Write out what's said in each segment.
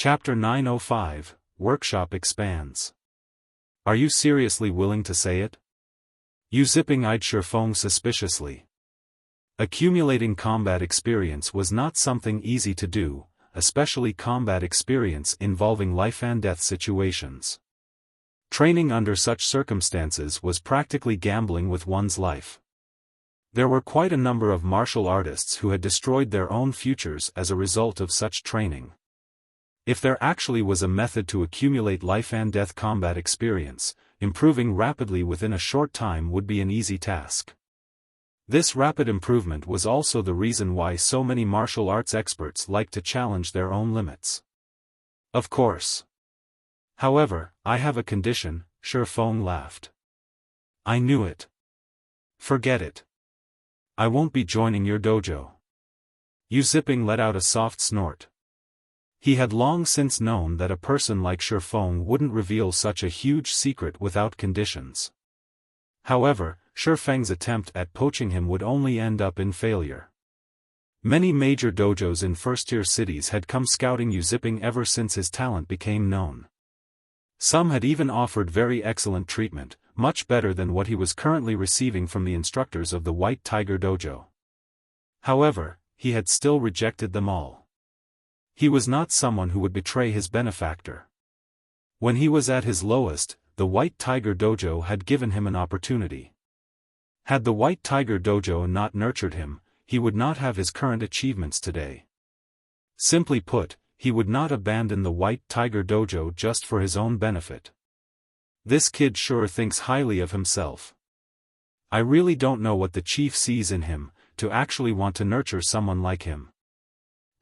Chapter 905, Workshop expands. Are you seriously willing to say it? Zipping eyed Xiaofan suspiciously. Accumulating combat experience was not something easy to do, especially combat experience involving life-and-death situations. Training under such circumstances was practically gambling with one's life. There were quite a number of martial artists who had destroyed their own futures as a result of such training. If there actually was a method to accumulate life-and-death combat experience, improving rapidly within a short time would be an easy task. This rapid improvement was also the reason why so many martial arts experts like to challenge their own limits. Of course. However, I have a condition, Xiaofan laughed. I knew it. Forget it. I won't be joining your dojo. Zipping let out a soft snort. He had long since known that a person like Xiaofan wouldn't reveal such a huge secret without conditions. However, Xiaofang's attempt at poaching him would only end up in failure. Many major dojos in first-tier cities had come scouting Zipping ever since his talent became known. Some had even offered very excellent treatment, much better than what he was currently receiving from the instructors of the White Tiger Dojo. However, he had still rejected them all. He was not someone who would betray his benefactor. When he was at his lowest, the White Tiger Dojo had given him an opportunity. Had the White Tiger Dojo not nurtured him, he would not have his current achievements today. Simply put, he would not abandon the White Tiger Dojo just for his own benefit. This kid sure thinks highly of himself. I really don't know what the chief sees in him, to actually want to nurture someone like him.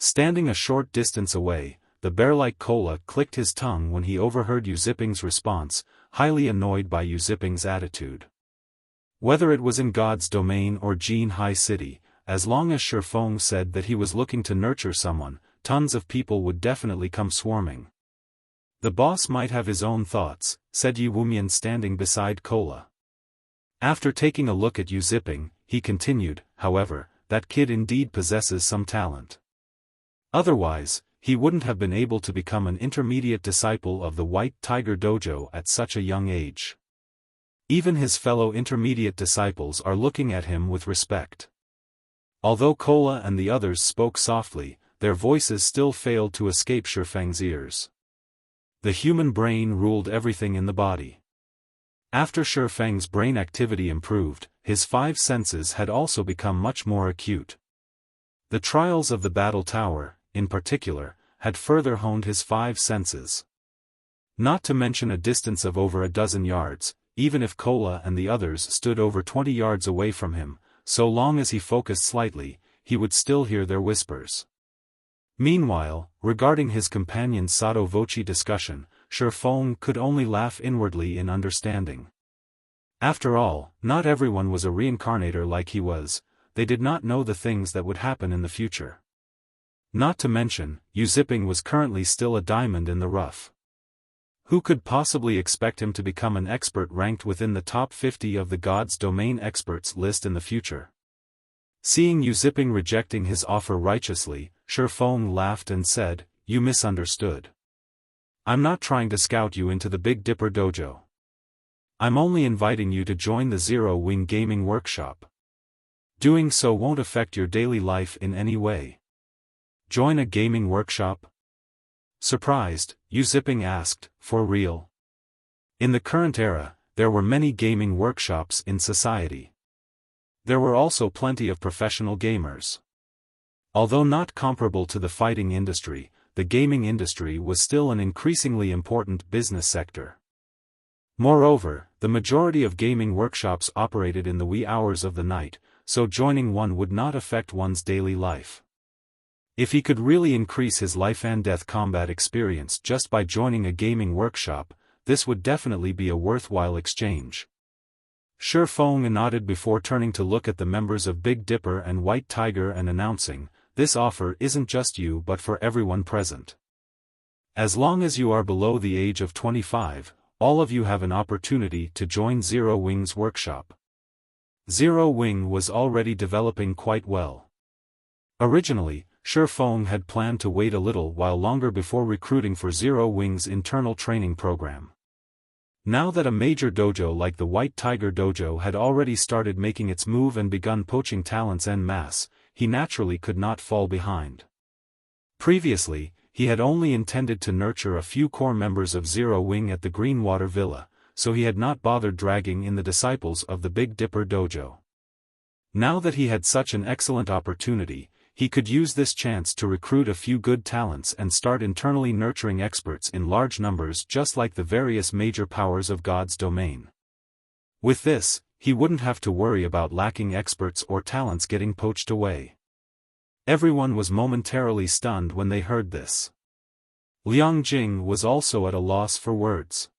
Standing a short distance away, the bear-like Cola clicked his tongue when he overheard Zipping's response, highly annoyed by Zipping's attitude. Whether it was in God's domain or Jin High City, as long as Xiaofan said that he was looking to nurture someone, tons of people would definitely come swarming. The boss might have his own thoughts, said Wumian standing beside Cola. After taking a look at Zipping, he continued, however, that kid indeed possesses some talent. Otherwise, he wouldn't have been able to become an intermediate disciple of the White Tiger Dojo at such a young age. Even his fellow intermediate disciples are looking at him with respect. Although Cola and the others spoke softly, their voices still failed to escape Xiaofang's ears. The human brain ruled everything in the body. After Xiaofang's brain activity improved, his five senses had also become much more acute. The trials of the Battle Tower, in particular, had further honed his five senses. Not to mention a distance of over a dozen yards, even if Cola and the others stood over 20 yards away from him, so long as he focused slightly, he would still hear their whispers. Meanwhile, regarding his companion's sotto voce discussion, Xiaofan could only laugh inwardly in understanding. After all, not everyone was a reincarnator like he was, they did not know the things that would happen in the future. Not to mention, Zipping was currently still a diamond in the rough. Who could possibly expect him to become an expert ranked within the top 50 of the God's Domain experts list in the future? Seeing Zipping rejecting his offer righteously, Xiaofan laughed and said, "You misunderstood. I'm not trying to scout you into the Big Dipper Dojo. I'm only inviting you to join the Zero Wing Gaming Workshop. Doing so won't affect your daily life in any way." Join a gaming workshop? Surprised, Zipping asked, "For real?" In the current era, there were many gaming workshops in society. There were also plenty of professional gamers. Although not comparable to the fighting industry, the gaming industry was still an increasingly important business sector. Moreover, the majority of gaming workshops operated in the wee hours of the night, so joining one would not affect one's daily life. If he could really increase his life-and-death combat experience just by joining a gaming workshop, this would definitely be a worthwhile exchange. Xiaofan nodded before turning to look at the members of Big Dipper and White Tiger and announcing, "This offer isn't just you but for everyone present. As long as you are below the age of 25, all of you have an opportunity to join Zero Wing's workshop." Zero Wing was already developing quite well. Originally, Xiaofan had planned to wait a little while longer before recruiting for Zero Wing's internal training program. Now that a major dojo like the White Tiger Dojo had already started making its move and begun poaching talents en masse, he naturally could not fall behind. Previously, he had only intended to nurture a few core members of Zero Wing at the Greenwater Villa, so he had not bothered dragging in the disciples of the Big Dipper Dojo. Now that he had such an excellent opportunity, he could use this chance to recruit a few good talents and start internally nurturing experts in large numbers just like the various major powers of God's domain. With this, he wouldn't have to worry about lacking experts or talents getting poached away. Everyone was momentarily stunned when they heard this. Liang Jing was also at a loss for words.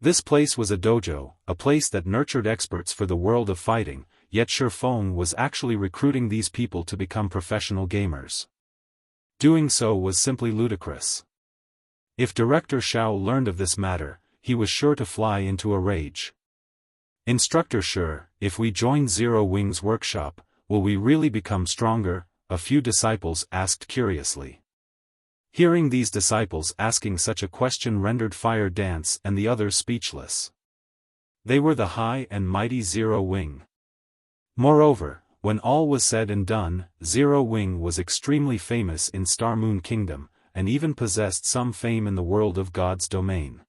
This place was a dojo, a place that nurtured experts for the world of fighting, yet Xiaofan was actually recruiting these people to become professional gamers. Doing so was simply ludicrous. If Director Xiao learned of this matter, he was sure to fly into a rage. Instructor Shi, if we join Zero Wing's workshop, will we really become stronger? A few disciples asked curiously. Hearing these disciples asking such a question rendered Fire Dance and the others speechless. They were the high and mighty Zero Wing. Moreover, when all was said and done, Zero Wing was extremely famous in Star Moon Kingdom, and even possessed some fame in the world of God's domain.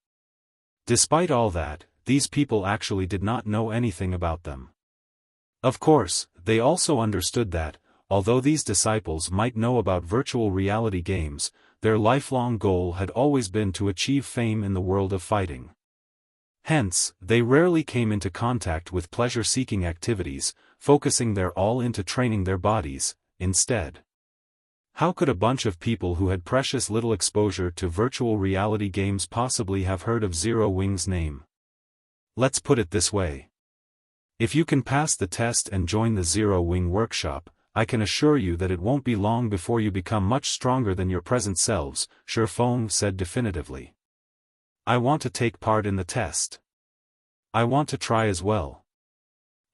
Despite all that, these people actually did not know anything about them. Of course, they also understood that, although these disciples might know about virtual reality games, their lifelong goal had always been to achieve fame in the world of fighting. Hence, they rarely came into contact with pleasure-seeking activities, focusing their all into training their bodies, instead. How could a bunch of people who had precious little exposure to virtual reality games possibly have heard of Zero Wing's name? Let's put it this way. If you can pass the test and join the Zero Wing workshop, I can assure you that it won't be long before you become much stronger than your present selves, Xiaofan said definitively. I want to take part in the test. I want to try as well.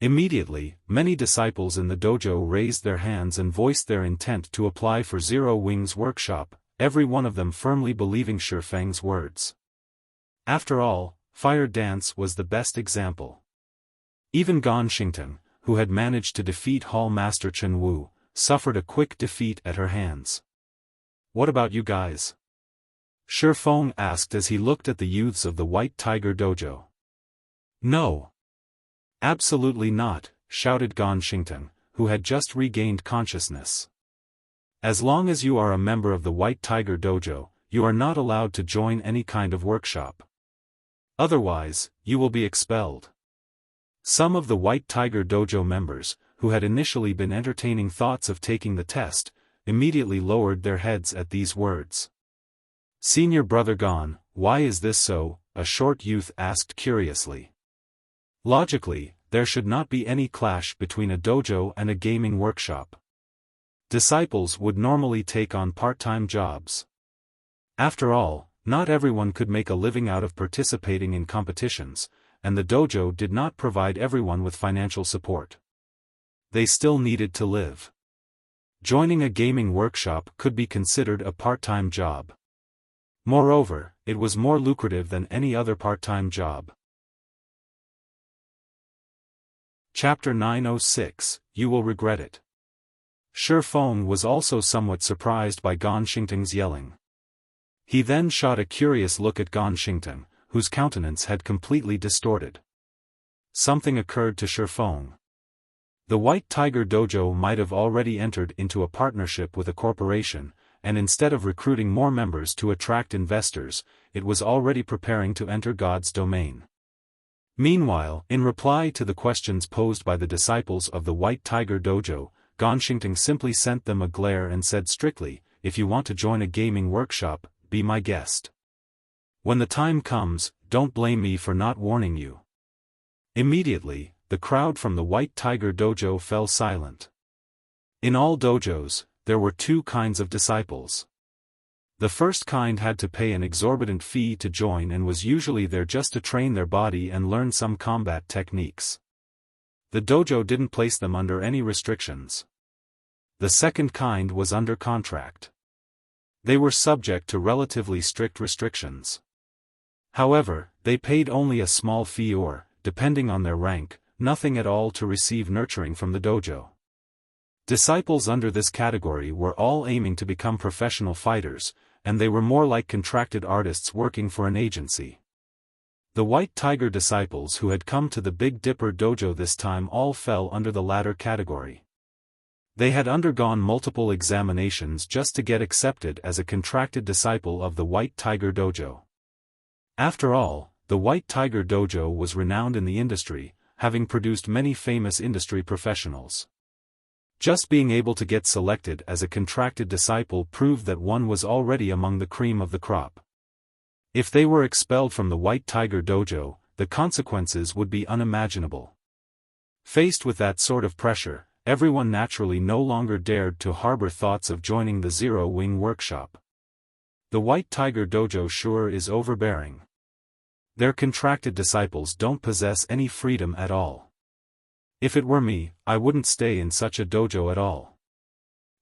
Immediately, many disciples in the dojo raised their hands and voiced their intent to apply for Zero Wing's workshop, every one of them firmly believing Xiaofang's words. After all, Fire Dance was the best example. Even Gan Xingtang, who had managed to defeat Hall Master Chen Wu, suffered a quick defeat at her hands. What about you guys? Xiaofan asked as he looked at the youths of the White Tiger Dojo. No. Absolutely not, shouted Gan Xingtang, who had just regained consciousness. As long as you are a member of the White Tiger Dojo, you are not allowed to join any kind of workshop. Otherwise, you will be expelled. Some of the White Tiger Dojo members, who had initially been entertaining thoughts of taking the test, immediately lowered their heads at these words. Senior Brother Gan, why is this so? A short youth asked curiously. Logically, there should not be any clash between a dojo and a gaming workshop. Disciples would normally take on part-time jobs. After all, not everyone could make a living out of participating in competitions, and the dojo did not provide everyone with financial support. They still needed to live. Joining a gaming workshop could be considered a part-time job. Moreover, it was more lucrative than any other part-time job. Chapter 906, You Will Regret It. Xiaofan was also somewhat surprised by Gan Xingtang's yelling. He then shot a curious look at Gan Xingtang, whose countenance had completely distorted. Something occurred to Xiaofan. The White Tiger Dojo might have already entered into a partnership with a corporation, and instead of recruiting more members to attract investors, it was already preparing to enter God's domain. Meanwhile, in reply to the questions posed by the disciples of the White Tiger Dojo, Gan Xingtang simply sent them a glare and said strictly, if you want to join a gaming workshop, be my guest. When the time comes, don't blame me for not warning you. Immediately, the crowd from the White Tiger Dojo fell silent. In all dojos, there were two kinds of disciples. The first kind had to pay an exorbitant fee to join and was usually there just to train their body and learn some combat techniques. The dojo didn't place them under any restrictions. The second kind was under contract. They were subject to relatively strict restrictions. However, they paid only a small fee or, depending on their rank, nothing at all to receive nurturing from the dojo. Disciples under this category were all aiming to become professional fighters, and they were more like contracted artists working for an agency. The White Tiger disciples who had come to the Big Dipper dojo this time all fell under the latter category. They had undergone multiple examinations just to get accepted as a contracted disciple of the White Tiger dojo. After all, the White Tiger dojo was renowned in the industry, having produced many famous industry professionals. Just being able to get selected as a contracted disciple proved that one was already among the cream of the crop. If they were expelled from the White Tiger dojo, the consequences would be unimaginable. Faced with that sort of pressure, everyone naturally no longer dared to harbor thoughts of joining the Zero Wing workshop. The White Tiger dojo sure is overbearing. Their contracted disciples don't possess any freedom at all. If it were me, I wouldn't stay in such a dojo at all.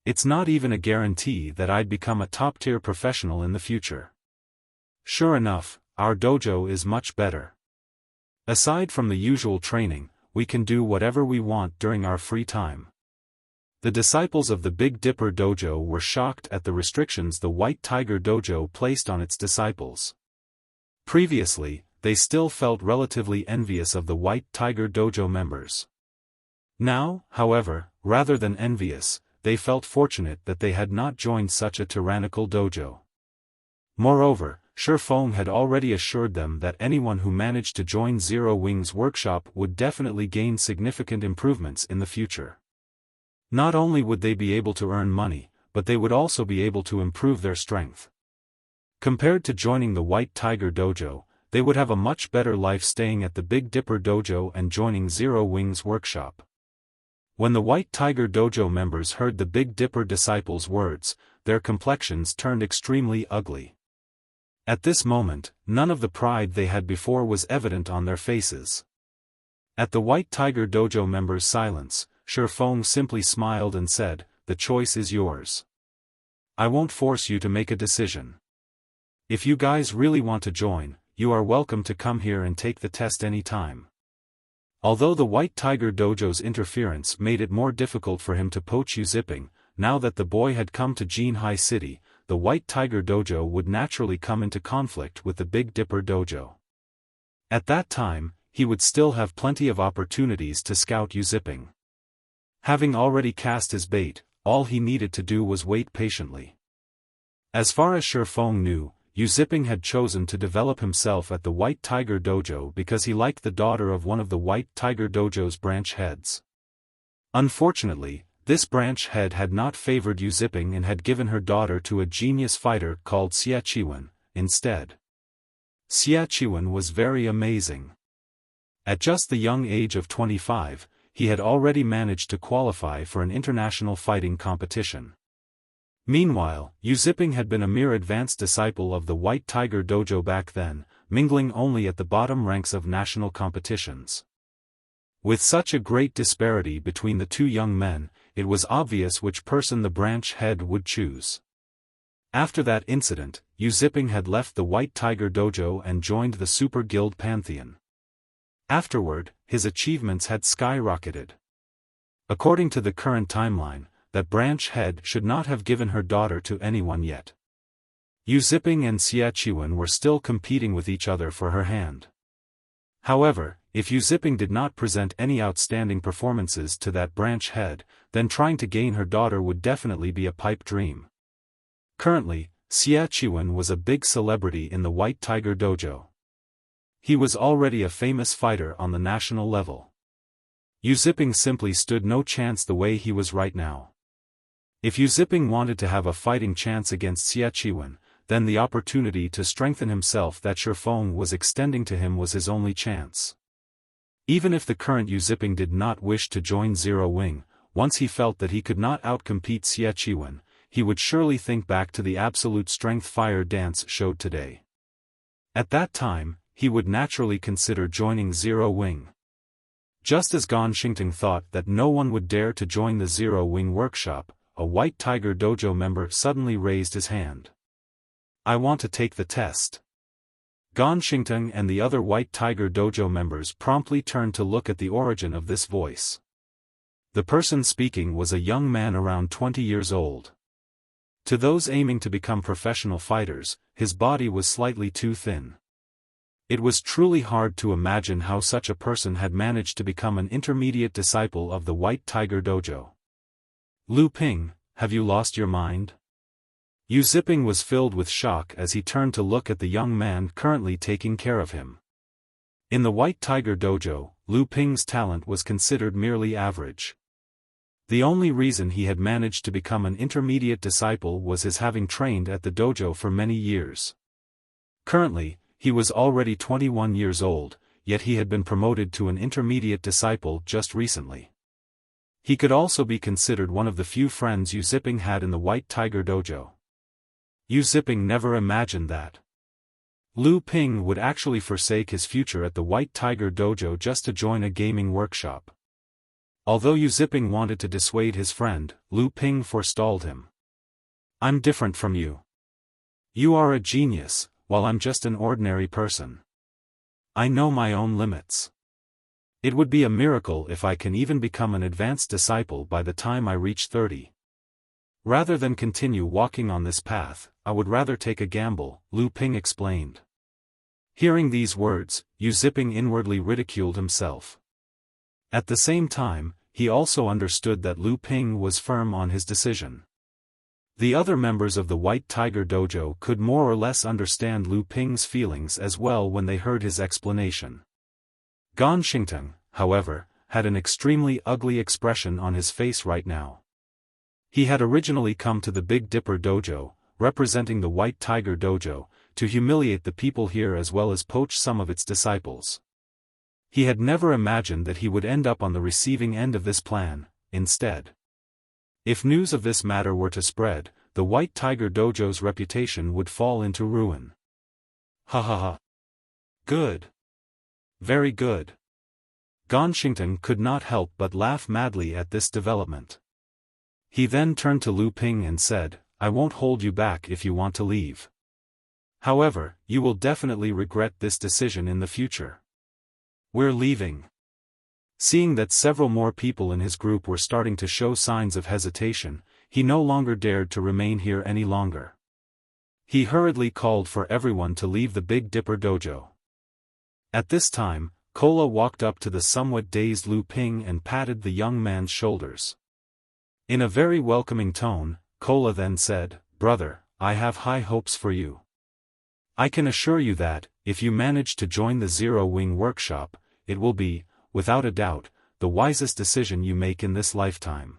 It's not even a guarantee that I'd become a top-tier professional in the future. Sure enough, our dojo is much better. Aside from the usual training, we can do whatever we want during our free time. The disciples of the Big Dipper dojo were shocked at the restrictions the White Tiger dojo placed on its disciples. Previously, they still felt relatively envious of the White Tiger dojo members. Now, however, rather than envious, they felt fortunate that they had not joined such a tyrannical dojo. Moreover, Xiaofan had already assured them that anyone who managed to join Zero Wing's workshop would definitely gain significant improvements in the future. Not only would they be able to earn money, but they would also be able to improve their strength. Compared to joining the White Tiger dojo, they would have a much better life staying at the Big Dipper dojo and joining Zero Wing's workshop. When the White Tiger dojo members heard the Big Dipper disciples' words, their complexions turned extremely ugly. At this moment, none of the pride they had before was evident on their faces. At the White Tiger dojo members' silence, Xiaofan simply smiled and said, "The choice is yours. I won't force you to make a decision. If you guys really want to join, you are welcome to come here and take the test any time." Although the White Tiger dojo's interference made it more difficult for him to poach Yu Zipping, now that the boy had come to Jinhai City, the White Tiger dojo would naturally come into conflict with the Big Dipper dojo. At that time, he would still have plenty of opportunities to scout Yu Zipping. Having already cast his bait, all he needed to do was wait patiently. As far as Xiaofan knew, Yu Zipping had chosen to develop himself at the White Tiger dojo because he liked the daughter of one of the White Tiger dojo's branch heads. Unfortunately, this branch head had not favored Yu Zipping and had given her daughter to a genius fighter called Xiaofan instead. Xiaofan was very amazing. At just the young age of 25, he had already managed to qualify for an international fighting competition. Meanwhile, Yu Zipping had been a mere advanced disciple of the White Tiger dojo back then, mingling only at the bottom ranks of national competitions. With such a great disparity between the two young men, it was obvious which person the branch head would choose. After that incident, Yu Zipping had left the White Tiger dojo and joined the Super Guild Pantheon. Afterward, his achievements had skyrocketed. According to the current timeline, that branch head should not have given her daughter to anyone yet. Yu Zipping and Xiaofan were still competing with each other for her hand. However, if Yu Zipping did not present any outstanding performances to that branch head, then trying to gain her daughter would definitely be a pipe dream. Currently, Xiaofan was a big celebrity in the White Tiger dojo. He was already a famous fighter on the national level. Yu Zipping simply stood no chance the way he was right now. If Yu Zipping wanted to have a fighting chance against Xiaofan, then the opportunity to strengthen himself that Xiaofan was extending to him was his only chance. Even if the current Yu Zipping did not wish to join Zero Wing, once he felt that he could not outcompete Xiaofan, he would surely think back to the absolute strength fire dance showed today. At that time, he would naturally consider joining Zero Wing. Just as Gan Xingting thought that no one would dare to join the Zero Wing workshop, a White Tiger Dojo member suddenly raised his hand. "I want to take the test." Gan Xingteng and the other White Tiger Dojo members promptly turned to look at the origin of this voice. The person speaking was a young man around 20 years old. To those aiming to become professional fighters, his body was slightly too thin. It was truly hard to imagine how such a person had managed to become an intermediate disciple of the White Tiger Dojo. "Lu Ping, have you lost your mind?" Yu Ziping was filled with shock as he turned to look at the young man currently taking care of him. In the White Tiger Dojo, Lu Ping's talent was considered merely average. The only reason he had managed to become an intermediate disciple was his having trained at the dojo for many years. Currently, he was already 21 years old, yet he had been promoted to an intermediate disciple just recently. He could also be considered one of the few friends Yu Ziping had in the White Tiger Dojo. Yu Ziping never imagined that Lu Ping would actually forsake his future at the White Tiger Dojo just to join a gaming workshop. Although Yu Ziping wanted to dissuade his friend, Lu Ping forestalled him. "I'm different from you. You are a genius, while I'm just an ordinary person. I know my own limits. It would be a miracle if I can even become an advanced disciple by the time I reach 30. Rather than continue walking on this path, I would rather take a gamble," Lu Ping explained. Hearing these words, Yu Ziping inwardly ridiculed himself. At the same time, he also understood that Lu Ping was firm on his decision. The other members of the White Tiger Dojo could more or less understand Lu Ping's feelings as well when they heard his explanation. Gan Xingteng, however, had an extremely ugly expression on his face right now. He had originally come to the Big Dipper Dojo, representing the White Tiger Dojo, to humiliate the people here as well as poach some of its disciples. He had never imagined that he would end up on the receiving end of this plan, instead. If news of this matter were to spread, the White Tiger Dojo's reputation would fall into ruin. Ha ha ha. Good. Very good. Gan Xingteng could not help but laugh madly at this development. He then turned to Lu Ping and said, "I won't hold you back if you want to leave. However, you will definitely regret this decision in the future. We're leaving." Seeing that several more people in his group were starting to show signs of hesitation, he no longer dared to remain here any longer. He hurriedly called for everyone to leave the Big Dipper Dojo. At this time, Cola walked up to the somewhat dazed Lu Ping and patted the young man's shoulders. In a very welcoming tone, Cola then said, "Brother, I have high hopes for you. I can assure you that, if you manage to join the Zero Wing workshop, it will be, without a doubt, the wisest decision you make in this lifetime.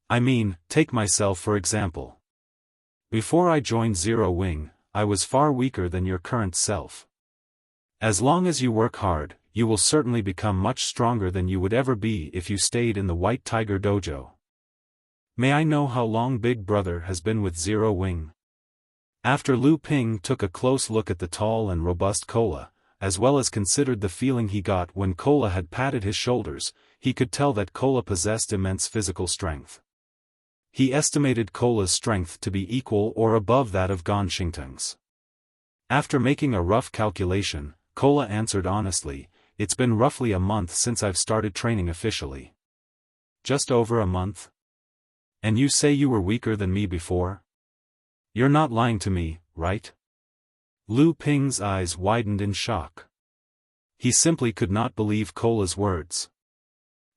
I mean, take myself for example. Before I joined Zero Wing, I was far weaker than your current self. As long as you work hard, you will certainly become much stronger than you would ever be if you stayed in the White Tiger Dojo. May I know how long Big Brother has been with Zero Wing?" After Lu Ping took a close look at the tall and robust Cola, as well as considered the feeling he got when Cola had patted his shoulders, he could tell that Cola possessed immense physical strength. He estimated Cola's strength to be equal or above that of Gan Xingteng's. After making a rough calculation, Cola answered honestly, "It's been roughly a month since I've started training officially." "Just over a month? And you say you were weaker than me before? You're not lying to me, right?" Lu Ping's eyes widened in shock. He simply could not believe Cola's words.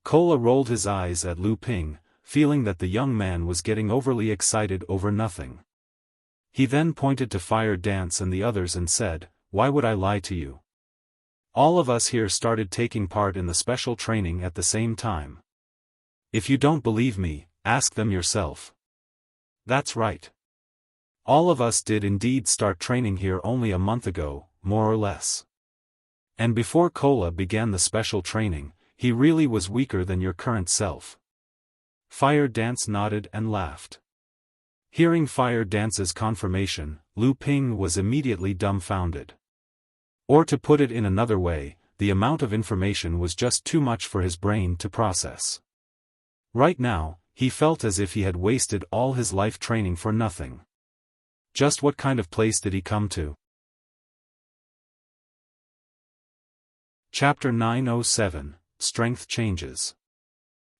Cola rolled his eyes at Lu Ping, feeling that the young man was getting overly excited over nothing. He then pointed to Fire Dance and the others and said, "Why would I lie to you? All of us here started taking part in the special training at the same time. If you don't believe me, ask them yourself." "That's right. All of us did indeed start training here only a month ago, more or less. And before Cola began the special training, he really was weaker than your current self." Fire Dance nodded and laughed. Hearing Fire Dance's confirmation, Lu Ping was immediately dumbfounded. Or to put it in another way, the amount of information was just too much for his brain to process. Right now, he felt as if he had wasted all his life training for nothing. Just what kind of place did he come to? Chapter 907, Strength Changes.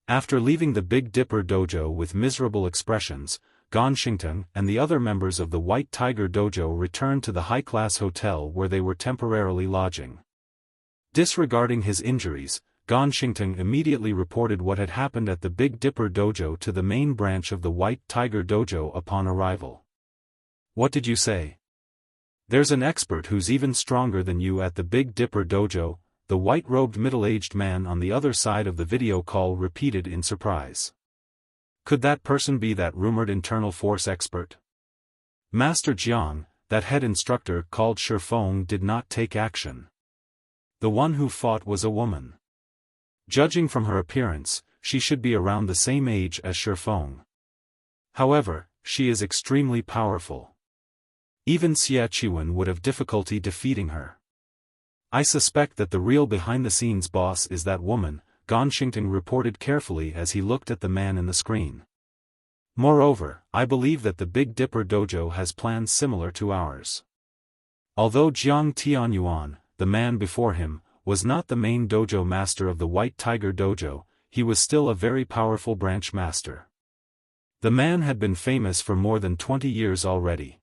After leaving the Big Dipper dojo with miserable expressions, Ganshington and the other members of the White Tiger dojo returned to the high-class hotel where they were temporarily lodging. Disregarding his injuries, Ganshington immediately reported what had happened at the Big Dipper dojo to the main branch of the White Tiger dojo upon arrival. "What did you say?" "There's an expert who's even stronger than you at the Big Dipper dojo," the white-robed middle-aged man on the other side of the video call repeated in surprise. "Could that person be that rumored internal force expert?" Master Jiang, that head instructor called Xiaofan, did not take action. The one who fought was a woman. Judging from her appearance, she should be around the same age as Xiaofan. However, she is extremely powerful. Even Xie Qiwen would have difficulty defeating her. "I suspect that the real behind-the-scenes boss is that woman," Ganshington reported carefully as he looked at the man in the screen. "Moreover, I believe that the Big Dipper dojo has plans similar to ours." Although Jiang Tianyuan, the man before him, was not the main dojo master of the White Tiger dojo, he was still a very powerful branch master. The man had been famous for more than 20 years already.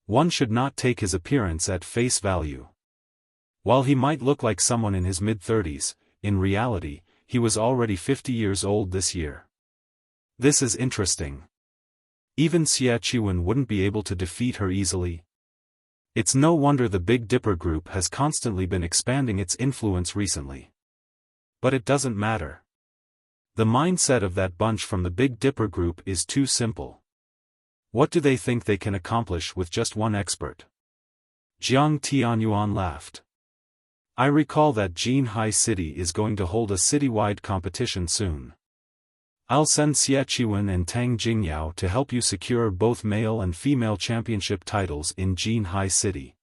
One should not take his appearance at face value. While he might look like someone in his mid-30s, in reality, he was already 50 years old this year. This is interesting. Even Xie Qiwen wouldn't be able to defeat her easily. It's no wonder the Big Dipper group has constantly been expanding its influence recently. But it doesn't matter. The mindset of that bunch from the Big Dipper group is too simple. What do they think they can accomplish with just one expert? Jiang Tianyuan laughed. "I recall that Jinhai City is going to hold a citywide competition soon. I'll send Xie Qiwen and Tang Jingyao to help you secure both male and female championship titles in Jinhai City.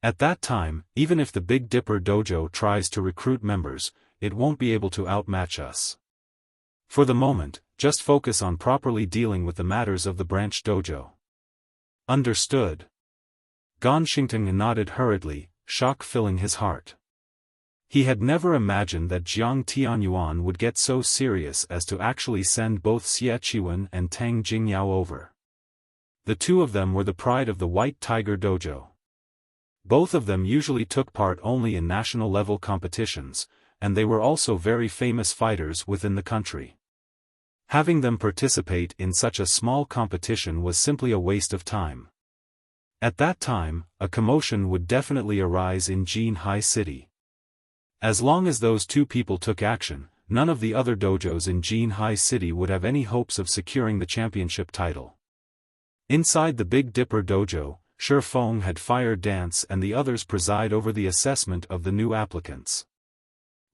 At that time, even if the Big Dipper dojo tries to recruit members, it won't be able to outmatch us. For the moment, just focus on properly dealing with the matters of the branch dojo." "Understood." Ganshington nodded hurriedly, shock filling his heart. He had never imagined that Jiang Tianyuan would get so serious as to actually send both Xie Qiwen and Tang Jingyao over. The two of them were the pride of the White Tiger dojo. Both of them usually took part only in national-level competitions, and they were also very famous fighters within the country. Having them participate in such a small competition was simply a waste of time. At that time, a commotion would definitely arise in Jinhai City. As long as those two people took action, none of the other dojos in Jinhai City would have any hopes of securing the championship title. Inside the Big Dipper dojo, Xiaofan had Fire Dance and the others preside over the assessment of the new applicants.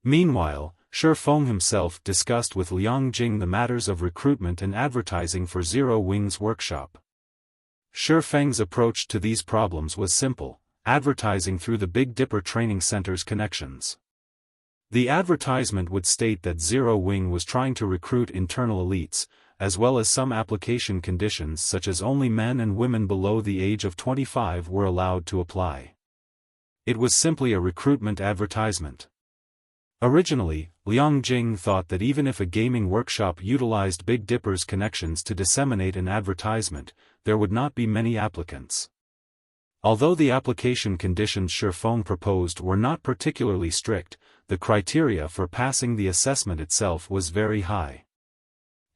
Meanwhile, Xiaofan himself discussed with Liang Jing the matters of recruitment and advertising for Zero Wings workshop. Xiaofang's approach to these problems was simple: advertising through the Big Dipper Training Center's connections. The advertisement would state that Zero Wing was trying to recruit internal elites, as well as some application conditions such as only men and women below the age of 25 were allowed to apply. It was simply a recruitment advertisement. Originally, Liang Jing thought that even if a gaming workshop utilized Big Dipper's connections to disseminate an advertisement, there would not be many applicants. Although the application conditions Xiaofan proposed were not particularly strict, the criteria for passing the assessment itself was very high.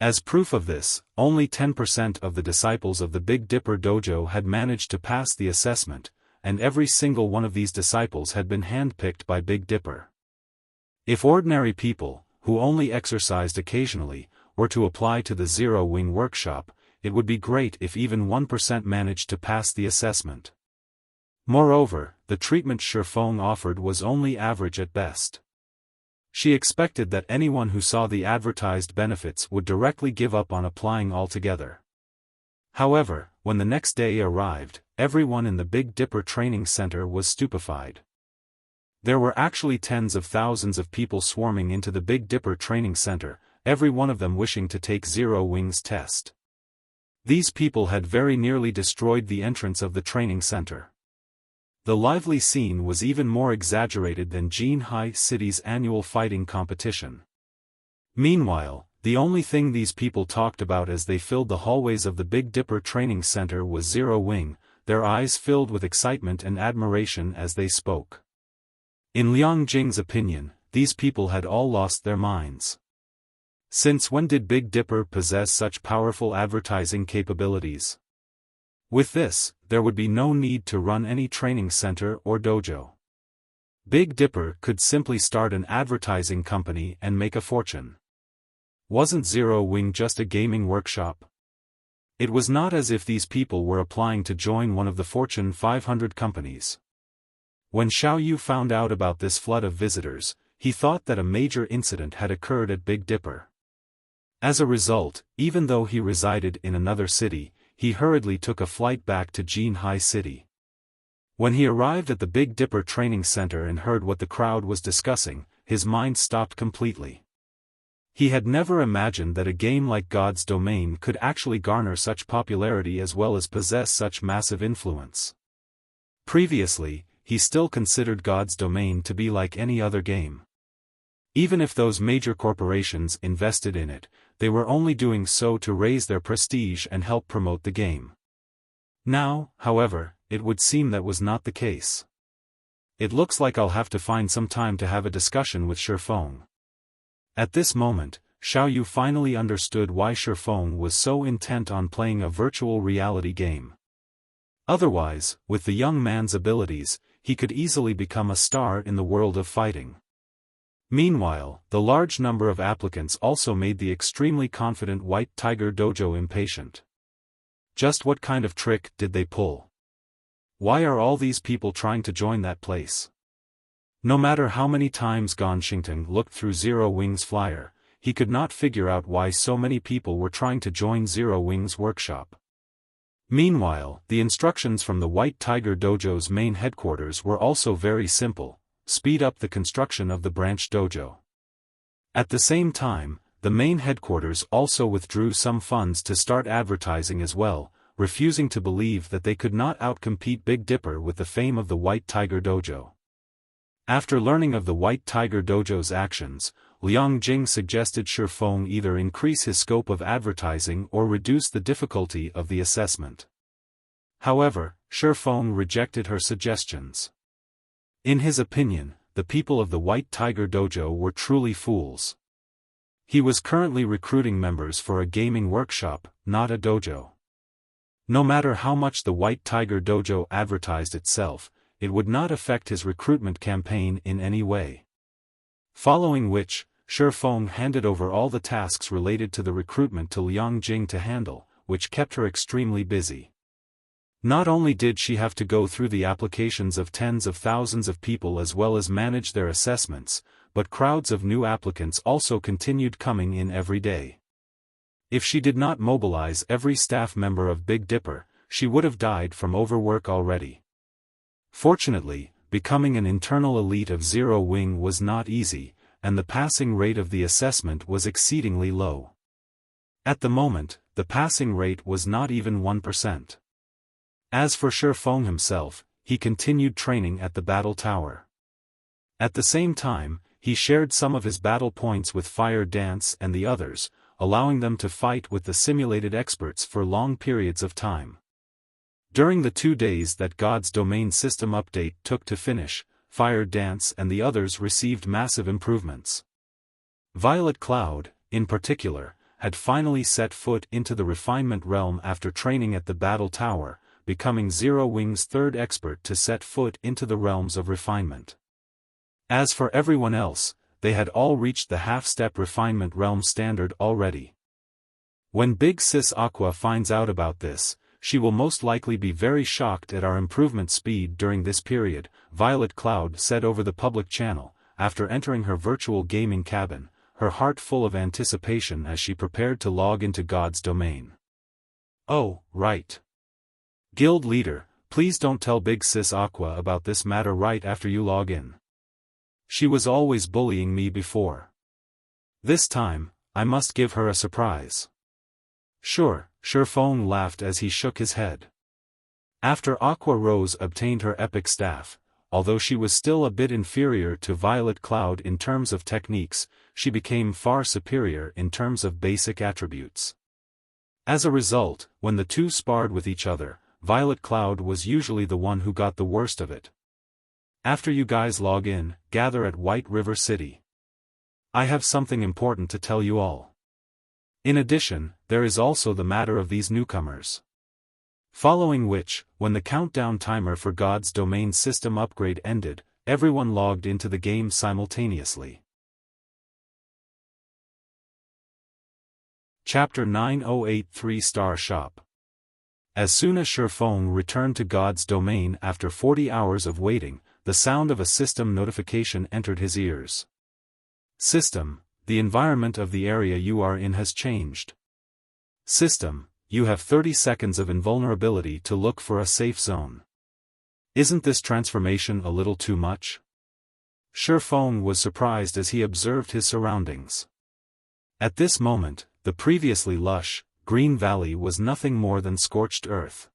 As proof of this, only 10% of the disciples of the Big Dipper dojo had managed to pass the assessment, and every single one of these disciples had been handpicked by Big Dipper. If ordinary people, who only exercised occasionally, were to apply to the Zero Wing workshop, it would be great if even 1% managed to pass the assessment. Moreover, the treatment Xiaofan offered was only average at best. She expected that anyone who saw the advertised benefits would directly give up on applying altogether. However, when the next day arrived, everyone in the Big Dipper Training Center was stupefied. There were actually tens of thousands of people swarming into the Big Dipper Training Center, every one of them wishing to take Zero Wing's test. These people had very nearly destroyed the entrance of the training center. The lively scene was even more exaggerated than Jinhai City's annual fighting competition. Meanwhile, the only thing these people talked about as they filled the hallways of the Big Dipper training center was Zero Wing, their eyes filled with excitement and admiration as they spoke. In Liang Jing's opinion, these people had all lost their minds. Since when did Big Dipper possess such powerful advertising capabilities? With this, there would be no need to run any training center or dojo. Big Dipper could simply start an advertising company and make a fortune. Wasn't Zero Wing just a gaming workshop? It was not as if these people were applying to join one of the Fortune 500 companies. When Xiao Yu found out about this flood of visitors, he thought that a major incident had occurred at Big Dipper. As a result, even though he resided in another city, he hurriedly took a flight back to Jinhai City. When he arrived at the Big Dipper training center and heard what the crowd was discussing, his mind stopped completely. He had never imagined that a game like God's Domain could actually garner such popularity as well as possess such massive influence. Previously, he still considered God's Domain to be like any other game. Even if those major corporations invested in it, they were only doing so to raise their prestige and help promote the game. Now, however, it would seem that was not the case. It looks like I'll have to find some time to have a discussion with Xiaofan. At this moment, Xiao Yu finally understood why Xiaofan was so intent on playing a virtual reality game. Otherwise, with the young man's abilities, he could easily become a star in the world of fighting. Meanwhile, the large number of applicants also made the extremely confident White Tiger Dojo impatient. Just what kind of trick did they pull? Why are all these people trying to join that place? No matter how many times Gan Xingtang looked through Zero Wing's flyer, he could not figure out why so many people were trying to join Zero Wing's workshop. Meanwhile, the instructions from the White Tiger Dojo's main headquarters were also very simple: speed up the construction of the branch dojo. At the same time, the main headquarters also withdrew some funds to start advertising as well, refusing to believe that they could not outcompete Big Dipper with the fame of the White Tiger Dojo. After learning of the White Tiger Dojo's actions, Liang Jing suggested Xiaofan either increase his scope of advertising or reduce the difficulty of the assessment. However, Xiaofan rejected her suggestions. In his opinion, the people of the White Tiger Dojo were truly fools. He was currently recruiting members for a gaming workshop, not a dojo. No matter how much the White Tiger Dojo advertised itself, it would not affect his recruitment campaign in any way. Following which, Xiaofan handed over all the tasks related to the recruitment to Liang Jing to handle, which kept her extremely busy. Not only did she have to go through the applications of tens of thousands of people as well as manage their assessments, but crowds of new applicants also continued coming in every day. If she did not mobilize every staff member of Big Dipper, she would have died from overwork already. Fortunately, becoming an internal elite of Zero Wing was not easy, and the passing rate of the assessment was exceedingly low. At the moment, the passing rate was not even 1%. As for Xiaofan himself, he continued training at the battle tower. At the same time, he shared some of his battle points with Fire Dance and the others, allowing them to fight with the simulated experts for long periods of time. During the 2 days that God's Domain system update took to finish, Fire Dance and the others received massive improvements. Violet Cloud, in particular, had finally set foot into the refinement realm after training at the battle tower, becoming Zero Wing's third expert to set foot into the realms of refinement. As for everyone else, they had all reached the half-step refinement realm standard already. When Big Sis Aqua finds out about this, she will most likely be very shocked at our improvement speed during this period, Violet Cloud said over the public channel, after entering her virtual gaming cabin, her heart full of anticipation as she prepared to log into God's Domain. Oh, right. Guild leader, please don't tell Big Sis Aqua about this matter right after you log in. She was always bullying me before. This time, I must give her a surprise. Sure, Xiaofan laughed as he shook his head. After Aqua Rose obtained her epic staff, although she was still a bit inferior to Violet Cloud in terms of techniques, she became far superior in terms of basic attributes. As a result, when the two sparred with each other, Violet Cloud was usually the one who got the worst of it. After you guys log in, gather at White River City. I have something important to tell you all. In addition, there is also the matter of these newcomers. Following which, when the countdown timer for God's Domain system upgrade ended, everyone logged into the game simultaneously. Chapter 908 3-Star Shop. As soon as Xiaofan returned to God's Domain after 40 hours of waiting, the sound of a system notification entered his ears. System, the environment of the area you are in has changed. System, you have 30 seconds of invulnerability to look for a safe zone. Isn't this transformation a little too much? Xiaofan was surprised as he observed his surroundings. At this moment, the previously lush, green valley was nothing more than scorched earth.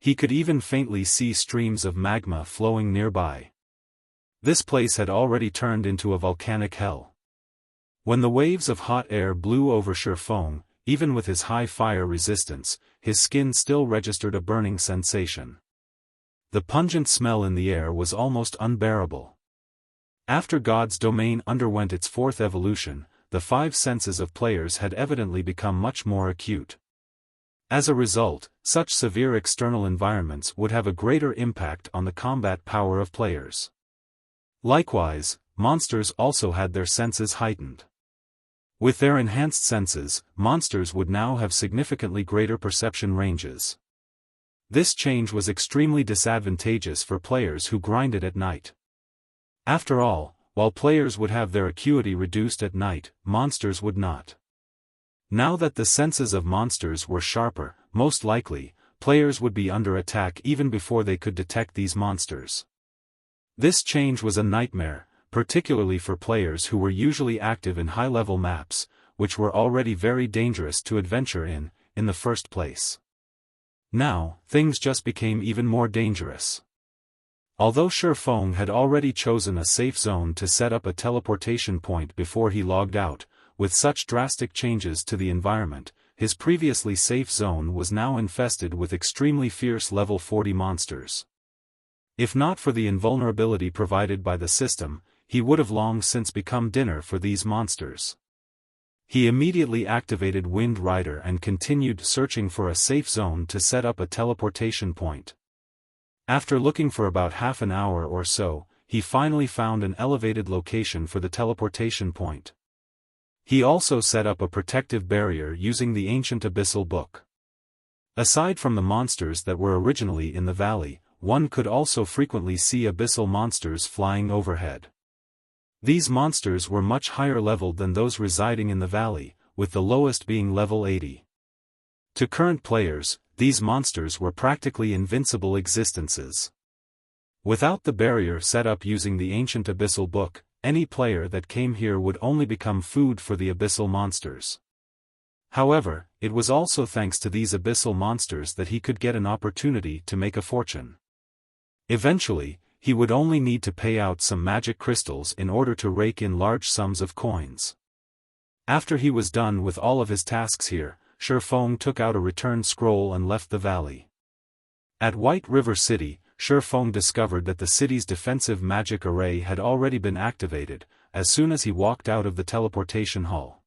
He could even faintly see streams of magma flowing nearby. This place had already turned into a volcanic hell. When the waves of hot air blew over Xiaofan, even with his high fire resistance, his skin still registered a burning sensation. The pungent smell in the air was almost unbearable. After God's Domain underwent its fourth evolution, the five senses of players had evidently become much more acute. As a result, such severe external environments would have a greater impact on the combat power of players. Likewise, monsters also had their senses heightened. With their enhanced senses, monsters would now have significantly greater perception ranges. This change was extremely disadvantageous for players who grinded at night. After all, while players would have their acuity reduced at night, monsters would not. Now that the senses of monsters were sharper, most likely, players would be under attack even before they could detect these monsters. This change was a nightmare, particularly for players who were usually active in high-level maps, which were already very dangerous to adventure in the first place. Now, things just became even more dangerous. Although Xiaofan had already chosen a safe zone to set up a teleportation point before he logged out, with such drastic changes to the environment, his previously safe zone was now infested with extremely fierce level 40 monsters. If not for the invulnerability provided by the system, he would have long since become dinner for these monsters. He immediately activated Wind Rider and continued searching for a safe zone to set up a teleportation point. After looking for about half an hour or so, he finally found an elevated location for the teleportation point. He also set up a protective barrier using the ancient abyssal book. Aside from the monsters that were originally in the valley, one could also frequently see abyssal monsters flying overhead. These monsters were much higher leveled than those residing in the valley, with the lowest being level 80. To current players, these monsters were practically invincible existences. Without the barrier set up using the ancient abyssal book, any player that came here would only become food for the abyssal monsters. However, it was also thanks to these abyssal monsters that he could get an opportunity to make a fortune. Eventually, he would only need to pay out some magic crystals in order to rake in large sums of coins. After he was done with all of his tasks here, Xiaofan took out a return scroll and left the valley. At White River City, Xiaofan discovered that the city's defensive magic array had already been activated, as soon as he walked out of the teleportation hall.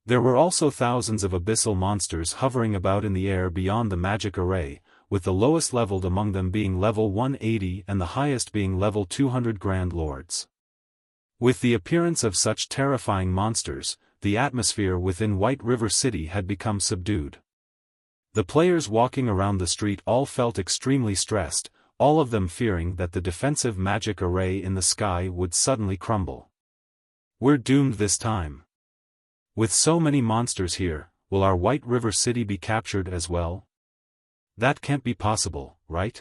There were also thousands of abyssal monsters hovering about in the air beyond the magic array, with the lowest leveled among them being level 180 and the highest being level 200 Grand Lords. With the appearance of such terrifying monsters, the atmosphere within White River City had become subdued. The players walking around the street all felt extremely stressed, all of them fearing that the defensive magic array in the sky would suddenly crumble. We're doomed this time. With so many monsters here, will our White River City be captured as well? That can't be possible, right?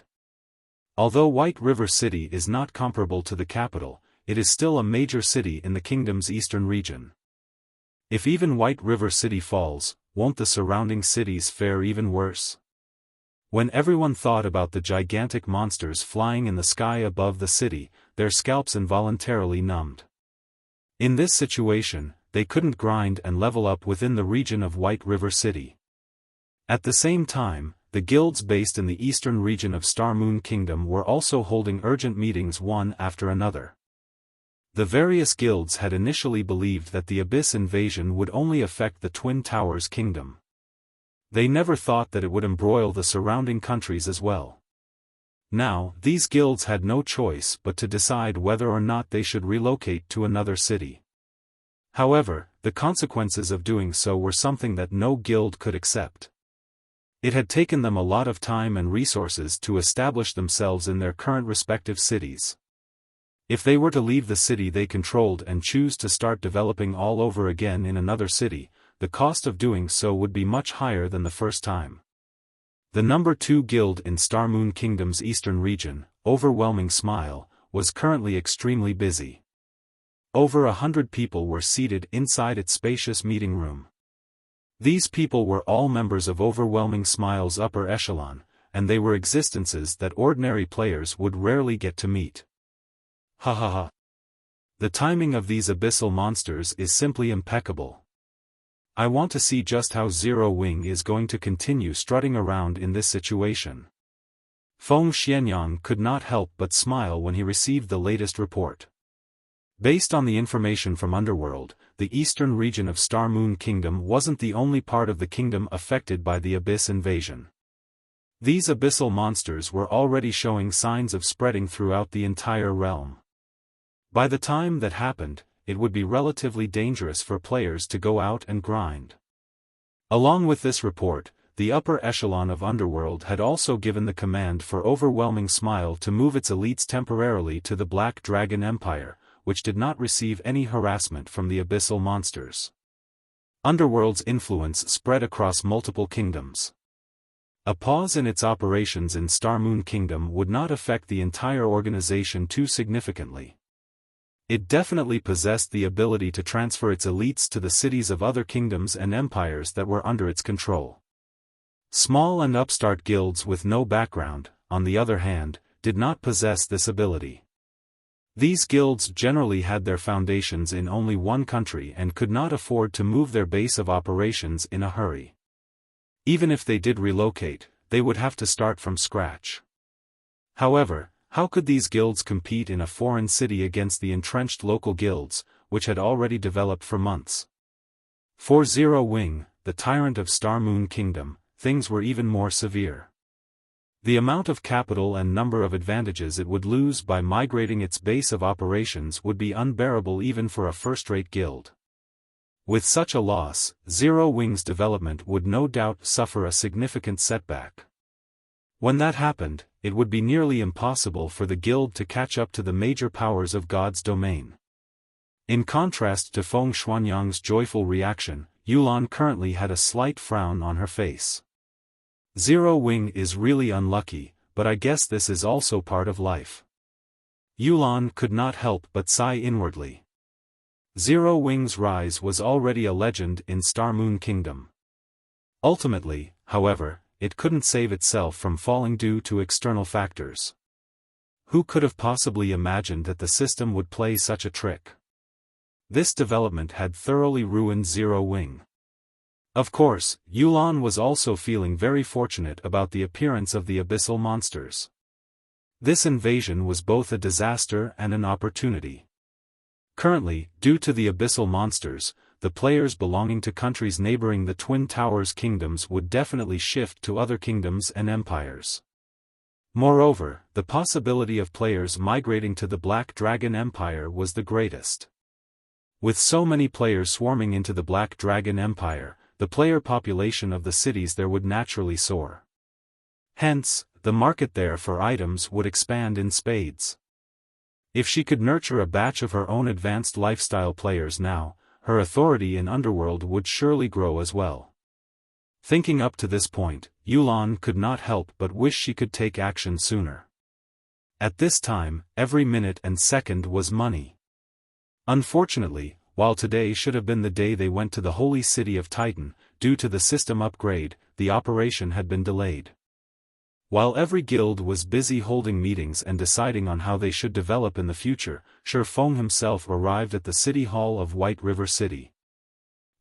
Although White River City is not comparable to the capital, it is still a major city in the kingdom's eastern region. If even White River City falls, won't the surrounding cities fare even worse? When everyone thought about the gigantic monsters flying in the sky above the city, their scalps involuntarily numbed. In this situation, they couldn't grind and level up within the region of White River City. At the same time, the guilds based in the eastern region of Star Moon Kingdom were also holding urgent meetings one after another. The various guilds had initially believed that the Abyss invasion would only affect the Twin Towers Kingdom. They never thought that it would embroil the surrounding countries as well. Now, these guilds had no choice but to decide whether or not they should relocate to another city. However, the consequences of doing so were something that no guild could accept. It had taken them a lot of time and resources to establish themselves in their current respective cities. If they were to leave the city they controlled and choose to start developing all over again in another city, the cost of doing so would be much higher than the first time. The number 2 guild in Star Moon Kingdom's eastern region, Overwhelming Smile, was currently extremely busy. Over 100 people were seated inside its spacious meeting room. These people were all members of Overwhelming Smile's upper echelon, and they were existences that ordinary players would rarely get to meet. Ha ha ha. The timing of these abyssal monsters is simply impeccable. I want to see just how Zero Wing is going to continue strutting around in this situation. Feng Xianyang could not help but smile when he received the latest report. Based on the information from Underworld, the eastern region of Star Moon Kingdom wasn't the only part of the kingdom affected by the Abyss invasion. These abyssal monsters were already showing signs of spreading throughout the entire realm. By the time that happened, it would be relatively dangerous for players to go out and grind. Along with this report, the upper echelon of Underworld had also given the command for Overwhelming Smile to move its elites temporarily to the Black Dragon Empire, which did not receive any harassment from the abyssal monsters. Underworld's influence spread across multiple kingdoms. A pause in its operations in Star Moon Kingdom would not affect the entire organization too significantly. It definitely possessed the ability to transfer its elites to the cities of other kingdoms and empires that were under its control. Small and upstart guilds with no background, on the other hand, did not possess this ability. These guilds generally had their foundations in only one country and could not afford to move their base of operations in a hurry. Even if they did relocate, they would have to start from scratch. However, how could these guilds compete in a foreign city against the entrenched local guilds, which had already developed for months? For Zero Wing, the tyrant of Star Moon Kingdom, things were even more severe. The amount of capital and number of advantages it would lose by migrating its base of operations would be unbearable even for a first-rate guild. With such a loss, Zero Wing's development would no doubt suffer a significant setback. When that happened, it would be nearly impossible for the guild to catch up to the major powers of God's domain. In contrast to Feng Xuanyang's joyful reaction, Yulan currently had a slight frown on her face. Zero Wing is really unlucky, but I guess this is also part of life. Yulan could not help but sigh inwardly. Zero Wing's rise was already a legend in Star Moon Kingdom. Ultimately, however, it couldn't save itself from falling due to external factors. Who could have possibly imagined that the system would play such a trick? This development had thoroughly ruined Zero Wing. Of course, Yulan was also feeling very fortunate about the appearance of the abyssal monsters. This invasion was both a disaster and an opportunity. Currently, due to the abyssal monsters, the players belonging to countries neighboring the Twin Towers kingdoms would definitely shift to other kingdoms and empires. Moreover, the possibility of players migrating to the Black Dragon Empire was the greatest. With so many players swarming into the Black Dragon Empire, the player population of the cities there would naturally soar. Hence, the market there for items would expand in spades. If she could nurture a batch of her own advanced lifestyle players now, her authority in Underworld would surely grow as well. Thinking up to this point, Yulan could not help but wish she could take action sooner. At this time, every minute and second was money. Unfortunately, while today should have been the day they went to the holy city of Titan, due to the system upgrade, the operation had been delayed. While every guild was busy holding meetings and deciding on how they should develop in the future, Xiaofan himself arrived at the city hall of White River City.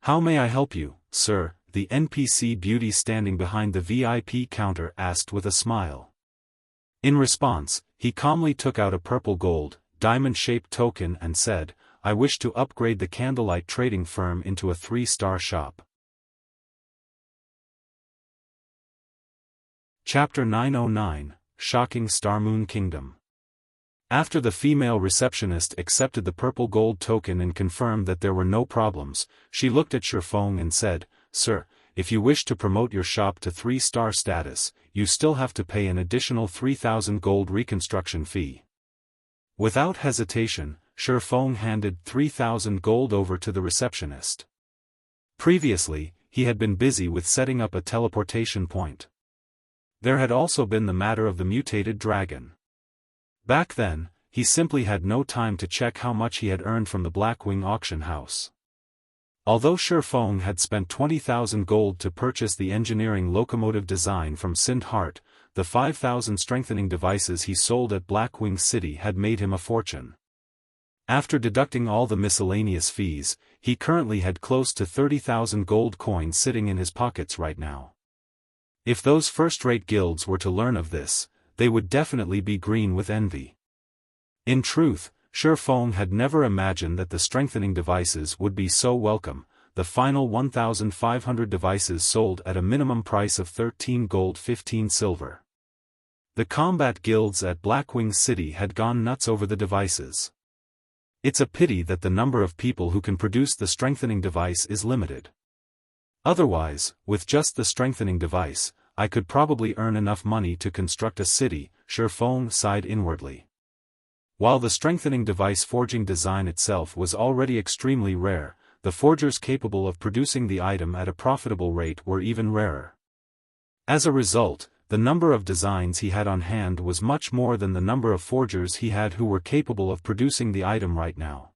"How may I help you, sir?" the NPC beauty standing behind the VIP counter asked with a smile. In response, he calmly took out a purple gold, diamond-shaped token and said, "I wish to upgrade the Candlelight trading firm into a 3-star shop." Chapter 909, Shocking Starmoon Kingdom. After the female receptionist accepted the purple gold token and confirmed that there were no problems, she looked at Xiaofan and said, "Sir, if you wish to promote your shop to 3-star status, you still have to pay an additional 3,000 gold reconstruction fee." Without hesitation, Xiaofan handed 3,000 gold over to the receptionist. Previously, he had been busy with setting up a teleportation point. There had also been the matter of the mutated dragon. Back then, he simply had no time to check how much he had earned from the Blackwing auction house. Although Xiaofan had spent 20,000 gold to purchase the engineering locomotive design from Sindhart, the 5,000 strengthening devices he sold at Blackwing City had made him a fortune. After deducting all the miscellaneous fees, he currently had close to 30,000 gold coins sitting in his pockets right now. If those first-rate guilds were to learn of this, they would definitely be green with envy. In truth, Xiaofan had never imagined that the strengthening devices would be so welcome. The final 1,500 devices sold at a minimum price of 13 gold 15 silver. The combat guilds at Blackwing City had gone nuts over the devices. It's a pity that the number of people who can produce the strengthening device is limited. Otherwise, with just the strengthening device, I could probably earn enough money to construct a city, Xiaofan sighed inwardly. While the strengthening device forging design itself was already extremely rare, the forgers capable of producing the item at a profitable rate were even rarer. As a result, the number of designs he had on hand was much more than the number of forgers he had who were capable of producing the item right now.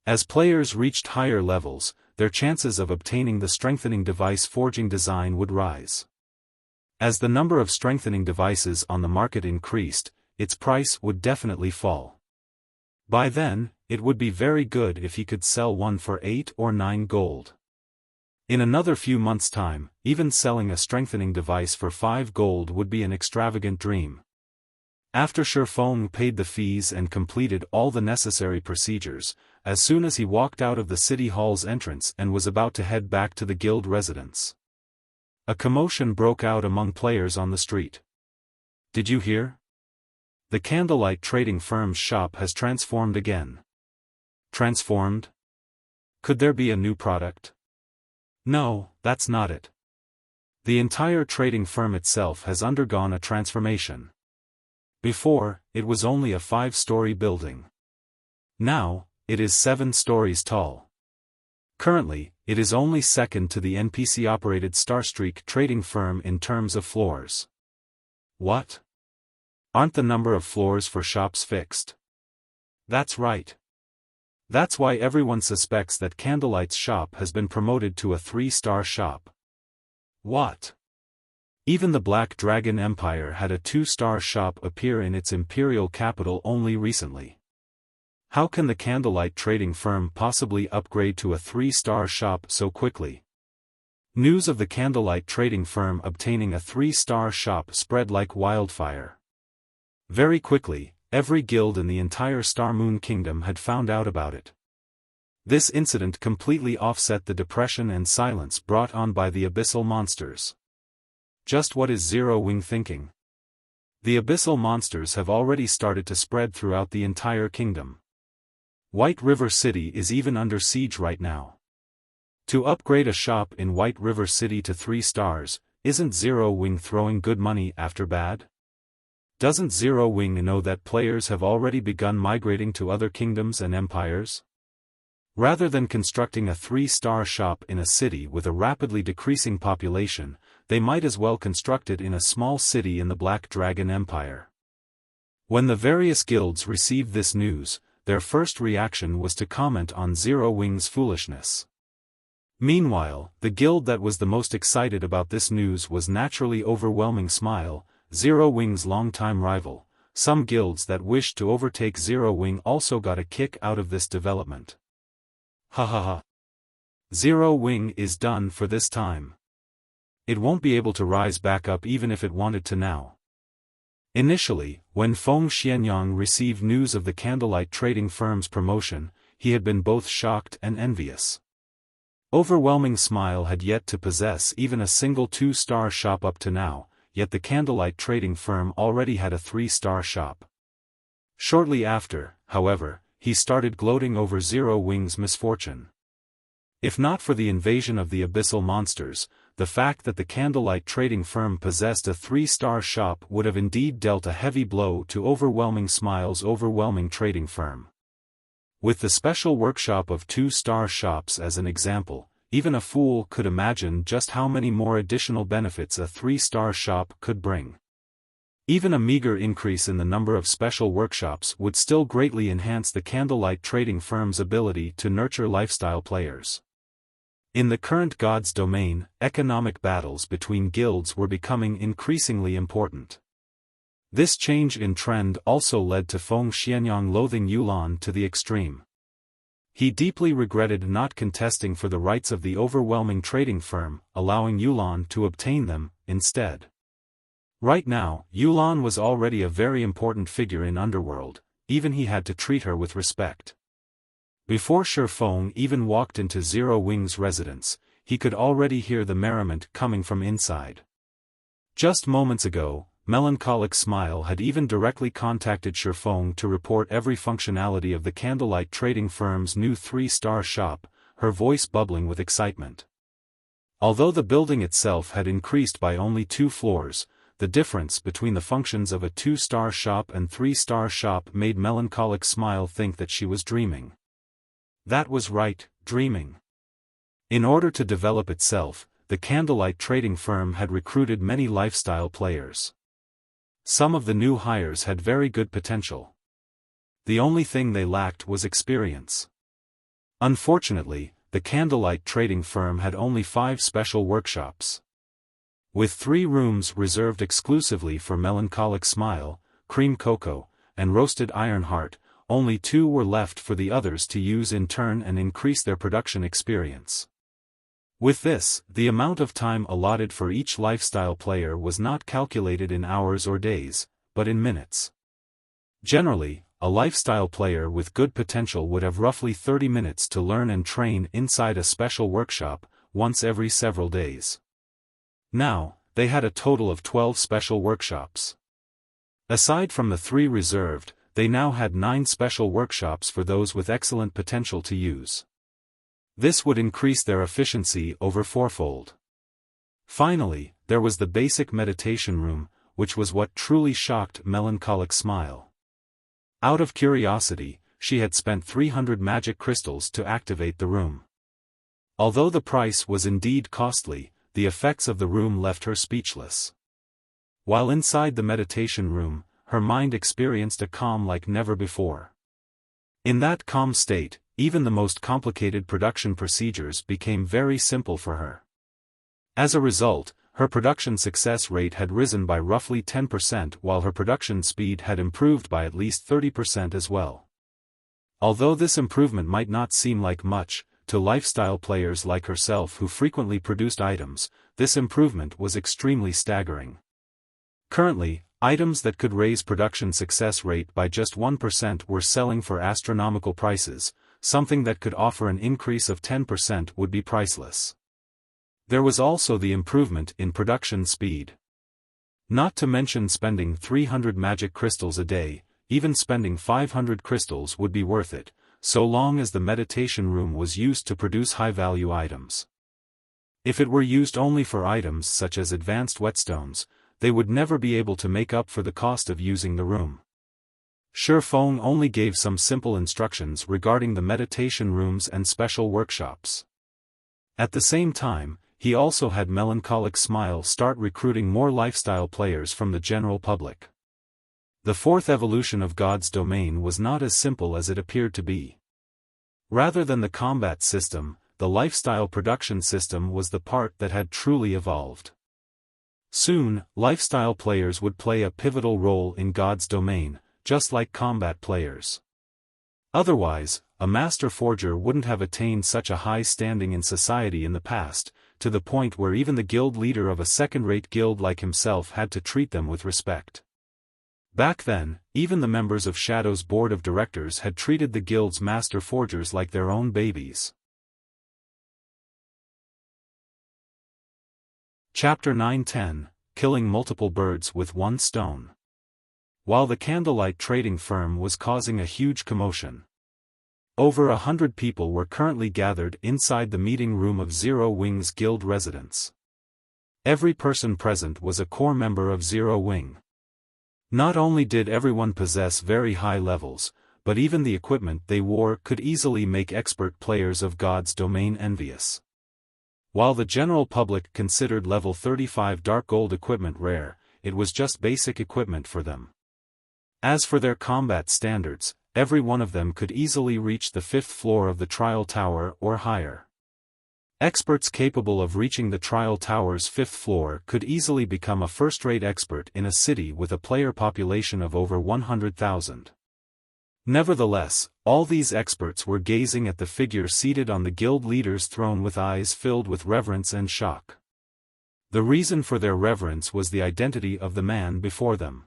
As players reached higher levels, their chances of obtaining the strengthening device forging design would rise. As the number of strengthening devices on the market increased, its price would definitely fall. By then, it would be very good if he could sell one for 8 or 9 gold. In another few months' time, even selling a strengthening device for 5 gold would be an extravagant dream. After Xiaofan paid the fees and completed all the necessary procedures, as soon as he walked out of the city hall's entrance and was about to head back to the guild residence, a commotion broke out among players on the street. "Did you hear? The Candlelight trading firm's shop has transformed again." Transformed? Could there be a new product? No, that's not it. The entire trading firm itself has undergone a transformation. Before, it was only a 5-story building. Now, it is 7 stories tall. Currently, it is only second to the NPC-operated Starstreak trading firm in terms of floors. What? Aren't the number of floors for shops fixed? That's right. That's why everyone suspects that Candlelight's shop has been promoted to a 3-star shop. What? Even the Black Dragon Empire had a 2-star shop appear in its imperial capital only recently. How can the Candlelight trading firm possibly upgrade to a 3-star shop so quickly? News of the Candlelight trading firm obtaining a 3-star shop spread like wildfire. Very quickly, every guild in the entire Starmoon Kingdom had found out about it. This incident completely offset the depression and silence brought on by the abyssal monsters. Just what is Zero Wing thinking? The abyssal monsters have already started to spread throughout the entire kingdom. White River City is even under siege right now. To upgrade a shop in White River City to 3 stars, isn't Zero Wing throwing good money after bad? Doesn't Zero Wing know that players have already begun migrating to other kingdoms and empires? Rather than constructing a 3-star shop in a city with a rapidly decreasing population, they might as well construct it in a small city in the Black Dragon Empire. When the various guilds received this news, their first reaction was to comment on Zero Wing's foolishness. Meanwhile, the guild that was the most excited about this news was naturally Overwhelming Smile, Zero Wing's longtime rival. Some guilds that wished to overtake Zero Wing also got a kick out of this development. Ha ha ha. Zero Wing is done for this time. It won't be able to rise back up even if it wanted to now. Initially, when Feng Xianyang received news of the Candlelight trading firm's promotion, he had been both shocked and envious. Overwhelming Smile had yet to possess even a single 2-star shop up to now, yet the Candlelight trading firm already had a 3-star shop. Shortly after, however, he started gloating over Zero Wing's misfortune. If not for the invasion of the abyssal monsters, the fact that the Candlelight trading firm possessed a 3-star shop would have indeed dealt a heavy blow to Overwhelming Smile's overwhelming trading firm. With the special workshop of 2-star shops as an example, even a fool could imagine just how many more additional benefits a 3-star shop could bring. Even a meager increase in the number of special workshops would still greatly enhance the Candlelight trading firm's ability to nurture lifestyle players. In the current God's domain, economic battles between guilds were becoming increasingly important. This change in trend also led to Feng Xianyang loathing Yulan to the extreme. He deeply regretted not contesting for the rights of the overwhelming trading firm, allowing Yulan to obtain them, instead. Right now, Yulan was already a very important figure in Underworld, even he had to treat her with respect. Before Xiaofan even walked into Zero Wing's residence, he could already hear the merriment coming from inside. Just moments ago, Melancholic Smile had even directly contacted Xiaofan to report every functionality of the Candlelight trading firm's new 3-star shop, her voice bubbling with excitement. Although the building itself had increased by only 2 floors, the difference between the functions of a 2-star shop and 3-star shop made Melancholic Smile think that she was dreaming. That was right, dreaming. In order to develop itself, the Candlelight trading firm had recruited many lifestyle players. Some of the new hires had very good potential. The only thing they lacked was experience. Unfortunately, the Candlelight trading firm had only 5 special workshops. With 3 rooms reserved exclusively for Melancholic Smile, Cream Cocoa, and Roasted Iron Heart, only 2 were left for the others to use in turn and increase their production experience. With this, the amount of time allotted for each lifestyle player was not calculated in hours or days, but in minutes. Generally, a lifestyle player with good potential would have roughly 30 minutes to learn and train inside a special workshop, once every several days. Now, they had a total of 12 special workshops. Aside from the 3 reserved, they now had 9 special workshops for those with excellent potential to use. This would increase their efficiency over 4-fold. Finally, there was the basic meditation room, which was what truly shocked Melancholic Smile. Out of curiosity, she had spent 300 magic crystals to activate the room. Although the price was indeed costly, the effects of the room left her speechless. While inside the meditation room, her mind experienced a calm like never before. In that calm state, even the most complicated production procedures became very simple for her. As a result, her production success rate had risen by roughly 10% while her production speed had improved by at least 30% as well. Although this improvement might not seem like much, to lifestyle players like herself who frequently produced items, this improvement was extremely staggering. Currently, items that could raise production success rate by just 1% were selling for astronomical prices. Something that could offer an increase of 10% would be priceless. There was also the improvement in production speed. Not to mention spending 300 magic crystals a day, even spending 500 crystals would be worth it, so long as the meditation room was used to produce high-value items. If it were used only for items such as advanced whetstones, they would never be able to make up for the cost of using the room. Xiaofan only gave some simple instructions regarding the meditation rooms and special workshops. At the same time, he also had Melancholic Smile start recruiting more lifestyle players from the general public. The fourth evolution of God's domain was not as simple as it appeared to be. Rather than the combat system, the lifestyle production system was the part that had truly evolved. Soon, lifestyle players would play a pivotal role in God's domain, just like combat players. Otherwise, a master forger wouldn't have attained such a high standing in society in the past, to the point where even the guild leader of a second-rate guild like himself had to treat them with respect. Back then, even the members of Shadow's board of directors had treated the guild's master forgers like their own babies. Chapter 9-10, Killing Multiple Birds with One Stone. While the Candlelight trading firm was causing a huge commotion, over 100 people were currently gathered inside the meeting room of Zero Wing's guild residence. Every person present was a core member of Zero Wing. Not only did everyone possess very high levels, but even the equipment they wore could easily make expert players of God's domain envious. While the general public considered level 35 dark gold equipment rare, it was just basic equipment for them. As for their combat standards, every one of them could easily reach the 5th floor of the trial tower or higher. Experts capable of reaching the trial tower's 5th floor could easily become a first-rate expert in a city with a player population of over 100,000. Nevertheless, all these experts were gazing at the figure seated on the guild leader's throne with eyes filled with reverence and shock. The reason for their reverence was the identity of the man before them.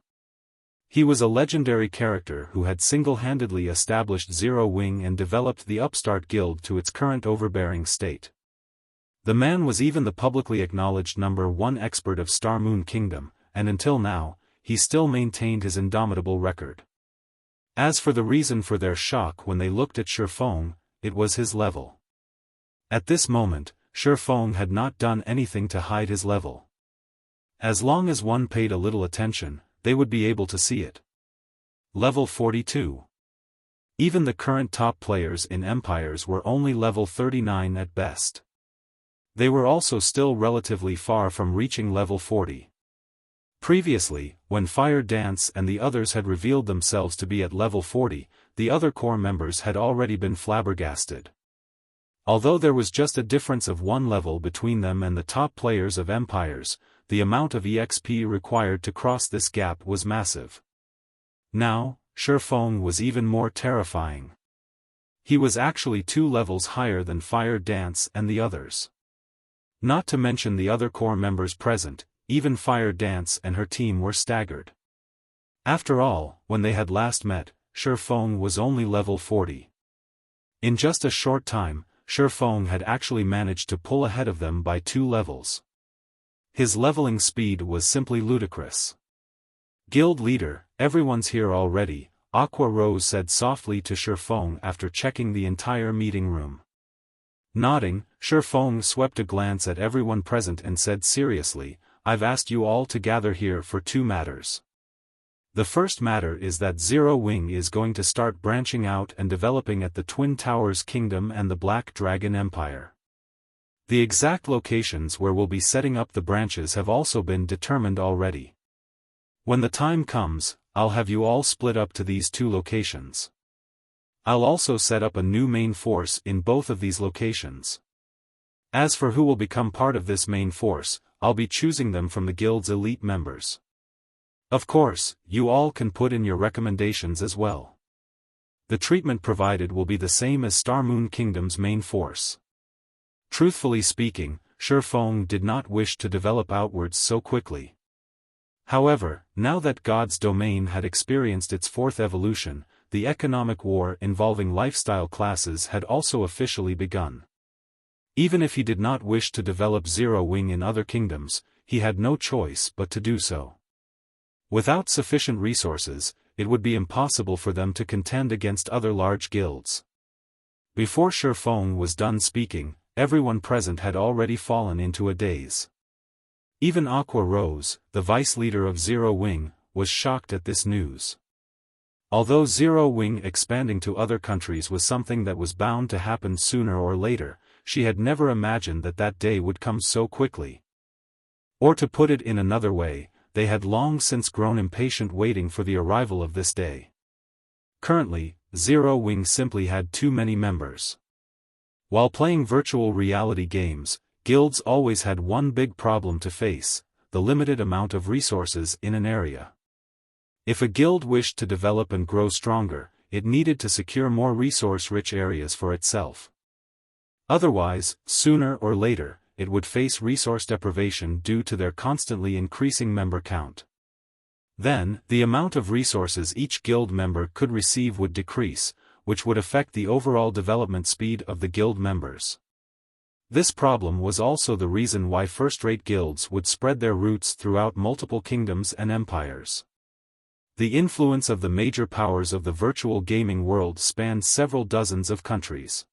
He was a legendary character who had single-handedly established Zero Wing and developed the upstart guild to its current overbearing state. The man was even the publicly acknowledged #1 expert of Star Moon Kingdom, and until now, he still maintained his indomitable record. As for the reason for their shock when they looked at Xiaofan, it was his level. At this moment, Xiaofan had not done anything to hide his level. As long as one paid a little attention, they would be able to see it. Level 42. Even the current top players in Empires were only level 39 at best. They were also still relatively far from reaching level 40. Previously, when Fire Dance and the others had revealed themselves to be at level 40, the other core members had already been flabbergasted. Although there was just a difference of 1 level between them and the top players of Empires, the amount of EXP required to cross this gap was massive. Now, Xiaofan was even more terrifying. He was actually 2 levels higher than Fire Dance and the others. Not to mention the other core members present, even Fire Dance and her team were staggered. After all, when they had last met, Xiaofan was only level 40. In just a short time, Xiaofan had actually managed to pull ahead of them by 2 levels. His leveling speed was simply ludicrous. Guild leader, everyone's here already, Aqua Rose said softly to Xiaofan after checking the entire meeting room. Nodding, Xiaofan swept a glance at everyone present and said seriously, "I've asked you all to gather here for 2 matters. The first matter is that Zero Wing is going to start branching out and developing at the Twin Towers Kingdom and the Black Dragon Empire. The exact locations where we'll be setting up the branches have also been determined already. When the time comes, I'll have you all split up to these 2 locations. I'll also set up a new main force in both of these locations. As for who will become part of this main force, I'll be choosing them from the guild's elite members. Of course, you all can put in your recommendations as well. The treatment provided will be the same as Star Moon Kingdom's main force." Truthfully speaking, Xiaofan did not wish to develop outwards so quickly. However, now that God's domain had experienced its 4th evolution, the economic war involving lifestyle classes had also officially begun. Even if he did not wish to develop Zero Wing in other kingdoms, he had no choice but to do so. Without sufficient resources, it would be impossible for them to contend against other large guilds. Before Xiaofan was done speaking, everyone present had already fallen into a daze. Even Aqua Rose, the vice leader of Zero Wing, was shocked at this news. Although Zero Wing expanding to other countries was something that was bound to happen sooner or later, she had never imagined that that day would come so quickly. Or to put it in another way, they had long since grown impatient waiting for the arrival of this day. Currently, Zero Wing simply had too many members. While playing virtual reality games, guilds always had one big problem to face: the limited amount of resources in an area. If a guild wished to develop and grow stronger, it needed to secure more resource-rich areas for itself. Otherwise, sooner or later, it would face resource deprivation due to their constantly increasing member count. Then, the amount of resources each guild member could receive would decrease, which would affect the overall development speed of the guild members. This problem was also the reason why first-rate guilds would spread their roots throughout multiple kingdoms and empires. The influence of the major powers of the virtual gaming world spanned several dozens of countries.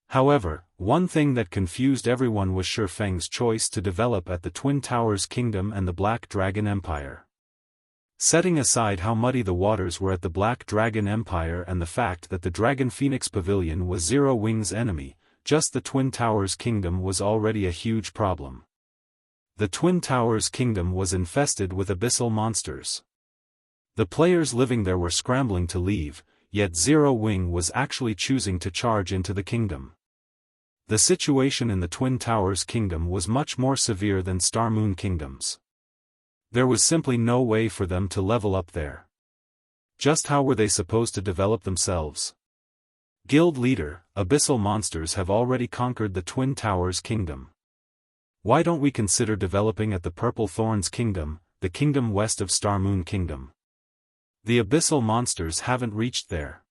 However, one thing that confused everyone was Xiaofan's choice to develop at the Twin Towers Kingdom and the Black Dragon Empire. Setting aside how muddy the waters were at the Black Dragon Empire and the fact that the Dragon Phoenix Pavilion was Zero Wing's enemy, just the Twin Towers Kingdom was already a huge problem. The Twin Towers Kingdom was infested with abyssal monsters. The players living there were scrambling to leave, yet Zero Wing was actually choosing to charge into the kingdom. The situation in the Twin Towers Kingdom was much more severe than Star Moon Kingdoms. There was simply no way for them to level up there. Just how were they supposed to develop themselves? Guild leader, abyssal monsters have already conquered the Twin Towers Kingdom. Why don't we consider developing at the Purple Thorns Kingdom, the kingdom west of Star Moon Kingdom? The abyssal monsters haven't reached there.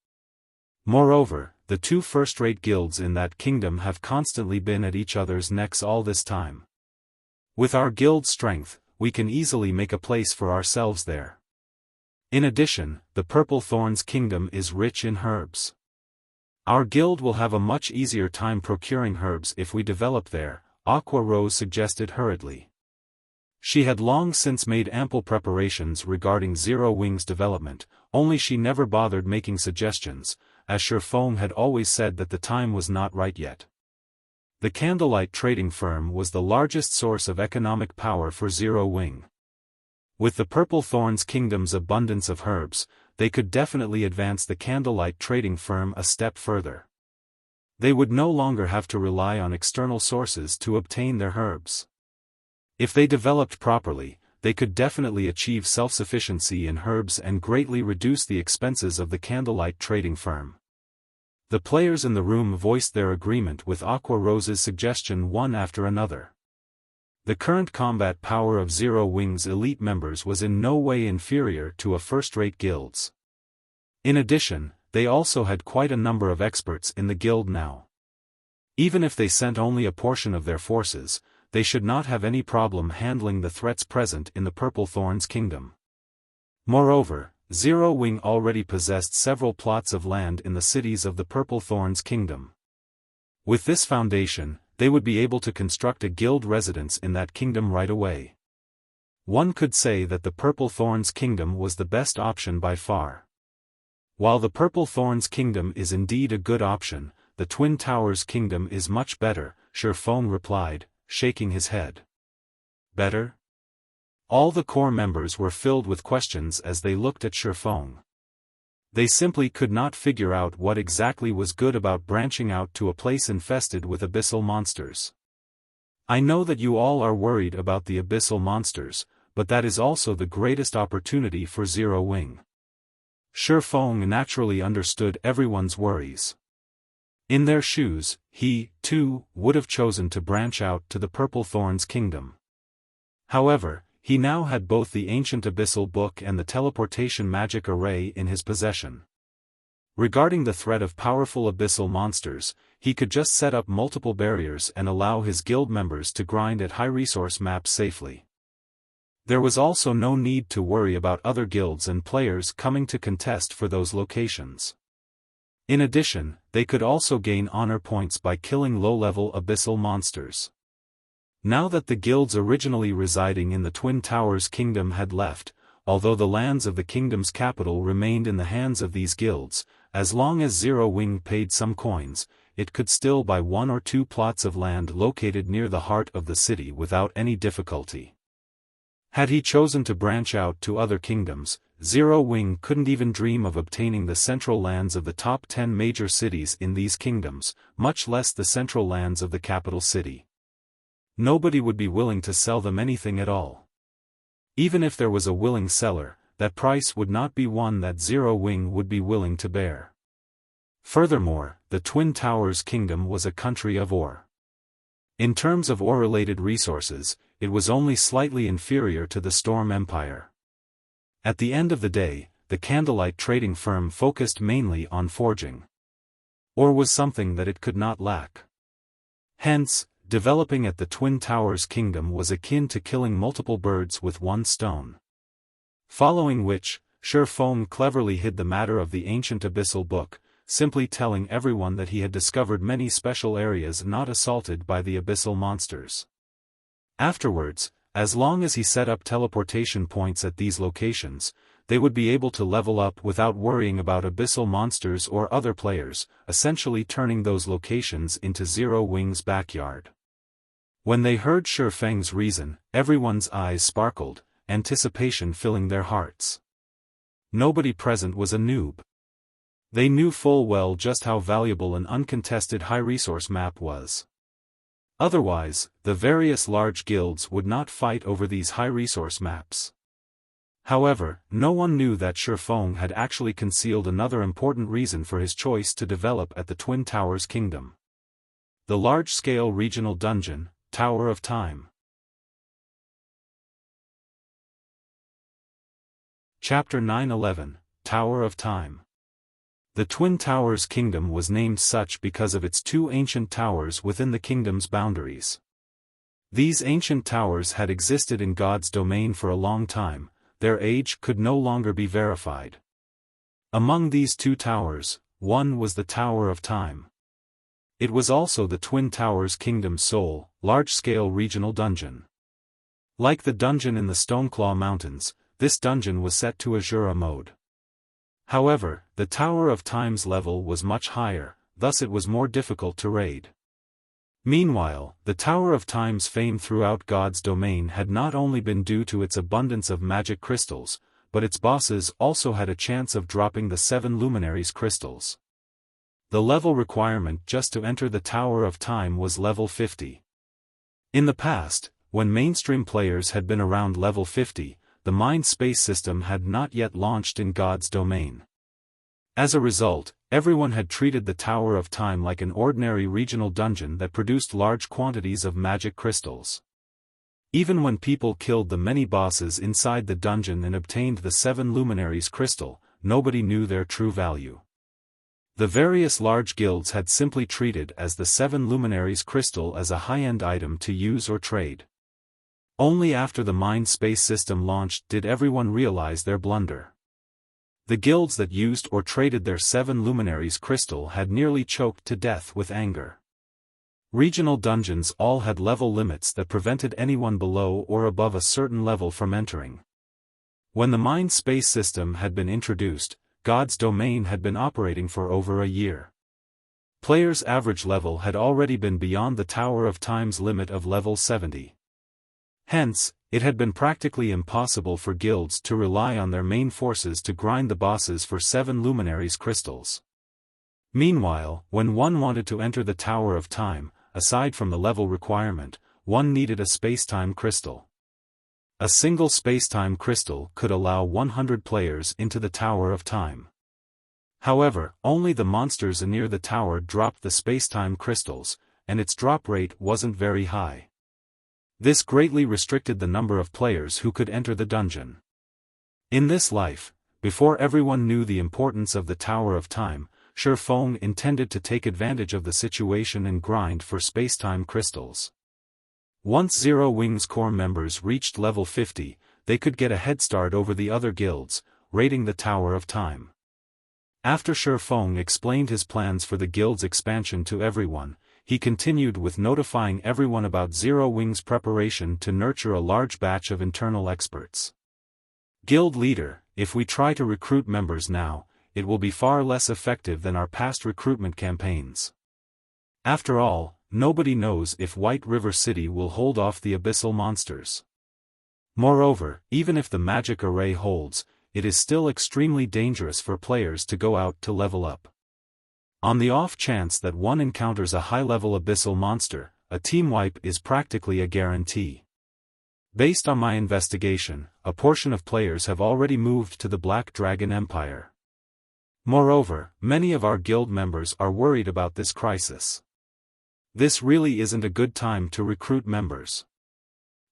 Moreover, the two first-rate guilds in that kingdom have constantly been at each other's necks all this time. With our guild strength, we can easily make a place for ourselves there. In addition, the Purple Thorns Kingdom is rich in herbs. Our guild will have a much easier time procuring herbs if we develop there, Aqua Rose suggested hurriedly. She had long since made ample preparations regarding Zero Wing's development, only she never bothered making suggestions, as Xiaofan had always said that the time was not right yet. The Candlelight trading firm was the largest source of economic power for Zero Wing. With the Purple Thorns Kingdom's abundance of herbs, they could definitely advance the Candlelight trading firm a step further. They would no longer have to rely on external sources to obtain their herbs. If they developed properly, they could definitely achieve self-sufficiency in herbs and greatly reduce the expenses of the Candlelight trading firm. The players in the room voiced their agreement with Aqua Rose's suggestion one after another. The current combat power of Zero Wing's elite members was in no way inferior to a first-rate guild's. In addition, they also had quite a number of experts in the guild now. Even if they sent only a portion of their forces, they should not have any problem handling the threats present in the Purple Thorns Kingdom. Moreover, Zero Wing already possessed several plots of land in the cities of the Purple Thorns Kingdom. With this foundation, they would be able to construct a guild residence in that kingdom right away. One could say that the Purple Thorns Kingdom was the best option by far. While the Purple Thorns Kingdom is indeed a good option, the Twin Towers Kingdom is much better, Xiaofan replied, shaking his head. Better? All the core members were filled with questions as they looked at Xiaofan. They simply could not figure out what exactly was good about branching out to a place infested with abyssal monsters. I know that you all are worried about the abyssal monsters, but that is also the greatest opportunity for Zero Wing. Xiaofan naturally understood everyone's worries. In their shoes, he, too, would have chosen to branch out to the Purple Thorns Kingdom. However, he now had both the ancient abyssal book and the teleportation magic array in his possession. Regarding the threat of powerful abyssal monsters, he could just set up multiple barriers and allow his guild members to grind at high-resource maps safely. There was also no need to worry about other guilds and players coming to contest for those locations. In addition, they could also gain honor points by killing low-level abyssal monsters. Now that the guilds originally residing in the Twin Towers Kingdom had left, although the lands of the kingdom's capital remained in the hands of these guilds, as long as Zero Wing paid some coins, it could still buy 1 or 2 plots of land located near the heart of the city without any difficulty. Had he chosen to branch out to other kingdoms, Zero Wing couldn't even dream of obtaining the central lands of the top 10 major cities in these kingdoms, much less the central lands of the capital city. Nobody would be willing to sell them anything at all. Even if there was a willing seller, that price would not be one that Zero Wing would be willing to bear. Furthermore, the Twin Towers Kingdom was a country of ore. In terms of ore-related resources, it was only slightly inferior to the Storm Empire. At the end of the day, the Candlelight trading firm focused mainly on forging. Ore was something that it could not lack. Hence, developing at the Twin Towers Kingdom was akin to killing multiple birds with one stone. Following which, Xiaofan cleverly hid the matter of the ancient abyssal book, simply telling everyone that he had discovered many special areas not assaulted by the abyssal monsters. Afterwards, as long as he set up teleportation points at these locations, they would be able to level up without worrying about abyssal monsters or other players, essentially turning those locations into Zero Wing's backyard. When they heard Xiaofang's reason, everyone's eyes sparkled, anticipation filling their hearts. Nobody present was a noob. They knew full well just how valuable an uncontested high-resource map was. Otherwise, the various large guilds would not fight over these high-resource maps. However, no one knew that Xiaofan had actually concealed another important reason for his choice to develop at the Twin Towers Kingdom. The large-scale regional dungeon, Tower of Time. Chapter 9-11, Tower of Time. The Twin Towers Kingdom was named such because of its two ancient towers within the kingdom's boundaries. These ancient towers had existed in God's domain for a long time, their age could no longer be verified. Among these two towers, one was the Tower of Time. It was also the Twin Towers Kingdom's sole, large-scale regional dungeon. Like the dungeon in the Stoneclaw Mountains, this dungeon was set to Azura mode. However, the Tower of Time's level was much higher, thus it was more difficult to raid. Meanwhile, the Tower of Time's fame throughout God's domain had not only been due to its abundance of magic crystals, but its bosses also had a chance of dropping the 7 Luminaries crystals. The level requirement just to enter the Tower of Time was level 50. In the past, when mainstream players had been around level 50, the mind-space system had not yet launched in God's domain. As a result, everyone had treated the Tower of Time like an ordinary regional dungeon that produced large quantities of magic crystals. Even when people killed the many bosses inside the dungeon and obtained the 7 Luminaries crystal, nobody knew their true value. The various large guilds had simply treated as the 7 Luminaries crystal as a high-end item to use or trade. Only after the mind-space system launched did everyone realize their blunder. The guilds that used or traded their 7 Luminaries crystal had nearly choked to death with anger. Regional dungeons all had level limits that prevented anyone below or above a certain level from entering. When the mind-space system had been introduced, God's domain had been operating for over a year. Players' average level had already been beyond the Tower of Time's limit of level 70. Hence, it had been practically impossible for guilds to rely on their main forces to grind the bosses for 7 Luminaries crystals. Meanwhile, when one wanted to enter the Tower of Time, aside from the level requirement, one needed a spacetime crystal. A single spacetime crystal could allow 100 players into the Tower of Time. However, only the monsters near the tower dropped the spacetime crystals, and its drop rate wasn't very high. This greatly restricted the number of players who could enter the dungeon. In this life, before everyone knew the importance of the Tower of Time, Xiaofan intended to take advantage of the situation and grind for spacetime crystals. Once Zero Wing's core members reached level 50, they could get a head start over the other guilds, raiding the Tower of Time. After Xiaofan explained his plans for the guild's expansion to everyone, he continued with notifying everyone about Zero Wing's preparation to nurture a large batch of internal experts. Guild leader, if we try to recruit members now, it will be far less effective than our past recruitment campaigns. After all, nobody knows if White River City will hold off the abyssal monsters. Moreover, even if the magic array holds, it is still extremely dangerous for players to go out to level up. On the off chance that one encounters a high-level abyssal monster, a team wipe is practically a guarantee. Based on my investigation, a portion of players have already moved to the Black Dragon Empire. Moreover, many of our guild members are worried about this crisis. This really isn't a good time to recruit members.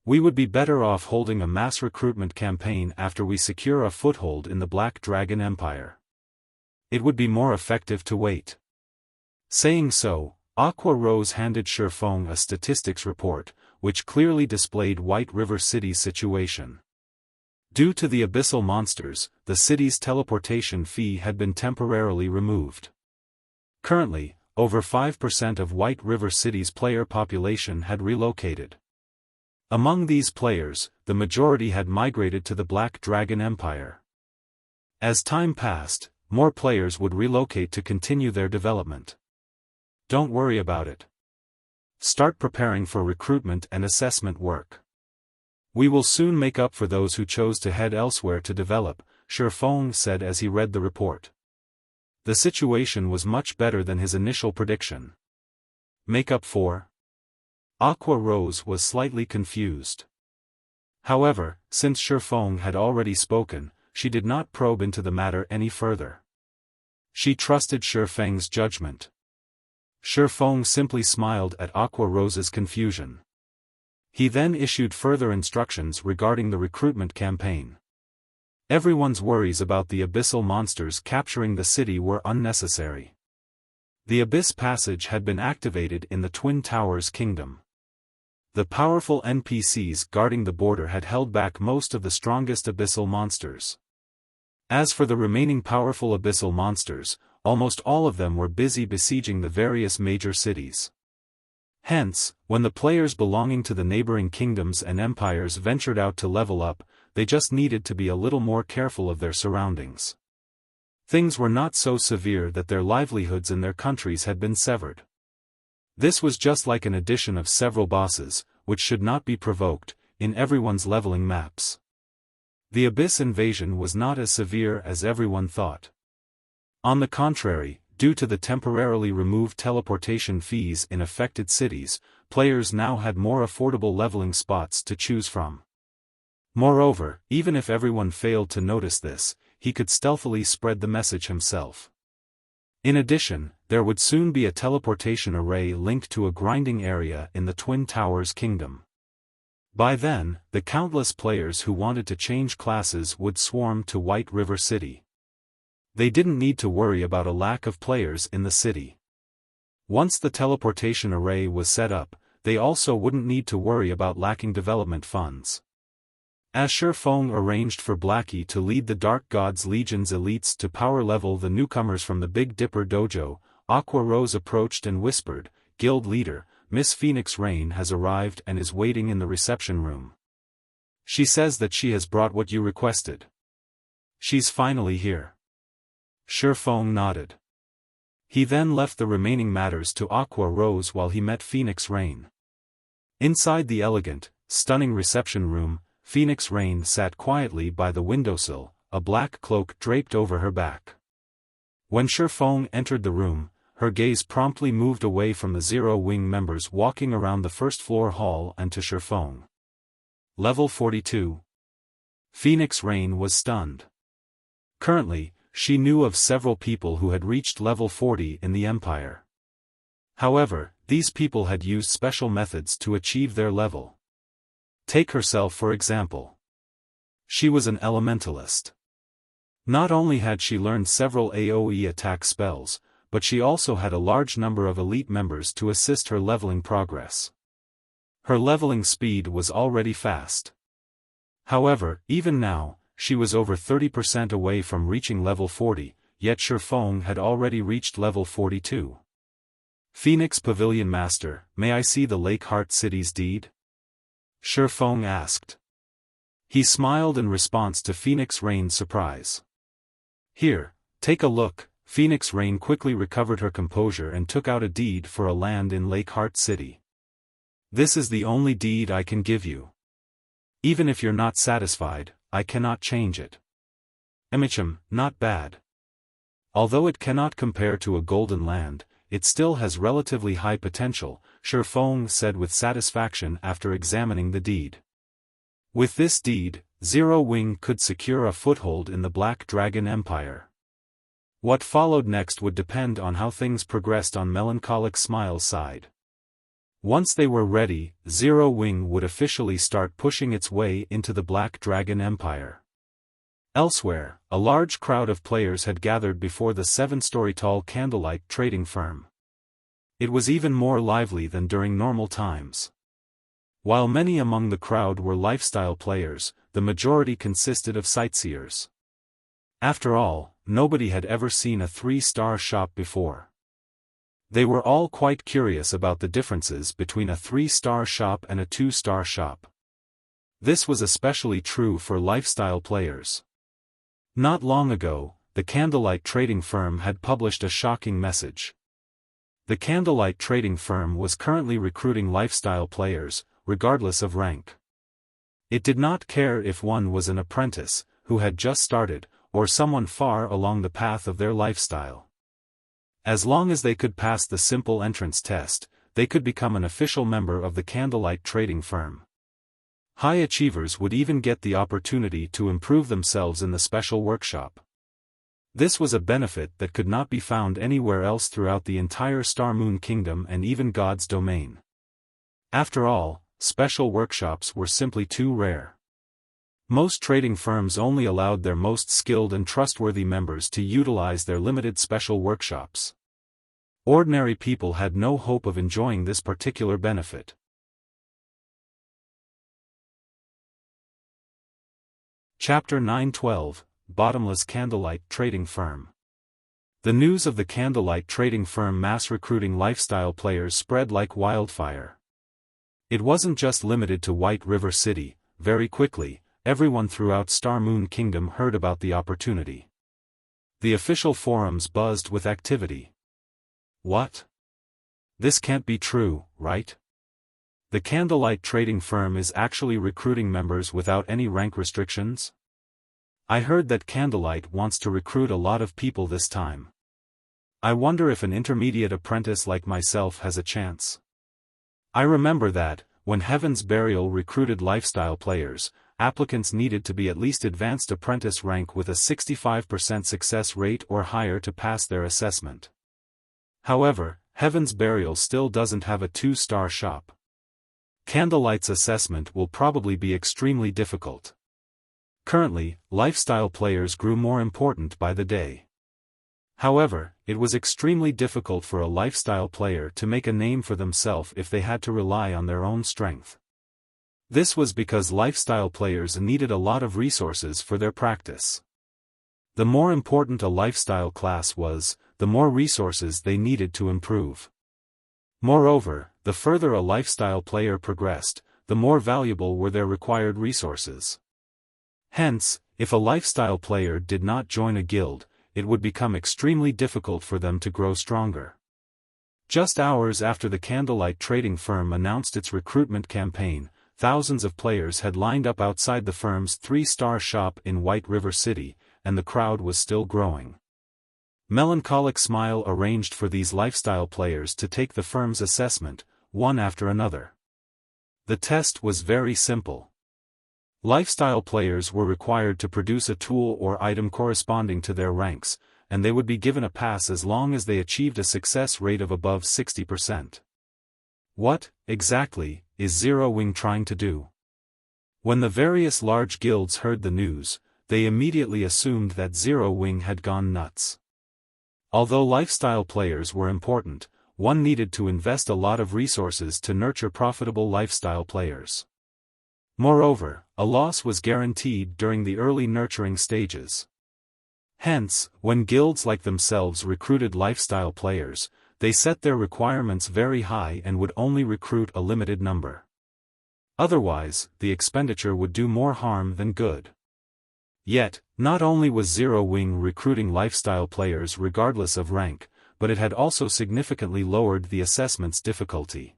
We would be better off holding a mass recruitment campaign after we secure a foothold in the Black Dragon Empire. It would be more effective to wait. Saying so, Aqua Rose handed Xiaofan a statistics report, which clearly displayed White River City's situation. Due to the abyssal monsters, the city's teleportation fee had been temporarily removed. Currently, over 5% of White River City's player population had relocated. Among these players, the majority had migrated to the Black Dragon Empire. As time passed, more players would relocate to continue their development. Don't worry about it. Start preparing for recruitment and assessment work. We will soon make up for those who chose to head elsewhere to develop, Xiaofan said as he read the report. The situation was much better than his initial prediction. Make up for? Aqua Rose was slightly confused. However, since Xiaofan had already spoken, she did not probe into the matter any further. She trusted Xiaofan's judgment. Xiaofan simply smiled at Aqua Rose's confusion. He then issued further instructions regarding the recruitment campaign. Everyone's worries about the abyssal monsters capturing the city were unnecessary. The Abyss Passage had been activated in the Twin Towers Kingdom. The powerful NPCs guarding the border had held back most of the strongest abyssal monsters. As for the remaining powerful abyssal monsters, almost all of them were busy besieging the various major cities. Hence, when the players belonging to the neighboring kingdoms and empires ventured out to level up, they just needed to be a little more careful of their surroundings. Things were not so severe that their livelihoods in their countries had been severed. This was just like an addition of several bosses, which should not be provoked, in everyone's leveling maps. The Abyss invasion was not as severe as everyone thought. On the contrary, due to the temporarily removed teleportation fees in affected cities, players now had more affordable leveling spots to choose from. Moreover, even if everyone failed to notice this, he could stealthily spread the message himself. In addition, there would soon be a teleportation array linked to a grinding area in the Twin Towers Kingdom. By then, the countless players who wanted to change classes would swarm to White River City. They didn't need to worry about a lack of players in the city. Once the teleportation array was set up, they also wouldn't need to worry about lacking development funds. As Xiaofan arranged for Blackie to lead the Dark Gods Legion's elites to power level the newcomers from the Big Dipper Dojo, Aqua Rose approached and whispered, "Guild leader, Miss Phoenix Rain has arrived and is waiting in the reception room. She says that she has brought what you requested. She's finally here." Xiaofan nodded. He then left the remaining matters to Aqua Rose while he met Phoenix Rain. Inside the elegant, stunning reception room, Phoenix Rain sat quietly by the windowsill, a black cloak draped over her back. When Xiaofan entered the room, her gaze promptly moved away from the Zero Wing members walking around the first-floor hall and to Xiaofan. Level 42. Phoenix Rain was stunned. Currently, she knew of several people who had reached level 40 in the Empire. However, these people had used special methods to achieve their level. Take herself for example. She was an elementalist. Not only had she learned several AoE attack spells, but she also had a large number of elite members to assist her leveling progress. Her leveling speed was already fast. However, even now, she was over 30% away from reaching level 40, yet Xiaofan had already reached level 42. Phoenix Pavilion Master, may I see the Lake Heart City's deed? Xiaofan asked. He smiled in response to Phoenix Rain's surprise. Here, take a look. Phoenix Rain quickly recovered her composure and took out a deed for a land in Lake Heart City. This is the only deed I can give you. Even if you're not satisfied, I cannot change it. Not bad. Although it cannot compare to a golden land, it still has relatively high potential, Xiaofan said with satisfaction after examining the deed. With this deed, Zero Wing could secure a foothold in the Black Dragon Empire. What followed next would depend on how things progressed on Melancholic Smile's side. Once they were ready, Zero Wing would officially start pushing its way into the Black Dragon Empire. Elsewhere, a large crowd of players had gathered before the 7-story-tall Candlelight trading firm. It was even more lively than during normal times. While many among the crowd were lifestyle players, the majority consisted of sightseers. After all, nobody had ever seen a 3-star shop before. They were all quite curious about the differences between a 3-star shop and a 2-star shop. This was especially true for lifestyle players. Not long ago, the Candlelight trading firm had published a shocking message. The Candlelight trading firm was currently recruiting lifestyle players, regardless of rank. It did not care if one was an apprentice, who had just started, or someone far along the path of their lifestyle. As long as they could pass the simple entrance test, they could become an official member of the Candlelight trading firm. High achievers would even get the opportunity to improve themselves in the special workshop. This was a benefit that could not be found anywhere else throughout the entire Star Moon Kingdom and even God's domain. After all, special workshops were simply too rare. Most trading firms only allowed their most skilled and trustworthy members to utilize their limited special workshops. Ordinary people had no hope of enjoying this particular benefit. Chapter 912, Bottomless Candlelight Trading Firm. The news of the Candlelight trading firm mass recruiting lifestyle players spread like wildfire. It wasn't just limited to White River City. Very quickly, everyone throughout Star Moon Kingdom heard about the opportunity. The official forums buzzed with activity. What? This can't be true, right? The Candlelight trading firm is actually recruiting members without any rank restrictions? I heard that Candlelight wants to recruit a lot of people this time. I wonder if an intermediate apprentice like myself has a chance. I remember that, when Heaven's Burial recruited lifestyle players, applicants needed to be at least advanced apprentice rank with a 65% success rate or higher to pass their assessment. However, Heaven's Burial still doesn't have a 2-star shop. Candlelight's assessment will probably be extremely difficult. Currently, lifestyle players grew more important by the day. However, it was extremely difficult for a lifestyle player to make a name for themselves if they had to rely on their own strength. This was because lifestyle players needed a lot of resources for their practice. The more important a lifestyle class was, the more resources they needed to improve. Moreover, the further a lifestyle player progressed, the more valuable were their required resources. Hence, if a lifestyle player did not join a guild, it would become extremely difficult for them to grow stronger. Just hours after the Candlelight trading firm announced its recruitment campaign, thousands of players had lined up outside the firm's 3-star shop in White River City, and the crowd was still growing. Melancholic Smile arranged for these lifestyle players to take the firm's assessment, one after another. The test was very simple. Lifestyle players were required to produce a tool or item corresponding to their ranks, and they would be given a pass as long as they achieved a success rate of above 60%. What, exactly, is Zero Wing trying to do? When the various large guilds heard the news, they immediately assumed that Zero Wing had gone nuts. Although lifestyle players were important, one needed to invest a lot of resources to nurture profitable lifestyle players. Moreover, a loss was guaranteed during the early nurturing stages. Hence, when guilds like themselves recruited lifestyle players, they set their requirements very high and would only recruit a limited number. Otherwise, the expenditure would do more harm than good. Yet, not only was Zero Wing recruiting lifestyle players regardless of rank, but it had also significantly lowered the assessment's difficulty.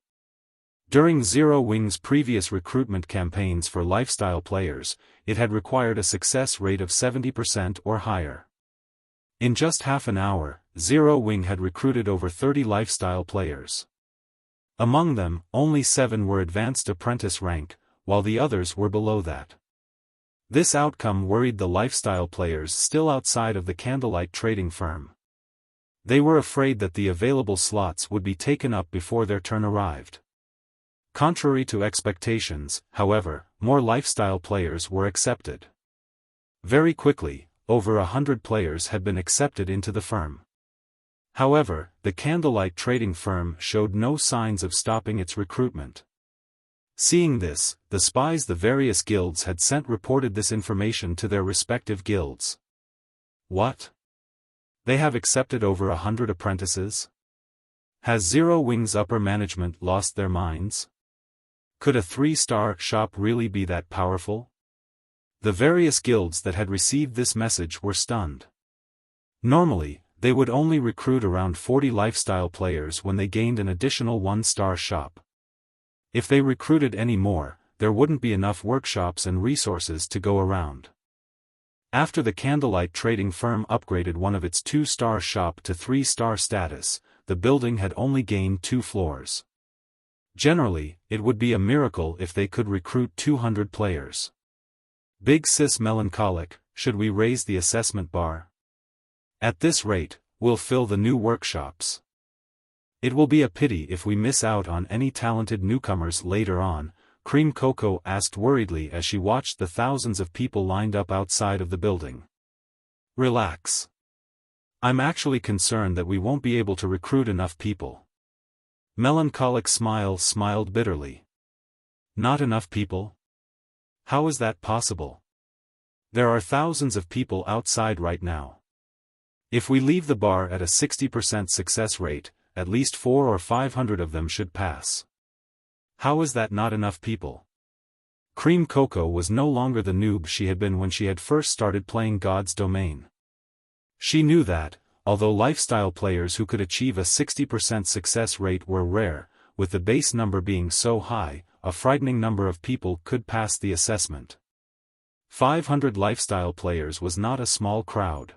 During Zero Wing's previous recruitment campaigns for lifestyle players, it had required a success rate of 70% or higher. In just half an hour, Zero Wing had recruited over 30 lifestyle players. Among them, only 7 were advanced apprentice rank, while the others were below that. This outcome worried the lifestyle players still outside of the Candlelight trading firm. They were afraid that the available slots would be taken up before their turn arrived. Contrary to expectations, however, more lifestyle players were accepted. Very quickly, over 100 players had been accepted into the firm. However, the Candlelight trading firm showed no signs of stopping its recruitment. Seeing this, the spies the various guilds had sent reported this information to their respective guilds. What? They have accepted over 100 apprentices? Has Zero Wing's upper management lost their minds? Could a 3-star shop really be that powerful? The various guilds that had received this message were stunned. Normally, they would only recruit around 40 lifestyle players when they gained an additional 1-star shop. If they recruited any more, there wouldn't be enough workshops and resources to go around. After the Candlelight trading firm upgraded one of its 2-star shop to 3-star status, the building had only gained 2 floors. Generally, it would be a miracle if they could recruit 200 players. Big Sis melancholic, should we raise the assessment bar? At this rate, we'll fill the new workshops. It will be a pity if we miss out on any talented newcomers later on, Cream Cocoa asked worriedly as she watched the thousands of people lined up outside of the building. Relax. I'm actually concerned that we won't be able to recruit enough people. Melancholic smiled bitterly. Not enough people? How is that possible? There are thousands of people outside right now. If we leave the bar at a 60% success rate, at least 400 or 500 of them should pass. How is that not enough people? Cream Cocoa was no longer the noob she had been when she had first started playing God's Domain. She knew that, although lifestyle players who could achieve a 60% success rate were rare, with the base number being so high, a frightening number of people could pass the assessment. 500 lifestyle players was not a small crowd.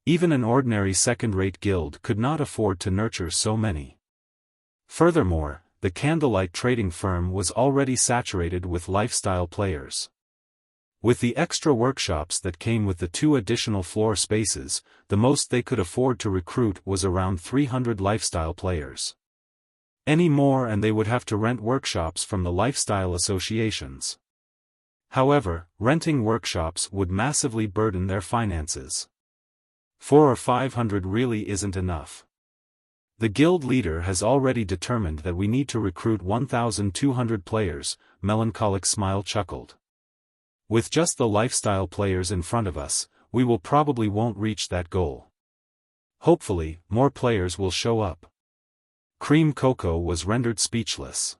Even an ordinary second-rate guild could not afford to nurture so many. Furthermore, the Candlelight trading firm was already saturated with lifestyle players. With the extra workshops that came with the 2 additional floor spaces, the most they could afford to recruit was around 300 lifestyle players. Any more and they would have to rent workshops from the lifestyle associations. However, renting workshops would massively burden their finances. 400 or 500 really isn't enough. The guild leader has already determined that we need to recruit 1,200 players, Melancholic Smile chuckled. With just the lifestyle players in front of us, we will probably won't reach that goal. Hopefully, more players will show up. Cream Cocoa was rendered speechless.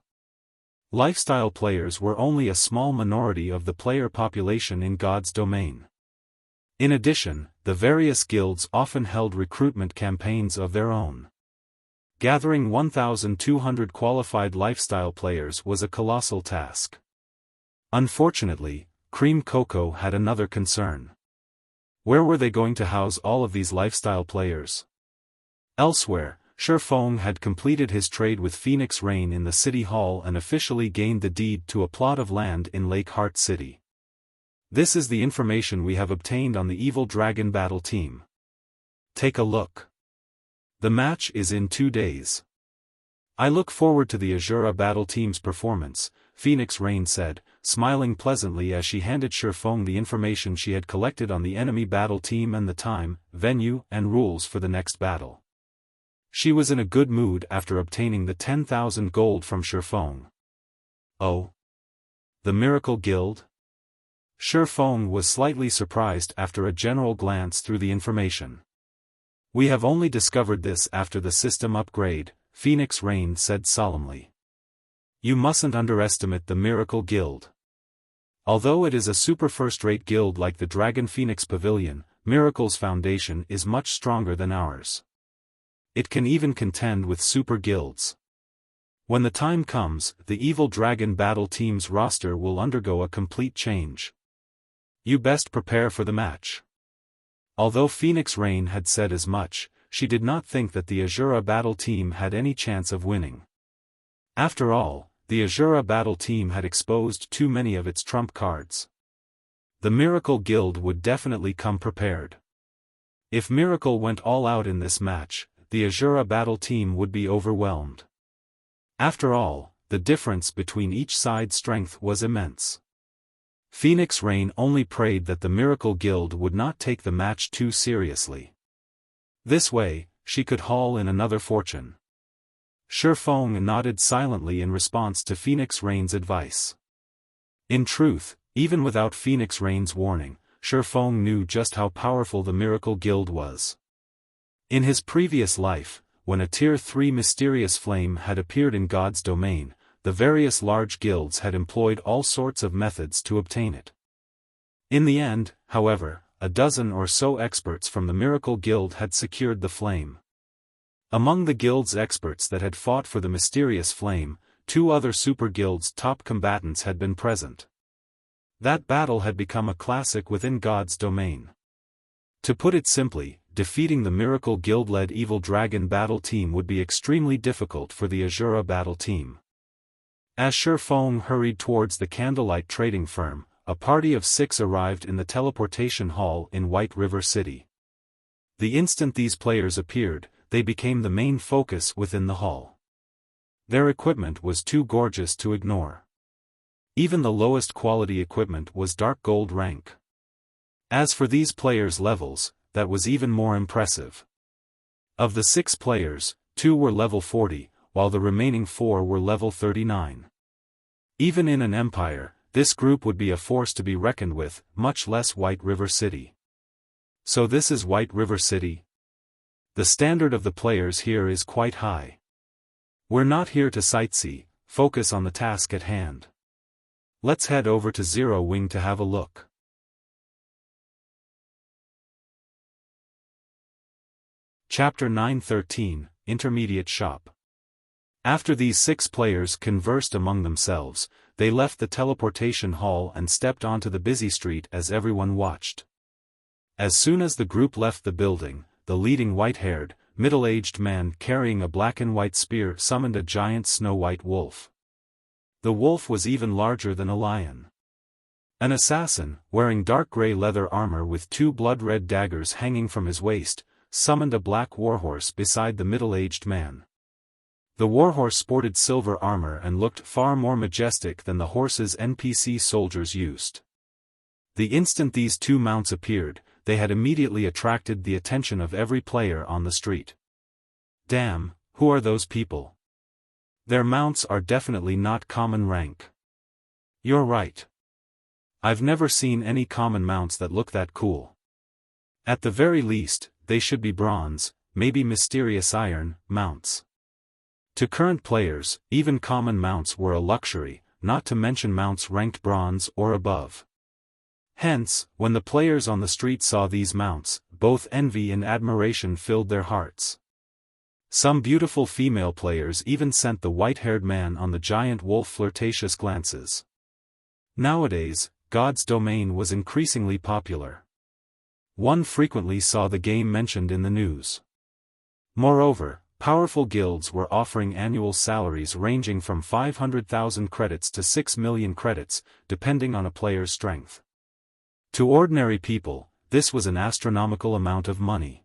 Lifestyle players were only a small minority of the player population in God's Domain. In addition, the various guilds often held recruitment campaigns of their own. Gathering 1,200 qualified lifestyle players was a colossal task. Unfortunately, Cream Cocoa had another concern. Where were they going to house all of these lifestyle players? Elsewhere, Xiaofan had completed his trade with Phoenix Rain in the city hall and officially gained the deed to a plot of land in Lake Heart City. This is the information we have obtained on the Evil Dragon Battle team. Take a look. The match is in 2 days. I look forward to the Azura Battle team's performance, Phoenix Rain said, smiling pleasantly as she handed Xiaofan the information she had collected on the enemy battle team and the time, venue, and rules for the next battle. She was in a good mood after obtaining the 10,000 gold from Xiaofan. Oh? The Miracle Guild? Xiaofan was slightly surprised after a general glance through the information. We have only discovered this after the system upgrade, Phoenix Rain said solemnly. You mustn't underestimate the Miracle Guild. Although it is a super first-rate guild like the Dragon Phoenix Pavilion, Miracle's foundation is much stronger than ours. It can even contend with super guilds. When the time comes, the Evil Dragon Battle Team's roster will undergo a complete change. You best prepare for the match. Although Phoenix Rain had said as much, she did not think that the Azura Battle Team had any chance of winning. After all, the Azura Battle Team had exposed too many of its trump cards. The Miracle Guild would definitely come prepared. If Miracle went all out in this match, the Azura Battle Team would be overwhelmed. After all, the difference between each side's strength was immense. Phoenix Rain only prayed that the Miracle Guild would not take the match too seriously. This way, she could haul in another fortune. Xiaofan nodded silently in response to Phoenix Rain's advice. In truth, even without Phoenix Rain's warning, Xiaofan knew just how powerful the Miracle Guild was. In his previous life, when a Tier 3 mysterious flame had appeared in God's domain, the various large guilds had employed all sorts of methods to obtain it. In the end, however, a dozen or so experts from the Miracle Guild had secured the flame. Among the guild's experts that had fought for the mysterious flame, 2 other super guilds' top combatants had been present. That battle had become a classic within God's domain. To put it simply, defeating the Miracle Guild-led Evil Dragon Battle Team would be extremely difficult for the Azura Battle Team. As Xiaofan hurried towards the Candlelight trading firm, a party of 6 arrived in the teleportation hall in White River City. The instant these players appeared, they became the main focus within the hall. Their equipment was too gorgeous to ignore. Even the lowest quality equipment was dark gold rank. As for these players' levels, that was even more impressive. Of the 6 players, 2 were level 40, while the remaining 4 were level 39. Even in an empire, this group would be a force to be reckoned with, much less White River City. So this is White River City? The standard of the players here is quite high. We're not here to sightsee, focus on the task at hand. Let's head over to Zero Wing to have a look. Chapter 913, Intermediate Shop. After these 6 players conversed among themselves, they left the teleportation hall and stepped onto the busy street as everyone watched. As soon as the group left the building, the leading white-haired, middle-aged man carrying a black and white spear summoned a giant snow-white wolf. The wolf was even larger than a lion. An assassin, wearing dark gray leather armor with 2 blood-red daggers hanging from his waist, summoned a black warhorse beside the middle-aged man. The warhorse sported silver armor and looked far more majestic than the horses NPC soldiers used. The instant these 2 mounts appeared, they had immediately attracted the attention of every player on the street. Damn, who are those people? Their mounts are definitely not common rank. You're right. I've never seen any common mounts that look that cool. At the very least, they should be bronze, maybe mysterious iron, mounts. To current players, even common mounts were a luxury, not to mention mounts ranked bronze or above. Hence, when the players on the street saw these mounts, both envy and admiration filled their hearts. Some beautiful female players even sent the white-haired man on the giant wolf flirtatious glances. Nowadays, God's domain was increasingly popular. One frequently saw the game mentioned in the news. Moreover, powerful guilds were offering annual salaries ranging from 500,000 credits to 6 million credits, depending on a player's strength. To ordinary people, this was an astronomical amount of money.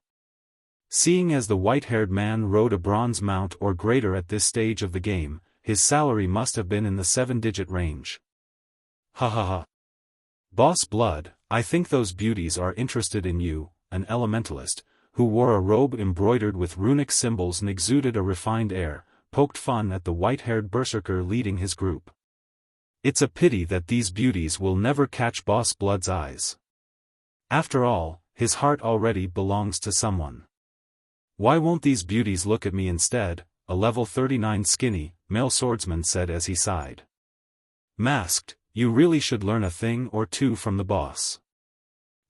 Seeing as the white-haired man rode a bronze mount or greater at this stage of the game, his salary must have been in the 7-digit range. Ha ha ha. Boss Blood, I think those beauties are interested in you, an elementalist, who wore a robe embroidered with runic symbols and exuded a refined air, poked fun at the white-haired berserker leading his group. It's a pity that these beauties will never catch Boss Blood's eyes. After all, his heart already belongs to someone. Why won't these beauties look at me instead? A level 39 skinny, male swordsman said as he sighed. Masked, you really should learn a thing or two from the boss.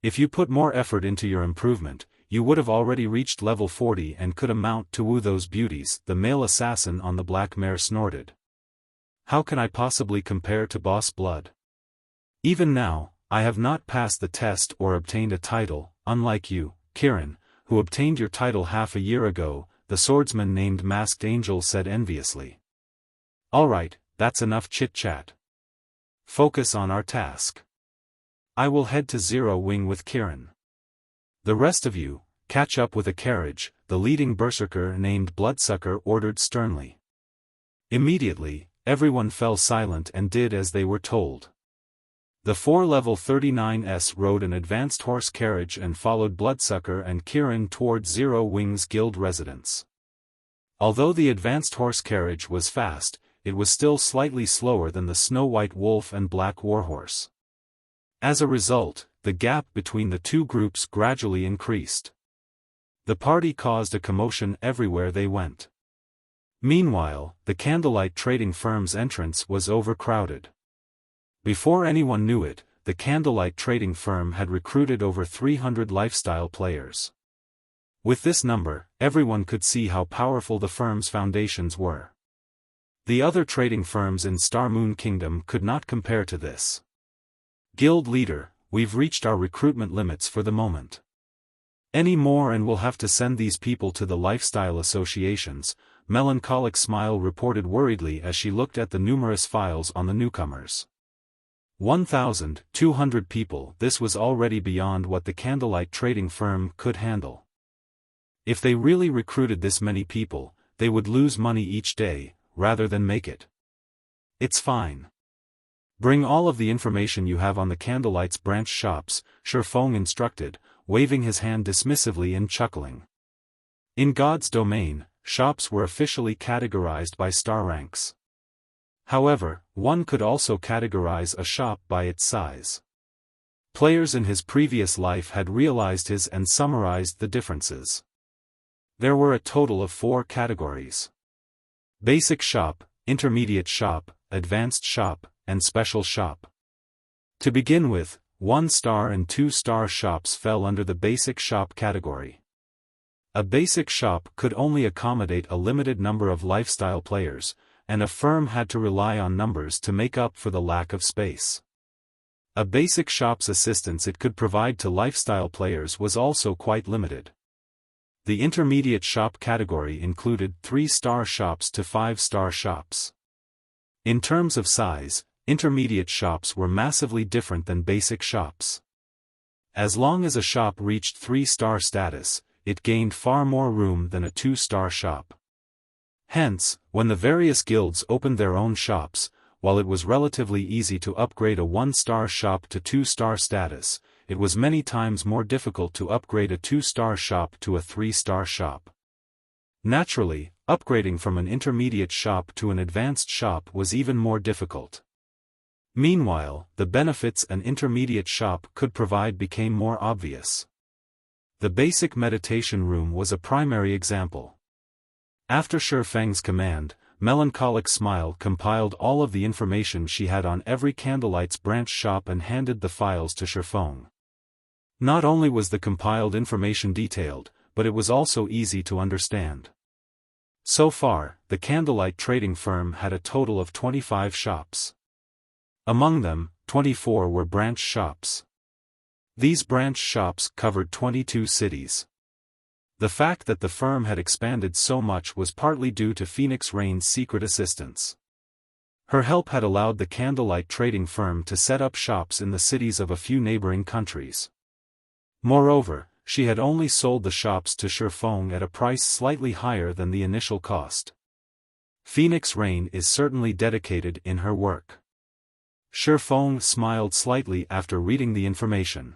If you put more effort into your improvement, you would have already reached level 40 and could amount to woo those beauties, the male assassin on the black mare snorted. How can I possibly compare to Boss Blood? Even now, I have not passed the test or obtained a title, unlike you, Kirin, who obtained your title half a year ago, the swordsman named Masked Angel said enviously. Alright, that's enough chit-chat. Focus on our task. I will head to Zero Wing with Kirin. The rest of you, catch up with a carriage, the leading berserker named Bloodsucker ordered sternly. Immediately, everyone fell silent and did as they were told. The 4 level 39s rode an advanced horse carriage and followed Bloodsucker and Kirin toward Zero Wing's guild residence. Although the advanced horse carriage was fast, it was still slightly slower than the Snow White Wolf and Black Warhorse. As a result, the gap between the two groups gradually increased. The party caused a commotion everywhere they went. Meanwhile, the Candlelight trading firm's entrance was overcrowded. Before anyone knew it, the Candlelight trading firm had recruited over 300 lifestyle players. With this number, everyone could see how powerful the firm's foundations were. The other trading firms in Star Moon Kingdom could not compare to this. Guild leader, we've reached our recruitment limits for the moment. Any more and we'll have to send these people to the lifestyle associations, Melancholic Smile reported worriedly as she looked at the numerous files on the newcomers. 1,200 people. This was already beyond what the Candlelight trading firm could handle. If they really recruited this many people, they would lose money each day, rather than make it. It's fine. Bring all of the information you have on the Candlelight's branch shops, Xiaofan instructed, waving his hand dismissively and chuckling. In God's domain, shops were officially categorized by star ranks. However, one could also categorize a shop by its size. Players in his previous life had realized his and summarized the differences. There were a total of 4 categories. Basic shop, intermediate shop, advanced shop, and special shop. To begin with, 1-star and 2-star shops fell under the basic shop category. A basic shop could only accommodate a limited number of lifestyle players, and a firm had to rely on numbers to make up for the lack of space. A basic shop's assistance it could provide to lifestyle players was also quite limited. The intermediate shop category included 3-star shops to 5-star shops. In terms of size, intermediate shops were massively different than basic shops. As long as a shop reached 3-star status, it gained far more room than a 2-star shop. Hence, when the various guilds opened their own shops, while it was relatively easy to upgrade a 1-star shop to 2-star status, it was many times more difficult to upgrade a 2-star shop to a 3-star shop. Naturally, upgrading from an intermediate shop to an advanced shop was even more difficult. Meanwhile, the benefits an intermediate shop could provide became more obvious. The basic meditation room was a primary example. After Shifeng's command, Melancholic Smile compiled all of the information she had on every Candlelight's branch shop and handed the files to Shifeng. Not only was the compiled information detailed, but it was also easy to understand. So far, the Candlelight trading firm had a total of 25 shops. Among them, 24 were branch shops. These branch shops covered 22 cities. The fact that the firm had expanded so much was partly due to Phoenix Rain's secret assistance. Her help had allowed the Candlelight trading firm to set up shops in the cities of a few neighboring countries. Moreover, she had only sold the shops to Shifeng at a price slightly higher than the initial cost. Phoenix Rain is certainly dedicated in her work. Shifeng smiled slightly after reading the information.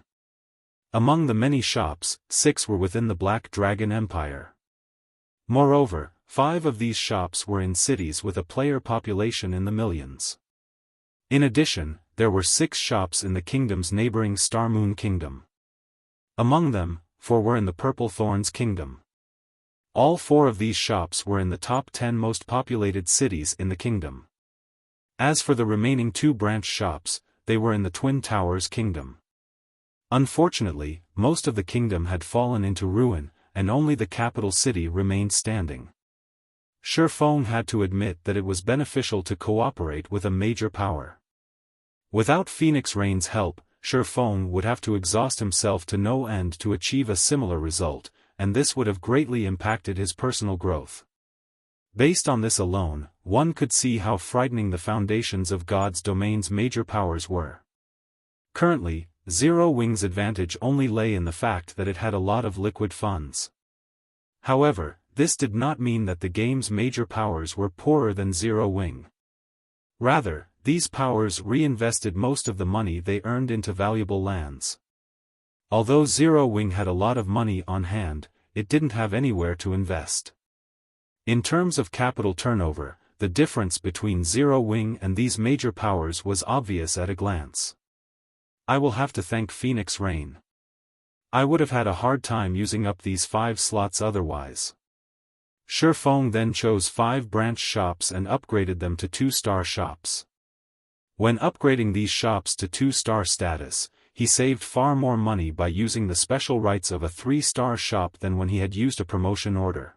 Among the many shops, 6 were within the Black Dragon Empire. Moreover, 5 of these shops were in cities with a player population in the millions. In addition, there were 6 shops in the kingdom's neighboring Star Moon Kingdom. Among them, 4 were in the Purple Thorns Kingdom. All 4 of these shops were in the top 10 most populated cities in the kingdom. As for the remaining 2 branch shops, they were in the Twin Towers Kingdom. Unfortunately, most of the kingdom had fallen into ruin, and only the capital city remained standing. Xiaofan had to admit that it was beneficial to cooperate with a major power. Without Phoenix Rain's help, Xiaofan would have to exhaust himself to no end to achieve a similar result, and this would have greatly impacted his personal growth. Based on this alone, one could see how frightening the foundations of God's domain's major powers were. Currently, Zero Wing's advantage only lay in the fact that it had a lot of liquid funds. However, this did not mean that the game's major powers were poorer than Zero Wing. Rather, these powers reinvested most of the money they earned into valuable lands. Although Zero Wing had a lot of money on hand, it didn't have anywhere to invest. In terms of capital turnover, the difference between Zero Wing and these major powers was obvious at a glance. I will have to thank Phoenix Rain. I would have had a hard time using up these 5 slots otherwise. Xiaofan then chose 5 branch shops and upgraded them to 2-star shops. When upgrading these shops to 2-star status, he saved far more money by using the special rights of a 3-star shop than when he had used a promotion order.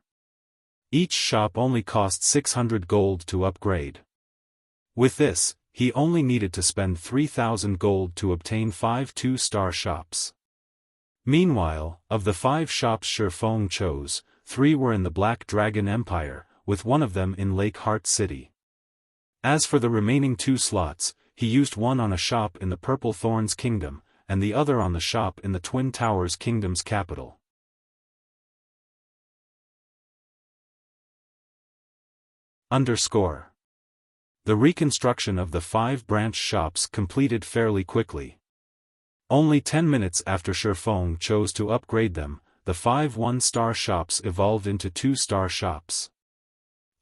Each shop only cost 600 gold to upgrade. With this, he only needed to spend 3,000 gold to obtain 5 2-star shops. Meanwhile, of the 5 shops Xiaofan chose, 3 were in the Black Dragon Empire, with one of them in Lake Heart City. As for the remaining 2 slots, he used one on a shop in the Purple Thorns Kingdom, and the other on the shop in the Twin Towers Kingdom's capital. The reconstruction of the 5 branch shops completed fairly quickly. Only 10 minutes after Xiaofan chose to upgrade them, the 5 1-star shops evolved into 2-star shops.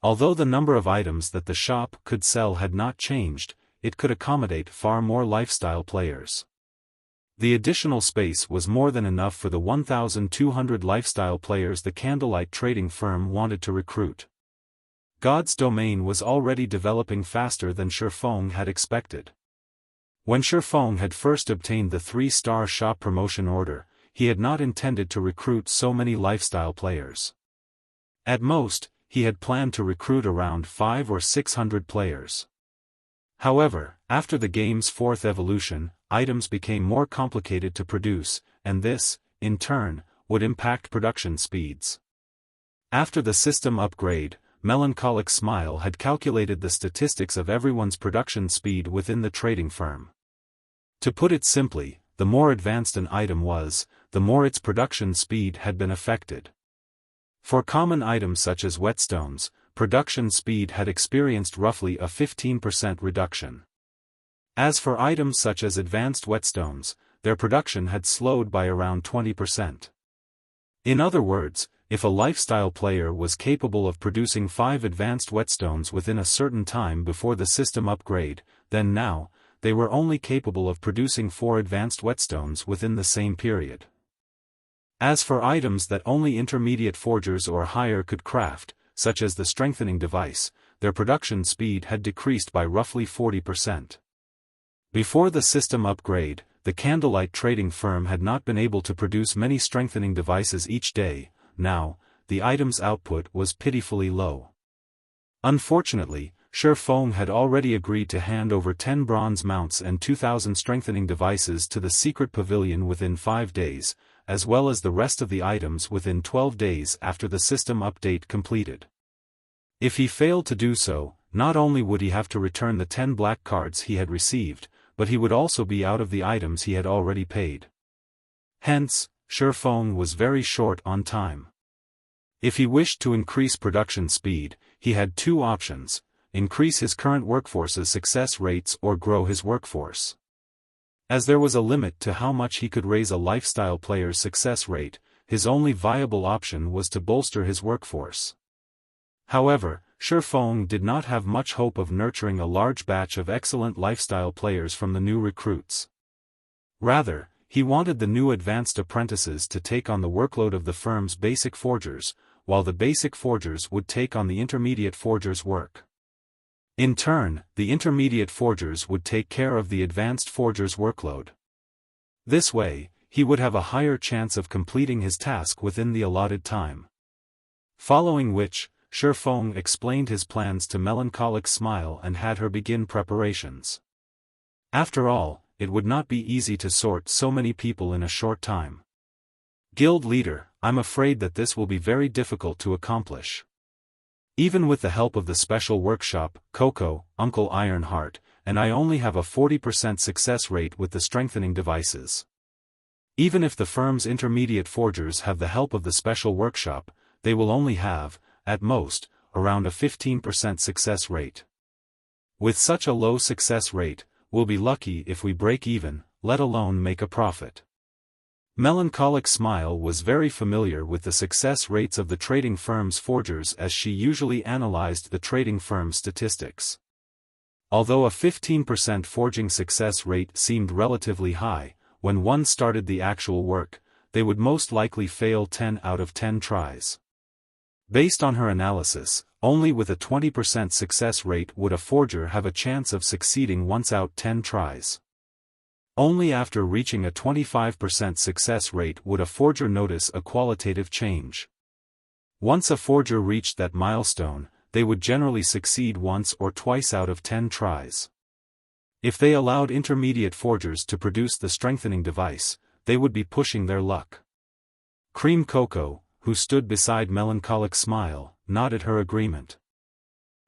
Although the number of items that the shop could sell had not changed, it could accommodate far more lifestyle players. The additional space was more than enough for the 1,200 lifestyle players the Candlelight trading firm wanted to recruit. God's domain was already developing faster than Xiaofan had expected. When Xiaofan had first obtained the 3-star shop promotion order, he had not intended to recruit so many lifestyle players. At most, he had planned to recruit around 500 or 600 players. However, after the game's 4th evolution, items became more complicated to produce, and this, in turn, would impact production speeds. After the system upgrade, Melancholic Smile had calculated the statistics of everyone's production speed within the trading firm. To put it simply, the more advanced an item was, the more its production speed had been affected. For common items such as whetstones, production speed had experienced roughly a 15% reduction. As for items such as advanced whetstones, their production had slowed by around 20%. In other words, if a lifestyle player was capable of producing 5 advanced whetstones within a certain time before the system upgrade, then now, they were only capable of producing 4 advanced whetstones within the same period. As for items that only intermediate forgers or higher could craft, such as the strengthening device, their production speed had decreased by roughly 40%. Before the system upgrade, the Candlelight trading firm had not been able to produce many strengthening devices each day. Now, the item's output was pitifully low. Unfortunately, Xiaofan had already agreed to hand over 10 bronze mounts and 2,000 strengthening devices to the secret pavilion within 5 days, as well as the rest of the items within 12 days after the system update completed. If he failed to do so, not only would he have to return the 10 black cards he had received, but he would also be out of the items he had already paid. Hence, Xiaofan was very short on time. If he wished to increase production speed, he had 2 options: increase his current workforce's success rates or grow his workforce. As there was a limit to how much he could raise a lifestyle player's success rate, his only viable option was to bolster his workforce. However, Xiaofan did not have much hope of nurturing a large batch of excellent lifestyle players from the new recruits. Rather, he wanted the new advanced apprentices to take on the workload of the firm's basic forgers, while the basic forgers would take on the intermediate forgers' work. In turn, the intermediate forgers would take care of the advanced forgers' workload. This way, he would have a higher chance of completing his task within the allotted time. Following which, Xiaofan explained his plans to Melancholic Smile and had her begin preparations. After all, it would not be easy to sort so many people in a short time. Guild leader, I'm afraid that this will be very difficult to accomplish. Even with the help of the special workshop, Coco, Uncle Ironheart, and I only have a 40% success rate with the strengthening devices. Even if the firm's intermediate forgers have the help of the special workshop, they will only have, at most, around a 15% success rate. With such a low success rate, we'll be lucky if we break even, let alone make a profit. Melancholic Smile was very familiar with the success rates of the trading firm's forgers as she usually analyzed the trading firm's statistics. Although a 15% forging success rate seemed relatively high, when one started the actual work, they would most likely fail 10 out of 10 tries. Based on her analysis, only with a 20% success rate would a forger have a chance of succeeding once out 10 tries. Only after reaching a 25% success rate would a forger notice a qualitative change. Once a forger reached that milestone, they would generally succeed once or twice out of 10 tries. If they allowed intermediate forgers to produce the strengthening device, they would be pushing their luck. Cream Coco, who stood beside Melancholic Smile, nodded her agreement.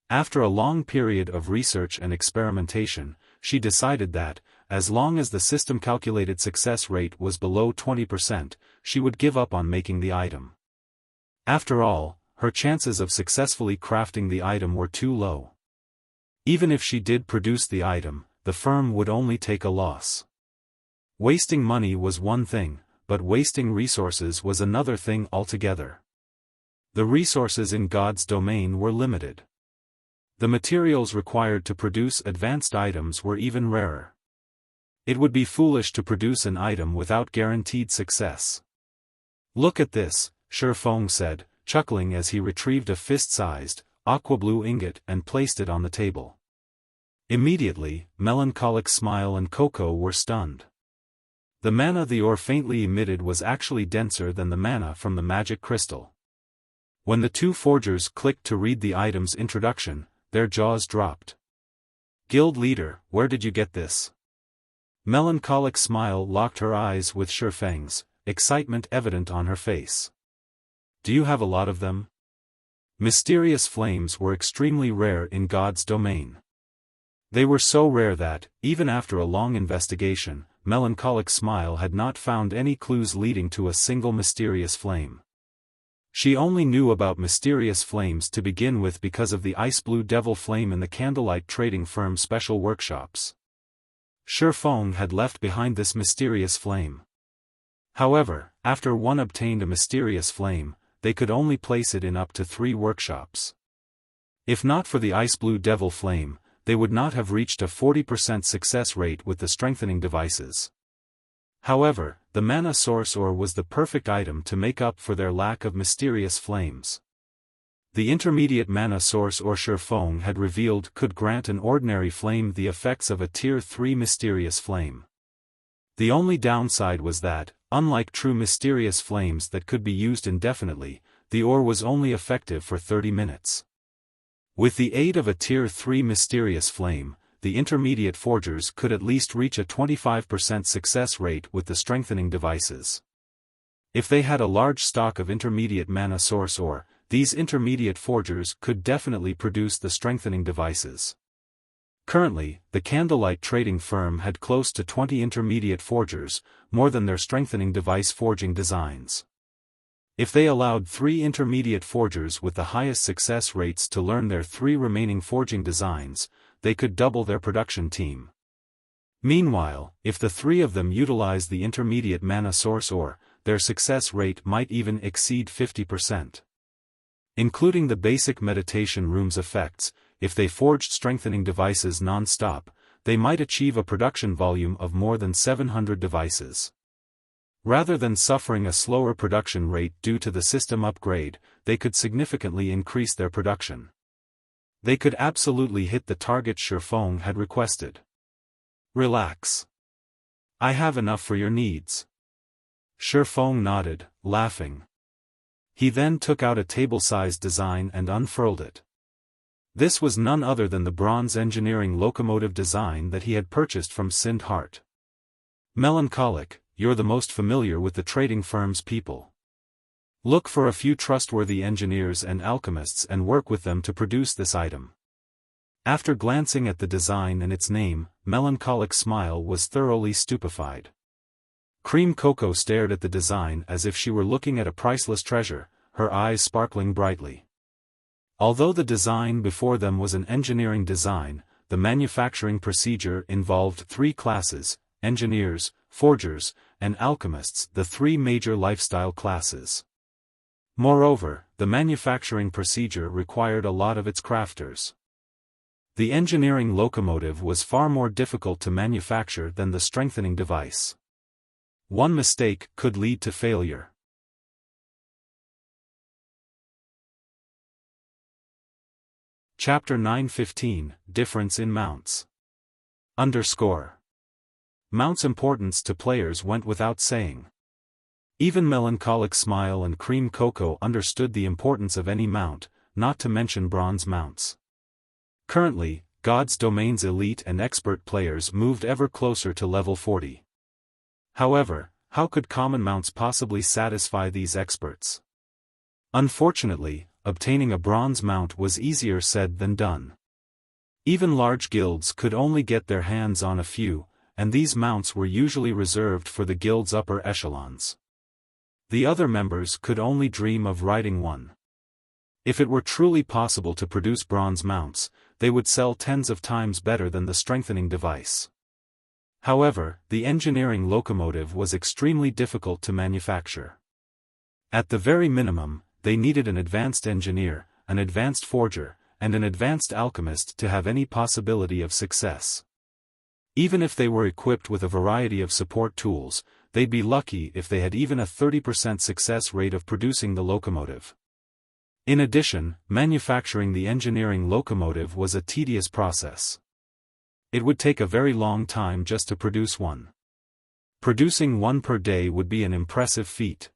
After a long period of research and experimentation, she decided that, as long as the system-calculated success rate was below 20%, she would give up on making the item. After all, her chances of successfully crafting the item were too low. Even if she did produce the item, the firm would only take a loss. Wasting money was one thing, but wasting resources was another thing altogether. The resources in God's domain were limited. The materials required to produce advanced items were even rarer. It would be foolish to produce an item without guaranteed success. Look at this, Xiaofan said, chuckling as he retrieved a fist-sized, aqua-blue ingot and placed it on the table. Immediately, Melancholic Smile and Coco were stunned. The mana the ore faintly emitted was actually denser than the mana from the magic crystal. When the two forgers clicked to read the item's introduction, their jaws dropped. Guild leader, where did you get this? Melancholic Smile locked her eyes with Xiaofan's, excitement evident on her face. Do you have a lot of them? Mysterious flames were extremely rare in God's domain. They were so rare that, even after a long investigation, Melancholic Smile had not found any clues leading to a single mysterious flame. She only knew about mysterious flames to begin with because of the ice-blue devil flame in the Candlelight trading firm's special workshops. Xiaofan had left behind this mysterious flame. However, after one obtained a mysterious flame, they could only place it in up to 3 workshops. If not for the ice-blue devil flame, they would not have reached a 40% success rate with the strengthening devices. However, the mana source ore was the perfect item to make up for their lack of mysterious flames. The intermediate mana source ore Xiaofan had revealed could grant an ordinary flame the effects of a Tier 3 mysterious flame. The only downside was that, unlike true mysterious flames that could be used indefinitely, the ore was only effective for 30 minutes. With the aid of a Tier 3 mysterious flame, the intermediate forgers could at least reach a 25% success rate with the strengthening devices. If they had a large stock of intermediate mana source ore, these intermediate forgers could definitely produce the strengthening devices. Currently, the Candlelight trading firm had close to 20 intermediate forgers, more than their strengthening device forging designs. If they allowed 3 intermediate forgers with the highest success rates to learn their 3 remaining forging designs, they could double their production team. Meanwhile, if the 3 of them utilize the intermediate mana source ore, their success rate might even exceed 50%. Including the basic meditation room's effects, if they forged strengthening devices non-stop, they might achieve a production volume of more than 700 devices. Rather than suffering a slower production rate due to the system upgrade, they could significantly increase their production. They could absolutely hit the target Xiaofan had requested. Relax. I have enough for your needs. Xiaofan nodded, laughing. He then took out a table-sized design and unfurled it. This was none other than the bronze engineering locomotive design that he had purchased from Sind Hart. Melancholic, you're the most familiar with the trading firm's people. Look for a few trustworthy engineers and alchemists and work with them to produce this item. After glancing at the design and its name, Melancholic's smile was thoroughly stupefied. Cream Cocoa stared at the design as if she were looking at a priceless treasure, her eyes sparkling brightly. Although the design before them was an engineering design, the manufacturing procedure involved three classes: engineers, forgers, and alchemists, the three major lifestyle classes. Moreover, the manufacturing procedure required a lot of its crafters. The engineering locomotive was far more difficult to manufacture than the strengthening device. One mistake could lead to failure. Chapter 9:15 Difference in Mounts. Mounts' importance to players went without saying. Even Melancholic Smile and Cream Cocoa understood the importance of any mount, not to mention bronze mounts. Currently, God's Domain's elite and expert players moved ever closer to level 40. However, how could common mounts possibly satisfy these experts? Unfortunately, obtaining a bronze mount was easier said than done. Even large guilds could only get their hands on a few, and these mounts were usually reserved for the guild's upper echelons. The other members could only dream of riding one. If it were truly possible to produce bronze mounts, they would sell tens of times better than the strengthening device. However, the engineering locomotive was extremely difficult to manufacture. At the very minimum, they needed an advanced engineer, an advanced forger, and an advanced alchemist to have any possibility of success. Even if they were equipped with a variety of support tools, they'd be lucky if they had even a 30% success rate of producing the locomotive. In addition, manufacturing the engineering locomotive was a tedious process. It would take a very long time just to produce one. Producing one per day would be an impressive feat.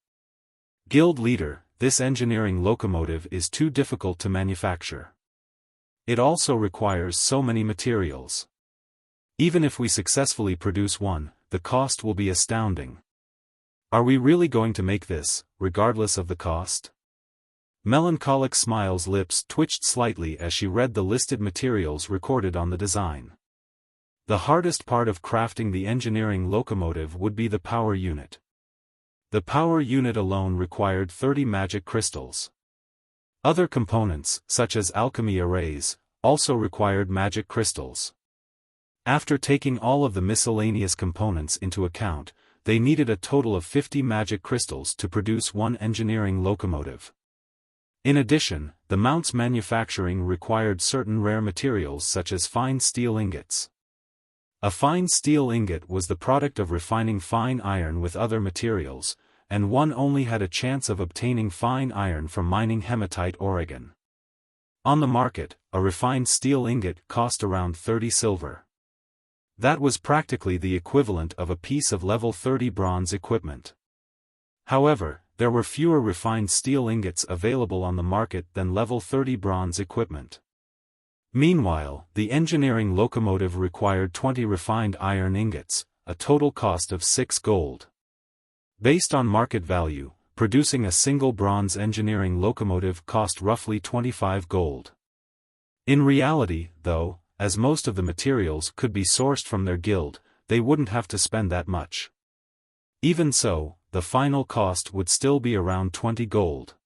Guild leader, this engineering locomotive is too difficult to manufacture. It also requires so many materials. Even if we successfully produce one, the cost will be astounding. Are we really going to make this, regardless of the cost? Melancholic Smile's lips twitched slightly as she read the listed materials recorded on the design. The hardest part of crafting the engineering locomotive would be the power unit. The power unit alone required 30 magic crystals. Other components, such as alchemy arrays, also required magic crystals. After taking all of the miscellaneous components into account, they needed a total of 50 magic crystals to produce one engineering locomotive. In addition, the mount's manufacturing required certain rare materials such as fine steel ingots. A fine steel ingot was the product of refining fine iron with other materials, and one only had a chance of obtaining fine iron from mining hematite Oregon. On the market, a refined steel ingot cost around 30 silver. That was practically the equivalent of a piece of level 30 bronze equipment. However, there were fewer refined steel ingots available on the market than level 30 bronze equipment. Meanwhile, the engineering locomotive required 20 refined iron ingots, a total cost of 6 gold. Based on market value, producing a single bronze engineering locomotive cost roughly 25 gold. In reality, though, as most of the materials could be sourced from their guild, they wouldn't have to spend that much. Even so, the final cost would still be around 20 gold.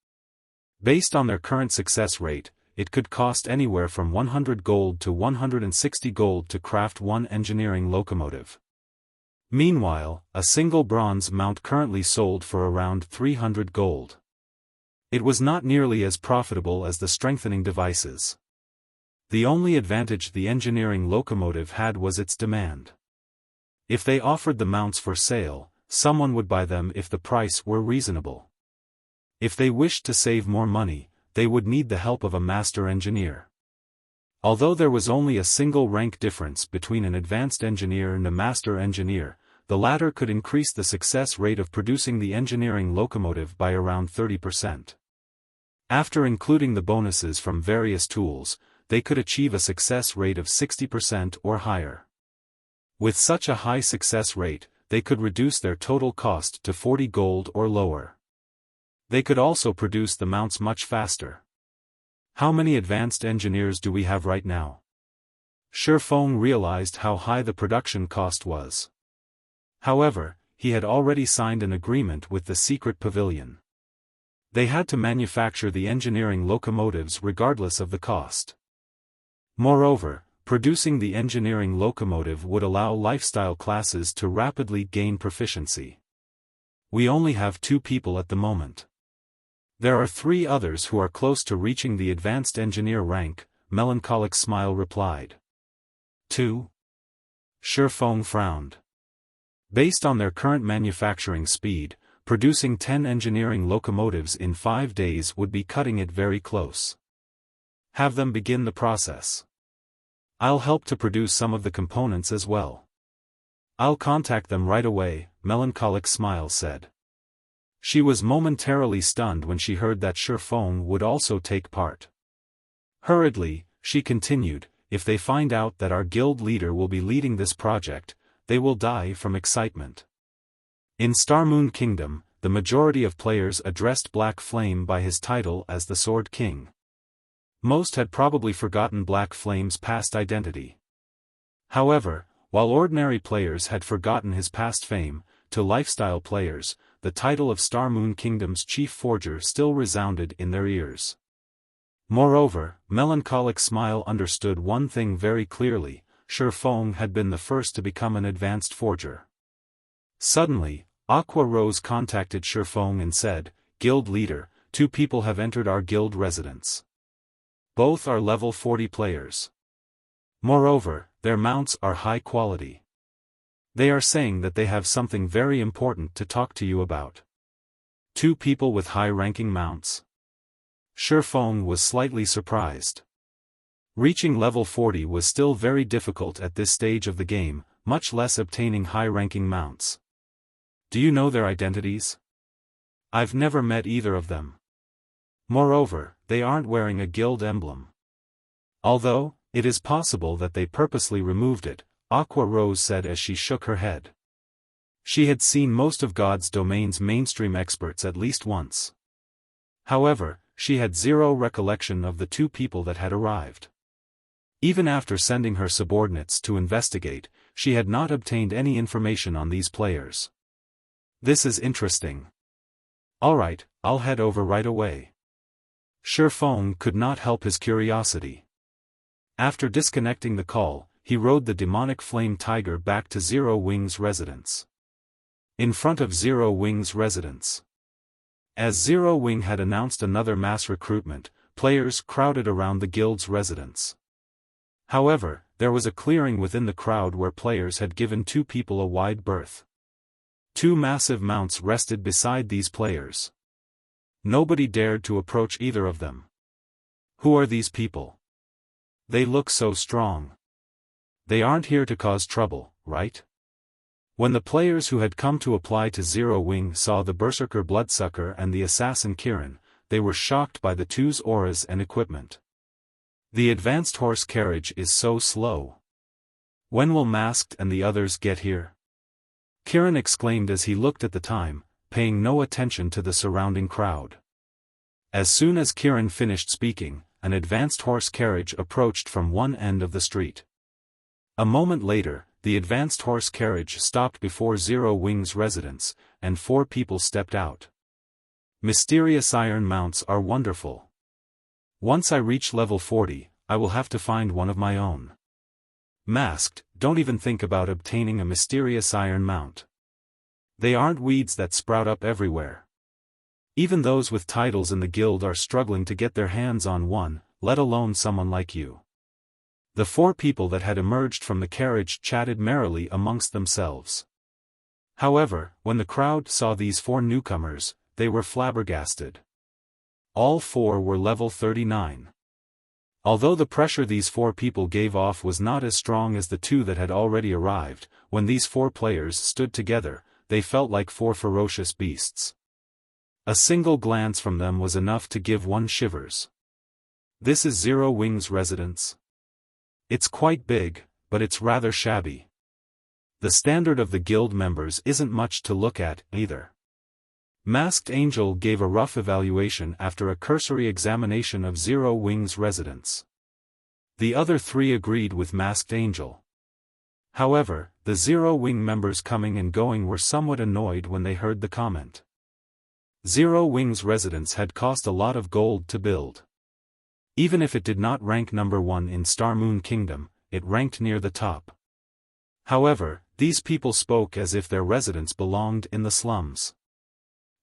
Based on their current success rate, it could cost anywhere from 100 gold to 160 gold to craft one engineering locomotive. Meanwhile, a single bronze mount currently sold for around 300 gold. It was not nearly as profitable as the strengthening devices. The only advantage the engineering locomotive had was its demand. If they offered the mounts for sale, someone would buy them if the price were reasonable. If they wished to save more money, they would need the help of a master engineer. Although there was only a single rank difference between an advanced engineer and a master engineer, the latter could increase the success rate of producing the engineering locomotive by around 30%. After including the bonuses from various tools, they could achieve a success rate of 60% or higher. With such a high success rate, they could reduce their total cost to 40 gold or lower. They could also produce the mounts much faster. How many advanced engineers do we have right now? Xiaofan realized how high the production cost was. However, he had already signed an agreement with the secret pavilion. They had to manufacture the engineering locomotives regardless of the cost. Moreover, producing the engineering locomotive would allow lifestyle classes to rapidly gain proficiency. We only have 2 people at the moment. There are 3 others who are close to reaching the advanced engineer rank, Melancholic Smile replied. 2? Xiaofan frowned. Based on their current manufacturing speed, producing 10 engineering locomotives in 5 days would be cutting it very close. Have them begin the process. I'll help to produce some of the components as well. I'll contact them right away, Melancholic Smile said. She was momentarily stunned when she heard that Xiaofan would also take part. Hurriedly, she continued, if they find out that our guild leader will be leading this project, they will die from excitement. In Starmoon Kingdom, the majority of players addressed Black Flame by his title as the Sword King. Most had probably forgotten Black Flame's past identity. However, while ordinary players had forgotten his past fame, to lifestyle players, the title of Starmoon Kingdom's chief forger still resounded in their ears. Moreover, Melancholic Smile understood one thing very clearly: Xiaofan had been the first to become an advanced forger. Suddenly, Aqua Rose contacted Xiaofan and said, Guild leader, 2 people have entered our guild residence. Both are level 40 players. Moreover, their mounts are high quality. They are saying that they have something very important to talk to you about. 2 people with high-ranking mounts. Xiaofan was slightly surprised. Reaching level 40 was still very difficult at this stage of the game, much less obtaining high-ranking mounts. Do you know their identities? I've never met either of them. Moreover, they aren't wearing a guild emblem. Although, it is possible that they purposely removed it, Aqua Rose said as she shook her head. She had seen most of God's Domain's mainstream experts at least once. However, she had zero recollection of the 2 people that had arrived. Even after sending her subordinates to investigate, she had not obtained any information on these players. This is interesting. Alright, I'll head over right away. Xiaofan could not help his curiosity. After disconnecting the call, he rode the demonic flame tiger back to Zero Wing's residence. In front of Zero Wing's residence. As Zero Wing had announced another mass recruitment, players crowded around the guild's residence. However, there was a clearing within the crowd where players had given 2 people a wide berth. 2 massive mounts rested beside these players. Nobody dared to approach either of them. Who are these people? They look so strong. They aren't here to cause trouble, right? When the players who had come to apply to Zero Wing saw the Berserker Bloodsucker and the Assassin Kirin, they were shocked by the 2's auras and equipment. The advanced horse carriage is so slow. When will Masked and the others get here? Kirin exclaimed as he looked at the time, paying no attention to the surrounding crowd. As soon as Kirin finished speaking, an advanced horse carriage approached from one end of the street. A moment later, the advanced horse carriage stopped before Zero Wing's residence, and 4 people stepped out. Mysterious iron mounts are wonderful. Once I reach level 40, I will have to find one of my own. Masked, don't even think about obtaining a mysterious iron mount. They aren't weeds that sprout up everywhere. Even those with titles in the guild are struggling to get their hands on one, let alone someone like you. The 4 people that had emerged from the carriage chatted merrily amongst themselves. However, when the crowd saw these 4 newcomers, they were flabbergasted. All 4 were level 39. Although the pressure these 4 people gave off was not as strong as the 2 that had already arrived, when these 4 players stood together, they felt like 4 ferocious beasts. A single glance from them was enough to give one shivers. This is Zero Wing's residence. It's quite big, but it's rather shabby. The standard of the guild members isn't much to look at, either. Masked Angel gave a rough evaluation after a cursory examination of Zero Wing's residence. The other 3 agreed with Masked Angel. However, the Zero Wing members coming and going were somewhat annoyed when they heard the comment. Zero Wing's residence had cost a lot of gold to build. Even if it did not rank number 1 in Star Moon Kingdom, it ranked near the top. However, these people spoke as if their residence belonged in the slums.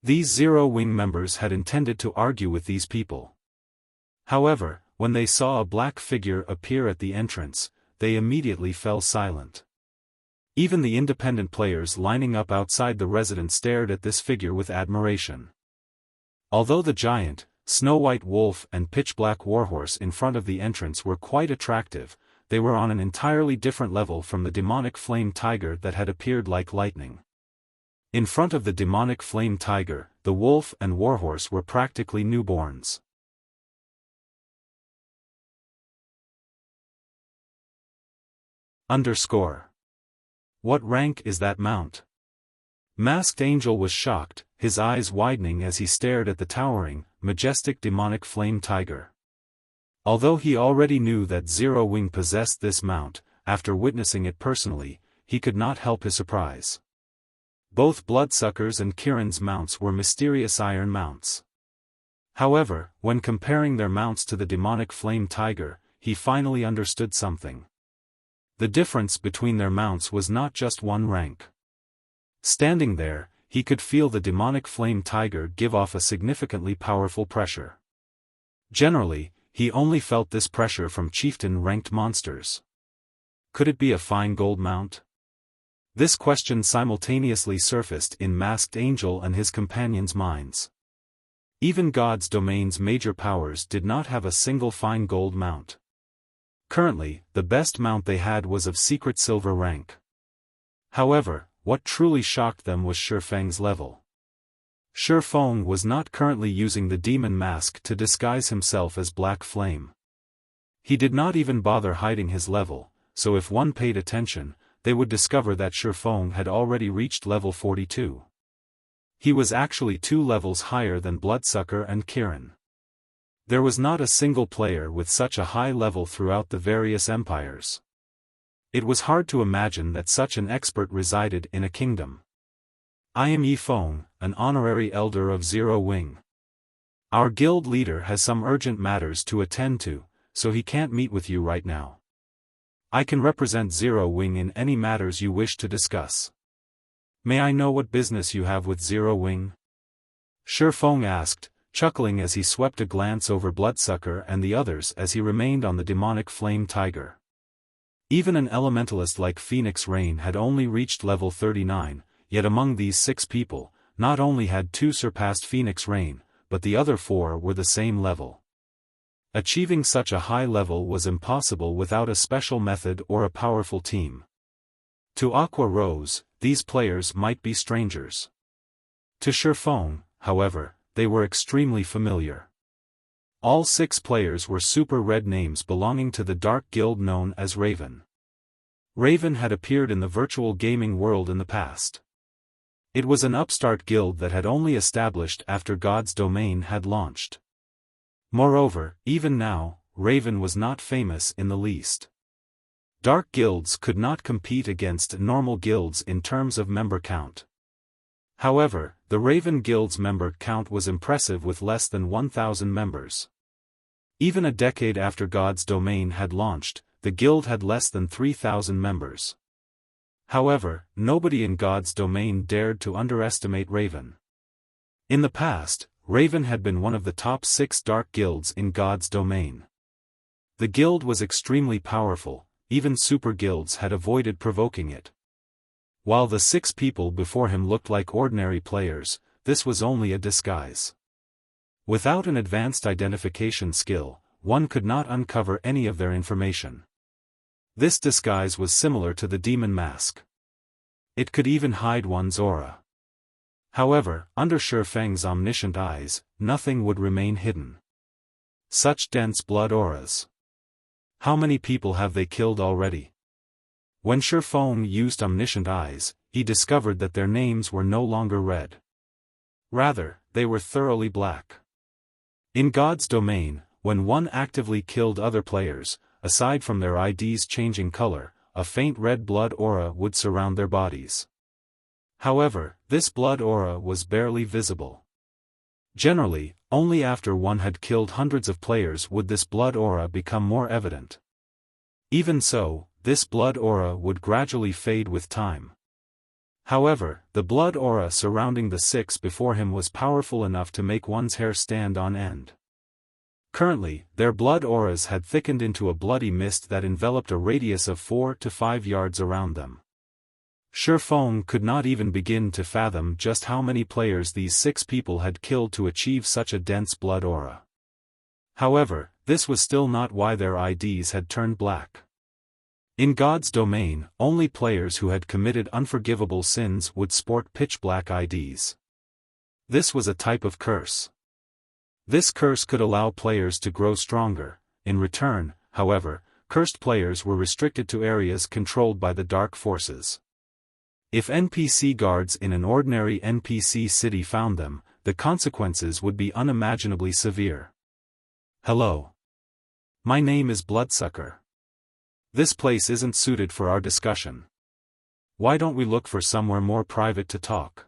These Zero Wing members had intended to argue with these people. However, when they saw a black figure appear at the entrance, they immediately fell silent. Even the independent players lining up outside the residence stared at this figure with admiration. Although the giant, Snow White Wolf and Pitch Black Warhorse in front of the entrance were quite attractive, they were on an entirely different level from the demonic flame tiger that had appeared like lightning. In front of the demonic flame tiger, the wolf and warhorse were practically newborns. What rank is that mount? Masked Angel was shocked, his eyes widening as he stared at the towering, majestic demonic flame tiger. Although he already knew that Zero Wing possessed this mount, after witnessing it personally, he could not help his surprise. Both Bloodsucker's and Kirin's mounts were mysterious iron mounts. However, when comparing their mounts to the demonic flame tiger, he finally understood something. The difference between their mounts was not just 1 rank. Standing there, he could feel the demonic flame tiger give off a significantly powerful pressure. Generally, he only felt this pressure from chieftain-ranked monsters. Could it be a fine gold mount? This question simultaneously surfaced in Masked Angel and his companions' minds. Even God's Domain's major powers did not have a single fine gold mount. Currently, the best mount they had was of secret silver rank. However, what truly shocked them was Shifeng's level. Shifeng was not currently using the demon mask to disguise himself as Black Flame. He did not even bother hiding his level, so if one paid attention, they would discover that Shifeng had already reached level 42. He was actually 2 levels higher than Bloodsucker and Kirin. There was not a single player with such a high level throughout the various empires. It was hard to imagine that such an expert resided in a kingdom. I am Yifeng, an honorary elder of Zero Wing. Our guild leader has some urgent matters to attend to, so he can't meet with you right now. I can represent Zero Wing in any matters you wish to discuss. May I know what business you have with Zero Wing? Shifeng asked, chuckling as he swept a glance over Bloodsucker and the others as he remained on the demonic flame tiger. Even an elementalist like Phoenix Rain had only reached level 39, yet among these 6 people, not only had 2 surpassed Phoenix Rain, but the other 4 were the same level. Achieving such a high level was impossible without a special method or a powerful team. To Aqua Rose, these players might be strangers. To Shifeng, however, they were extremely familiar. All 6 players were super red names belonging to the dark guild known as Raven. Raven had appeared in the virtual gaming world in the past. It was an upstart guild that had only established after God's Domain had launched. Moreover, even now, Raven was not famous in the least. Dark guilds could not compete against normal guilds in terms of member count. However, the Raven Guild's member count was impressive with less than 1,000 members. Even a decade after God's Domain had launched, the guild had less than 3,000 members. However, nobody in God's Domain dared to underestimate Raven. In the past, Raven had been one of the top 6 dark guilds in God's Domain. The guild was extremely powerful, even super guilds had avoided provoking it. While the 6 people before him looked like ordinary players, this was only a disguise. Without an advanced identification skill, one could not uncover any of their information. This disguise was similar to the demon mask. It could even hide one's aura. However, under Xiaofan's omniscient eyes, nothing would remain hidden. Such dense blood auras. How many people have they killed already? When Xiaofan used omniscient eyes, he discovered that their names were no longer red. Rather, they were thoroughly black. In God's domain, when one actively killed other players, aside from their IDs changing color, a faint red blood aura would surround their bodies. However, this blood aura was barely visible. Generally, only after one had killed hundreds of players would this blood aura become more evident. Even so, this blood aura would gradually fade with time. However, the blood aura surrounding the six before him was powerful enough to make one's hair stand on end. Currently, their blood auras had thickened into a bloody mist that enveloped a radius of 4 to 5 yards around them. Xiaofan could not even begin to fathom just how many players these 6 people had killed to achieve such a dense blood aura. However, this was still not why their IDs had turned black. In God's domain, only players who had committed unforgivable sins would sport pitch-black IDs. This was a type of curse. This curse could allow players to grow stronger. In return, however, cursed players were restricted to areas controlled by the dark forces. If NPC guards in an ordinary NPC city found them, the consequences would be unimaginably severe. Hello. My name is Bloodsucker. This place isn't suited for our discussion. Why don't we look for somewhere more private to talk?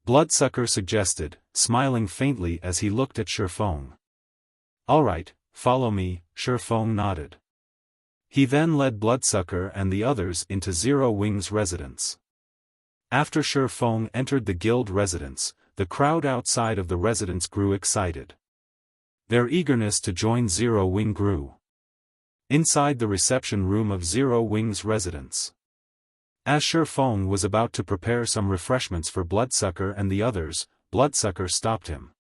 Bloodsucker suggested, smiling faintly as he looked at Xiaofan. All right, follow me, Xiaofan nodded. He then led Bloodsucker and the others into Zero Wing's residence. After Xiaofan entered the guild residence, the crowd outside of the residence grew excited. Their eagerness to join Zero Wing grew. Inside the reception room of Zero Wing's residence. As Xiaofan was about to prepare some refreshments for Bloodsucker and the others, Bloodsucker stopped him.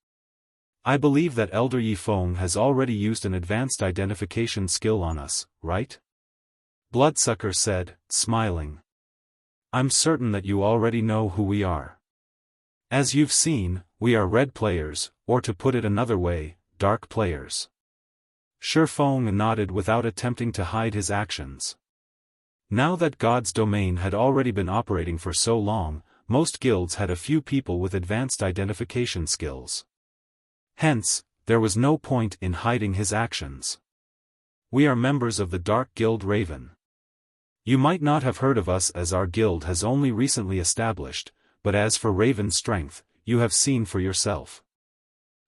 I believe that Elder Yifeng has already used an advanced identification skill on us, right? Bloodsucker said, smiling. I'm certain that you already know who we are. As you've seen, we are red players, or to put it another way, dark players. Xiaofan nodded without attempting to hide his actions. Now that God's domain had already been operating for so long, most guilds had a few people with advanced identification skills. Hence, there was no point in hiding his actions. We are members of the Dark Guild Raven. You might not have heard of us as our guild has only recently established, but as for Raven's strength, you have seen for yourself.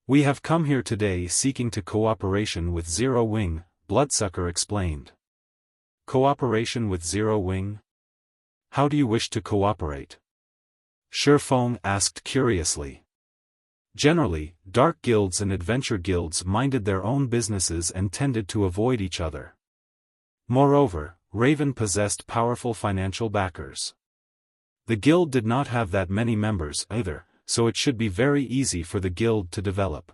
We have come here today seeking to cooperation with Zero Wing, Bloodsucker explained. Cooperation with Zero Wing? How do you wish to cooperate? Xiaofan asked curiously. Generally, dark guilds and adventure guilds minded their own businesses and tended to avoid each other. Moreover, Raven possessed powerful financial backers. The guild did not have that many members either, so it should be very easy for the guild to develop.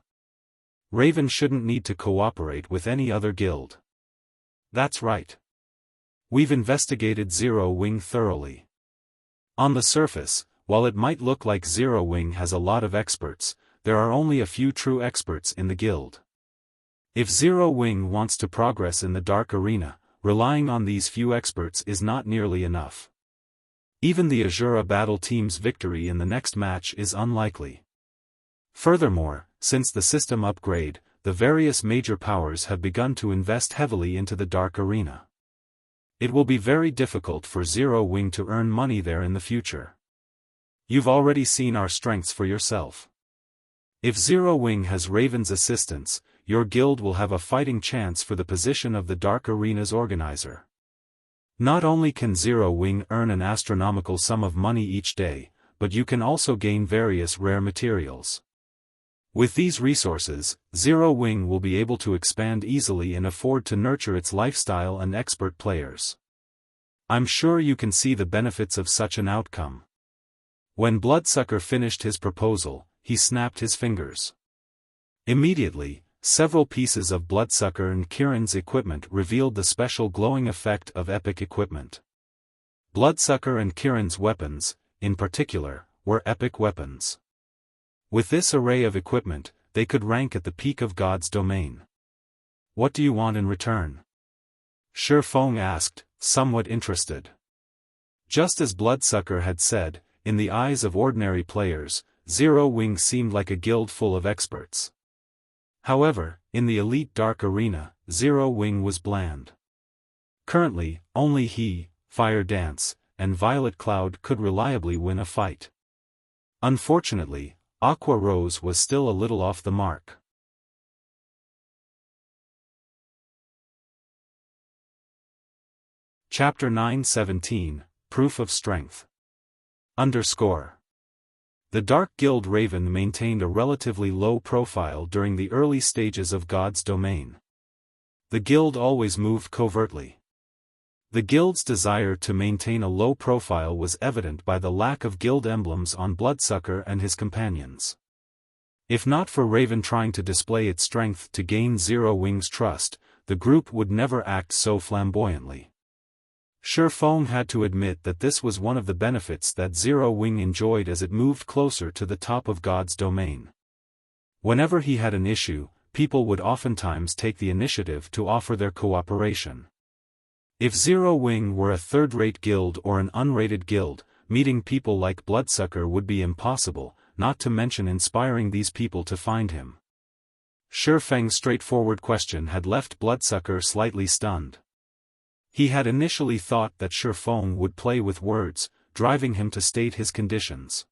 Raven shouldn't need to cooperate with any other guild. That's right. We've investigated Zero Wing thoroughly. On the surface, while it might look like Zero Wing has a lot of experts, there are only a few true experts in the guild. If Zero Wing wants to progress in the dark arena, relying on these few experts is not nearly enough. Even the Azura battle team's victory in the next match is unlikely. Furthermore, since the system upgrade, the various major powers have begun to invest heavily into the dark arena. It will be very difficult for Zero Wing to earn money there in the future. You've already seen our strengths for yourself. If Zero Wing has Raven's assistance, your guild will have a fighting chance for the position of the dark arena's organizer. Not only can Zero Wing earn an astronomical sum of money each day, but you can also gain various rare materials. With these resources, Zero Wing will be able to expand easily and afford to nurture its lifestyle and expert players. I'm sure you can see the benefits of such an outcome. When Bloodsucker finished his proposal, he snapped his fingers. Immediately, several pieces of Bloodsucker and Kirin's equipment revealed the special glowing effect of epic equipment. Bloodsucker and Kirin's weapons, in particular, were epic weapons. With this array of equipment, they could rank at the peak of God's domain. What do you want in return? Xiaofan asked, somewhat interested. Just as Bloodsucker had said, in the eyes of ordinary players, Zero Wing seemed like a guild full of experts. However, in the elite Dark Arena, Zero Wing was bland. Currently, only he, Fire Dance, and Violet Cloud could reliably win a fight. Unfortunately, Aqua Rose was still a little off the mark. Chapter 9:17, Proof of Strength. The Dark Guild Raven maintained a relatively low profile during the early stages of God's domain. The guild always moved covertly. The guild's desire to maintain a low profile was evident by the lack of guild emblems on Bloodsucker and his companions. If not for Raven trying to display its strength to gain Zero Wing's trust, the group would never act so flamboyantly. Xiaofan had to admit that this was one of the benefits that Zero Wing enjoyed as it moved closer to the top of God's domain. Whenever he had an issue, people would oftentimes take the initiative to offer their cooperation. If Zero Wing were a third-rate guild or an unrated guild, meeting people like Bloodsucker would be impossible, not to mention inspiring these people to find him. Xiaofang's straightforward question had left Bloodsucker slightly stunned. He had initially thought that Xiaofan would play with words, driving him to state his conditions.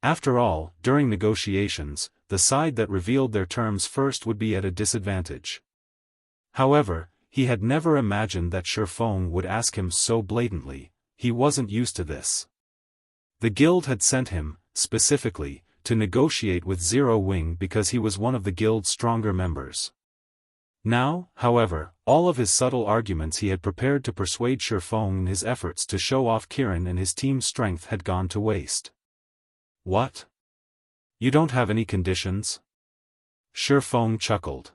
After all, during negotiations, the side that revealed their terms first would be at a disadvantage. However, he had never imagined that Xiaofan would ask him so blatantly. He wasn't used to this. The guild had sent him, specifically, to negotiate with Zero Wing because he was one of the guild's stronger members. Now, however, all of his subtle arguments he had prepared to persuade Xiaofan in his efforts to show off Kirin and his team's strength had gone to waste. What? You don't have any conditions? Xiaofan chuckled.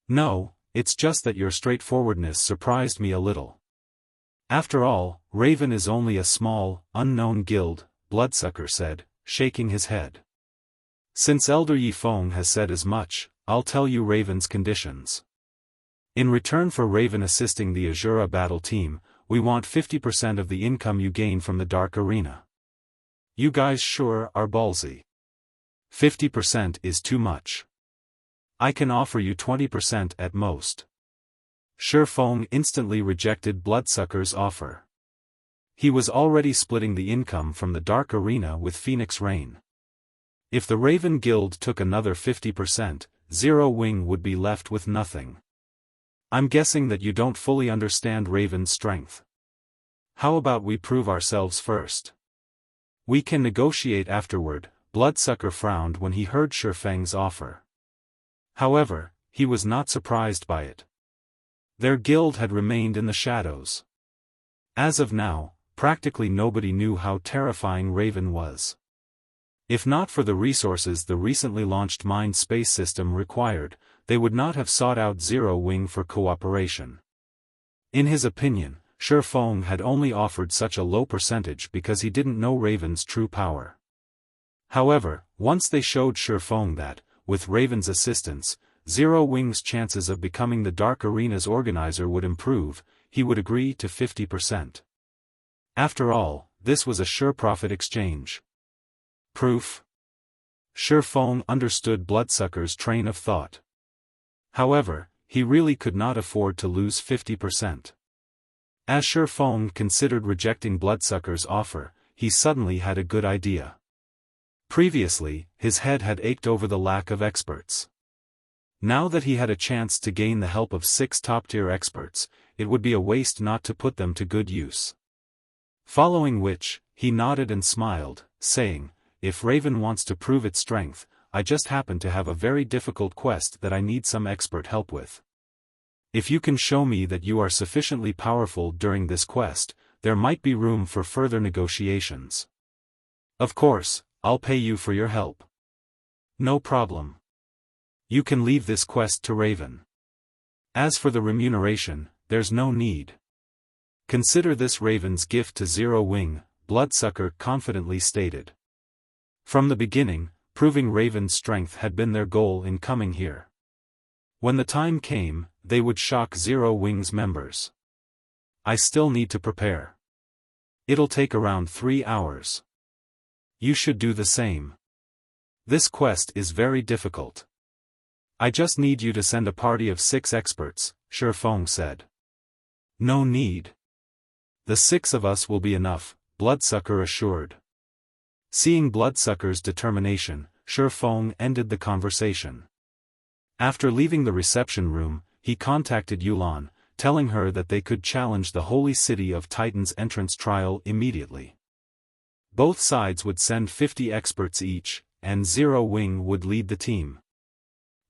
No, it's just that your straightforwardness surprised me a little. After all, Raven is only a small, unknown guild, Bloodsucker said, shaking his head. Since Elder Yifeng has said as much, I'll tell you Raven's conditions. In return for Raven assisting the Azura battle team, we want 50% of the income you gain from the Dark Arena. You guys sure are ballsy. 50% is too much. I can offer you 20% at most. Xiaofan instantly rejected Bloodsucker's offer. He was already splitting the income from the Dark Arena with Phoenix Rain. If the Raven Guild took another 50%, Zero Wing would be left with nothing. I'm guessing that you don't fully understand Raven's strength. How about we prove ourselves first? We can negotiate afterward. Bloodsucker frowned when he heard Xiaofang's offer. However, he was not surprised by it. Their guild had remained in the shadows. As of now, practically nobody knew how terrifying Raven was. If not for the resources the recently launched Mind Space system required, they would not have sought out Zero Wing for cooperation. In his opinion, Xiaofan had only offered such a low percentage because he didn't know Raven's true power. However, once they showed Xiaofan that, with Raven's assistance, Zero Wing's chances of becoming the Dark Arena's organizer would improve, he would agree to 50%. After all, this was a sure profit exchange. Proof? Xiaofan understood Bloodsucker's train of thought. However, he really could not afford to lose 50%. As Xiaofan considered rejecting Bloodsucker's offer, he suddenly had a good idea. Previously, his head had ached over the lack of experts. Now that he had a chance to gain the help of 6 top-tier experts, it would be a waste not to put them to good use. Following which, he nodded and smiled, saying, if Raven wants to prove its strength, I just happen to have a very difficult quest that I need some expert help with. If you can show me that you are sufficiently powerful during this quest, there might be room for further negotiations. Of course, I'll pay you for your help. No problem. You can leave this quest to Raven. As for the remuneration, there's no need. Consider this Raven's gift to Zero Wing, Bloodsucker confidently stated. From the beginning, proving Raven's strength had been their goal in coming here. When the time came, they would shock Zero Wing's members. I still need to prepare. It'll take around 3 hours. You should do the same. This quest is very difficult. I just need you to send a party of 6 experts, Xiaofan said. No need. The 6 of us will be enough, Bloodsucker assured. Seeing Bloodsucker's determination, Xiaofan ended the conversation. After leaving the reception room, he contacted Yulan, telling her that they could challenge the Holy City of Titan's entrance trial immediately. Both sides would send 50 experts each, and Zero Wing would lead the team.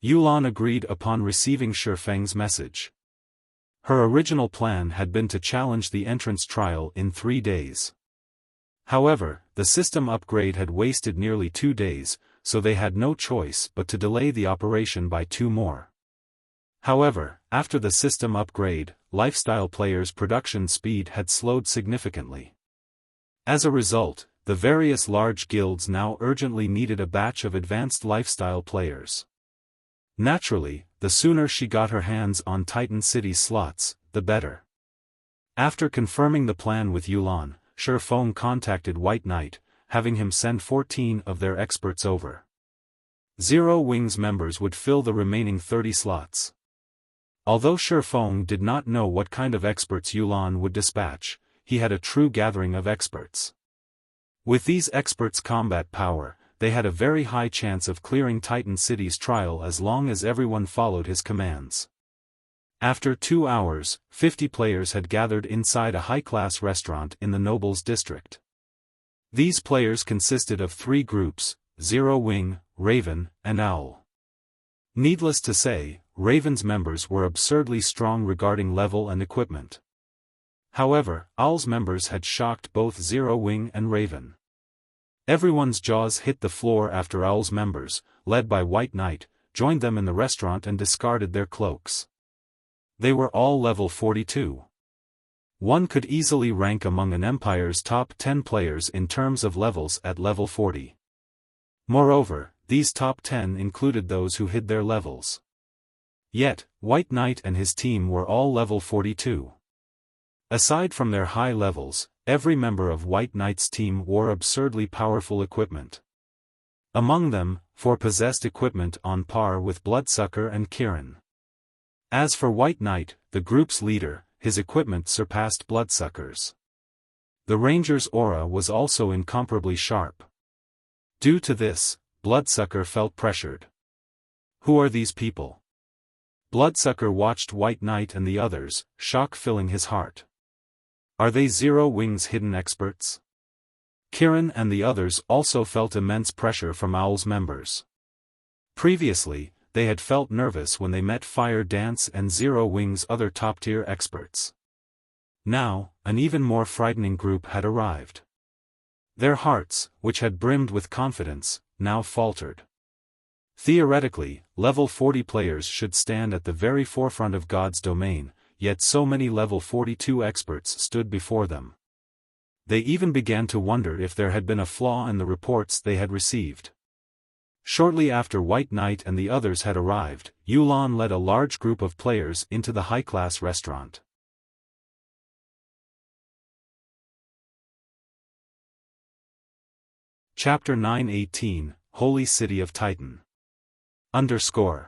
Yulan agreed upon receiving Xiaofang's message. Her original plan had been to challenge the entrance trial in 3 days. However, the system upgrade had wasted nearly 2 days, so they had no choice but to delay the operation by 2 more. However, after the system upgrade, lifestyle players' production speed had slowed significantly. As a result, the various large guilds now urgently needed a batch of advanced lifestyle players. Naturally, the sooner she got her hands on Titan City slots, the better. After confirming the plan with Yulan, Xiaofan contacted White Knight, having him send 14 of their experts over. Zero Wing's members would fill the remaining 30 slots. Although Xiaofan did not know what kind of experts Yulan would dispatch, he had a true gathering of experts. With these experts' combat power, they had a very high chance of clearing Titan City's trial as long as everyone followed his commands. After 2 hours, 50 players had gathered inside a high-class restaurant in the Nobles District. These players consisted of 3 groups, Zero Wing, Raven, and Owl. Needless to say, Raven's members were absurdly strong regarding level and equipment. However, Owl's members had shocked both Zero Wing and Raven. Everyone's jaws hit the floor after Owl's members, led by White Knight, joined them in the restaurant and discarded their cloaks. They were all level 42. One could easily rank among an empire's top 10 players in terms of levels at level 40. Moreover, these top 10 included those who hid their levels. Yet, White Knight and his team were all level 42. Aside from their high levels, every member of White Knight's team wore absurdly powerful equipment. Among them, 4 possessed equipment on par with Bloodsucker and Kirin. As for White Knight, the group's leader, his equipment surpassed Bloodsucker's. The Ranger's aura was also incomparably sharp. Due to this, Bloodsucker felt pressured. Who are these people? Bloodsucker watched White Knight and the others, shock filling his heart. Are they Zero Wing's hidden experts? Kirin and the others also felt immense pressure from Owl's members. Previously, they had felt nervous when they met Fire Dance and Zero Wing's other top-tier experts. Now, an even more frightening group had arrived. Their hearts, which had brimmed with confidence, now faltered. Theoretically, level 40 players should stand at the very forefront of God's domain, yet so many level 42 experts stood before them. They even began to wonder if there had been a flaw in the reports they had received. Shortly after White Knight and the others had arrived, Yulan led a large group of players into the high-class restaurant. Chapter 918, Holy City of Titan. _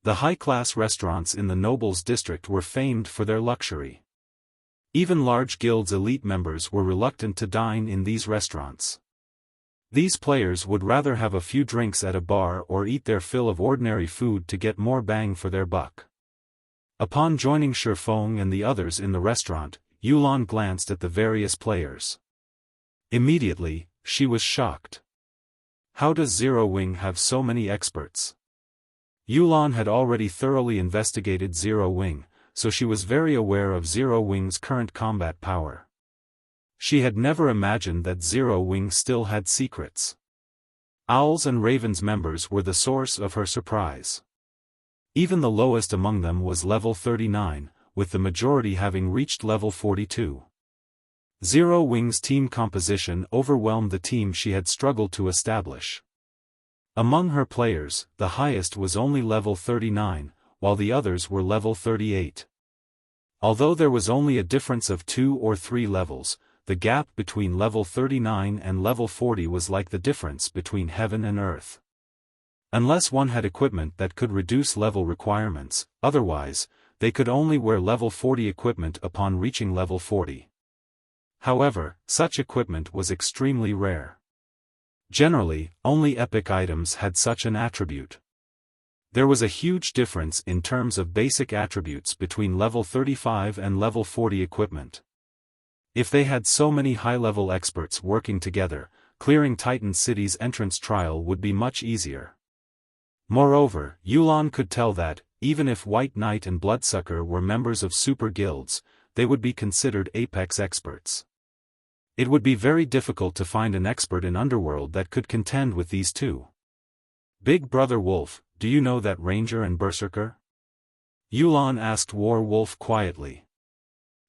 The high-class restaurants in the Nobles District were famed for their luxury. Even large guilds' elite members were reluctant to dine in these restaurants. These players would rather have a few drinks at a bar or eat their fill of ordinary food to get more bang for their buck. Upon joining Xiaofan and the others in the restaurant, Yulan glanced at the various players. Immediately, she was shocked. How does Zero Wing have so many experts? Yulan had already thoroughly investigated Zero Wing, so she was very aware of Zero Wing's current combat power. She had never imagined that Zero Wing still had secrets. Owls and Ravens members were the source of her surprise. Even the lowest among them was level 39, with the majority having reached level 42. Zero Wing's team composition overwhelmed the team she had struggled to establish. Among her players, the highest was only level 39, while the others were level 38. Although there was only a difference of 2 or 3 levels, the gap between level 39 and level 40 was like the difference between heaven and earth. Unless one had equipment that could reduce level requirements, otherwise, they could only wear level 40 equipment upon reaching level 40. However, such equipment was extremely rare. Generally, only epic items had such an attribute. There was a huge difference in terms of basic attributes between level 35 and level 40 equipment. If they had so many high-level experts working together, clearing Titan City's entrance trial would be much easier. Moreover, Yulan could tell that, even if White Knight and Bloodsucker were members of super guilds, they would be considered apex experts. It would be very difficult to find an expert in Underworld that could contend with these two. Big Brother Wolf, do you know that Ranger and Berserker? Yulan asked War Wolf quietly.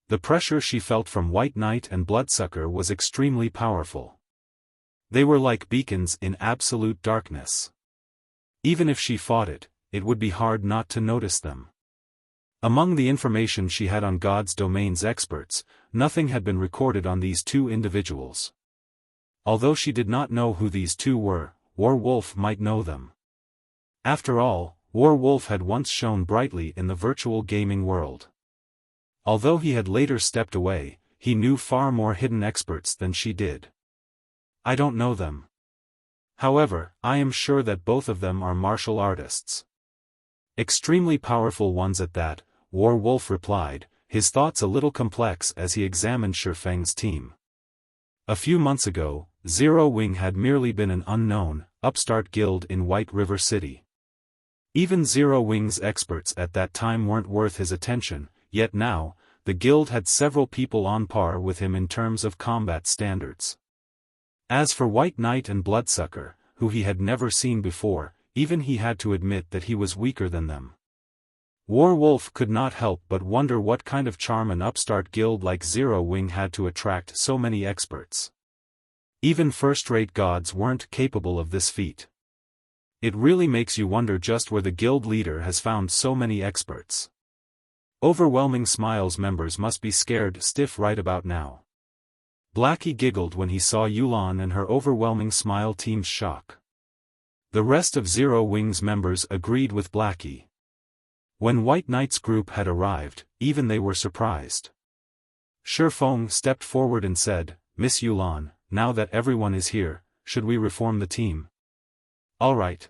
The pressure she felt from White Knight and Bloodsucker was extremely powerful. They were like beacons in absolute darkness. Even if she fought it, it would be hard not to notice them. Among the information she had on God's Domain's experts, nothing had been recorded on these two individuals. Although she did not know who these two were, War Wolf might know them. After all, War Wolf had once shone brightly in the virtual gaming world. Although he had later stepped away, he knew far more hidden experts than she did. I don't know them. However, I am sure that both of them are martial artists. Extremely powerful ones at that, War Wolf replied, his thoughts a little complex as he examined Xiaofang's team. A few months ago, Zero Wing had merely been an unknown, upstart guild in White River City. Even Zero Wing's experts at that time weren't worth his attention, yet now, the guild had several people on par with him in terms of combat standards. As for White Knight and Bloodsucker, who he had never seen before, even he had to admit that he was weaker than them. War Wolf could not help but wonder what kind of charm an upstart guild like Zero Wing had to attract so many experts. Even first-rate gods weren't capable of this feat. It really makes you wonder just where the guild leader has found so many experts. Overwhelming Smiles members must be scared stiff right about now. Blackie giggled when he saw Yulan and her Overwhelming Smile team's shock. The rest of Zero Wing's members agreed with Blackie. When White Knight's group had arrived, even they were surprised. Xiaofan stepped forward and said, "Miss Yulan, now that everyone is here, should we reform the team?" "All right.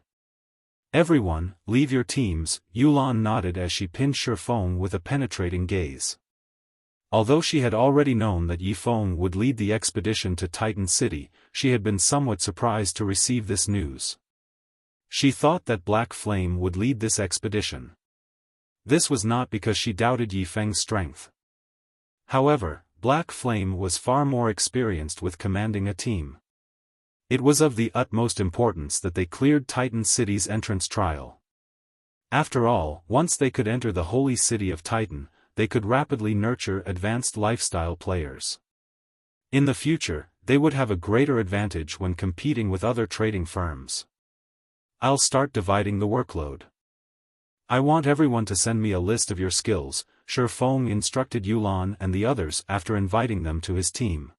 Everyone, leave your teams," Yulan nodded as she pinned Xiaofan with a penetrating gaze. Although she had already known that Yifeng would lead the expedition to Titan City, she had been somewhat surprised to receive this news. She thought that Black Flame would lead this expedition. This was not because she doubted Yifeng's strength. However, Black Flame was far more experienced with commanding a team. It was of the utmost importance that they cleared Titan City's entrance trial. After all, once they could enter the holy city of Titan, they could rapidly nurture advanced lifestyle players. In the future, they would have a greater advantage when competing with other trading firms. I'll start dividing the workload. I want everyone to send me a list of your skills, Xiaofan instructed Yulan and the others after inviting them to his team.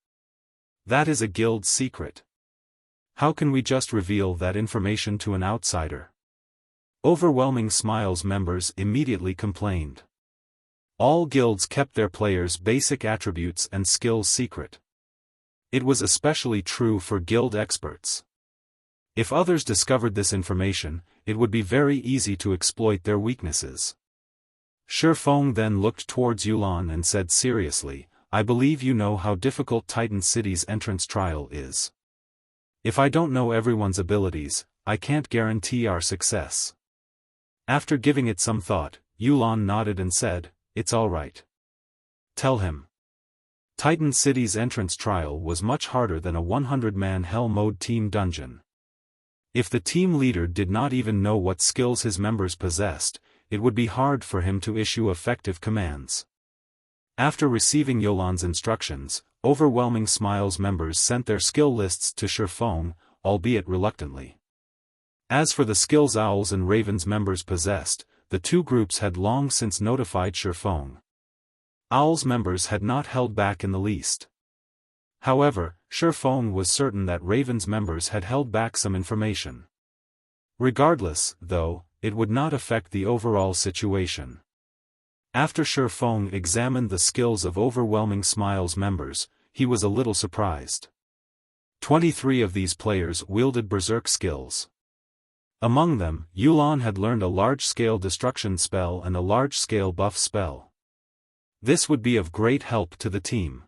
That is a guild secret. How can we just reveal that information to an outsider? Overwhelming Smiles members immediately complained. All guilds kept their players' basic attributes and skills secret. It was especially true for guild experts. If others discovered this information, it would be very easy to exploit their weaknesses. Xiaofan then looked towards Yulan and said seriously, "I believe you know how difficult Titan City's entrance trial is. If I don't know everyone's abilities, I can't guarantee our success." After giving it some thought, Yulan nodded and said, "It's all right. Tell him." Titan City's entrance trial was much harder than a 100-man hell mode team dungeon. If the team leader did not even know what skills his members possessed, it would be hard for him to issue effective commands. After receiving Yulan's instructions, Overwhelming Smile's members sent their skill lists to Xiaofan, albeit reluctantly. As for the skills Owl's and Raven's members possessed, the two groups had long since notified Xiaofan. Owl's members had not held back in the least. However, Xiaofan was certain that Raven's members had held back some information. Regardless, though, it would not affect the overall situation. After Xiaofan examined the skills of Overwhelming Smile's members, he was a little surprised. 23 of these players wielded berserk skills. Among them, Yulan had learned a large-scale destruction spell and a large-scale buff spell. This would be of great help to the team.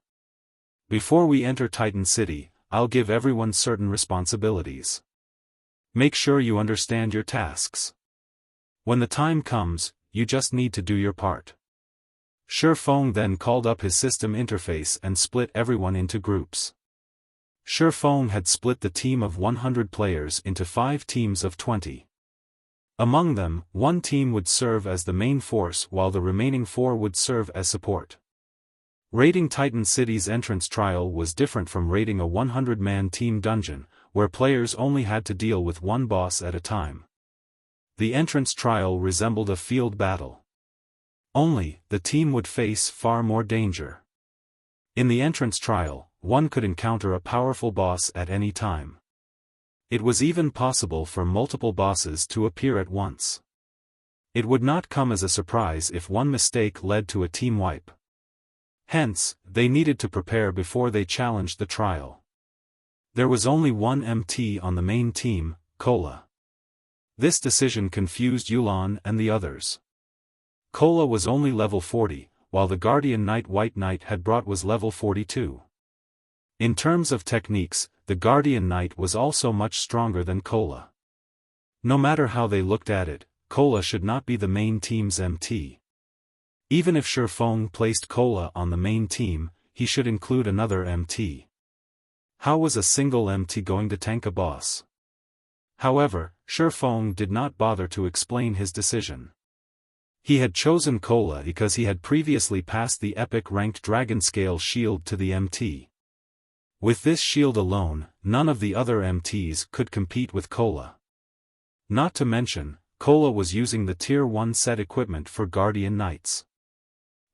Before we enter Titan City, I'll give everyone certain responsibilities. Make sure you understand your tasks. When the time comes, you just need to do your part. Xiaofan then called up his system interface and split everyone into groups. Xiaofan had split the team of 100 players into 5 teams of 20. Among them, one team would serve as the main force while the remaining 4 would serve as support. Raiding Titan City's entrance trial was different from raiding a 100-man team dungeon, where players only had to deal with one boss at a time. The entrance trial resembled a field battle. Only, the team would face far more danger. In the entrance trial, one could encounter a powerful boss at any time. It was even possible for multiple bosses to appear at once. It would not come as a surprise if one mistake led to a team wipe. Hence, they needed to prepare before they challenged the trial. There was only one MT on the main team, Cola. This decision confused Yulan and the others. Cola was only level 40, while the Guardian Knight White Knight had brought was level 42. In terms of techniques, the Guardian Knight was also much stronger than Cola. No matter how they looked at it, Cola should not be the main team's MT. Even if Xiaofan placed Cola on the main team, he should include another MT. How was a single MT going to tank a boss? However, Xiaofan did not bother to explain his decision. He had chosen Cola because he had previously passed the epic ranked Dragon Scale shield to the MT. With this shield alone, none of the other MTs could compete with Cola. Not to mention, Cola was using the Tier 1 set equipment for Guardian Knights.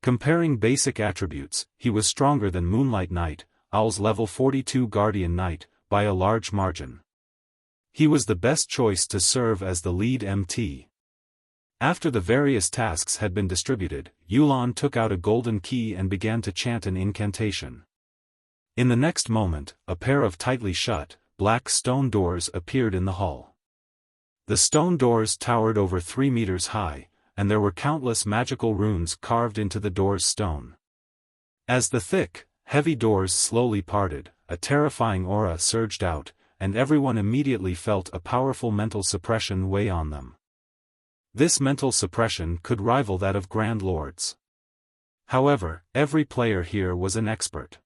Comparing basic attributes, he was stronger than Moonlight Knight, Owl's level 42 Guardian Knight, by a large margin. He was the best choice to serve as the lead MT. After the various tasks had been distributed, Yulan took out a golden key and began to chant an incantation. In the next moment, a pair of tightly shut, black stone doors appeared in the hall. The stone doors towered over 3 meters high, and there were countless magical runes carved into the door's stone. As the thick, heavy doors slowly parted, a terrifying aura surged out, and everyone immediately felt a powerful mental suppression weigh on them. This mental suppression could rival that of Grand Lords. However, every player here was an expert.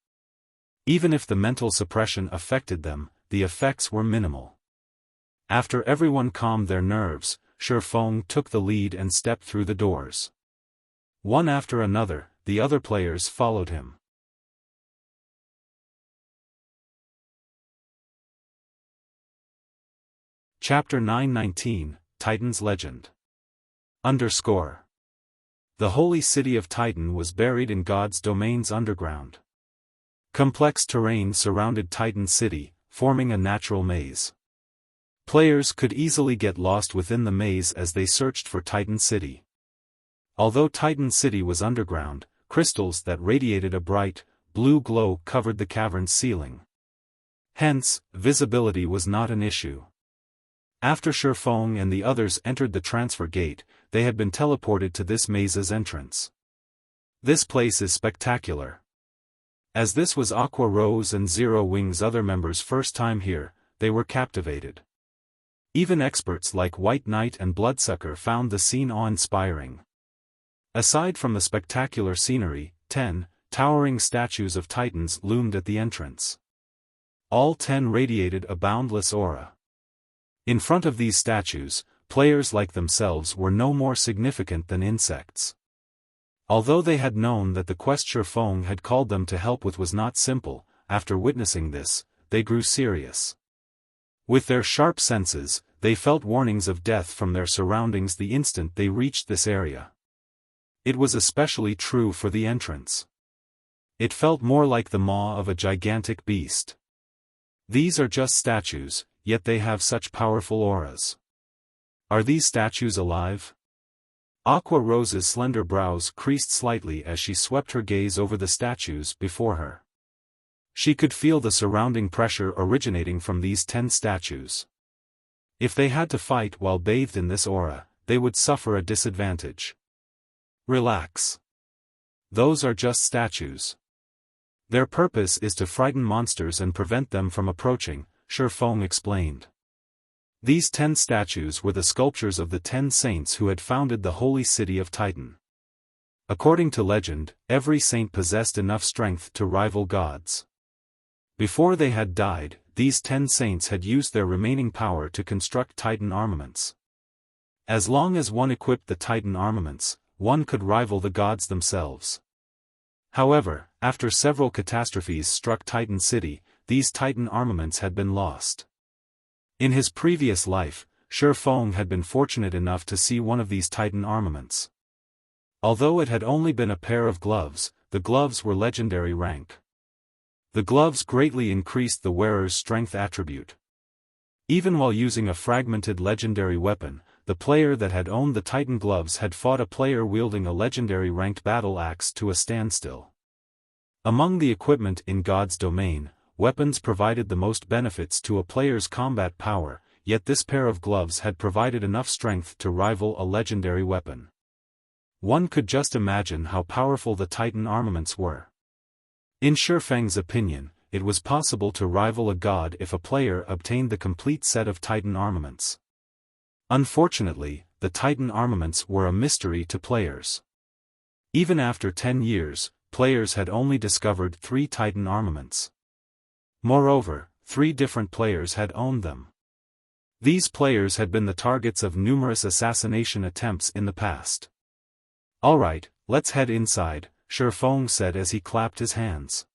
Even if the mental suppression affected them, the effects were minimal. After everyone calmed their nerves, Xiaofan took the lead and stepped through the doors. One after another, the other players followed him. Chapter 919, Titan's Legend. The holy city of Titan was buried in God's domains underground. Complex terrain surrounded Titan City, forming a natural maze. Players could easily get lost within the maze as they searched for Titan City. Although Titan City was underground, crystals that radiated a bright, blue glow covered the cavern's ceiling. Hence, visibility was not an issue. After Xiaofan and the others entered the transfer gate, they had been teleported to this maze's entrance. This place is spectacular. As this was Aqua Rose and Zero Wing's other members' first time here, they were captivated. Even experts like White Knight and Bloodsucker found the scene awe-inspiring. Aside from the spectacular scenery, 10 towering statues of Titans loomed at the entrance. All 10 radiated a boundless aura. In front of these statues, players like themselves were no more significant than insects. Although they had known that the quest Xiaofan had called them to help with was not simple, after witnessing this, they grew serious. With their sharp senses, they felt warnings of death from their surroundings the instant they reached this area. It was especially true for the entrance. It felt more like the maw of a gigantic beast. These are just statues, yet they have such powerful auras. Are these statues alive? Aqua Rose's slender brows creased slightly as she swept her gaze over the statues before her. She could feel the surrounding pressure originating from these 10 statues. If they had to fight while bathed in this aura, they would suffer a disadvantage. Relax. Those are just statues. Their purpose is to frighten monsters and prevent them from approaching, Xiaofan explained. These 10 statues were the sculptures of the 10 saints who had founded the holy city of Titan. According to legend, every saint possessed enough strength to rival gods. Before they had died, these 10 saints had used their remaining power to construct Titan armaments. As long as one equipped the Titan armaments, one could rival the gods themselves. However, after several catastrophes struck Titan City, these Titan armaments had been lost. In his previous life, Xiaofan had been fortunate enough to see one of these Titan armaments. Although it had only been a pair of gloves, the gloves were legendary rank. The gloves greatly increased the wearer's strength attribute. Even while using a fragmented legendary weapon, the player that had owned the Titan gloves had fought a player wielding a legendary ranked battle axe to a standstill. Among the equipment in God's domain, weapons provided the most benefits to a player's combat power, yet this pair of gloves had provided enough strength to rival a legendary weapon. One could just imagine how powerful the Titan armaments were. In Xiaofang's opinion, it was possible to rival a god if a player obtained the complete set of Titan armaments. Unfortunately, the Titan armaments were a mystery to players. Even after 10 years, players had only discovered 3 Titan armaments. Moreover, 3 different players had owned them. These players had been the targets of numerous assassination attempts in the past. "Alright, let's head inside," Xiaofan said as he clapped his hands.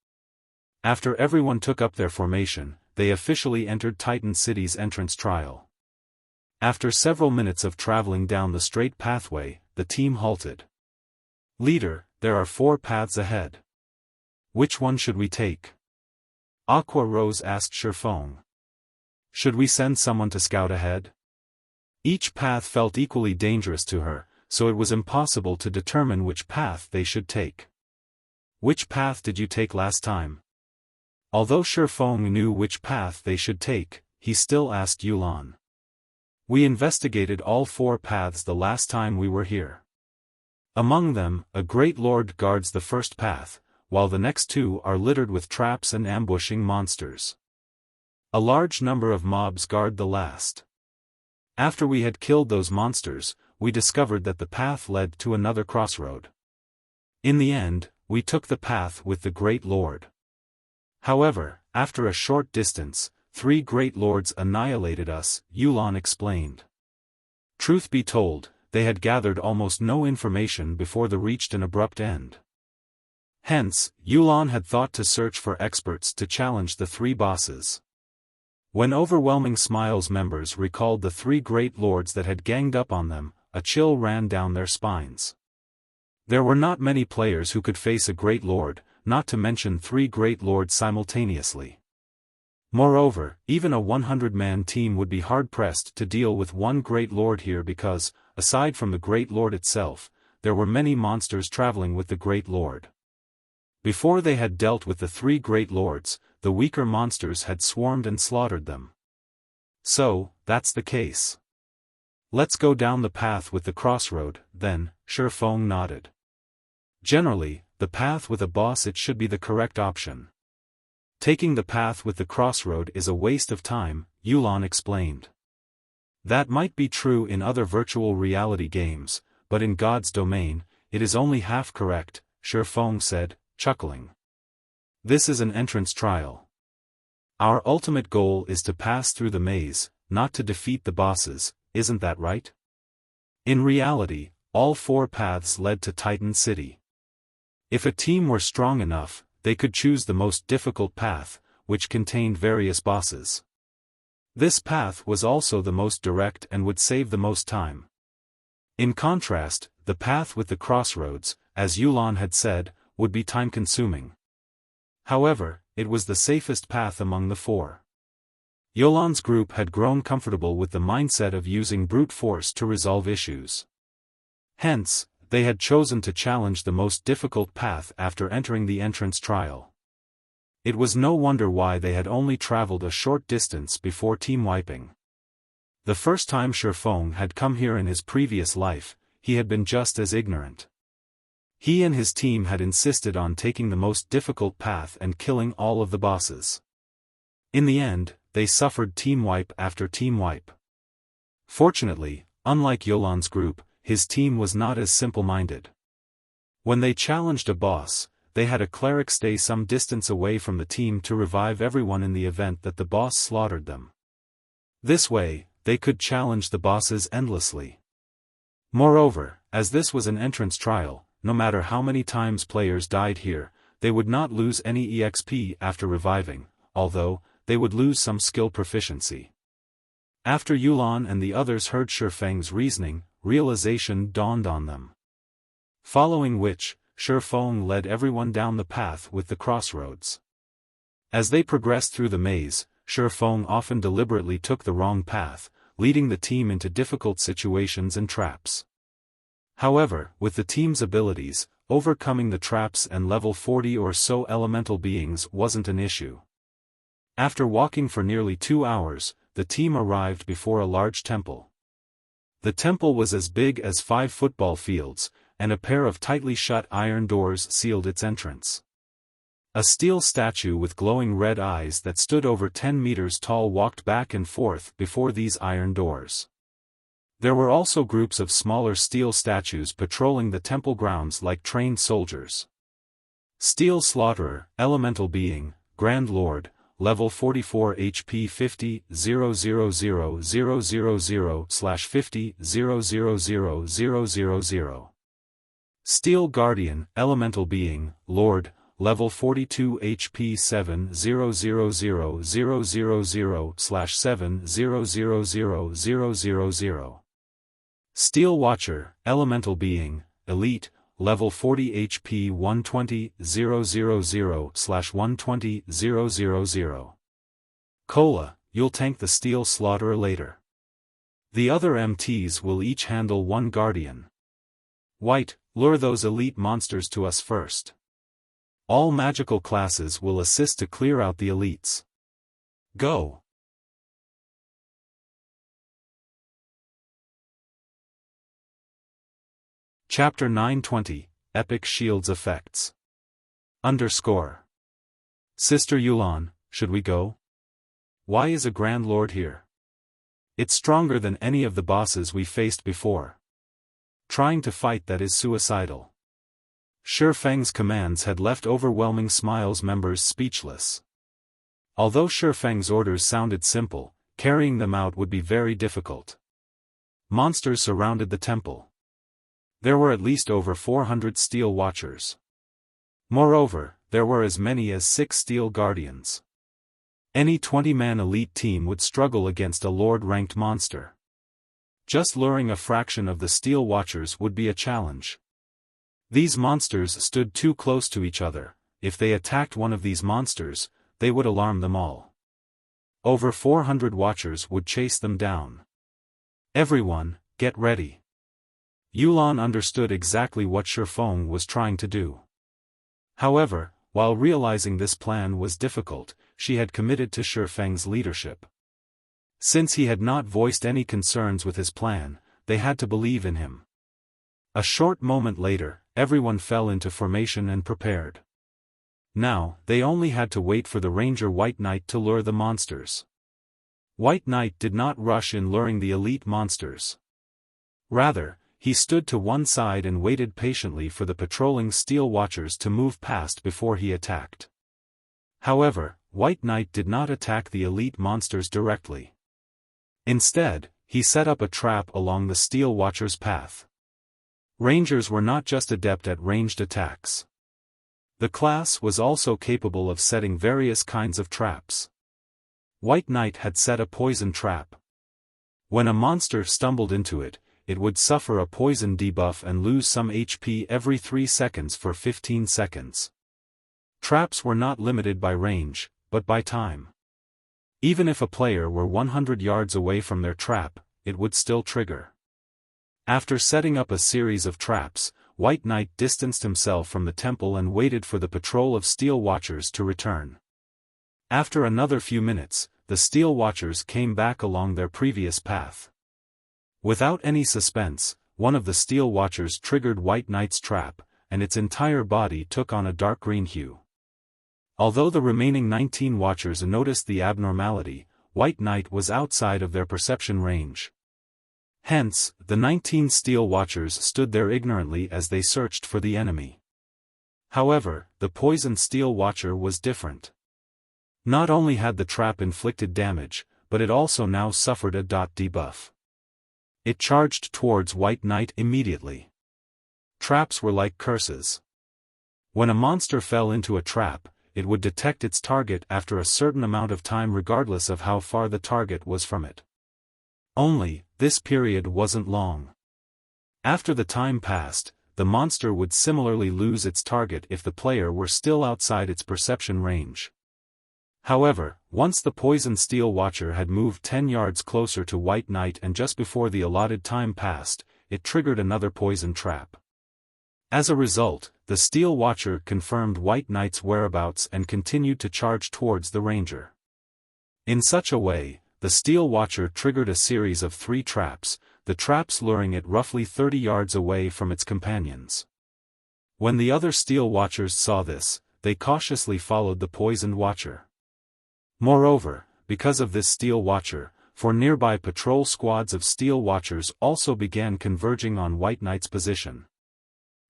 After everyone took up their formation, they officially entered Titan City's entrance trial. After several minutes of traveling down the straight pathway, the team halted. "Leader, there are 4 paths ahead. Which one should we take?" Aqua Rose asked Xiaofan. "Should we send someone to scout ahead?" Each path felt equally dangerous to her, so it was impossible to determine which path they should take. "Which path did you take last time?" Although Xiaofan knew which path they should take, he still asked Yulan. "We investigated all 4 paths the last time we were here. Among them, a great lord guards the first path, while the next 2 are littered with traps and ambushing monsters. A large number of mobs guard the last. After we had killed those monsters, we discovered that the path led to another crossroad. In the end, we took the path with the Great Lord. However, after a short distance, 3 Great Lords annihilated us," Yulan explained. Truth be told, they had gathered almost no information before they reached an abrupt end. Hence, Yulan had thought to search for experts to challenge the 3 bosses. When Overwhelming Smiles members recalled the 3 Great Lords that had ganged up on them, a chill ran down their spines. There were not many players who could face a Great Lord, not to mention 3 Great Lords simultaneously. Moreover, even a 100-man team would be hard-pressed to deal with one Great Lord here because, aside from the Great Lord itself, there were many monsters traveling with the Great Lord. Before they had dealt with the 3 Great Lords, the weaker monsters had swarmed and slaughtered them. "So, that's the case. Let's go down the path with the crossroad, then," Xiaofan nodded. Generally, the path with a boss it should be the correct option. Taking the path with the crossroad is a waste of time, Yulan explained. That might be true in other virtual reality games, but in God's domain, it is only half correct, Xiaofan said, chuckling. "This is an entrance trial. Our ultimate goal is to pass through the maze, not to defeat the bosses, isn't that right? In reality, all 4 paths led to Titan City. If a team were strong enough, they could choose the most difficult path, which contained various bosses. This path was also the most direct and would save the most time. In contrast, the path with the crossroads, as Yulan had said, would be time-consuming. However, it was the safest path among the 4. Yulan's group had grown comfortable with the mindset of using brute force to resolve issues. Hence, they had chosen to challenge the most difficult path after entering the entrance trial. It was no wonder why they had only traveled a short distance before team wiping. The first time Xiaofan had come here in his previous life, he had been just as ignorant. He and his team had insisted on taking the most difficult path and killing all of the bosses. In the end, they suffered team wipe after team wipe. Fortunately, unlike Yulan's group, his team was not as simple-minded. When they challenged a boss, they had a cleric stay some distance away from the team to revive everyone in the event that the boss slaughtered them. This way, they could challenge the bosses endlessly. Moreover, as this was an entrance trial, no matter how many times players died here, they would not lose any EXP after reviving, although, they would lose some skill proficiency. After Yulan and the others heard Xiaofang's reasoning, realization dawned on them. Following which, Xiaofan led everyone down the path with the crossroads. As they progressed through the maze, Xiaofan often deliberately took the wrong path, leading the team into difficult situations and traps. However, with the team's abilities, overcoming the traps and level 40 or so elemental beings wasn't an issue. After walking for nearly 2 hours, the team arrived before a large temple. The temple was as big as 5 football fields, and a pair of tightly shut iron doors sealed its entrance. A steel statue with glowing red eyes that stood over 10 meters tall walked back and forth before these iron doors. There were also groups of smaller steel statues patrolling the temple grounds like trained soldiers. Steel Slaughterer, Elemental Being, Grand Lord, Level 44 HP 50 00000/50 0000000. Steel Guardian, Elemental Being, Lord, Level 42 HP 7 00000/7 0000000. Steel Watcher, Elemental Being, Elite, Level 40 HP 120 000/120 000. Cola, you'll tank the Steel Slaughterer later. The other MTs will each handle 1 Guardian. White, lure those elite monsters to us first. All magical classes will assist to clear out the elites. Go! Chapter 920, Epic Shields Effects. _ Sister Yulan, should we go? Why is a Grand Lord here? It's stronger than any of the bosses we faced before. Trying to fight that is suicidal. Xiaofang's commands had left overwhelming Smiles members speechless. Although Xiaofang's orders sounded simple, carrying them out would be very difficult. Monsters surrounded the temple. There were at least over 400 Steel Watchers. Moreover, there were as many as 6 Steel Guardians. Any 20-man elite team would struggle against a Lord-ranked monster. Just luring a fraction of the Steel Watchers would be a challenge. These monsters stood too close to each other. If they attacked one of these monsters, they would alarm them all. Over 400 Watchers would chase them down. Everyone, get ready. Yulan understood exactly what Xiaofan was trying to do. However, while realizing this plan was difficult, she had committed to Xiaofang's leadership. Since he had not voiced any concerns with his plan, they had to believe in him. A short moment later, everyone fell into formation and prepared. Now, they only had to wait for the Ranger White Knight to lure the monsters. White Knight did not rush in luring the elite monsters. Rather, he stood to one side and waited patiently for the patrolling Steel Watchers to move past before he attacked. However, White Knight did not attack the elite monsters directly. Instead, he set up a trap along the Steel Watcher's path. Rangers were not just adept at ranged attacks. The class was also capable of setting various kinds of traps. White Knight had set a poison trap. When a monster stumbled into it, it would suffer a poison debuff and lose some HP every 3 seconds for 15 seconds. Traps were not limited by range, but by time. Even if a player were 100 yards away from their trap, it would still trigger. After setting up a series of traps, White Knight distanced himself from the temple and waited for the patrol of Steel Watchers to return. After another few minutes, the Steel Watchers came back along their previous path. Without any suspense, one of the Steel Watchers triggered White Knight's trap, and its entire body took on a dark green hue. Although the remaining 19 Watchers noticed the abnormality, White Knight was outside of their perception range. Hence, the 19 Steel Watchers stood there ignorantly as they searched for the enemy. However, the poisoned Steel Watcher was different. Not only had the trap inflicted damage, but it also now suffered a debuff. It charged towards White Knight immediately. Traps were like curses. When a monster fell into a trap, it would detect its target after a certain amount of time regardless of how far the target was from it. Only, this period wasn't long. After the time passed, the monster would similarly lose its target if the player were still outside its perception range. However, once the poisoned Steel Watcher had moved 10 yards closer to White Knight and just before the allotted time passed, it triggered another poison trap. As a result, the Steel Watcher confirmed White Knight's whereabouts and continued to charge towards the Ranger. In such a way, the Steel Watcher triggered a series of 3 traps, the traps luring it roughly 30 yards away from its companions. When the other Steel Watchers saw this, they cautiously followed the poisoned Watcher. Moreover, because of this Steel Watcher, 4 nearby patrol squads of Steel Watchers also began converging on White Knight's position.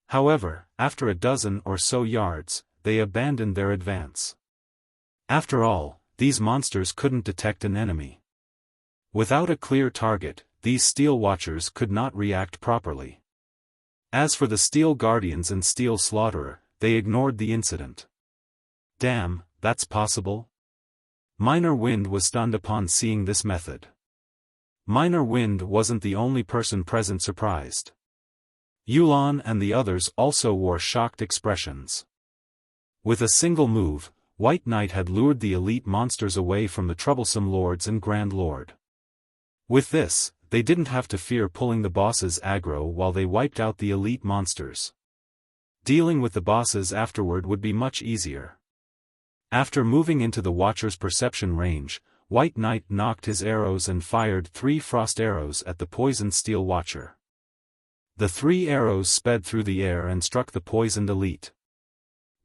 However, after a dozen or so yards, they abandoned their advance. After all, these monsters couldn't detect an enemy. Without a clear target, these Steel Watchers could not react properly. As for the Steel Guardians and Steel Slaughterer, they ignored the incident. Damn, that's possible? Minor Wind was stunned upon seeing this method. Minor Wind wasn't the only person present surprised. Yulan and the others also wore shocked expressions. With a single move, White Knight had lured the elite monsters away from the troublesome lords and Grand Lord. With this, they didn't have to fear pulling the boss's aggro while they wiped out the elite monsters. Dealing with the bosses afterward would be much easier. After moving into the Watcher's perception range, White Knight knocked his arrows and fired 3 frost arrows at the poisoned Steel Watcher. The 3 arrows sped through the air and struck the poisoned elite.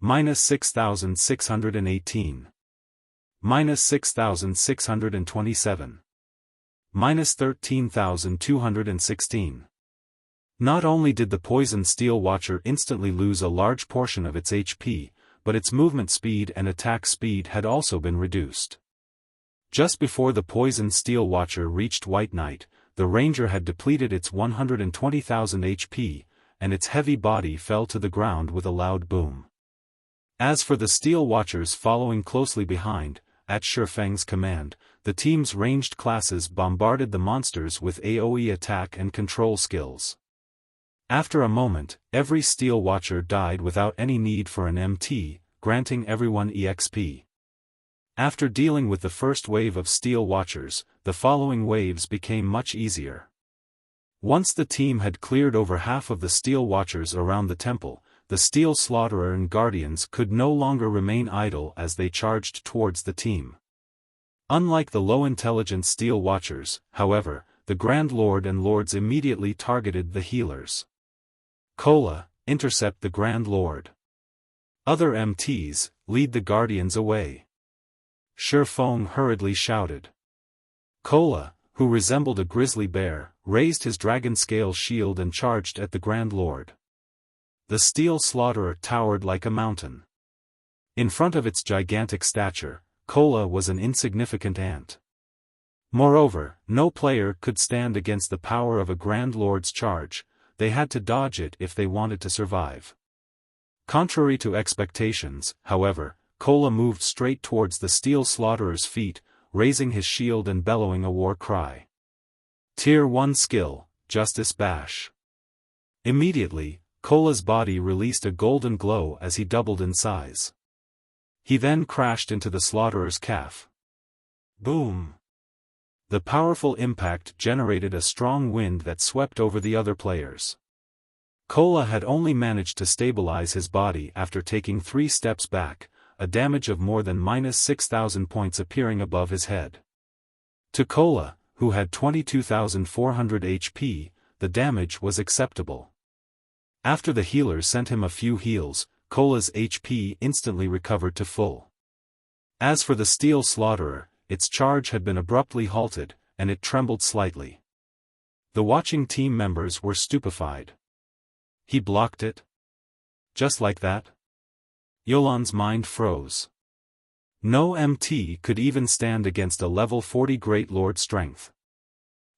-6,618. -6,627. -13,216. Not only did the poisoned Steel Watcher instantly lose a large portion of its HP, but its movement speed and attack speed had also been reduced. Just before the poisoned Steel Watcher reached White Knight, the Ranger had depleted its 120,000 HP, and its heavy body fell to the ground with a loud boom. As for the Steel Watchers following closely behind, at Xiaofang's command, the team's ranged classes bombarded the monsters with AoE attack and control skills. After a moment, every Steel Watcher died without any need for an MT, granting everyone EXP. After dealing with the first wave of Steel Watchers, the following waves became much easier. Once the team had cleared over half of the Steel Watchers around the temple, the Steel Slaughterer and Guardians could no longer remain idle as they charged towards the team. Unlike the low-intelligence Steel Watchers, however, the Grand Lord and Lords immediately targeted the healers. Cola, intercept the Grand Lord. Other MTs, lead the Guardians away. Xiaofan hurriedly shouted. Cola, who resembled a grizzly bear, raised his dragon scale shield and charged at the Grand Lord. The Steel Slaughterer towered like a mountain. In front of its gigantic stature, Cola was an insignificant ant. Moreover, no player could stand against the power of a Grand Lord's charge, they had to dodge it if they wanted to survive. Contrary to expectations, however, Cola moved straight towards the Steel Slaughtherer's feet, raising his shield and bellowing a war cry. Tier 1 skill, Justice Bash. Immediately, Cola's body released a golden glow as he doubled in size. He then crashed into the Slaughtherer's calf. Boom! The powerful impact generated a strong wind that swept over the other players. Cola had only managed to stabilize his body after taking 3 steps back, a damage of more than -6,000 points appearing above his head. To Cola, who had 22,400 HP, the damage was acceptable. After the healer sent him a few heals, Cola's HP instantly recovered to full. As for the Steel Slaughterer, its charge had been abruptly halted, and it trembled slightly. The watching team members were stupefied. He blocked it? Just like that? Yulan's mind froze. No MT could even stand against a level 40 Great Lord strength.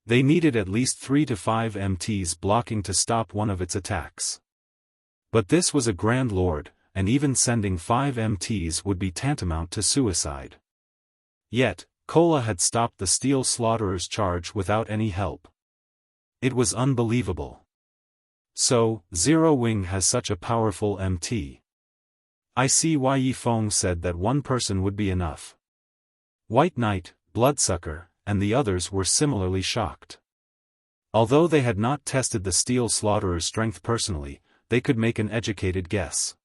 They needed at least 3 to 5 MTs blocking to stop one of its attacks. But this was a Grand Lord, and even sending 5 MTs would be tantamount to suicide. Yet, Cola had stopped the Steel Slaughtherer's charge without any help. It was unbelievable. So, Zero Wing has such a powerful MT. I see why Yi Feng said that one person would be enough. White Knight, Bloodsucker, and the others were similarly shocked. Although they had not tested the Steel Slaughtherer's strength personally, they could make an educated guess.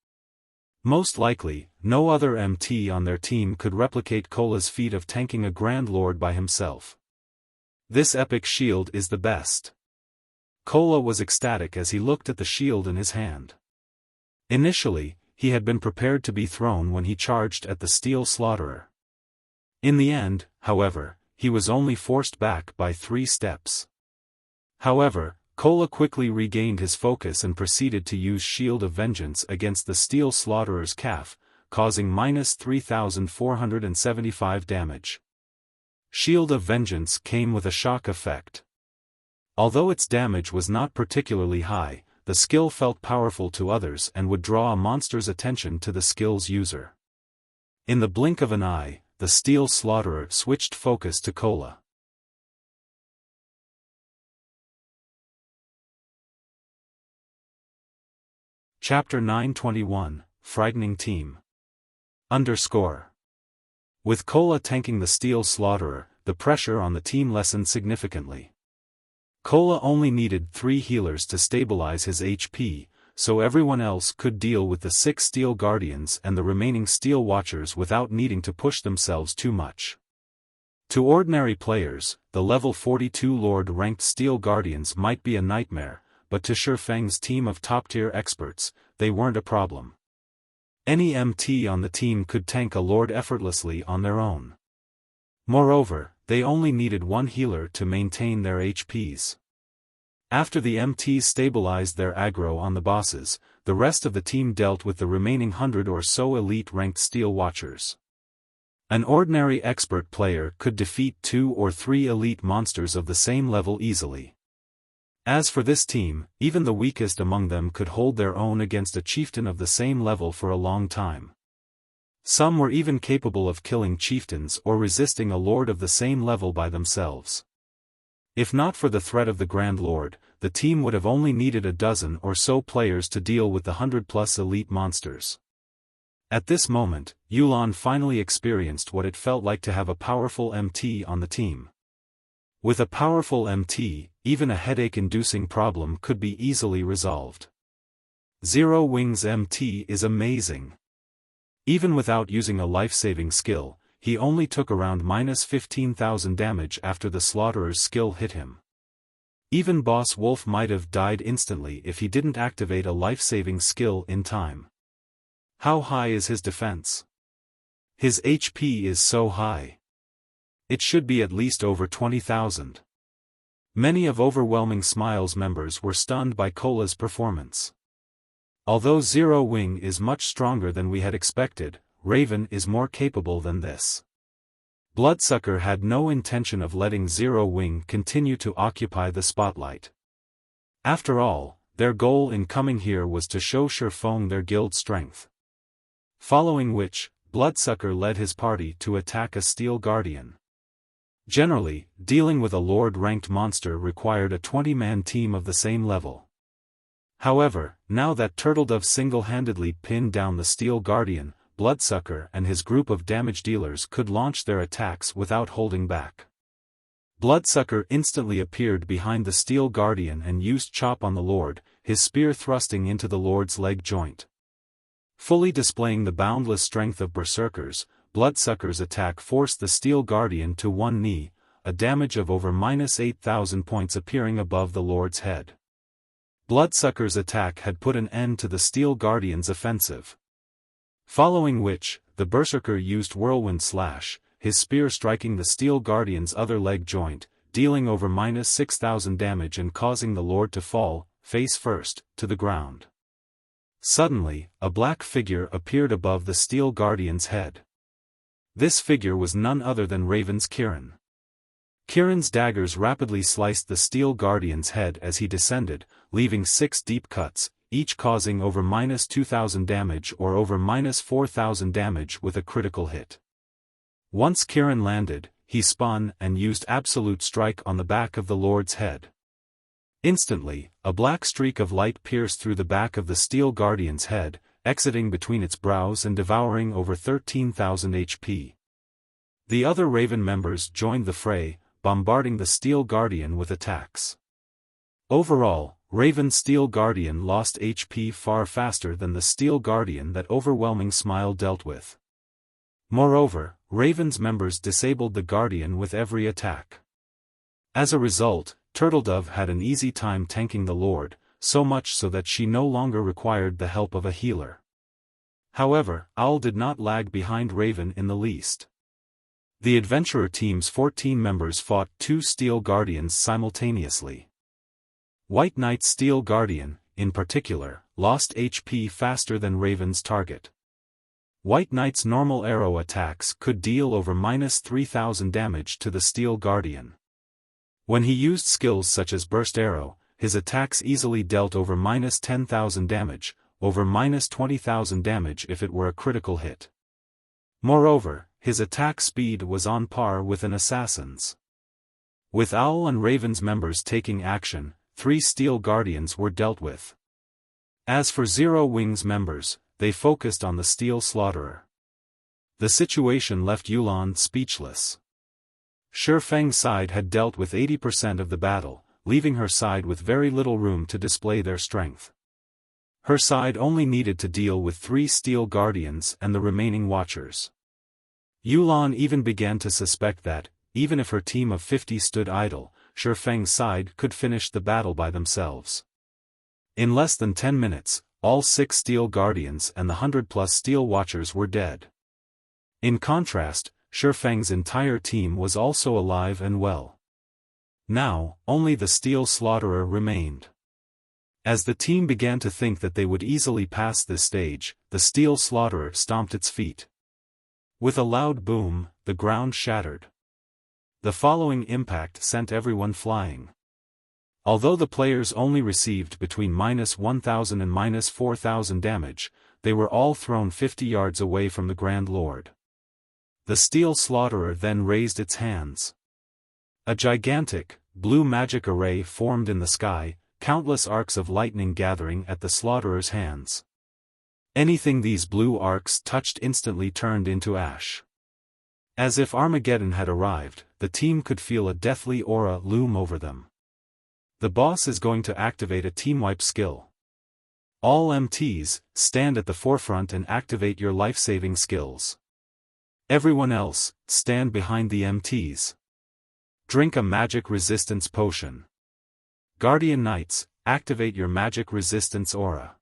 Most likely, no other MT on their team could replicate Cola's feat of tanking a Grand Lord by himself. This epic shield is the best. Cola was ecstatic as he looked at the shield in his hand. Initially, he had been prepared to be thrown when he charged at the Steel Slaughterer. In the end, however, he was only forced back by 3 steps. However, Cola quickly regained his focus and proceeded to use Shield of Vengeance against the Steel Slaughtherer's calf, causing -3,475 damage. Shield of Vengeance came with a shock effect. Although its damage was not particularly high, the skill felt powerful to others and would draw a monster's attention to the skill's user. In the blink of an eye, the Steel Slaughterer switched focus to Cola. Chapter 921, Frightening Team. With Cola tanking the Steel Slaughterer, the pressure on the team lessened significantly. Cola only needed 3 healers to stabilize his HP, so everyone else could deal with the 6 Steel Guardians and the remaining Steel Watchers without needing to push themselves too much. To ordinary players, the level 42 Lord-ranked Steel Guardians might be a nightmare, but to Shifeng's team of top-tier experts, they weren't a problem. Any MT on the team could tank a Lord effortlessly on their own. Moreover, they only needed 1 healer to maintain their HPs. After the MTs stabilized their aggro on the bosses, the rest of the team dealt with the remaining 100 or so elite-ranked Steel Watchers. An ordinary expert player could defeat 2 or 3 elite monsters of the same level easily. As for this team, even the weakest among them could hold their own against a chieftain of the same level for a long time. Some were even capable of killing chieftains or resisting a lord of the same level by themselves. If not for the threat of the Grand Lord, the team would have only needed a dozen or so players to deal with the 100+ elite monsters. At this moment, Yulan finally experienced what it felt like to have a powerful MT on the team. With a powerful MT, even a headache-inducing problem could be easily resolved. Zero Wing's MT is amazing. Even without using a life-saving skill, he only took around -15,000 damage after the Slaughterer skill hit him. Even Boss Wolf might have died instantly if he didn't activate a life-saving skill in time. How high is his defense? His HP is so high. It should be at least over 20,000. Many of Overwhelming Smile's members were stunned by Cola's performance. Although Zero Wing is much stronger than we had expected, Raven is more capable than this. Bloodsucker had no intention of letting Zero Wing continue to occupy the spotlight. After all, their goal in coming here was to show Xiaofan their guild strength. Following which, Bloodsucker led his party to attack a Steel Guardian. Generally, dealing with a Lord-ranked monster required a 20-man team of the same level. However, now that Turtledove single-handedly pinned down the Steel Guardian, Bloodsucker and his group of damage dealers could launch their attacks without holding back. Bloodsucker instantly appeared behind the Steel Guardian and used Chop on the Lord, his spear thrusting into the Lord's leg joint. Fully displaying the boundless strength of Berserkers, Bloodsucker's attack forced the Steel Guardian to one knee, a damage of over -8,000 points appearing above the Lord's head. Bloodsucker's attack had put an end to the Steel Guardian's offensive. Following which, the Berserker used Whirlwind Slash, his spear striking the Steel Guardian's other leg joint, dealing over -6,000 damage and causing the Lord to fall, face first, to the ground. Suddenly, a black figure appeared above the Steel Guardian's head. This figure was none other than Raven's Kirin. Kirin's daggers rapidly sliced the Steel Guardian's head as he descended, leaving 6 deep cuts, each causing over -2,000 damage or over -4,000 damage with a critical hit. Once Kirin landed, he spun and used Absolute Strike on the back of the Lord's head. Instantly, a black streak of light pierced through the back of the Steel Guardian's head, exiting between its brows and devouring over 13,000 HP. The other Raven members joined the fray, bombarding the Steel Guardian with attacks. Overall, Raven's Steel Guardian lost HP far faster than the Steel Guardian that Overwhelming Smile dealt with. Moreover, Raven's members disabled the Guardian with every attack. As a result, Turtledove had an easy time tanking the Lord, so much so that she no longer required the help of a healer. However, Owl did not lag behind Raven in the least. The Adventurer team's 14 members fought 2 Steel Guardians simultaneously. White Knight's Steel Guardian, in particular, lost HP faster than Raven's target. White Knight's normal arrow attacks could deal over -3,000 damage to the Steel Guardian. When he used skills such as Burst Arrow, his attacks easily dealt over -10,000 damage, over -20,000 damage if it were a critical hit. Moreover, his attack speed was on par with an assassin's. With Owl and Raven's members taking action, 3 Steel Guardians were dealt with. As for Zero Wing's members, they focused on the Steel Slaughterer. The situation left Yulan speechless. Xiaofang's side had dealt with 80% of the battle, leaving her side with very little room to display their strength. Her side only needed to deal with 3 Steel Guardians and the remaining Watchers. Yulan even began to suspect that, even if her team of 50 stood idle, Xiaofang's side could finish the battle by themselves. In less than 10 minutes, all 6 Steel Guardians and the 100+ Steel Watchers were dead. In contrast, Xiaofang's entire team was also alive and well. Now, only the Steel Slaughterer remained. As the team began to think that they would easily pass this stage, the Steel Slaughterer stomped its feet. With a loud boom, the ground shattered. The following impact sent everyone flying. Although the players only received between -1,000 and -4,000 damage, they were all thrown 50 yards away from the Grand Lord. The Steel Slaughterer then raised its hands. A gigantic, blue magic array formed in the sky, countless arcs of lightning gathering at the Slaughterer's hands. Anything these blue arcs touched instantly turned into ash. As if Armageddon had arrived, the team could feel a deathly aura loom over them. The boss is going to activate a team wipe skill. All MTs, stand at the forefront and activate your life-saving skills. Everyone else, stand behind the MTs. Drink a magic resistance potion. Guardian Knights, activate your magic resistance aura.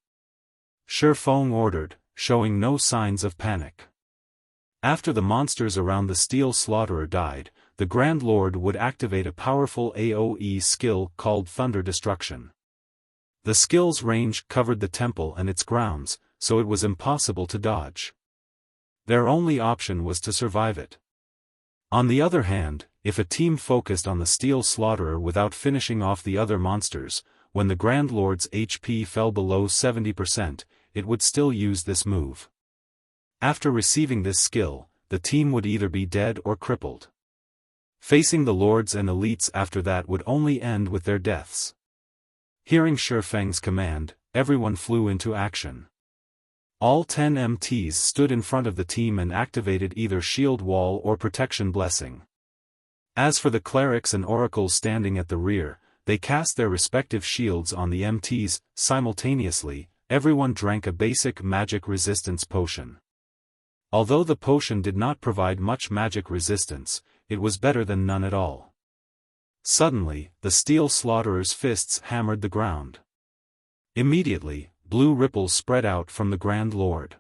Xiaofan ordered, showing no signs of panic. After the monsters around the Steel Slaughterer died, the Grand Lord would activate a powerful AoE skill called Thunder Destruction. The skill's range covered the temple and its grounds, so it was impossible to dodge. Their only option was to survive it. On the other hand, if a team focused on the Steel Slaughterer without finishing off the other monsters, when the Grand Lord's HP fell below 70%, it would still use this move. After receiving this skill, the team would either be dead or crippled. Facing the lords and elites after that would only end with their deaths. Hearing Xiaofang's command, everyone flew into action. All 10 MTs stood in front of the team and activated either Shield Wall or Protection Blessing. As for the clerics and oracles standing at the rear, they cast their respective shields on the MTs. Simultaneously, everyone drank a basic magic resistance potion. Although the potion did not provide much magic resistance, it was better than none at all. Suddenly, the Steel Slaughterer's fists hammered the ground. Immediately, blue ripples spread out from the Grand Lord.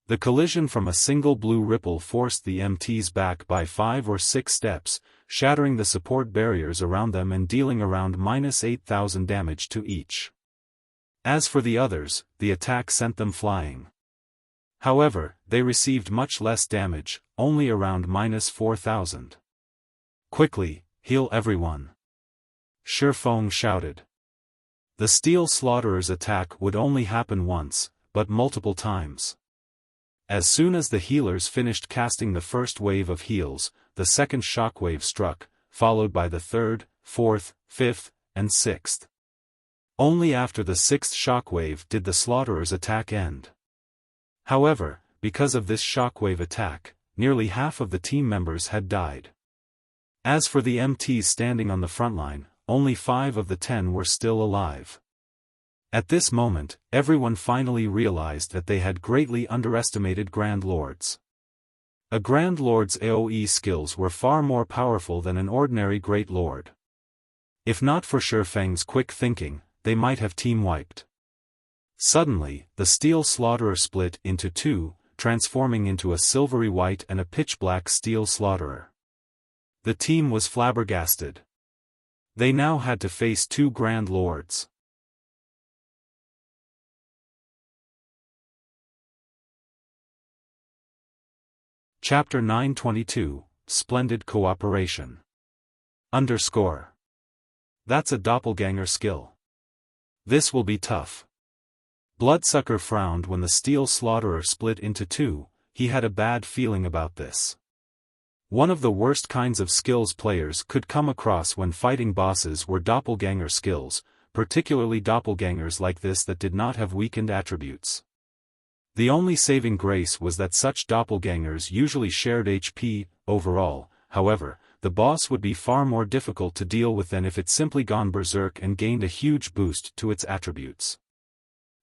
The collision from a single blue ripple forced the MTs back by 5 or 6 steps, shattering the support barriers around them and dealing around -8,000 damage to each. As for the others, the attack sent them flying. However, they received much less damage, only around -4,000. Quickly, heal everyone! Xiaofan shouted. The Steel Slaughterer's attack would only happen once, but multiple times. As soon as the healers finished casting the first wave of heals, the second shockwave struck, followed by the third, fourth, fifth, and sixth. Only after the sixth shockwave did the Slaughterer's attack end. However, because of this shockwave attack, nearly half of the team members had died. As for the MTs standing on the front line, only 5 of the 10 were still alive. At this moment, everyone finally realized that they had greatly underestimated Grand Lords. A Grand Lord's AoE skills were far more powerful than an ordinary Great Lord. If not for Xiaofang's quick thinking, they might have team-wiped. Suddenly, the Steel Slaughterer split into 2, transforming into a silvery white and a pitch-black Steel Slaughterer. The team was flabbergasted. They now had to face 2 Grand Lords. Chapter 922, Splendid Cooperation. That's a doppelganger skill. This will be tough. Bloodsucker frowned when the Steel Slaughterer split into 2, he had a bad feeling about this. One of the worst kinds of skills players could come across when fighting bosses were doppelganger skills, particularly doppelgangers like this that did not have weakened attributes. The only saving grace was that such doppelgangers usually shared HP. Overall, however, the boss would be far more difficult to deal with than if it simply gone berserk and gained a huge boost to its attributes.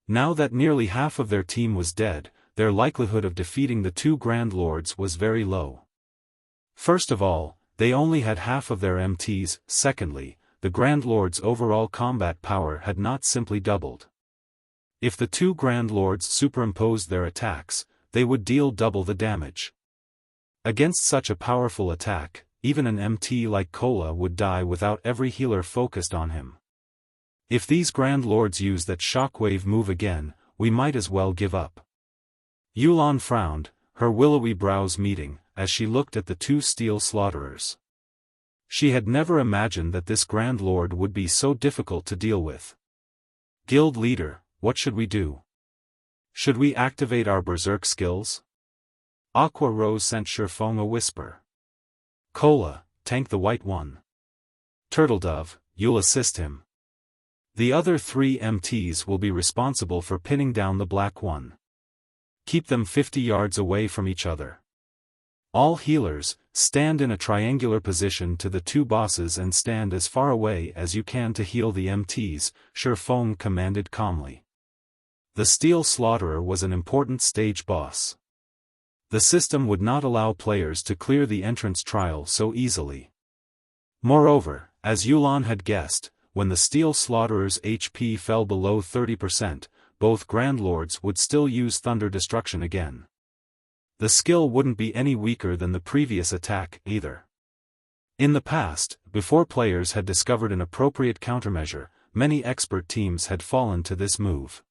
Now that nearly half of their team was dead, their likelihood of defeating the 2 Grand Lords was very low. First of all, they only had half of their MTs. Secondly, the Grand Lord's overall combat power had not simply doubled. If the 2 Grand Lords superimposed their attacks, they would deal double the damage. Against such a powerful attack, even an MT like Cola would die without every healer focused on him. If these Grand Lords use that shockwave move again, we might as well give up. Yulan frowned, her willowy brows meeting, as she looked at the 2 Steel Slaughterers. She had never imagined that this Grand Lord would be so difficult to deal with. Guild leader, what should we do? Should we activate our berserk skills? Aqua Rose sent Xiaofan a whisper. Cola, tank the white one. Turtledove, you'll assist him. The other 3 MTs will be responsible for pinning down the black one. Keep them 50 yards away from each other. All healers, stand in a triangular position to the 2 bosses and stand as far away as you can to heal the MTs, Xiaofan commanded calmly. The Steel Slaughterer was an important stage boss. The system would not allow players to clear the entrance trial so easily. Moreover, as Yulan had guessed, when the Steel Slaughterer's HP fell below 30%, both Grand Lords would still use Thunder Destruction again. The skill wouldn't be any weaker than the previous attack, either. In the past, before players had discovered an appropriate countermeasure, many expert teams had fallen to this move.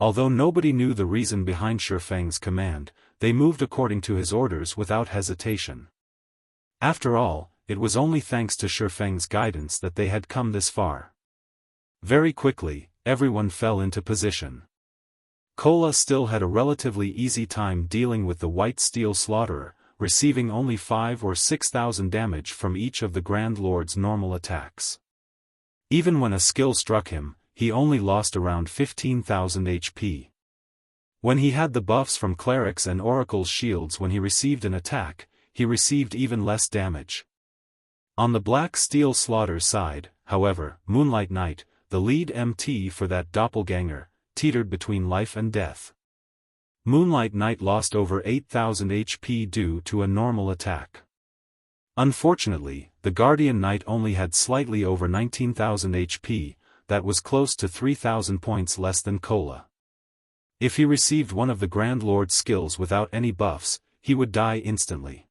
Although nobody knew the reason behind Xiaofang's command, they moved according to his orders without hesitation. After all, it was only thanks to Xiaofang's guidance that they had come this far. Very quickly, everyone fell into position. Cola still had a relatively easy time dealing with the White Steel Slaughterer, receiving only 5,000 or 6,000 damage from each of the Grand Lord's normal attacks. Even when a skill struck him, he only lost around 15,000 HP. When he had the buffs from Clerics and Oracle's shields when he received an attack, he received even less damage. On the Black Steel Slaughter's side, however, Moonlight Knight, the lead MT for that doppelganger, teetered between life and death. Moonlight Knight lost over 8,000 HP due to a normal attack. Unfortunately, the Guardian Knight only had slightly over 19,000 HP, that was close to 3,000 points less than Cola. If he received one of the Grand Lord's skills without any buffs, he would die instantly.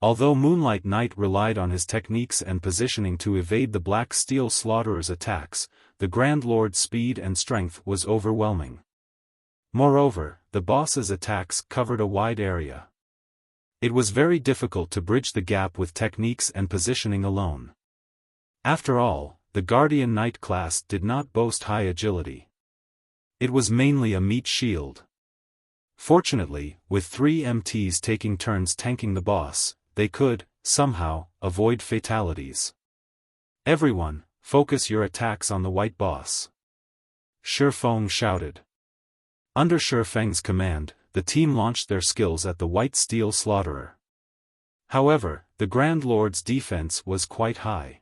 Although Moonlight Knight relied on his techniques and positioning to evade the Black Steel Slaughterer's attacks, the Grand Lord's speed and strength was overwhelming. Moreover, the boss's attacks covered a wide area. It was very difficult to bridge the gap with techniques and positioning alone. After all, the Guardian Knight class did not boast high agility. It was mainly a meat shield. Fortunately, with 3 MTs taking turns tanking the boss, they could, somehow, avoid fatalities. Everyone, focus your attacks on the white boss. Xiaofan shouted. Under Xiaofang's command, the team launched their skills at the White Steel Slaughterer. However, the Grand Lord's defense was quite high.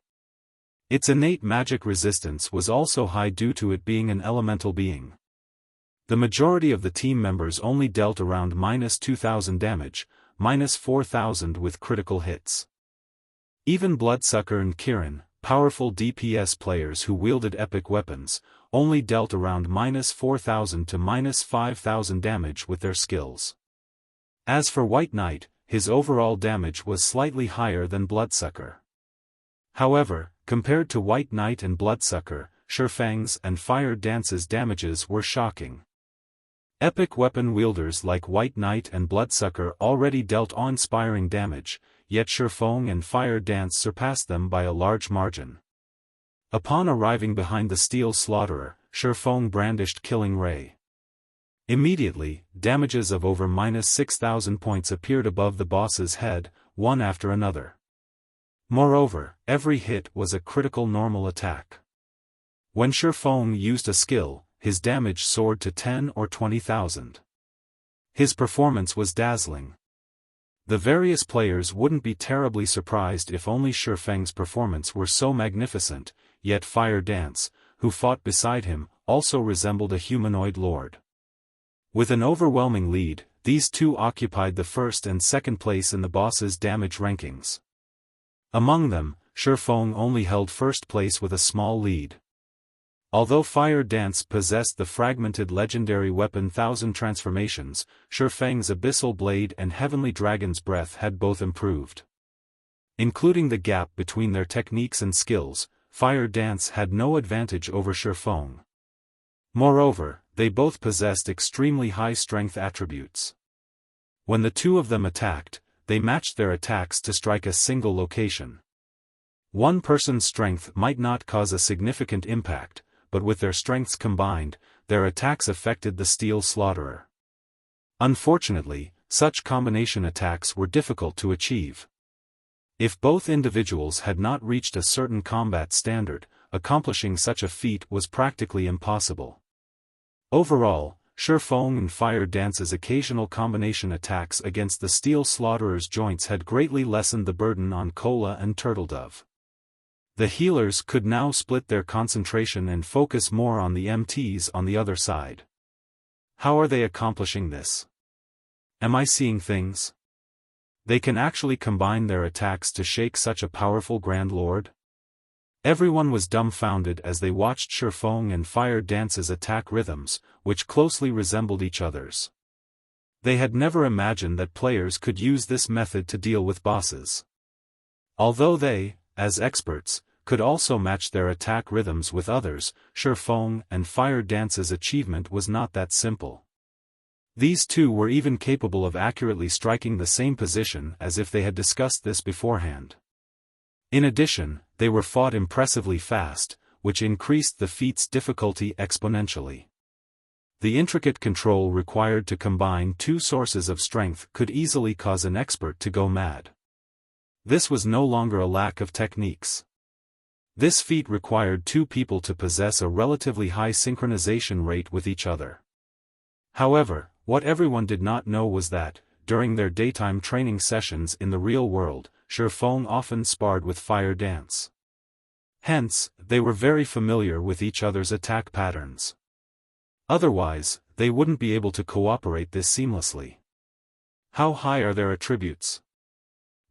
Its innate magic resistance was also high due to it being an elemental being. The majority of the team members only dealt around -2,000 damage, -4,000 with critical hits. Even Bloodsucker and Kirin, powerful DPS players who wielded epic weapons, only dealt around -4,000 to -5,000 damage with their skills. As for White Knight, his overall damage was slightly higher than Bloodsucker. However, compared to White Knight and Bloodsucker, Xiaofang's and Fire Dance's damages were shocking. Epic weapon wielders like White Knight and Bloodsucker already dealt awe-inspiring damage, yet Xiaofan and Fire Dance surpassed them by a large margin. Upon arriving behind the Steel Slaughterer, Xiaofan brandished Killing Ray. Immediately, damages of over -6,000 points appeared above the boss's head, one after another. Moreover, every hit was a critical normal attack. When Xiaofan used a skill, his damage soared to 10 or 20,000. His performance was dazzling. The various players wouldn't be terribly surprised if only Xiaofang's performance were so magnificent, yet Fire Dance, who fought beside him, also resembled a humanoid lord. With an overwhelming lead, these two occupied the first and second place in the boss's damage rankings. Among them, Xiaofan only held first place with a small lead. Although Fire Dance possessed the fragmented legendary weapon Thousand Transformations, Xiaofang's Abyssal Blade and Heavenly Dragon's Breath had both improved. Including the gap between their techniques and skills, Fire Dance had no advantage over Xiaofan. Moreover, they both possessed extremely high strength attributes. When the two of them attacked, they matched their attacks to strike a single location. One person's strength might not cause a significant impact, but with their strengths combined, their attacks affected the Steel Slaughterer. Unfortunately, such combination attacks were difficult to achieve. If both individuals had not reached a certain combat standard, accomplishing such a feat was practically impossible. Overall, Xiaofan and Fire Dance's occasional combination attacks against the Steel Slaughterer's joints had greatly lessened the burden on Cola and Turtledove. The healers could now split their concentration and focus more on the MTs on the other side. How are they accomplishing this? Am I seeing things? They can actually combine their attacks to shake such a powerful Grand Lord? Everyone was dumbfounded as they watched Xiaofan and Fire Dance's attack rhythms, which closely resembled each other's. They had never imagined that players could use this method to deal with bosses. Although they, as experts, could also match their attack rhythms with others, Xiaofan and Fire Dance's achievement was not that simple. These two were even capable of accurately striking the same position as if they had discussed this beforehand. In addition, they were fought impressively fast, which increased the feat's difficulty exponentially. The intricate control required to combine two sources of strength could easily cause an expert to go mad. This was no longer a lack of techniques. This feat required two people to possess a relatively high synchronization rate with each other. However, what everyone did not know was that, during their daytime training sessions in the real world, Xiaofan often sparred with Fire Dance. Hence, they were very familiar with each other's attack patterns. Otherwise, they wouldn't be able to cooperate this seamlessly. How high are their attributes?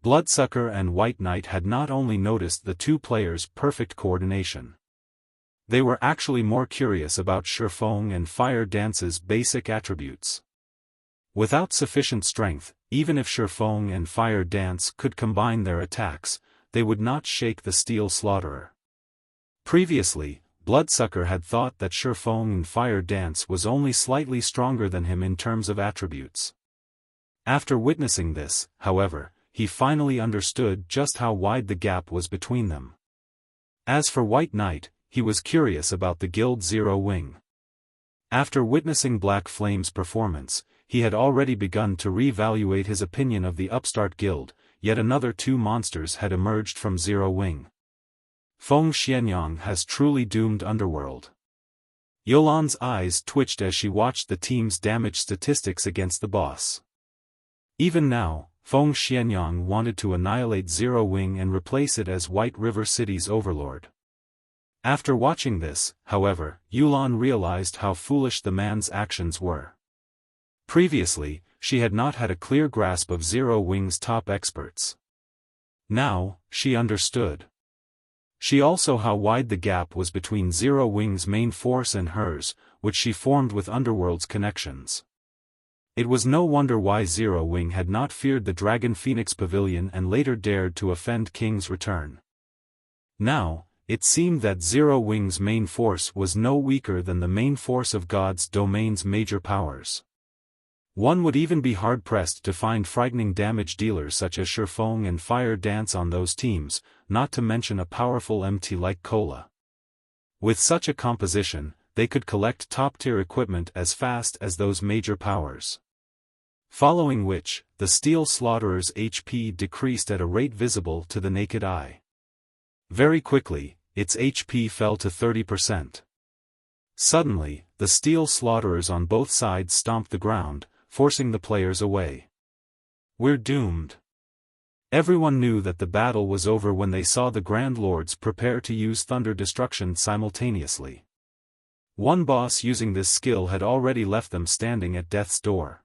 Bloodsucker and White Knight had not only noticed the two players' perfect coordination. They were actually more curious about Xiaofan and Fire Dance's basic attributes. Without sufficient strength, even if Xiaofan and Fire Dance could combine their attacks, they would not shake the Steel Slaughterer. Previously, Bloodsucker had thought that Xiaofan and Fire Dance was only slightly stronger than him in terms of attributes. After witnessing this, however, he finally understood just how wide the gap was between them. As for White Knight, he was curious about the Guild Zero Wing. After witnessing Black Flame's performance, he had already begun to reevaluate his opinion of the upstart guild. Yet another two monsters had emerged from Zero Wing. Feng Xianyang has truly doomed Underworld. Yolan's eyes twitched as she watched the team's damage statistics against the boss. Even now, Feng Xianyang wanted to annihilate Zero Wing and replace it as White River City's overlord. After watching this, however, Yulan realized how foolish the man's actions were. Previously, she had not had a clear grasp of Zero Wing's top experts. Now, she understood. She also how wide the gap was between Zero Wing's main force and hers, which she formed with Underworld's connections. It was no wonder why Zero Wing had not feared the Dragon Phoenix Pavilion and later dared to offend King's return. Now, it seemed that Zero Wing's main force was no weaker than the main force of God's domain's major powers. One would even be hard-pressed to find frightening damage dealers such as Xiaofan and Fire Dance on those teams, not to mention a powerful MT like Cola. With such a composition, they could collect top-tier equipment as fast as those major powers. Following which, the Steel Slaughterer's HP decreased at a rate visible to the naked eye. Very quickly, its HP fell to 30%. Suddenly, the Steel Slaughterers on both sides stomped the ground, forcing the players away. We're doomed. Everyone knew that the battle was over when they saw the Grand Lords prepare to use Thunder Destruction simultaneously. One boss using this skill had already left them standing at death's door.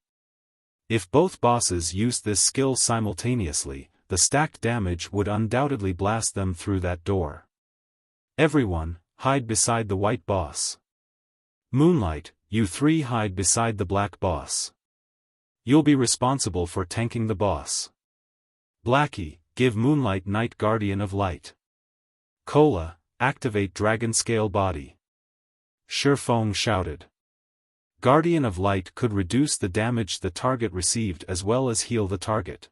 If both bosses used this skill simultaneously, the stacked damage would undoubtedly blast them through that door. Everyone, hide beside the white boss. Moonlight, you three hide beside the black boss. You'll be responsible for tanking the boss. Blackie, give Moonlight Night Guardian of Light. Cola, activate Dragon Scale Body. Xiaofan shouted. Guardian of Light could reduce the damage the target received as well as heal the target.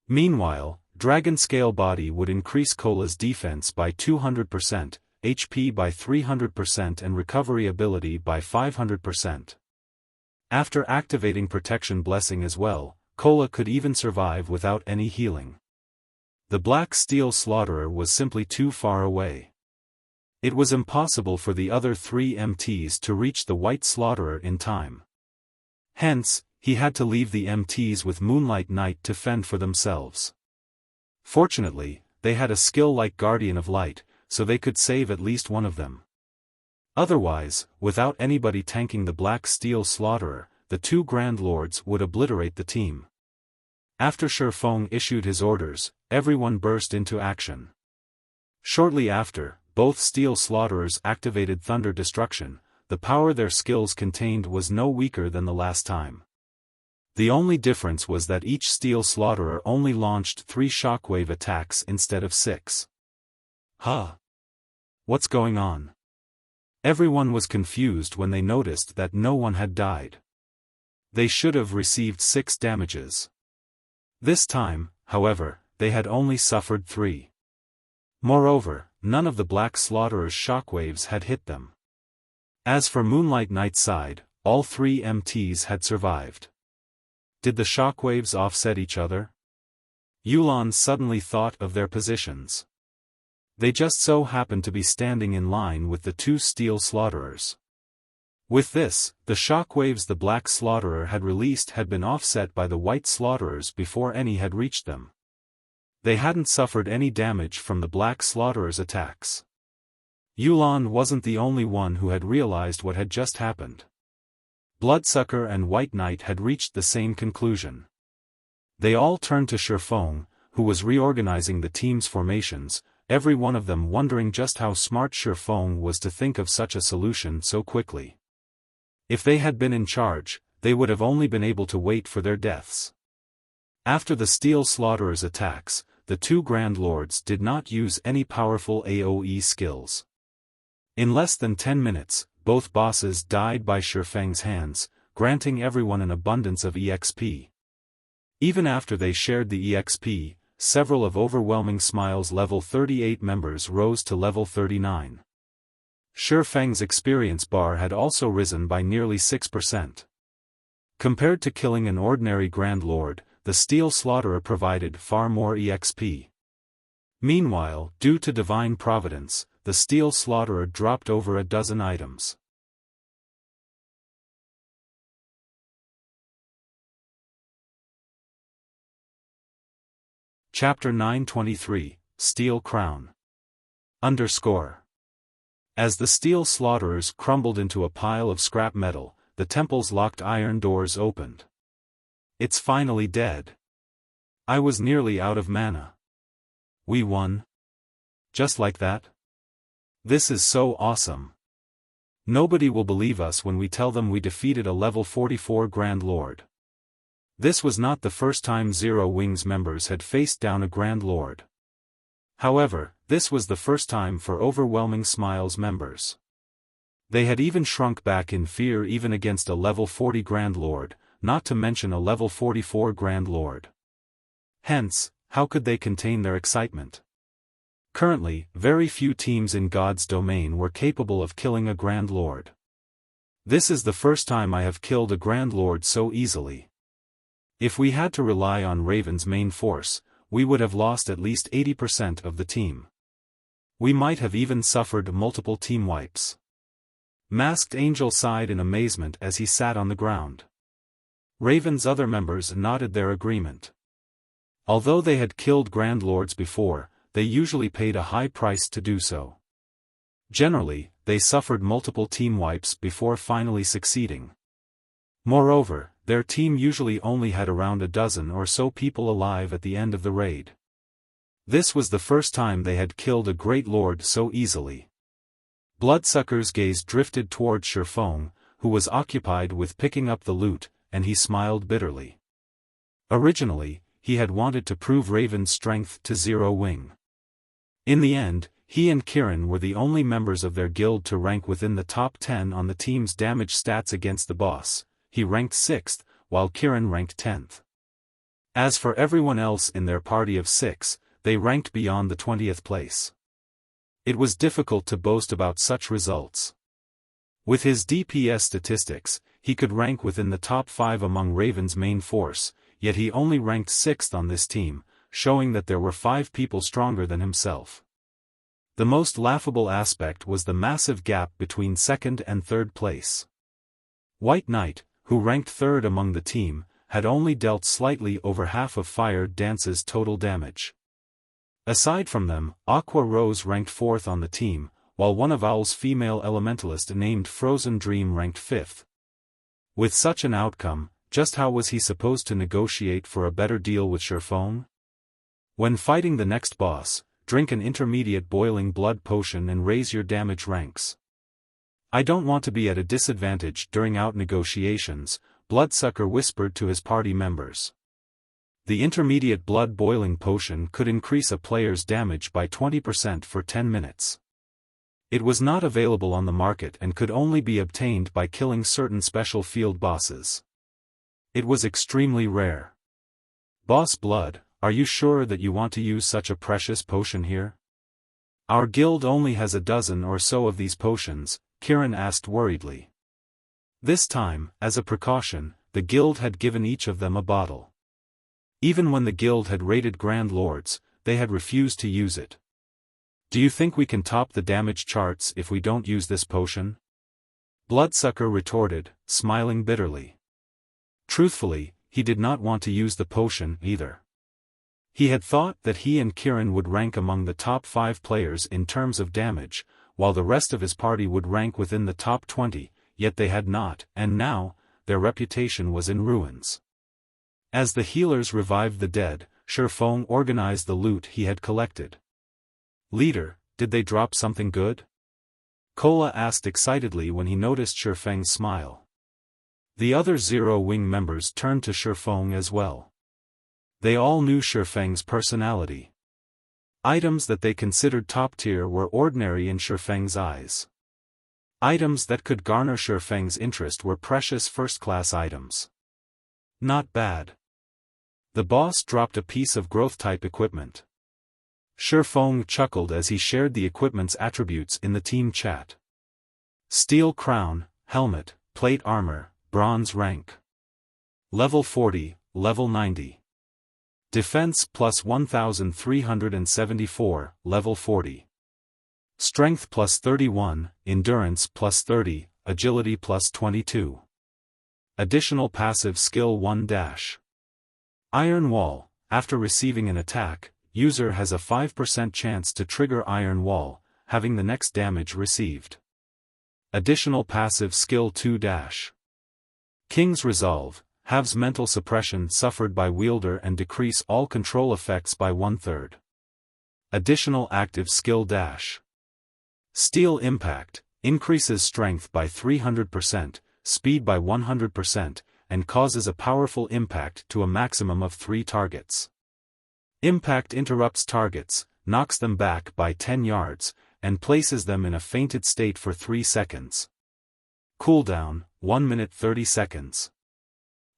Meanwhile, Dragon Scale Body would increase Cola's defense by 200%, HP by 300% and recovery ability by 500%. After activating Protection Blessing as well, Cola could even survive without any healing. The Black Steel Slaughterer was simply too far away. It was impossible for the other three MTs to reach the White Slaughterer in time. Hence, he had to leave the MTs with Moonlight Knight to fend for themselves. Fortunately, they had a skill like Guardian of Light, so they could save at least one of them. Otherwise, without anybody tanking the Black Steel Slaughterer, the two Grand Lords would obliterate the team. After Xiaofan issued his orders, everyone burst into action. Shortly after, both Steel Slaughterers activated Thunder Destruction. The power their skills contained was no weaker than the last time. The only difference was that each Steel Slaughterer only launched 3 shockwave attacks instead of 6. Huh? What's going on? Everyone was confused when they noticed that no one had died. They should have received 6 damages. This time, however, they had only suffered 3. Moreover, none of the Black Slaughterer's shockwaves had hit them. As for Moonlight Knight's side, all 3 MTs had survived. Did the shockwaves offset each other? Yulan suddenly thought of their positions. They just so happened to be standing in line with the 2 Steel Slaughterers. With this, the shockwaves the Black Slaughterer had released had been offset by the White Slaughterers before any had reached them. They hadn't suffered any damage from the Black Slaughterer's attacks. Yulan wasn't the only one who had realized what had just happened. Bloodsucker and White Knight had reached the same conclusion. They all turned to Xiaofan, who was reorganizing the team's formations, every one of them wondering just how smart Xiaofan was to think of such a solution so quickly. If they had been in charge, they would have only been able to wait for their deaths. After the Steel Slaughterer's attacks, the 2 Grand Lords did not use any powerful AoE skills. In less than 10 minutes, both bosses died by Xiaofang's hands, granting everyone an abundance of EXP. Even after they shared the EXP, several of Overwhelming Smile's level 38 members rose to level 39. Xiaofang's experience bar had also risen by nearly 6%. Compared to killing an ordinary Grand Lord, the Steel Slaughterer provided far more EXP. Meanwhile, due to divine providence, the Steel Slaughterer dropped over a dozen items. Chapter 923, Steel Crown. As the Steel Slaughterers crumbled into a pile of scrap metal, the temple's locked iron doors opened. It's finally dead. I was nearly out of mana. We won. Just like that? This is so awesome. Nobody will believe us when we tell them we defeated a level 44 Grand Lord. This was not the first time Zero Wings members had faced down a Grand Lord. However, this was the first time for Overwhelming Smile's members. They had even shrunk back in fear even against a level 40 Grand Lord, not to mention a level 44 Grand Lord. Hence, how could they contain their excitement? Currently, very few teams in God's domain were capable of killing a Grand Lord. This is the first time I have killed a Grand Lord so easily. If we had to rely on Raven's main force, we would have lost at least 80% of the team. We might have even suffered multiple team wipes. Masked Angel sighed in amazement as he sat on the ground. Raven's other members nodded their agreement. Although they had killed Grand Lords before, they usually paid a high price to do so. Generally, they suffered multiple team wipes before finally succeeding. Moreover, their team usually only had around a dozen or so people alive at the end of the raid. This was the first time they had killed a Great Lord so easily. Bloodsucker's gaze drifted toward Xiaofan, who was occupied with picking up the loot, and he smiled bitterly. Originally, he had wanted to prove Raven's strength to Zero Wing. In the end, he and Kirin were the only members of their guild to rank within the top 10 on the team's damage stats against the boss. He ranked 6th, while Kirin ranked 10th. As for everyone else in their party of 6, they ranked beyond the 20th place. It was difficult to boast about such results. With his DPS statistics, he could rank within the top 5 among Raven's main force, yet he only ranked 6th on this team, showing that there were 5 people stronger than himself. The most laughable aspect was the massive gap between 2nd and 3rd place. White Knight, who ranked 3rd among the team, had only dealt slightly over half of Fire Dance's total damage. Aside from them, Aqua Rose ranked 4th on the team, while one of Owl's female elementalist named Frozen Dream ranked 5th. With such an outcome, just how was he supposed to negotiate for a better deal with Xiaofan? When fighting the next boss, drink an intermediate boiling blood potion and raise your damage ranks. I don't want to be at a disadvantage during out-negotiations, Bloodsucker whispered to his party members. The intermediate blood boiling potion could increase a player's damage by 20% for 10 minutes. It was not available on the market and could only be obtained by killing certain special field bosses. It was extremely rare. Boss Blood, are you sure that you want to use such a precious potion here? Our guild only has a dozen or so of these potions, Kirin asked worriedly. This time, as a precaution, the guild had given each of them a bottle. Even when the guild had raided Grand Lords, they had refused to use it. Do you think we can top the damage charts if we don't use this potion? Bloodsucker retorted, smiling bitterly. Truthfully, he did not want to use the potion either. He had thought that he and Kirin would rank among the top 5 players in terms of damage, while the rest of his party would rank within the top 20, yet they had not, and now, their reputation was in ruins. As the healers revived the dead, Xiaofan organized the loot he had collected. Leader, did they drop something good? Kola asked excitedly when he noticed Xiaofang's smile. The other Zero Wing members turned to Xiaofan as well. They all knew Xiaofang's personality. Items that they considered top tier were ordinary in Xiaofang's eyes. Items that could garner Xiaofang's interest were precious first-class items. Not bad. The boss dropped a piece of growth-type equipment. Xiaofan chuckled as he shared the equipment's attributes in the team chat. Steel crown, helmet, plate armor, bronze rank. Level 40, level 90. Defense plus 1374, level 40. Strength plus 31, endurance plus 30, agility plus 22. Additional passive skill 1 dash. Iron Wall, after receiving an attack, user has a 5% chance to trigger Iron Wall, having the next damage received. Additional passive skill 2 dash. King's Resolve, halves mental suppression suffered by wielder and decrease all control effects by 1/3. Additional active skill dash. Steel Impact, increases strength by 300%, speed by 100%, and causes a powerful impact to a maximum of 3 targets. Impact interrupts targets, knocks them back by 10 yards, and places them in a fainted state for 3 seconds. Cooldown, 1 minute 30 seconds.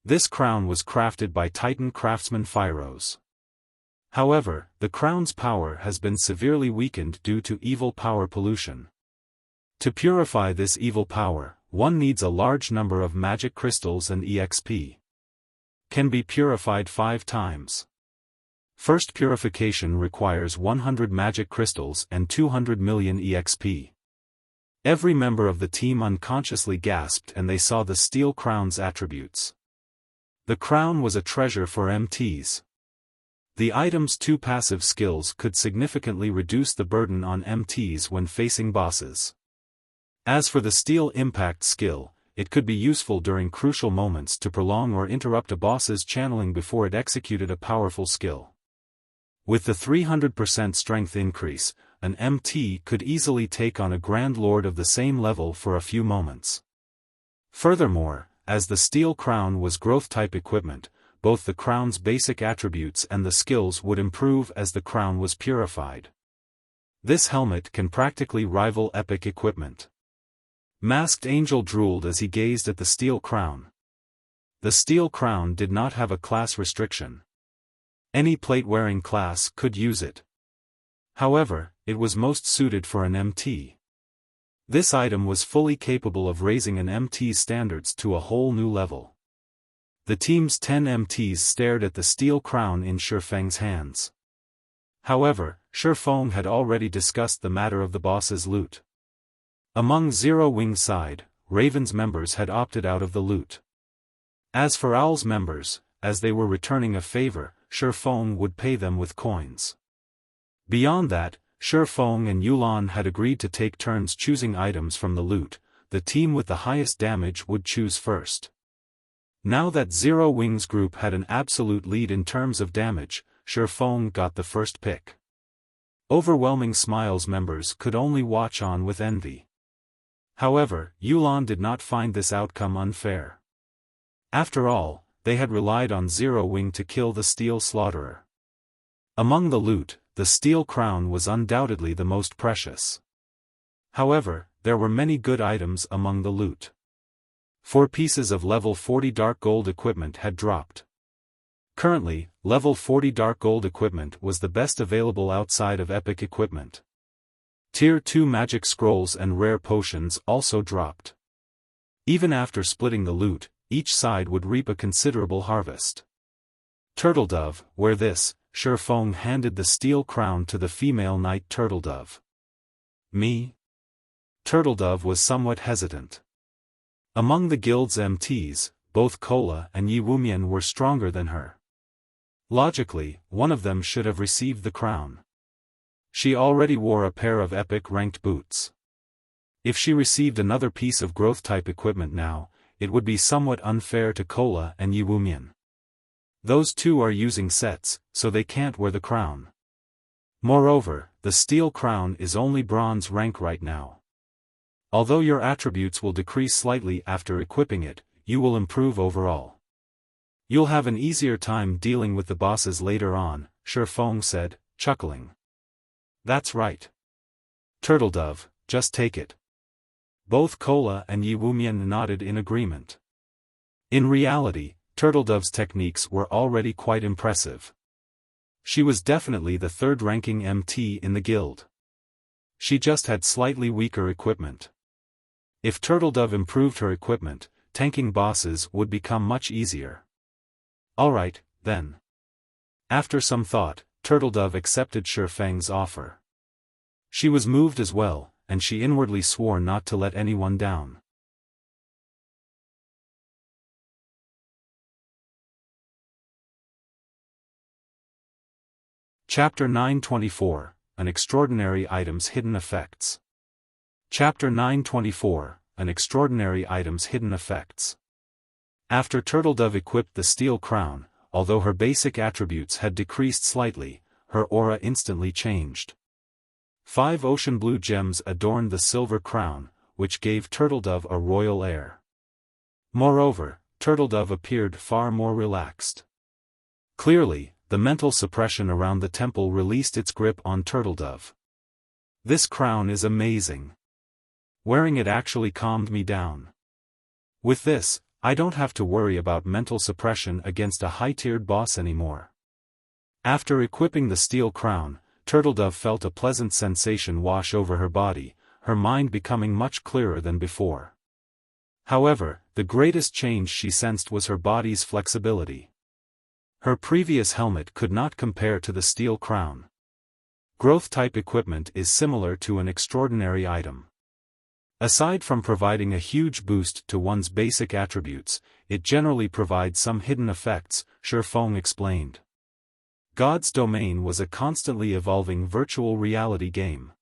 This crown was crafted by Titan craftsman Phyros. However, the crown's power has been severely weakened due to evil power pollution. To purify this evil power, one needs a large number of magic crystals and EXP. Can be purified 5 times. First purification requires 100 magic crystals and 200 million EXP. Every member of the team unconsciously gasped and they saw the steel crown's attributes. The crown was a treasure for MTs. The item's 2 passive skills could significantly reduce the burden on MTs when facing bosses. As for the Steel Impact skill, it could be useful during crucial moments to prolong or interrupt a boss's channeling before it executed a powerful skill. With the 300% strength increase, an MT could easily take on a Grand Lord of the same level for a few moments. Furthermore, as the Steel Crown was growth-type equipment, both the crown's basic attributes and the skills would improve as the crown was purified. This helmet can practically rival epic equipment. Masked Angel drooled as he gazed at the steel crown. The steel crown did not have a class restriction. Any plate-wearing class could use it. However, it was most suited for an MT. This item was fully capable of raising an MT's standards to a whole new level. The team's 10 MTs stared at the steel crown in Xiaofang's hands. However, Xiaofan had already discussed the matter of the boss's loot. Among Zero Wing's side, Raven's members had opted out of the loot. As for Owl's members, as they were returning a favor, Xiaofan would pay them with coins. Beyond that, Xiaofan and Yulan had agreed to take turns choosing items from the loot. The team with the highest damage would choose first. Now that Zero Wing's group had an absolute lead in terms of damage, Xiaofan got the first pick. Overwhelming Smiles members could only watch on with envy. However, Yulan did not find this outcome unfair. After all, they had relied on Zero Wing to kill the Steel Slaughterer. Among the loot, the Steel Crown was undoubtedly the most precious. However, there were many good items among the loot. 4 pieces of level 40 dark gold equipment had dropped. Currently, level 40 dark gold equipment was the best available outside of epic equipment. Tier 2 magic scrolls and rare potions also dropped. Even after splitting the loot, each side would reap a considerable harvest. Turtledove, wear this. Xiaofan handed the steel crown to the female knight Turtledove. Me? Turtledove was somewhat hesitant. Among the guild's MTs, both Kola and Yi Wumian were stronger than her. Logically, one of them should have received the crown. She already wore a pair of epic-ranked boots. If she received another piece of growth-type equipment now, it would be somewhat unfair to Kola and Yi Wumian. Those two are using sets, so they can't wear the crown. Moreover, the steel crown is only bronze rank right now. Although your attributes will decrease slightly after equipping it, you will improve overall. You'll have an easier time dealing with the bosses later on, Xiaofan said, chuckling. That's right. Turtledove, just take it. Both Kola and Yi Wumian nodded in agreement. In reality, Turtledove's techniques were already quite impressive. She was definitely the third-ranking MT in the guild. She just had slightly weaker equipment. If Turtledove improved her equipment, tanking bosses would become much easier. Alright, then. After some thought, Turtledove accepted Xiaofan's offer. She was moved as well, and she inwardly swore not to let anyone down. Chapter 924, An Extraordinary Item's Hidden Effects. Chapter 924, An Extraordinary Item's Hidden Effects. After Turtledove equipped the steel crown, although her basic attributes had decreased slightly, her aura instantly changed. 5 ocean blue gems adorned the silver crown, which gave Turtledove a royal air. Moreover, Turtledove appeared far more relaxed. Clearly, the mental suppression around the temple released its grip on Turtledove. This crown is amazing. Wearing it actually calmed me down. With this, I don't have to worry about mental suppression against a high-tiered boss anymore. After equipping the steel crown, Turtledove felt a pleasant sensation wash over her body, her mind becoming much clearer than before. However, the greatest change she sensed was her body's flexibility. Her previous helmet could not compare to the steel crown. Growth-type equipment is similar to an extraordinary item. Aside from providing a huge boost to one's basic attributes, it generally provides some hidden effects, Xiaofan explained. God's Domain was a constantly evolving virtual reality game.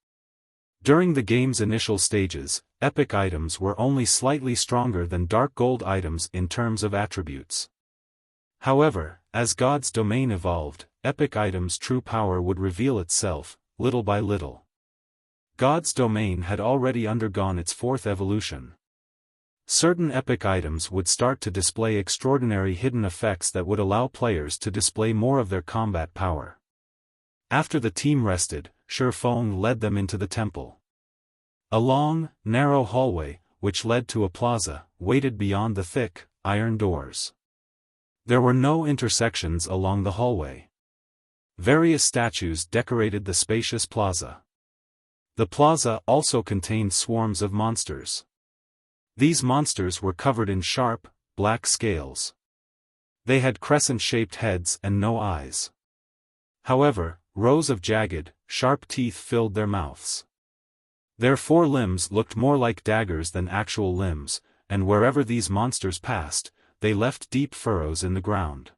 During the game's initial stages, epic items were only slightly stronger than dark gold items in terms of attributes. However, as God's Domain evolved, epic items' true power would reveal itself, little by little. God's Domain had already undergone its 4th evolution. Certain epic items would start to display extraordinary hidden effects that would allow players to display more of their combat power. After the team rested, Xiaofan led them into the temple. A long, narrow hallway, which led to a plaza, waited beyond the thick, iron doors. There were no intersections along the hallway. Various statues decorated the spacious plaza. The plaza also contained swarms of monsters. These monsters were covered in sharp, black scales. They had crescent-shaped heads and no eyes. However, rows of jagged, sharp teeth filled their mouths. Their 4 limbs looked more like daggers than actual limbs, and wherever these monsters passed, they left deep furrows in the ground.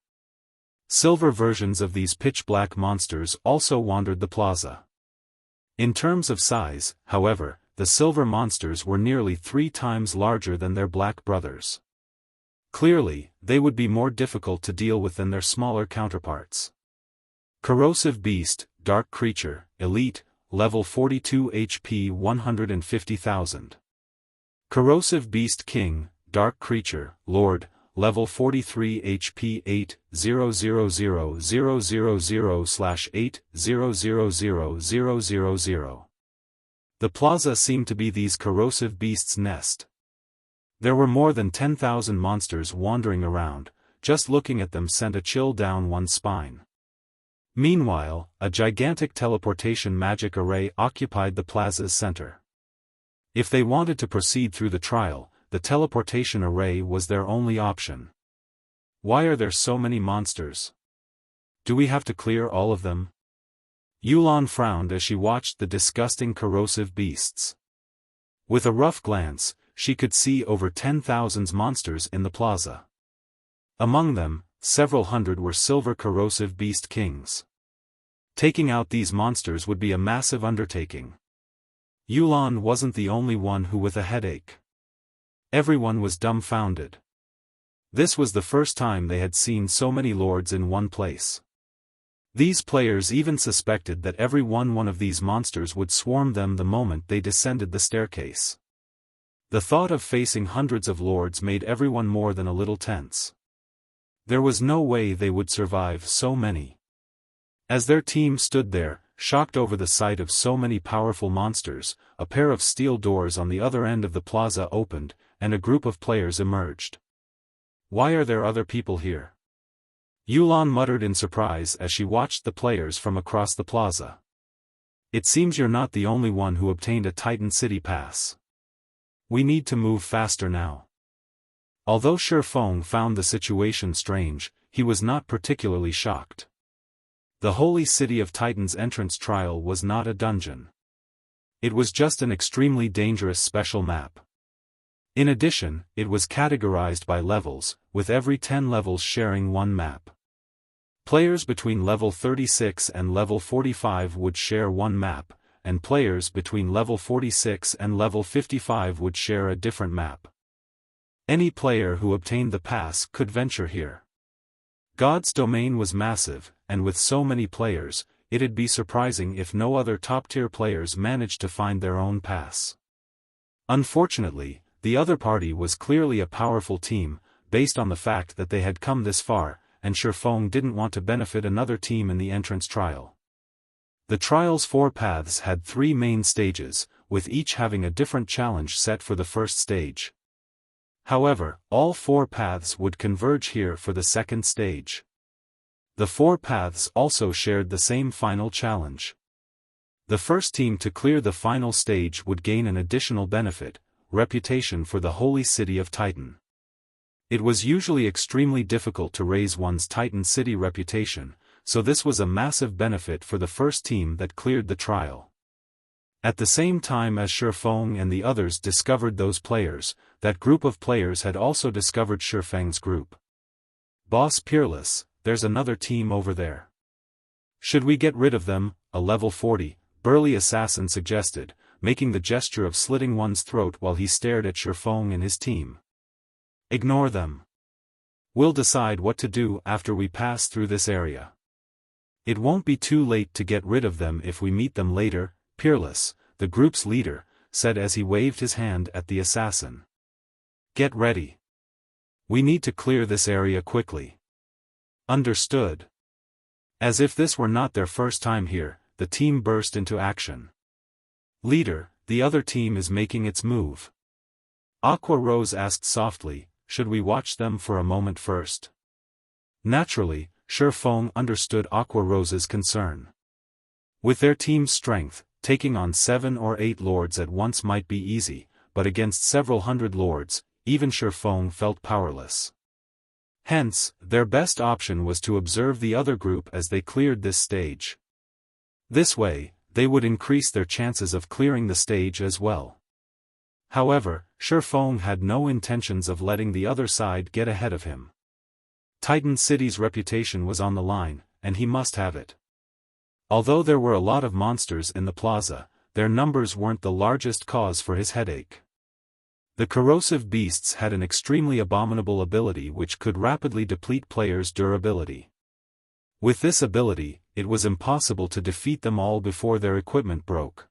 Silver versions of these pitch-black monsters also wandered the plaza. In terms of size, however, the silver monsters were nearly 3 times larger than their black brothers. Clearly, they would be more difficult to deal with than their smaller counterparts. Corrosive Beast, Dark Creature, Elite, Level 42 HP 150,000. Corrosive Beast King, Dark Creature, Lord, Level 43 HP 8000000/8000000. The plaza seemed to be these corrosive beasts' nest. There were more than 10,000 monsters wandering around. Just looking at them sent a chill down one's spine. Meanwhile, a gigantic teleportation magic array occupied the plaza's center. If they wanted to proceed through the trial, the teleportation array was their only option. Why are there so many monsters? Do we have to clear all of them? Yulan frowned as she watched the disgusting corrosive beasts. With a rough glance, she could see over 10,000 monsters in the plaza. Among them, several hundred were silver corrosive beast kings. Taking out these monsters would be a massive undertaking. Yulan wasn't the only one who with a headache. Everyone was dumbfounded. This was the first time they had seen so many lords in one place. These players even suspected that every one of these monsters would swarm them the moment they descended the staircase. The thought of facing hundreds of lords made everyone more than a little tense. There was no way they would survive so many. As their team stood there, shocked over the sight of so many powerful monsters, a pair of steel doors on the other end of the plaza opened, and a group of players emerged. Why are there other people here? Yulan muttered in surprise as she watched the players from across the plaza. It seems you're not the only one who obtained a Titan City pass. We need to move faster now. Although Xiaofan found the situation strange, he was not particularly shocked. The Holy City of Titans entrance trial was not a dungeon. It was just an extremely dangerous special map. In addition, it was categorized by levels, with every 10 levels sharing one map. Players between level 36 and level 45 would share one map, and players between level 46 and level 55 would share a different map. Any player who obtained the pass could venture here. God's domain was massive, and with so many players, it'd be surprising if no other top-tier players managed to find their own pass. Unfortunately, the other party was clearly a powerful team, based on the fact that they had come this far, and Xiaofan didn't want to benefit another team in the entrance trial. The trial's 4 paths had 3 main stages, with each having a different challenge set for the first stage. However, all 4 paths would converge here for the second stage. The 4 paths also shared the same final challenge. The first team to clear the final stage would gain an additional benefit, reputation for the Holy City of Titan. It was usually extremely difficult to raise one's Titan City reputation, so this was a massive benefit for the first team that cleared the trial. At the same time as Xiaofan and the others discovered those players, that group of players had also discovered Xiaofang's group. Boss Peerless, there's another team over there. Should we get rid of them? A level 40, burly assassin suggested, making the gesture of slitting one's throat while he stared at Xiaofan and his team. Ignore them. We'll decide what to do after we pass through this area. It won't be too late to get rid of them if we meet them later, Peerless, the group's leader, said as he waved his hand at the assassin. Get ready. We need to clear this area quickly. Understood. As if this were not their first time here, the team burst into action. Leader, the other team is making its move. Aqua Rose asked softly, should we watch them for a moment first? Naturally, Xiaofan understood Aqua Rose's concern. With their team's strength, taking on 7 or 8 lords at once might be easy, but against several hundred lords, even Xiaofan felt powerless. Hence, their best option was to observe the other group as they cleared this stage. This way, they would increase their chances of clearing the stage as well. However, Xiaofan had no intentions of letting the other side get ahead of him. Titan City's reputation was on the line, and he must have it. Although there were a lot of monsters in the plaza, their numbers weren't the largest cause for his headache. The corrosive beasts had an extremely abominable ability which could rapidly deplete players' durability. With this ability, it was impossible to defeat them all before their equipment broke.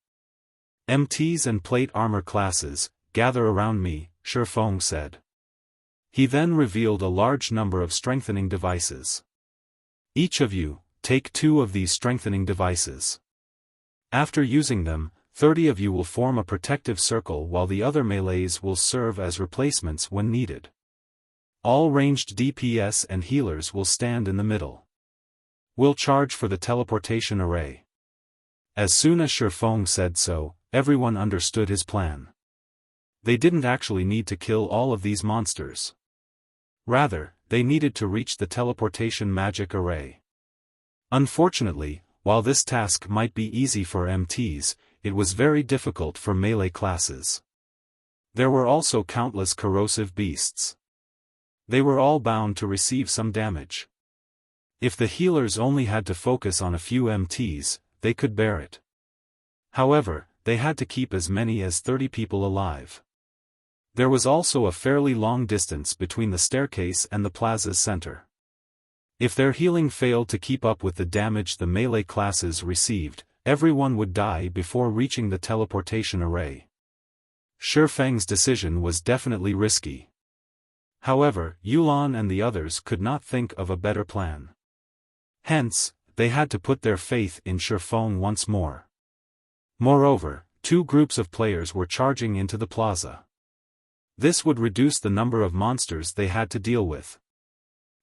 MTs and plate armor classes, gather around me, Xiaofan said. He then revealed a large number of strengthening devices. Each of you, take 2 of these strengthening devices. After using them, 30 of you will form a protective circle while the other melees will serve as replacements when needed. All ranged DPS and healers will stand in the middle. We'll charge for the teleportation array. As soon as Xiaofan said so, everyone understood his plan. They didn't actually need to kill all of these monsters. Rather, they needed to reach the teleportation magic array. Unfortunately, while this task might be easy for MTs, it was very difficult for melee classes. There were also countless corrosive beasts. They were all bound to receive some damage. If the healers only had to focus on a few MTs, they could bear it. However, they had to keep as many as 30 people alive. There was also a fairly long distance between the staircase and the plaza's center. If their healing failed to keep up with the damage the melee classes received, everyone would die before reaching the teleportation array. Xiaofang's decision was definitely risky. However, Yulan and the others could not think of a better plan. Hence, they had to put their faith in Xiaofan once more. Moreover, two groups of players were charging into the plaza. This would reduce the number of monsters they had to deal with.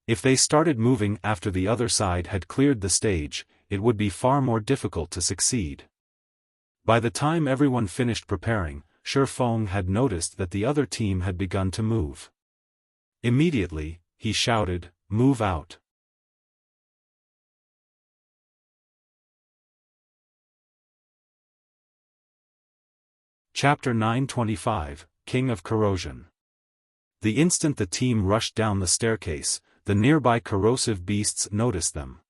If they started moving after the other side had cleared the stage, it would be far more difficult to succeed. By the time everyone finished preparing, Xiaofan had noticed that the other team had begun to move. Immediately, he shouted, "Move out." Chapter 925, King of Corrosion. The instant the team rushed down the staircase, the nearby corrosive beasts noticed them.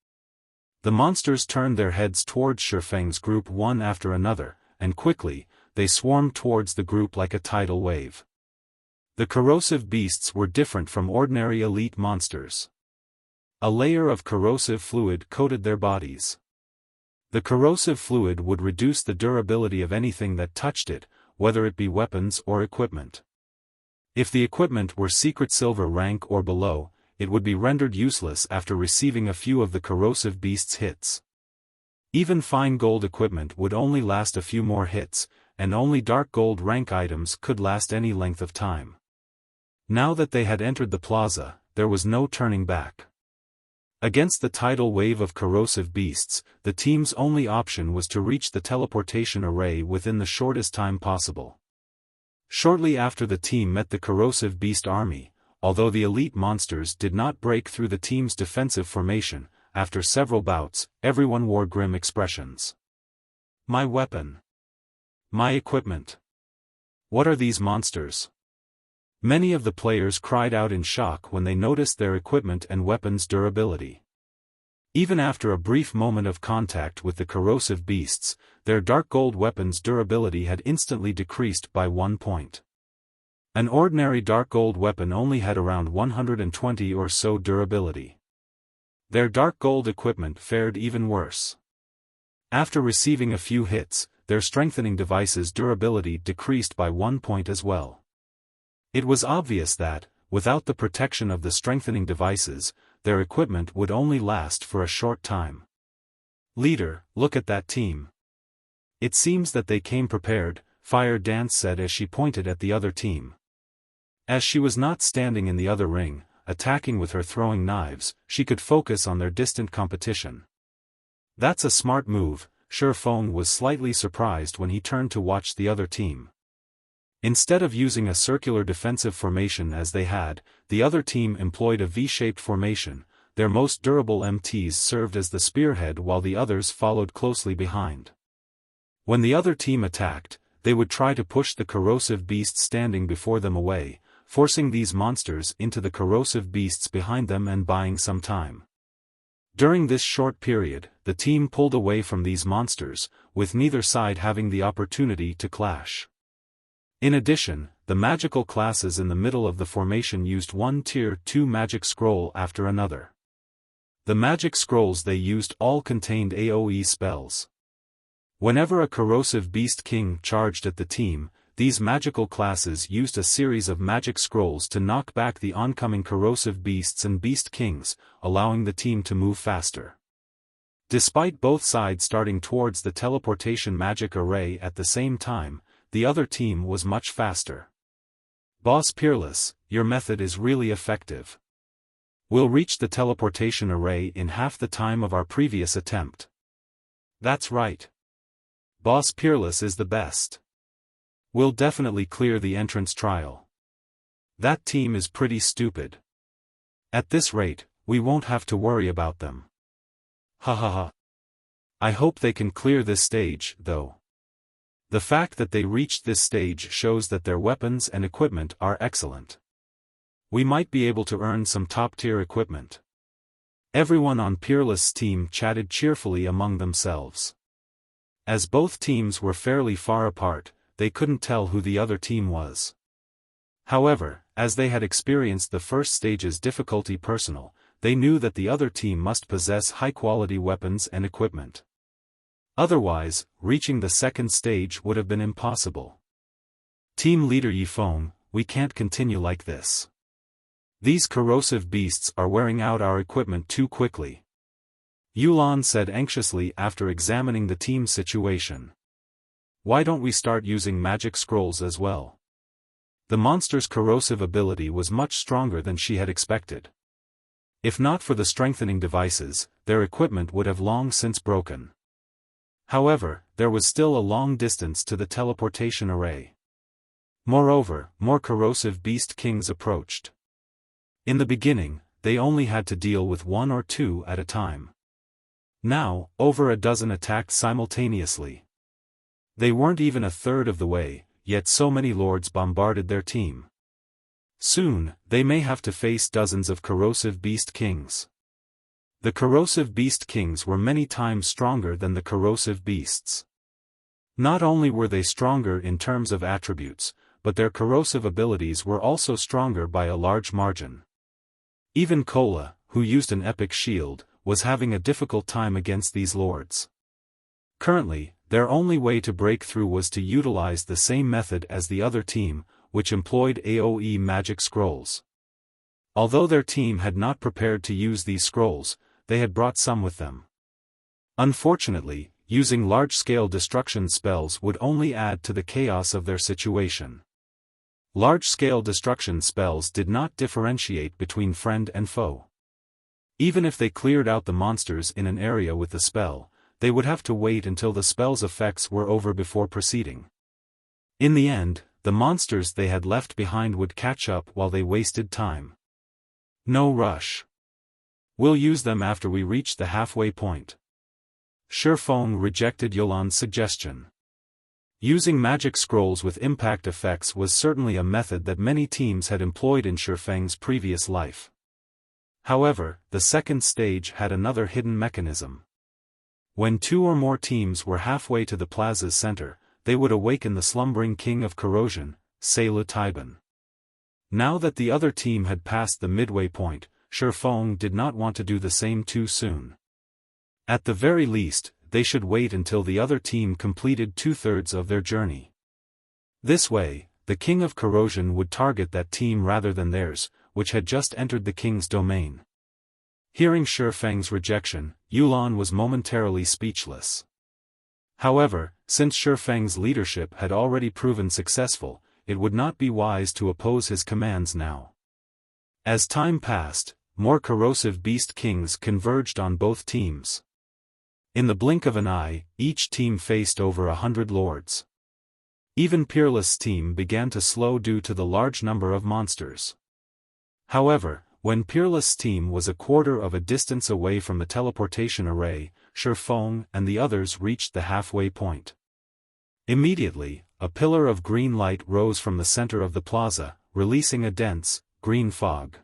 The monsters turned their heads towards Xiaofang's group one after another, and quickly, they swarmed towards the group like a tidal wave. The corrosive beasts were different from ordinary elite monsters. A layer of corrosive fluid coated their bodies. The corrosive fluid would reduce the durability of anything that touched it, whether it be weapons or equipment. If the equipment were secret silver rank or below, it would be rendered useless after receiving a few of the corrosive beast's hits. Even fine gold equipment would only last a few more hits, and only dark gold rank items could last any length of time. Now that they had entered the plaza, there was no turning back. Against the tidal wave of corrosive beasts, the team's only option was to reach the teleportation array within the shortest time possible. Shortly after the team met the corrosive beast army, although the elite monsters did not break through the team's defensive formation, after several bouts, everyone wore grim expressions. My weapon. My equipment. What are these monsters? Many of the players cried out in shock when they noticed their equipment and weapons' durability. Even after a brief moment of contact with the corrosive beasts, their dark gold weapons' durability had instantly decreased by 1 point. An ordinary dark gold weapon only had around 120 or so durability. Their dark gold equipment fared even worse. After receiving a few hits, their strengthening devices' durability decreased by 1 point as well. It was obvious that, without the protection of the strengthening devices, their equipment would only last for a short time. Leader, look at that team. It seems that they came prepared, Fire Dance said as she pointed at the other team. As she was not standing in the other ring, attacking with her throwing knives, she could focus on their distant competition. That's a smart move. Xiaofan was slightly surprised when he turned to watch the other team. Instead of using a circular defensive formation as they had, the other team employed a V-shaped formation. Their most durable MTs served as the spearhead while the others followed closely behind. When the other team attacked, they would try to push the corrosive beasts standing before them away, forcing these monsters into the corrosive beasts behind them and buying some time. During this short period, the team pulled away from these monsters, with neither side having the opportunity to clash. In addition, the magical classes in the middle of the formation used one tier 2 magic scroll after another. The magic scrolls they used all contained AoE spells. Whenever a corrosive beast king charged at the team, these magical classes used a series of magic scrolls to knock back the oncoming corrosive beasts and beast kings, allowing the team to move faster. Despite both sides starting towards the teleportation magic array at the same time, the other team was much faster. Boss Peerless, your method is really effective. We'll reach the teleportation array in half the time of our previous attempt. That's right. Boss Peerless is the best. We'll definitely clear the entrance trial. That team is pretty stupid. At this rate, we won't have to worry about them. Ha ha ha. I hope they can clear this stage, though. The fact that they reached this stage shows that their weapons and equipment are excellent. We might be able to earn some top-tier equipment. Everyone on Peerless' team chatted cheerfully among themselves. As both teams were fairly far apart, they couldn't tell who the other team was. However, as they had experienced the first stage's difficulty personal, they knew that the other team must possess high-quality weapons and equipment. Otherwise, reaching the second stage would have been impossible. Team leader Xiaofan, we can't continue like this. These corrosive beasts are wearing out our equipment too quickly. Yulan said anxiously after examining the team's situation. Why don't we start using magic scrolls as well? The monster's corrosive ability was much stronger than she had expected. If not for the strengthening devices, their equipment would have long since broken. However, there was still a long distance to the teleportation array. Moreover, more corrosive beast kings approached. In the beginning, they only had to deal with one or two at a time. Now, over a dozen attacked simultaneously. They weren't even a third of the way, yet so many lords bombarded their team. Soon, they may have to face dozens of corrosive beast kings. The corrosive beast kings were many times stronger than the corrosive beasts. Not only were they stronger in terms of attributes, but their corrosive abilities were also stronger by a large margin. Even Kola, who used an epic shield, was having a difficult time against these lords. Currently, their only way to break through was to utilize the same method as the other team, which employed AoE magic scrolls. Although their team had not prepared to use these scrolls, they had brought some with them. Unfortunately, using large-scale destruction spells would only add to the chaos of their situation. Large-scale destruction spells did not differentiate between friend and foe. Even if they cleared out the monsters in an area with the spell, they would have to wait until the spell's effects were over before proceeding. In the end, the monsters they had left behind would catch up while they wasted time. No rush. We'll use them after we reach the halfway point. Xiaofan rejected Yulan's suggestion. Using magic scrolls with impact effects was certainly a method that many teams had employed in Xiaofan's previous life. However, the second stage had another hidden mechanism. When two or more teams were halfway to the plaza's center, they would awaken the slumbering king of corrosion, Xiaofan. Now that the other team had passed the midway point, Xiaofan did not want to do the same too soon. At the very least, they should wait until the other team completed two-thirds of their journey. This way, the king of corrosion would target that team rather than theirs, which had just entered the king's domain. Hearing Xiaofan's rejection, Yulan was momentarily speechless. However, since Xiaofan's leadership had already proven successful, it would not be wise to oppose his commands now. As time passed, more corrosive beast kings converged on both teams. In the blink of an eye, each team faced over 100 lords. Even Peerless' team began to slow due to the large number of monsters. However, when Peerless' team was a quarter of a distance away from the teleportation array, Xiaofan and the others reached the halfway point. Immediately, a pillar of green light rose from the center of the plaza, releasing a dense, green fog.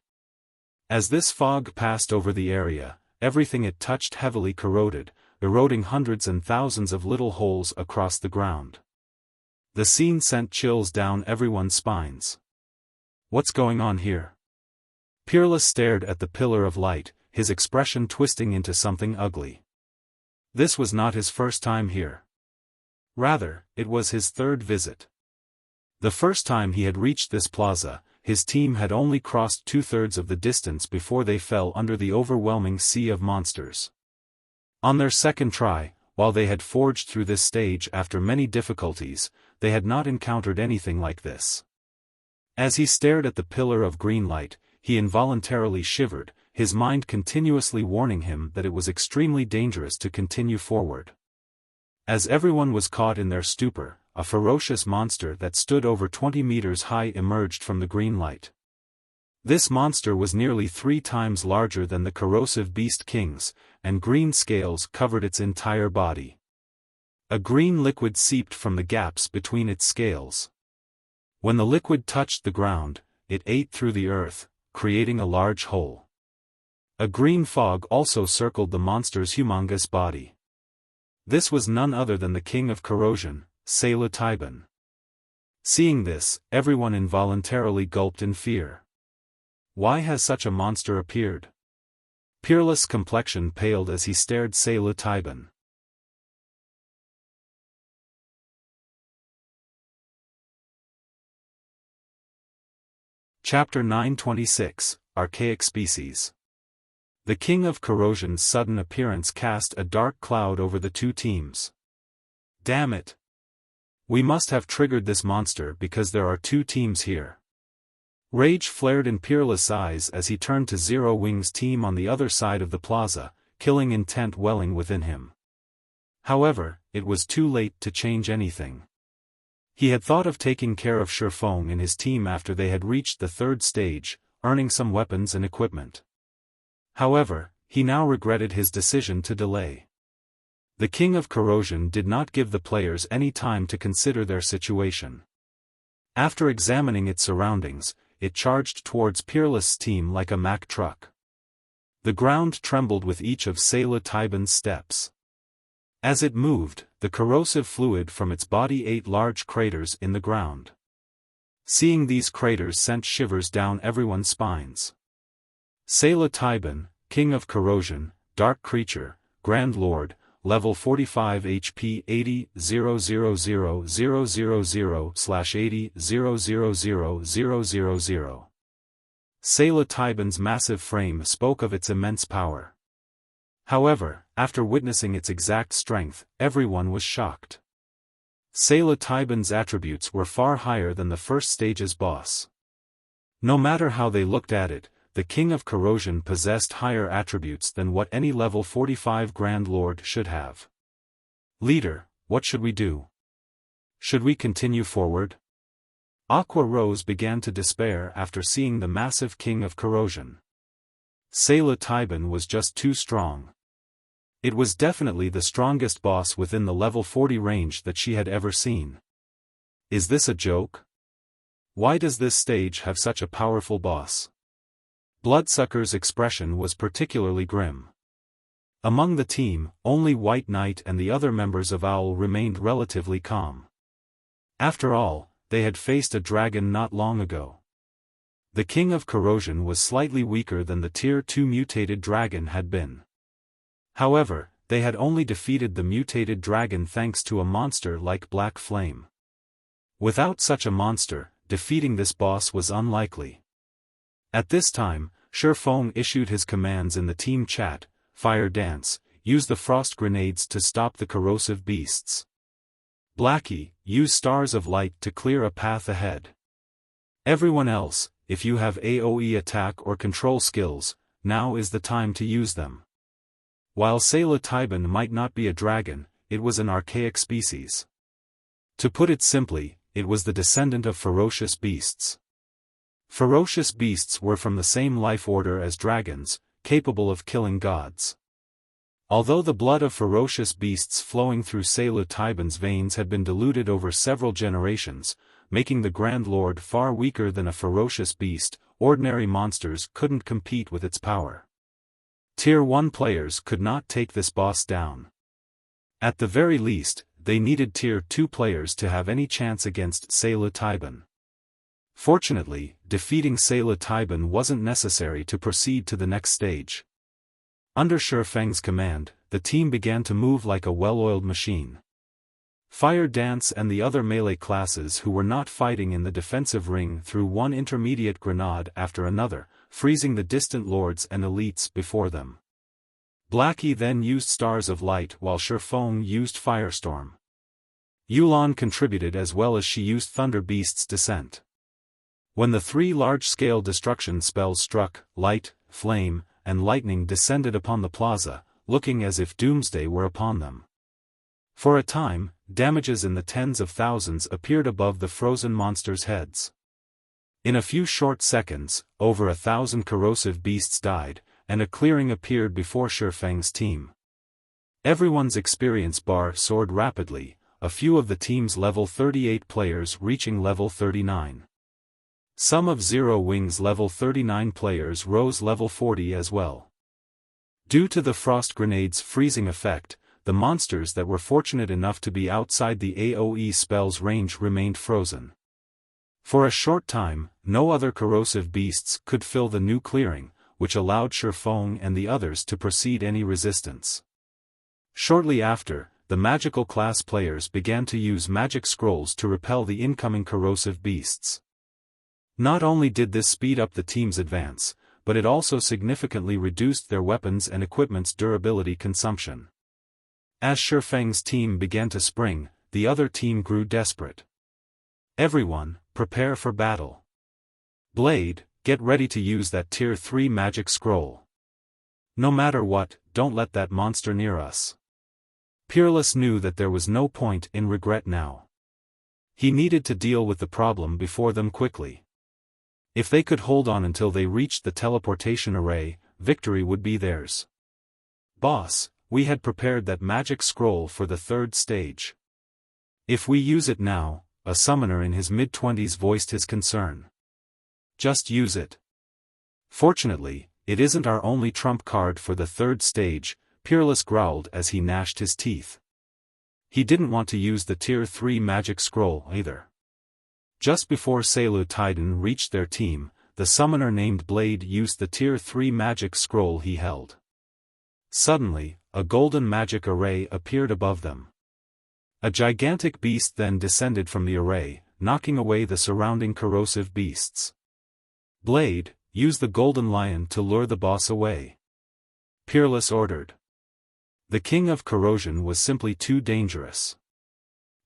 As this fog passed over the area, everything it touched heavily corroded, eroding hundreds and thousands of little holes across the ground. The scene sent chills down everyone's spines. What's going on here? Peerless stared at the pillar of light, his expression twisting into something ugly. This was not his first time here. Rather, it was his third visit. The first time he had reached this plaza, his team had only crossed two-thirds of the distance before they fell under the overwhelming sea of monsters. On their second try, while they had forged through this stage after many difficulties, they had not encountered anything like this. As he stared at the pillar of green light, he involuntarily shivered, his mind continuously warning him that it was extremely dangerous to continue forward. As everyone was caught in their stupor, a ferocious monster that stood over 20 meters high emerged from the green light. This monster was nearly 3 times larger than the corrosive beast kings, and green scales covered its entire body. A green liquid seeped from the gaps between its scales. When the liquid touched the ground, it ate through the earth, creating a large hole. A green fog also circled the monster's humongous body. This was none other than the king of corrosion, Xiaofan. Seeing this, everyone involuntarily gulped in fear. Why has such a monster appeared? Peerless' complexion paled as he stared Xiaofan. Chapter 926, Archaic Species. The King of Corrosion's sudden appearance cast a dark cloud over the two teams. Damn it! We must have triggered this monster because there are 2 teams here. Rage flared in Peerless' eyes as he turned to Zero Wing's team on the other side of the plaza, killing intent welling within him. However, it was too late to change anything. He had thought of taking care of Xiaofan and his team after they had reached the 3rd stage, earning some weapons and equipment. However, he now regretted his decision to delay. The King of Corrosion did not give the players any time to consider their situation. After examining its surroundings, it charged towards Peerless' team like a Mack truck. The ground trembled with each of Xiaofan's steps. As it moved, the corrosive fluid from its body ate large craters in the ground. Seeing these craters sent shivers down everyone's spines. Xiaofan, King of Corrosion, Dark Creature, Grand Lord, Level 45 HP 80-000/80-000-000. Xiaofan's massive frame spoke of its immense power. However, after witnessing its exact strength, everyone was shocked. Xiaofan's attributes were far higher than the first stage's boss. No matter how they looked at it, the King of Corrosion possessed higher attributes than what any level 45 Grand Lord should have. Leader, what should we do? Should we continue forward? Aqua Rose began to despair after seeing the massive King of Corrosion. Xiaofan was just too strong. It was definitely the strongest boss within the level 40 range that she had ever seen. Is this a joke? Why does this stage have such a powerful boss? Bloodsucker's expression was particularly grim. Among the team, only White Knight and the other members of OWL remained relatively calm. After all, they had faced a dragon not long ago. The King of Corrosion was slightly weaker than the Tier 2 mutated dragon had been. However, they had only defeated the mutated dragon thanks to a monster like Black Flame. Without such a monster, defeating this boss was unlikely. At this time, Xiaofan issued his commands in the team chat: Fire Dance, use the frost grenades to stop the corrosive beasts. Blackie, use Stars of Light to clear a path ahead. Everyone else, if you have AoE attack or control skills, now is the time to use them. While Xiaofan might not be a dragon, it was an archaic species. To put it simply, it was the descendant of ferocious beasts. Ferocious beasts were from the same life order as dragons, capable of killing gods. Although the blood of ferocious beasts flowing through Xiaofan's veins had been diluted over several generations, making the Grand Lord far weaker than a ferocious beast, ordinary monsters couldn't compete with its power. Tier 1 players could not take this boss down. At the very least, they needed Tier 2 players to have any chance against Xiaofan. Fortunately, defeating Xiaofan wasn't necessary to proceed to the next stage. Under Xiaofan's command, the team began to move like a well-oiled machine. Fire Dance and the other melee classes who were not fighting in the defensive ring threw one intermediate grenade after another, freezing the distant lords and elites before them. Blackie then used Stars of Light while Xiaofan used Firestorm. Yulan contributed as well as she used Thunder Beast's Descent. When the three large-scale destruction spells struck, light, flame, and lightning descended upon the plaza, looking as if doomsday were upon them. For a time, damages in the tens of thousands appeared above the frozen monsters' heads. In a few short seconds, over 1,000 corrosive beasts died, and a clearing appeared before Xiaofan's team. Everyone's experience bar soared rapidly, a few of the team's level 38 players reaching level 39. Some of Zero Wing's level 39 players rose level 40 as well. Due to the frost grenade's freezing effect, the monsters that were fortunate enough to be outside the AoE spell's range remained frozen. For a short time, no other corrosive beasts could fill the new clearing, which allowed Xiaofan and the others to proceed any resistance. Shortly after, the magical class players began to use magic scrolls to repel the incoming corrosive beasts. Not only did this speed up the team's advance, but it also significantly reduced their weapons and equipment's durability consumption. As Xiaofan's team began to spring, the other team grew desperate. Everyone, prepare for battle. Blade, get ready to use that tier 3 magic scroll. No matter what, don't let that monster near us. Peerless knew that there was no point in regret now. He needed to deal with the problem before them quickly. If they could hold on until they reached the teleportation array, victory would be theirs. Boss, we had prepared that magic scroll for the third stage. If we use it now, a summoner in his mid-20s voiced his concern. Just use it. Fortunately, it isn't our only trump card for the third stage, Peerless growled as he gnashed his teeth. He didn't want to use the tier 3 magic scroll either. Just before Selu Titan reached their team, the summoner named Blade used the tier 3 magic scroll he held. Suddenly, a golden magic array appeared above them. A gigantic beast then descended from the array, knocking away the surrounding corrosive beasts. Blade, use the golden lion to lure the boss away. Peerless ordered. The king of corrosion was simply too dangerous.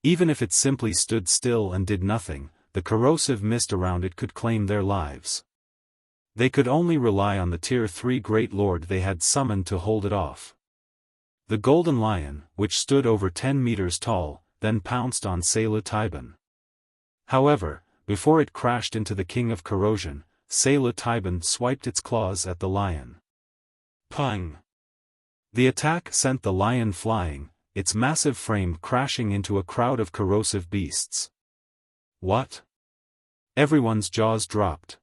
Even if it simply stood still and did nothing, the corrosive mist around it could claim their lives. They could only rely on the tier 3 great lord they had summoned to hold it off. The golden lion, which stood over 10 meters tall, then pounced on Selu Titan. However, before it crashed into the king of corrosion, Selu Titan swiped its claws at the lion. Pung! The attack sent the lion flying, its massive frame crashing into a crowd of corrosive beasts. What? Everyone's jaws dropped.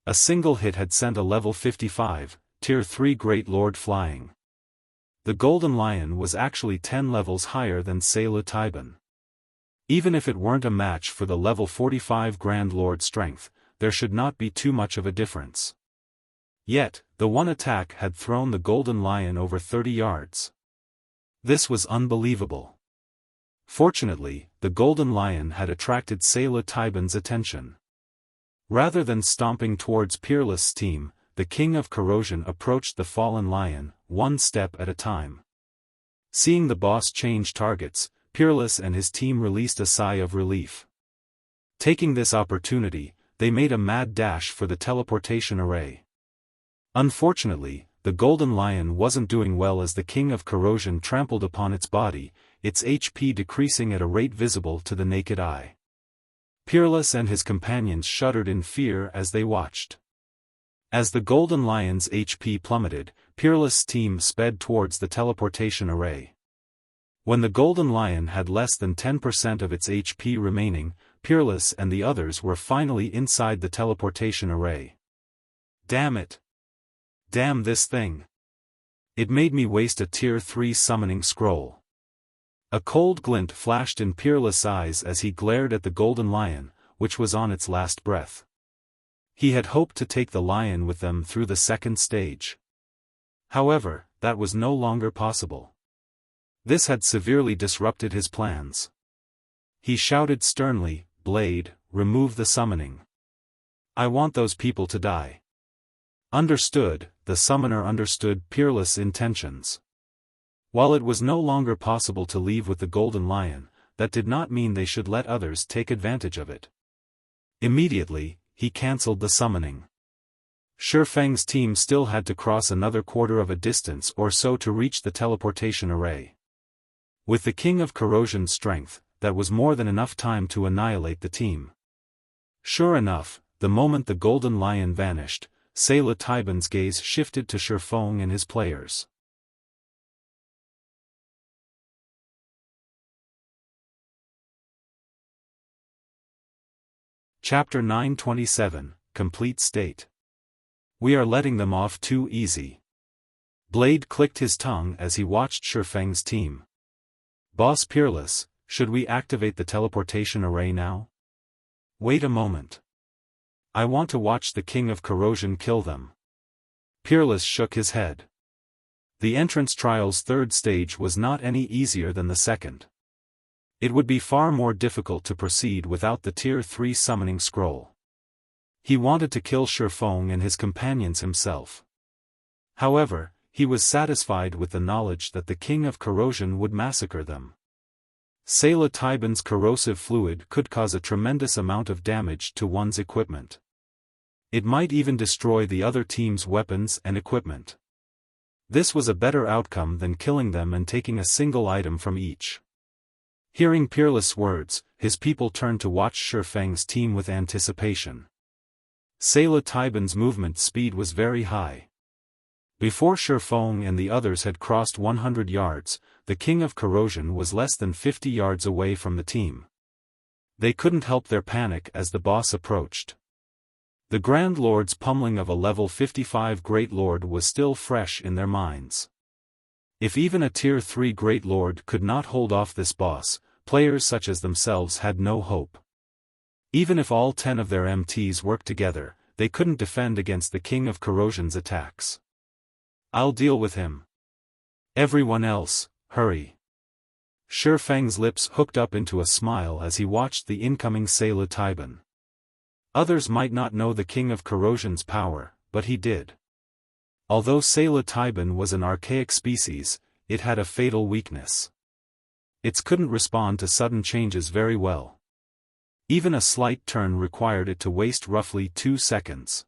A single hit had sent a level 55, tier 3 great lord flying. The golden lion was actually 10 levels higher than Selu Titan. Even if it weren't a match for the level 45 grand lord strength, there should not be too much of a difference. Yet, the one attack had thrown the golden lion over 30 yards. This was unbelievable. Fortunately, the golden lion had attracted Selu Titan's attention. Rather than stomping towards Peerless' team, the king of corrosion approached the fallen lion, one step at a time. Seeing the boss change targets, Peerless and his team released a sigh of relief. Taking this opportunity, they made a mad dash for the teleportation array. Unfortunately, the golden lion wasn't doing well as the king of corrosion trampled upon its body, its HP decreasing at a rate visible to the naked eye. Peerless and his companions shuddered in fear as they watched. As the golden lion's HP plummeted, Peerless' team sped towards the teleportation array. When the golden lion had less than 10% of its HP remaining, Peerless and the others were finally inside the teleportation array. Damn it! Damn this thing! It made me waste a tier 3 summoning scroll. A cold glint flashed in Peerless' eyes as he glared at the golden lion, which was on its last breath. He had hoped to take the lion with them through the second stage. However, that was no longer possible. This had severely disrupted his plans. He shouted sternly, "Blade, remove the summoning. I want those people to die. Understood, the summoner understood Peerless' intentions. While it was no longer possible to leave with the Golden Lion, that did not mean they should let others take advantage of it. Immediately, he cancelled the summoning. Shifeng's team still had to cross another quarter of a distance or so to reach the teleportation array. With the King of Corrosion's strength, that was more than enough time to annihilate the team. Sure enough, the moment the Golden Lion vanished, Sayla Taiban's gaze shifted to Shifeng and his players. Chapter 927, Complete State. We are letting them off too easy. Blade clicked his tongue as he watched Shifeng's team. Boss Peerless, should we activate the teleportation array now? Wait a moment. I want to watch the King of Corrosion kill them. Peerless shook his head. The entrance trial's third stage was not any easier than the second. It would be far more difficult to proceed without the Tier 3 summoning scroll. He wanted to kill Shifeng and his companions himself. However, he was satisfied with the knowledge that the King of Corrosion would massacre them. Sayla Taiban's corrosive fluid could cause a tremendous amount of damage to one's equipment. It might even destroy the other team's weapons and equipment. This was a better outcome than killing them and taking a single item from each. Hearing Peerless' words, his people turned to watch Shifeng's team with anticipation. Sayla Taiban's movement speed was very high. Before Shifeng and the others had crossed 100 yards, the King of Corrosion was less than 50 yards away from the team. They couldn't help their panic as the boss approached. The Grand Lord's pummeling of a level 55 Great Lord was still fresh in their minds. If even a Tier 3 Great Lord could not hold off this boss, players such as themselves had no hope. Even if all 10 of their MTs worked together, they couldn't defend against the King of Corrosion's attacks. I'll deal with him. Everyone else, hurry. Shifeng's lips hooked up into a smile as he watched the incoming Sayla Taiban. Others might not know the King of Corrosion's power, but he did. Although Sayla Taiban was an archaic species, it had a fatal weakness. It couldn't respond to sudden changes very well. Even a slight turn required it to waste roughly 2 seconds.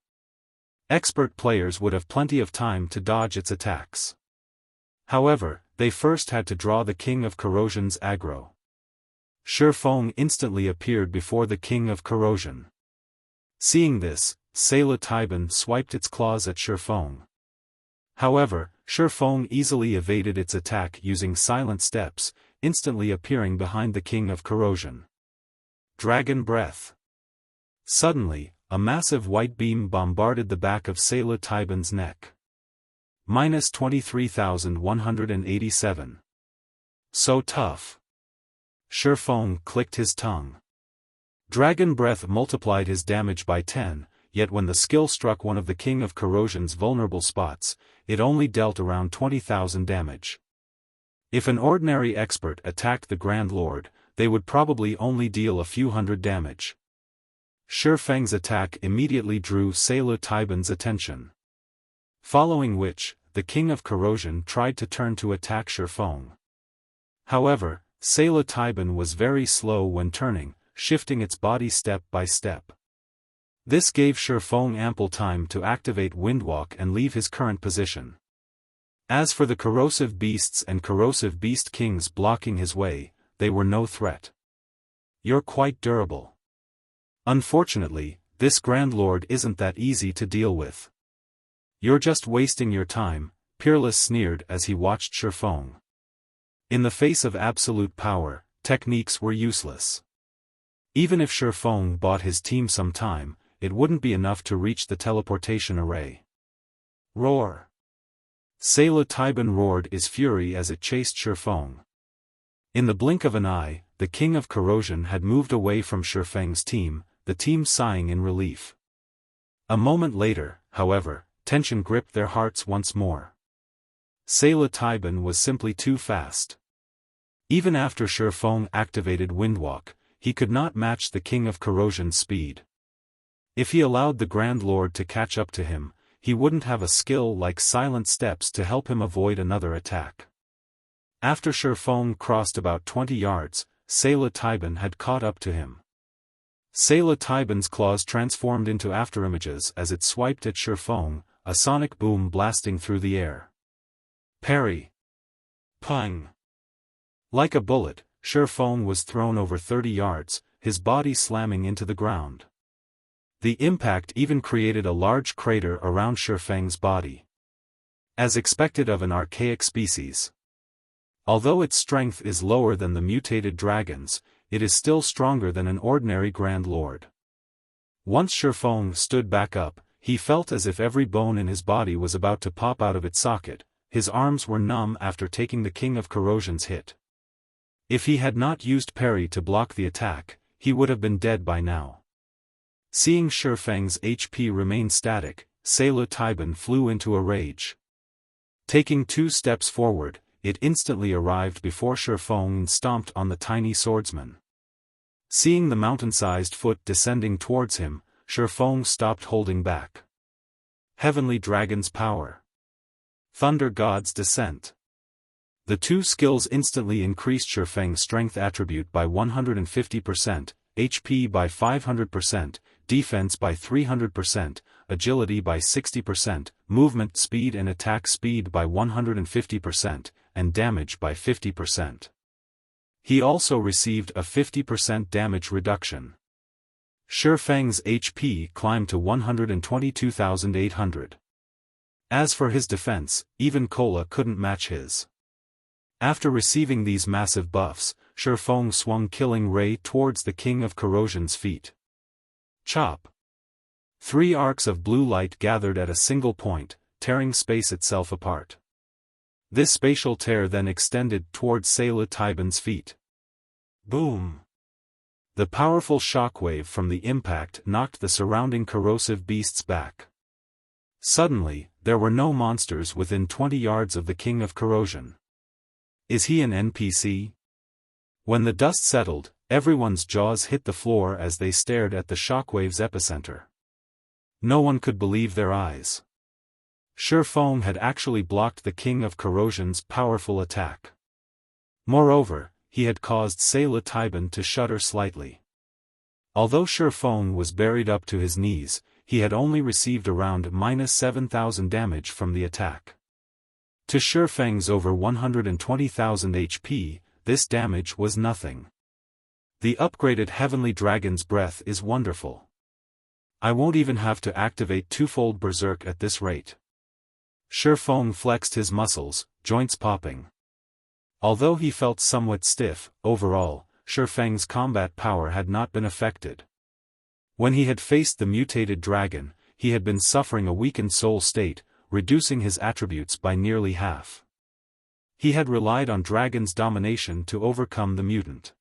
Expert players would have plenty of time to dodge its attacks. However, they first had to draw the King of Corrosion's aggro. Shifeng instantly appeared before the King of Corrosion. Seeing this, Sayla Taiban swiped its claws at Shifeng. However, Shifeng easily evaded its attack using silent steps, instantly appearing behind the King of Corrosion. Dragon Breath. Suddenly, a massive white beam bombarded the back of Sayla Taiban's neck. Minus 23,187. So tough. Shifeng clicked his tongue. Dragon Breath multiplied his damage by 10, yet when the skill struck one of the King of Corrosion's vulnerable spots, it only dealt around 20,000 damage. If an ordinary expert attacked the Grand Lord, they would probably only deal a few hundred damage. Shifeng's attack immediately drew Sayla Taiban's attention. Following which, the King of Corrosion tried to turn to attack Shifeng. However, Sayla Taiban was very slow when turning, shifting its body step by step. This gave Shifeng ample time to activate Windwalk and leave his current position. As for the corrosive beasts and corrosive beast kings blocking his way, they were no threat. You're quite durable. Unfortunately, this Grand Lord isn't that easy to deal with. You're just wasting your time, Peerless sneered as he watched Shifeng. In the face of absolute power, techniques were useless. Even if Shifeng bought his team some time, it wouldn't be enough to reach the teleportation array. Roar! Sayla Taiban roared his fury as it chased Shifeng. In the blink of an eye, the King of Corrosion had moved away from Shifeng's team, the team sighing in relief. A moment later, however, tension gripped their hearts once more. Sayla Taiban was simply too fast. Even after Shifeng activated Windwalk, he could not match the King of Corrosion's speed. If he allowed the Grand Lord to catch up to him, he wouldn't have a skill like silent steps to help him avoid another attack. After Xiaofan crossed about 20 yards, Sayla Taiban had caught up to him. Sayla Taiban's claws transformed into afterimages as it swiped at Xiaofan, a sonic boom blasting through the air. Parry! Pung! Like a bullet, Xiaofan was thrown over 30 yards, his body slamming into the ground. The impact even created a large crater around Xiaofang's body. As expected of an archaic species. Although its strength is lower than the mutated dragons, it is still stronger than an ordinary Grand Lord. Once Xiaofan stood back up, he felt as if every bone in his body was about to pop out of its socket. His arms were numb after taking the King of Corrosion's hit. If he had not used parry to block the attack, he would have been dead by now. Seeing Xiaofang's HP remain static, Sayla Taiban flew into a rage. Taking 2 steps forward, it instantly arrived before Xiaofan and stomped on the tiny swordsman. Seeing the mountain-sized foot descending towards him, Xiaofan stopped holding back. Heavenly Dragon's Power. Thunder God's Descent. The 2 skills instantly increased Xiaofang's strength attribute by 150%, HP by 500%, defense by 300%, agility by 60%, movement speed and attack speed by 150%, and damage by 50%. He also received a 50% damage reduction. Xiaofang's HP climbed to 122,800. As for his defense, even Cola couldn't match his. After receiving these massive buffs, Xiaofan swung Killing Ray towards the King of Corrosion's feet. Chop! 3 arcs of blue light gathered at a single point, tearing space itself apart. This spatial tear then extended towards Sayla Taiban's feet. Boom! The powerful shockwave from the impact knocked the surrounding corrosive beasts back. Suddenly, there were no monsters within 20 yards of the King of Corrosion. Is he an NPC? When the dust settled, everyone's jaws hit the floor as they stared at the shockwave's epicenter. No one could believe their eyes. Xiaofan had actually blocked the King of Corrosion's powerful attack. Moreover, he had caused Sayla Taiban to shudder slightly. Although Xiaofan was buried up to his knees, he had only received around -7,000 damage from the attack. To Xiaofang's over 120,000 HP, this damage was nothing. The upgraded Heavenly Dragon's Breath is wonderful. I won't even have to activate twofold Berserk at this rate. Xiaofan flexed his muscles, joints popping. Although he felt somewhat stiff, overall, Xiaofang's combat power had not been affected. When he had faced the mutated dragon, he had been suffering a weakened soul state, reducing his attributes by nearly half. He had relied on dragon's domination to overcome the mutant.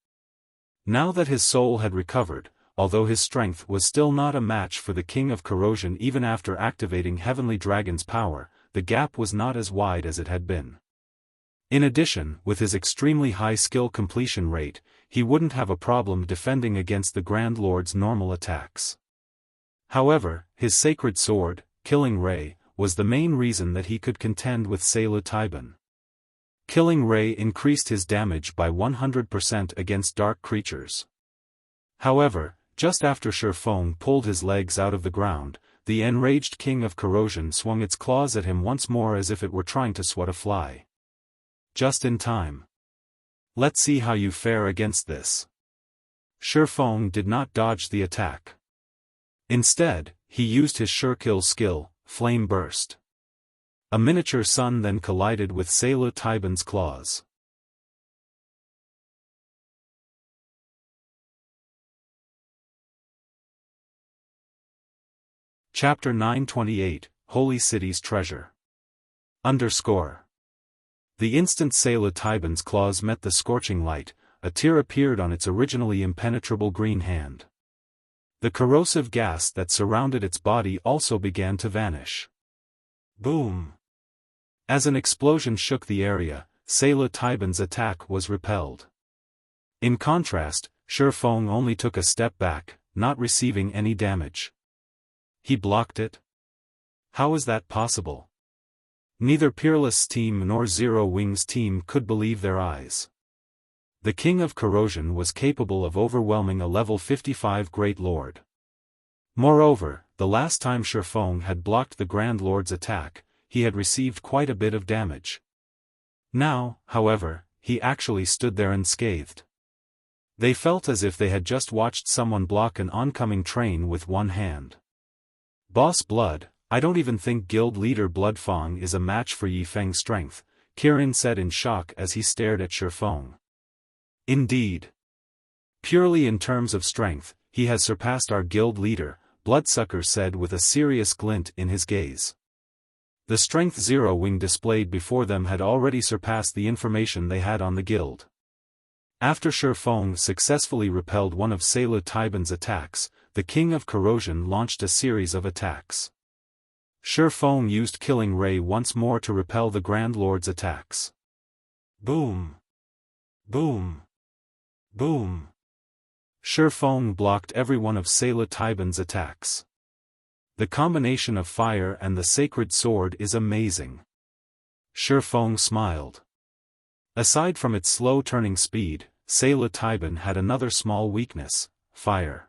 Now that his soul had recovered, although his strength was still not a match for the King of Corrosion even after activating Heavenly Dragon's power, the gap was not as wide as it had been. In addition, with his extremely high skill completion rate, he wouldn't have a problem defending against the Grand Lord's normal attacks. However, his sacred sword, Killing Ray, was the main reason that he could contend with Sayla Taiban. Killing Ray increased his damage by 100% against dark creatures. However, just after Xiaofan pulled his legs out of the ground, the enraged King of Corrosion swung its claws at him once more as if it were trying to swat a fly. Just in time. Let's see how you fare against this. Xiaofan did not dodge the attack. Instead, he used his Surekill skill, Flame Burst. A miniature sun then collided with Sayla Taiban's claws. Chapter 928, Holy City's Treasure. The instant Sayla Taiban's claws met the scorching light, a tear appeared on its originally impenetrable green hand. The corrosive gas that surrounded its body also began to vanish. Boom! As an explosion shook the area, Sayla Taiban's attack was repelled. In contrast, Xiaofan only took a step back, not receiving any damage. He blocked it? How is that possible? Neither Peerless' team nor Zero Wing's team could believe their eyes. The King of Corrosion was capable of overwhelming a level 55 Great Lord. Moreover, the last time Xiaofan had blocked the Grand Lord's attack, he had received quite a bit of damage. Now, however, he actually stood there unscathed. They felt as if they had just watched someone block an oncoming train with one hand. Boss Blood, I don't even think Guild Leader Bloodfang is a match for Yi Feng's strength, Kirin said in shock as he stared at Xiaofan. Indeed. Purely in terms of strength, he has surpassed our guild leader, Bloodsucker said with a serious glint in his gaze. The strength Zero Wing displayed before them had already surpassed the information they had on the guild. After Xiaofan successfully repelled one of Sayla Taiban's attacks, the King of Corrosion launched a series of attacks. Xiaofan used Killing Ray once more to repel the Grand Lord's attacks. Boom! Boom! Boom! Xiaofan blocked every one of Sayla Taiban's attacks. The combination of fire and the sacred sword is amazing. Xiaofan smiled. Aside from its slow turning speed, Sayla Taiban had another small weakness: fire.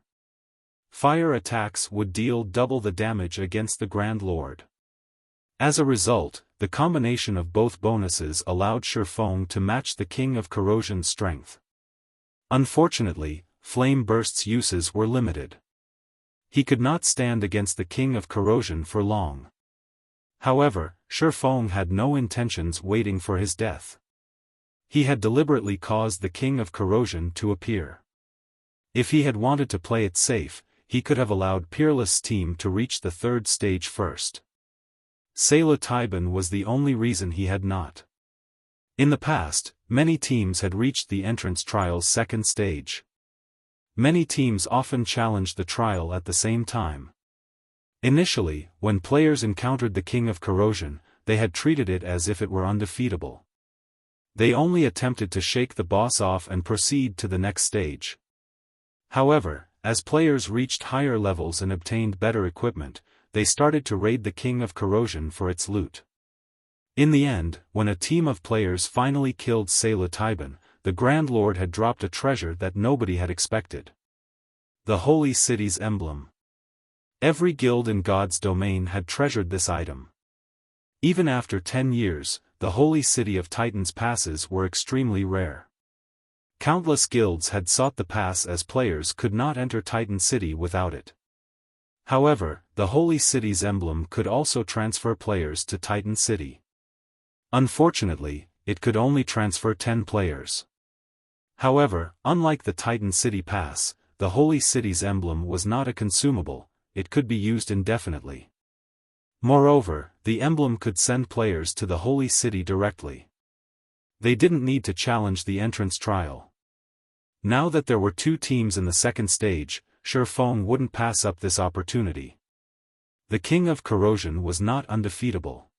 Fire attacks would deal double the damage against the Grand Lord. As a result, the combination of both bonuses allowed Xiaofan to match the King of Corrosion's strength. Unfortunately, Flame Burst's uses were limited. He could not stand against the King of Corrosion for long. However, Xiaofan had no intentions waiting for his death. He had deliberately caused the King of Corrosion to appear. If he had wanted to play it safe, he could have allowed Peerless' team to reach the third stage first. Sayla Taiban was the only reason he had not. In the past, many teams had reached the entrance trial's second stage. Many teams often challenged the trial at the same time. Initially, when players encountered the King of Corrosion, they had treated it as if it were undefeatable. They only attempted to shake the boss off and proceed to the next stage. However, as players reached higher levels and obtained better equipment, they started to raid the King of Corrosion for its loot. In the end, when a team of players finally killed Sayla Taiban, the Grand Lord had dropped a treasure that nobody had expected. The Holy City's emblem. Every guild in God's domain had treasured this item. Even after 10 years, the Holy City of Titan's passes were extremely rare. Countless guilds had sought the pass as players could not enter Titan City without it. However, the Holy City's emblem could also transfer players to Titan City. Unfortunately, it could only transfer 10 players. However, unlike the Titan City Pass, the Holy City's emblem was not a consumable, it could be used indefinitely. Moreover, the emblem could send players to the Holy City directly. They didn't need to challenge the entrance trial. Now that there were 2 teams in the second stage, Xiaofan wouldn't pass up this opportunity. The King of Corrosion was not undefeatable.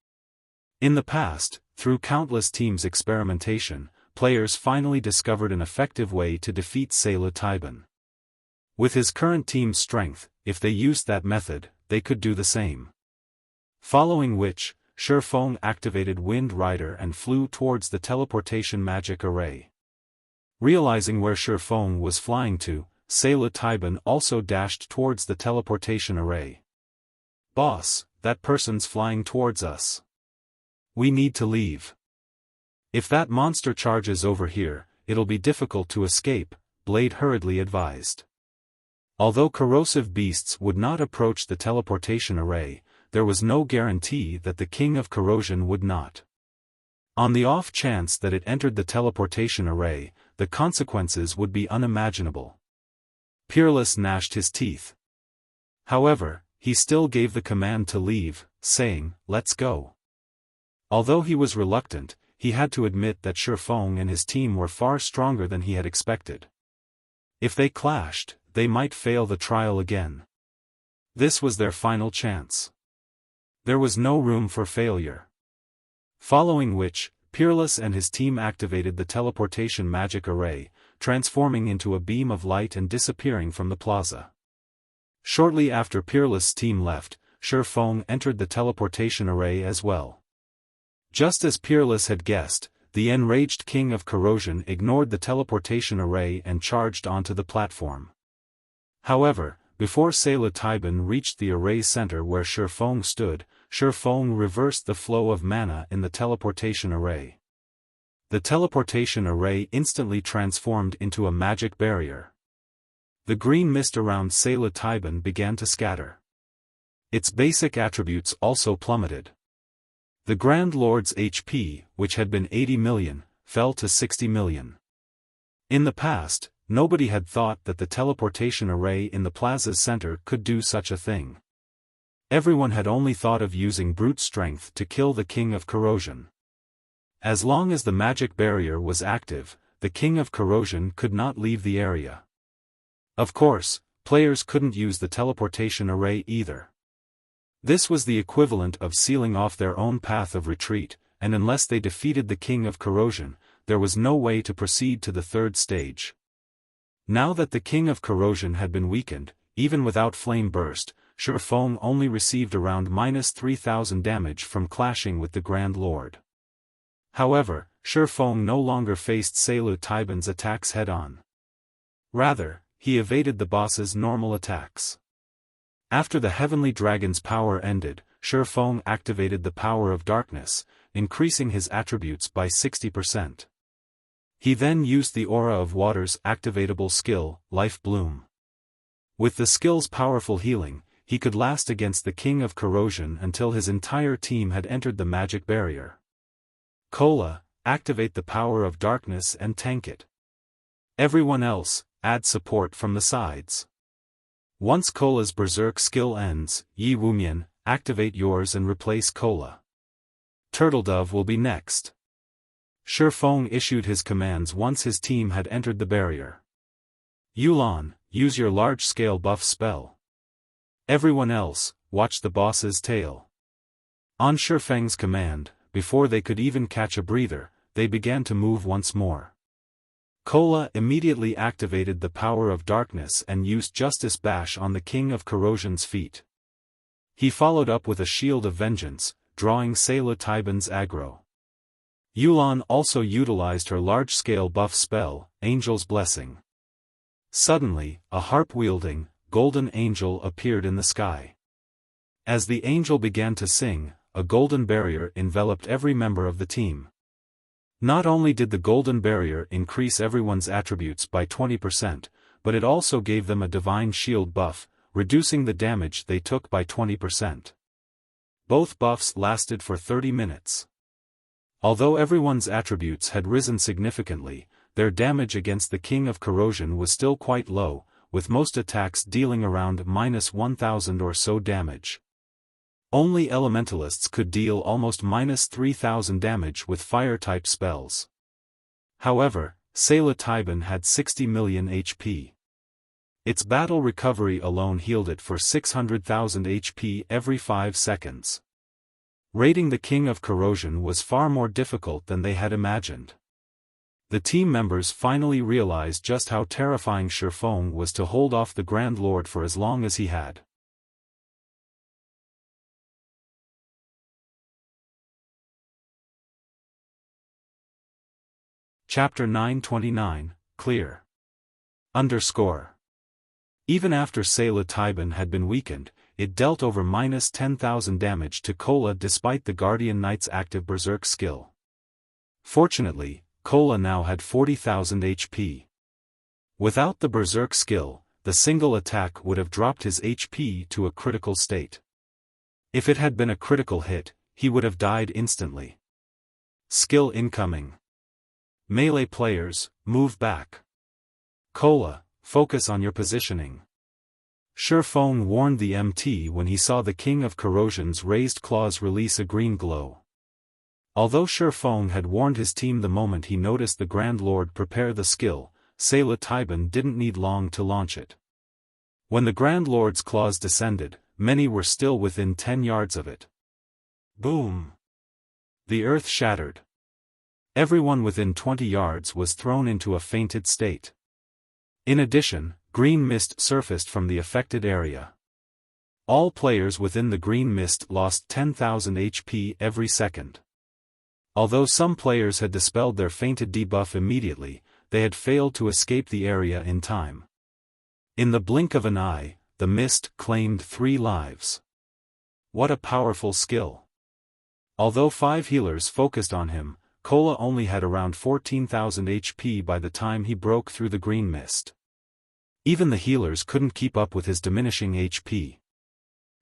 In the past, through countless teams' experimentation, players finally discovered an effective way to defeat Sayla Taiban. With his current team's strength, if they used that method, they could do the same. Following which, Xiaofan activated Wind Rider and flew towards the teleportation magic array. Realizing where Xiaofan was flying to, Sayla Taiban also dashed towards the teleportation array. "Boss, that person's flying towards us. We need to leave. If that monster charges over here, it'll be difficult to escape," Blade hurriedly advised. Although corrosive beasts would not approach the teleportation array, there was no guarantee that the King of Corrosion would not. On the off chance that it entered the teleportation array, the consequences would be unimaginable. Peerless gnashed his teeth. However, he still gave the command to leave, saying, "Let's go." Although he was reluctant, he had to admit that Xiaofan and his team were far stronger than he had expected. If they clashed, they might fail the trial again. This was their final chance. There was no room for failure. Following which, Peerless and his team activated the teleportation magic array, transforming into a beam of light and disappearing from the plaza. Shortly after Peerless' team left, Xiaofan entered the teleportation array as well. Just as Peerless had guessed, the enraged king of Corrosion ignored the teleportation array and charged onto the platform. However, before Sayla Taiban reached the array's center where Xiaofan stood, Xiaofan reversed the flow of mana in the teleportation array. The teleportation array instantly transformed into a magic barrier. The green mist around Sayla Taiban began to scatter. Its basic attributes also plummeted. The Grand Lord's HP, which had been 80 million, fell to 60 million. In the past, nobody had thought that the teleportation array in the plaza's center could do such a thing. Everyone had only thought of using brute strength to kill the King of Corrosion. As long as the magic barrier was active, the King of Corrosion could not leave the area. Of course, players couldn't use the teleportation array either. This was the equivalent of sealing off their own path of retreat, and unless they defeated the King of Corrosion, there was no way to proceed to the third stage. Now that the King of Corrosion had been weakened, even without Flame Burst, Xiaofan only received around -3,000 damage from clashing with the Grand Lord. However, Xiaofan no longer faced Sayla Taiban's attacks head-on. Rather, he evaded the boss's normal attacks. After the Heavenly Dragon's power ended, Xiaofan activated the power of darkness, increasing his attributes by 60%. He then used the Aura of Water's activatable skill, Life Bloom. With the skill's powerful healing, he could last against the King of Corrosion until his entire team had entered the magic barrier. Cola, activate the power of darkness and tank it. Everyone else, add support from the sides. Once Cola's Berserk skill ends, Yi Wumian, activate yours and replace Cola. Turtledove will be next. Xiaofan issued his commands once his team had entered the barrier. Yulan, use your large-scale buff spell. Everyone else, watch the boss's tail. On Xiaofang's command, before they could even catch a breather, they began to move once more. Cola immediately activated the power of darkness and used Justice Bash on the King of Corrosion's feet. He followed up with a Shield of Vengeance, drawing Sayla Taiban's aggro. Yulan also utilized her large-scale buff spell, Angel's Blessing. Suddenly, a harp-wielding, golden angel appeared in the sky. As the angel began to sing, a golden barrier enveloped every member of the team. Not only did the golden barrier increase everyone's attributes by 20%, but it also gave them a divine shield buff, reducing the damage they took by 20%. Both buffs lasted for 30 minutes. Although everyone's attributes had risen significantly, their damage against the King of Corrosion was still quite low, with most attacks dealing around -1,000 or so damage. Only elementalists could deal almost -3,000 damage with fire-type spells. However, Sayla Taiban had 60 million HP. Its battle recovery alone healed it for 600,000 HP every 5 seconds. Raiding the King of Corrosion was far more difficult than they had imagined. The team members finally realized just how terrifying Xiaofan was to hold off the Grand Lord for as long as he had. Chapter 929, Clear. Even after Sayla Taiban had been weakened, it dealt over -10,000 damage to Cola despite the Guardian Knight's active Berserk skill. Fortunately, Cola now had 40,000 HP. Without the Berserk skill, the single attack would have dropped his HP to a critical state. If it had been a critical hit, he would have died instantly. Skill incoming. Melee players, move back. Cola, focus on your positioning. Xiaofan warned the MT when he saw the King of Corrosion's raised claws release a green glow. Although Xiaofan had warned his team the moment he noticed the Grand Lord prepare the skill, Sayla Taiban didn't need long to launch it. When the Grand Lord's claws descended, many were still within 10 yards of it. Boom! The earth shattered. Everyone within 20 yards was thrown into a fainted state. In addition, green mist surfaced from the affected area. All players within the green mist lost 10,000 HP every second. Although some players had dispelled their fainted debuff immediately, they had failed to escape the area in time. In the blink of an eye, the mist claimed 3 lives. What a powerful skill! Although 5 healers focused on him, Cola only had around 14,000 HP by the time he broke through the green mist. Even the healers couldn't keep up with his diminishing HP.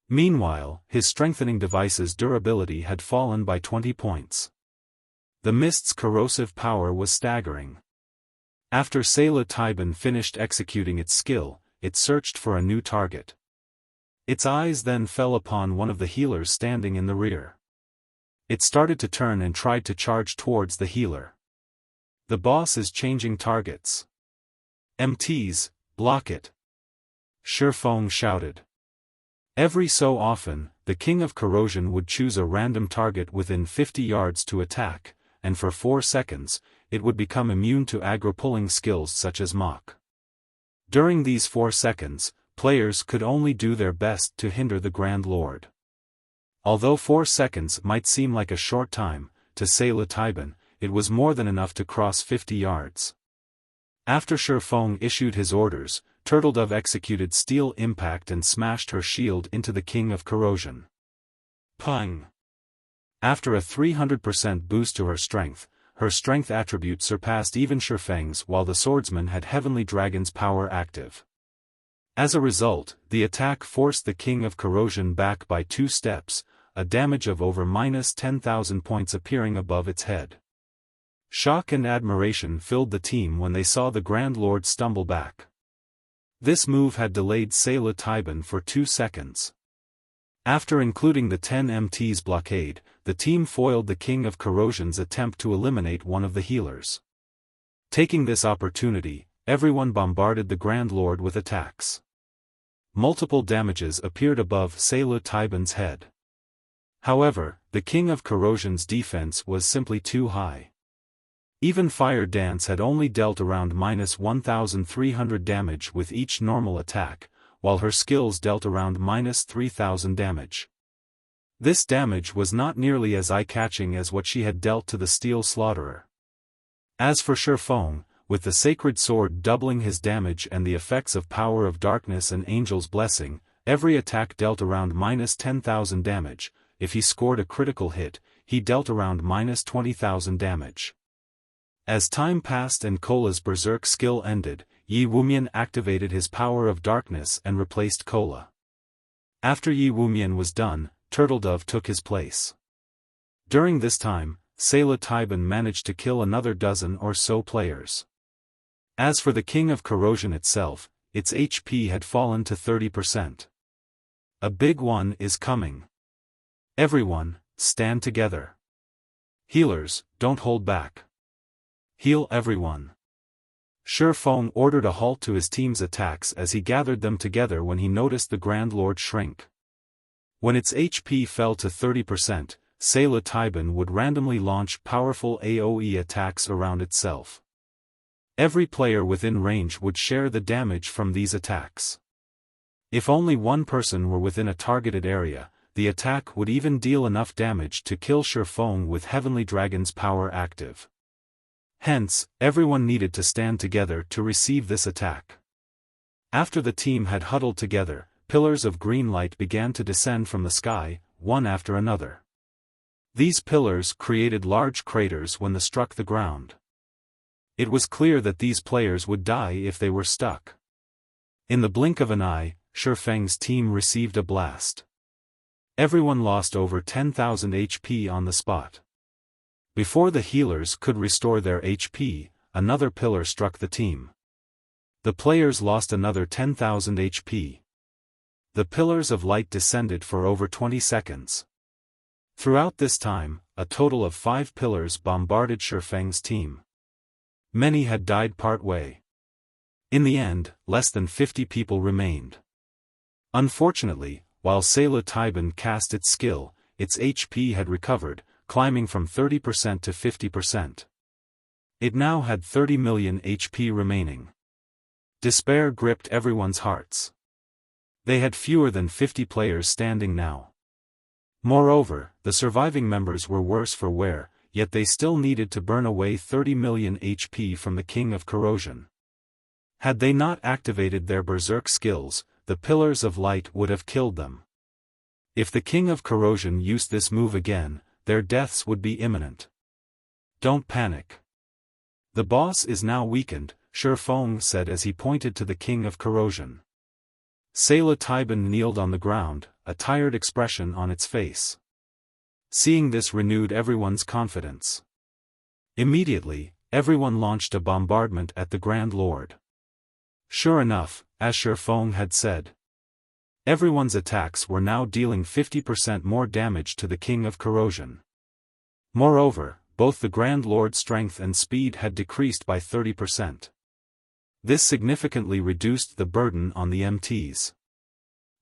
Meanwhile, his strengthening device's durability had fallen by 20 points. The mist's corrosive power was staggering. After Sayla Taiban finished executing its skill, it searched for a new target. Its eyes then fell upon one of the healers standing in the rear. It started to turn and tried to charge towards the healer. The boss is changing targets. MTs, block it! Xiaofan shouted. Every so often, the King of Corrosion would choose a random target within 50 yards to attack, and for 4 seconds, it would become immune to aggro-pulling skills such as Mach. During these 4 seconds, players could only do their best to hinder the Grand Lord. Although 4 seconds might seem like a short time, to Sayla Taiban, it was more than enough to cross 50 yards. After Xiaofan issued his orders, Turtledove executed Steel Impact and smashed her shield into the King of Corrosion. Pung! After a 300% boost to her strength attribute surpassed even Xiaofan's, while the swordsman had Heavenly Dragon's power active. As a result, the attack forced the King of Corrosion back by 2 steps, a damage of over -10,000 points appearing above its head. Shock and admiration filled the team when they saw the Grand Lord stumble back. This move had delayed Sayla Taiban for 2 seconds. After including the 10 MT's blockade, the team foiled the King of Corrosion's attempt to eliminate one of the healers. Taking this opportunity, everyone bombarded the Grand Lord with attacks. Multiple damages appeared above Sayla Taiban's head. However, the King of Corrosion's defense was simply too high. Even Fire Dance had only dealt around -1,300 damage with each normal attack, while her skills dealt around -3,000 damage. This damage was not nearly as eye-catching as what she had dealt to the Steel Slaughterer. As for Xiaofan, with the Sacred Sword doubling his damage and the effects of Power of Darkness and Angel's Blessing, every attack dealt around -10,000 damage. If he scored a critical hit, he dealt around -20,000 damage. As time passed and Cola's Berserk skill ended, Yi Wumian activated his Power of Darkness and replaced Cola. After Yi Wumian was done, Turtledove took his place. During this time, Sayla Taiban managed to kill another dozen or so players. As for the King of Corrosion itself, its HP had fallen to 30%. A big one is coming. Everyone, stand together. Healers, don't hold back. Heal everyone. Xiaofan ordered a halt to his team's attacks as he gathered them together when he noticed the Grand Lord shrink. When its HP fell to 30%, Sayla Taiban would randomly launch powerful AoE attacks around itself. Every player within range would share the damage from these attacks. If only one person were within a targeted area, the attack would even deal enough damage to kill Xiaofan with Heavenly Dragon's power active. Hence, everyone needed to stand together to receive this attack. After the team had huddled together, pillars of green light began to descend from the sky, one after another. These pillars created large craters when they struck the ground. It was clear that these players would die if they were stuck. In the blink of an eye, Xiaofang's team received a blast. Everyone lost over 10,000 HP on the spot. Before the healers could restore their HP, another pillar struck the team. The players lost another 10,000 HP. The pillars of light descended for over 20 seconds. Throughout this time, a total of 5 pillars bombarded Xiaofang's team. Many had died part way. In the end, less than 50 people remained. Unfortunately, while Sayla Taiban cast its skill, its HP had recovered, climbing from 30% to 50%. It now had 30 million HP remaining. Despair gripped everyone's hearts. They had fewer than 50 players standing now. Moreover, the surviving members were worse for wear, yet they still needed to burn away 30 million HP from the King of Corrosion. Had they not activated their berserk skills, the Pillars of Light would have killed them. If the King of Corrosion used this move again, their deaths would be imminent. Don't panic. The boss is now weakened, Xiaofan said as he pointed to the King of Corrosion. Sayla Taiban kneeled on the ground, a tired expression on its face. Seeing this renewed everyone's confidence. Immediately, everyone launched a bombardment at the Grand Lord. Sure enough, as Xiaofan had said, everyone's attacks were now dealing 50% more damage to the King of Corrosion. Moreover, both the Grand Lord's strength and speed had decreased by 30%. This significantly reduced the burden on the MTs.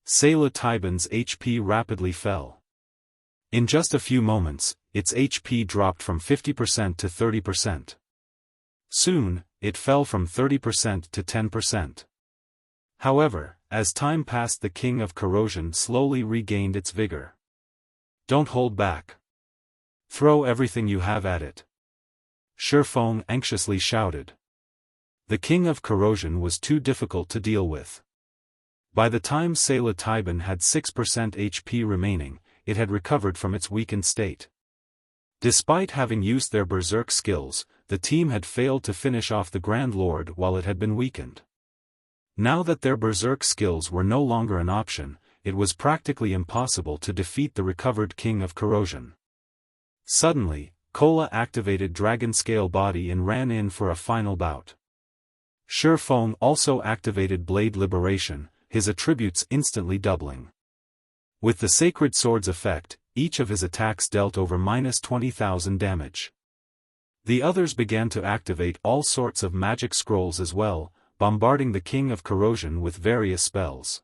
Sayla Taiban's HP rapidly fell. In just a few moments, its HP dropped from 50% to 30%. Soon, it fell from 30% to 10%. However, as time passed, the King of Corrosion slowly regained its vigor. Don't hold back. Throw everything you have at it. Xiaofan anxiously shouted. The King of Corrosion was too difficult to deal with. By the time Sayla Taiban had 6% HP remaining, it had recovered from its weakened state. Despite having used their berserk skills, the team had failed to finish off the Grand Lord while it had been weakened. Now that their berserk skills were no longer an option, it was practically impossible to defeat the recovered King of Corrosion. Suddenly, Kola activated Dragon Scale Body and ran in for a final bout. Xiaofan also activated Blade Liberation, his attributes instantly doubling. With the Sacred Sword's effect, each of his attacks dealt over -20,000 damage. The others began to activate all sorts of magic scrolls as well, bombarding the King of Corrosion with various spells.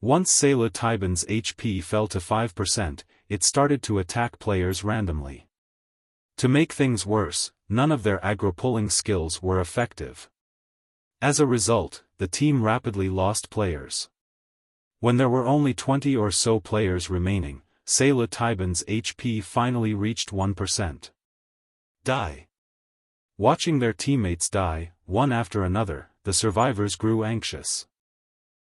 Once Sayla Taiban's HP fell to 5%, it started to attack players randomly. To make things worse, none of their aggro-pulling skills were effective. As a result, the team rapidly lost players. When there were only 20 or so players remaining, Sayla Taiban's HP finally reached 1%. Die. Watching their teammates die, one after another, the survivors grew anxious.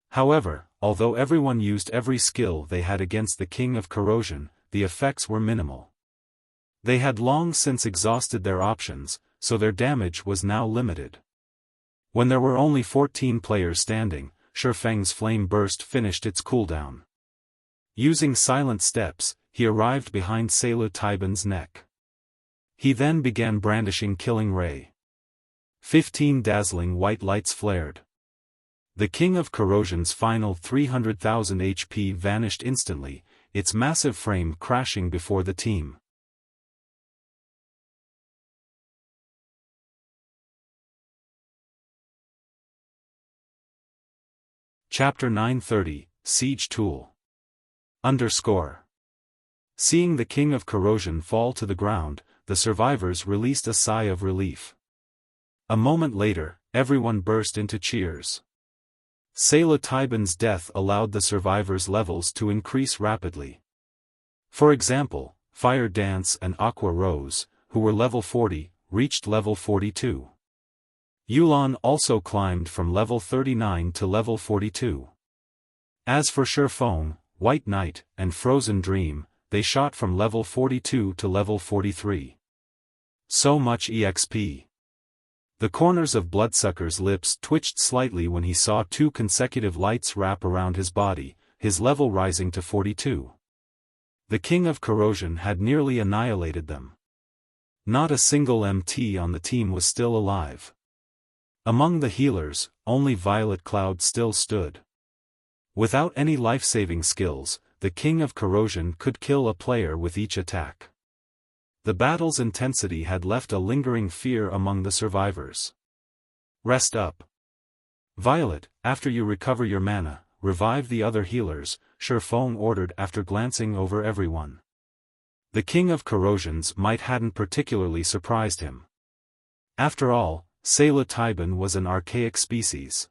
However, although everyone used every skill they had against the King of Corrosion, the effects were minimal. They had long since exhausted their options, so their damage was now limited. When there were only 14 players standing, Xiaofang's flame burst finished its cooldown. Using silent steps, he arrived behind Sayla Taiban's neck. He then began brandishing Killing Ray. 15 dazzling white lights flared. The King of Corrosion's final 300,000 HP vanished instantly, its massive frame crashing before the team. Chapter 930, Siege Tool. Seeing the King of Corrosion fall to the ground, the survivors released a sigh of relief. A moment later, everyone burst into cheers. Sayla Taiban's death allowed the survivors' levels to increase rapidly. For example, Fire Dance and Aqua Rose, who were level 40, reached level 42. Yulan also climbed from level 39 to level 42. As for Xiaofan, White Knight, and Frozen Dream, they shot from level 42 to level 43. So much EXP. The corners of Bloodsucker's lips twitched slightly when he saw 2 consecutive lights wrap around his body, his level rising to 42. The King of Corrosion had nearly annihilated them. Not a single MT on the team was still alive. Among the healers, only Violet Cloud still stood. Without any life-saving skills, the King of Corrosion could kill a player with each attack. The battle's intensity had left a lingering fear among the survivors. Rest up. Violet, after you recover your mana, revive the other healers, Xiaofan ordered after glancing over everyone. The King of Corrosion's might hadn't particularly surprised him. After all, Sayla Taiban was an archaic species.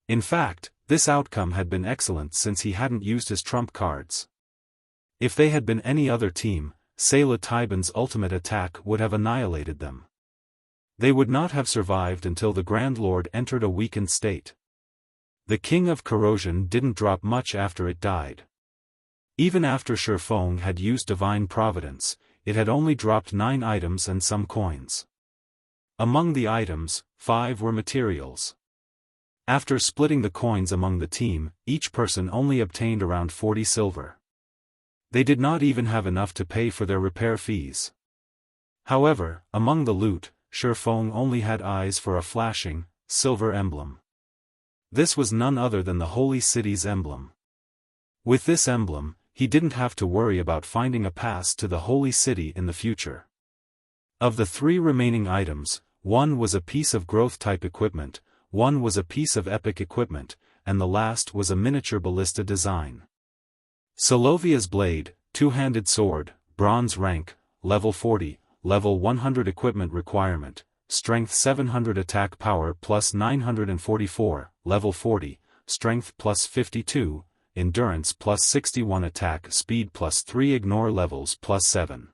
In fact, This outcome had been excellent since he hadn't used his trump cards. If they had been any other team, Sayla Taiban's ultimate attack would have annihilated them. They would not have survived until the Grand Lord entered a weakened state. The King of Corrosion didn't drop much after it died. Even after Xiaofan had used Divine Providence, it had only dropped 9 items and some coins. Among the items, 5 were materials. After splitting the coins among the team, each person only obtained around 40 silver. They did not even have enough to pay for their repair fees. However, among the loot, Xiaofan only had eyes for a flashing, silver emblem. This was none other than the Holy City's emblem. With this emblem, he didn't have to worry about finding a pass to the Holy City in the future. Of the 3 remaining items, 1 was a piece of growth-type equipment, 1 was a piece of epic equipment, and the last was a miniature ballista design. Solovia's blade, two-handed sword, bronze rank, level 40, level 100 equipment requirement, strength 700 attack power plus 944, level 40, strength plus 52, endurance plus 61 attack speed plus 3 ignore levels plus 7.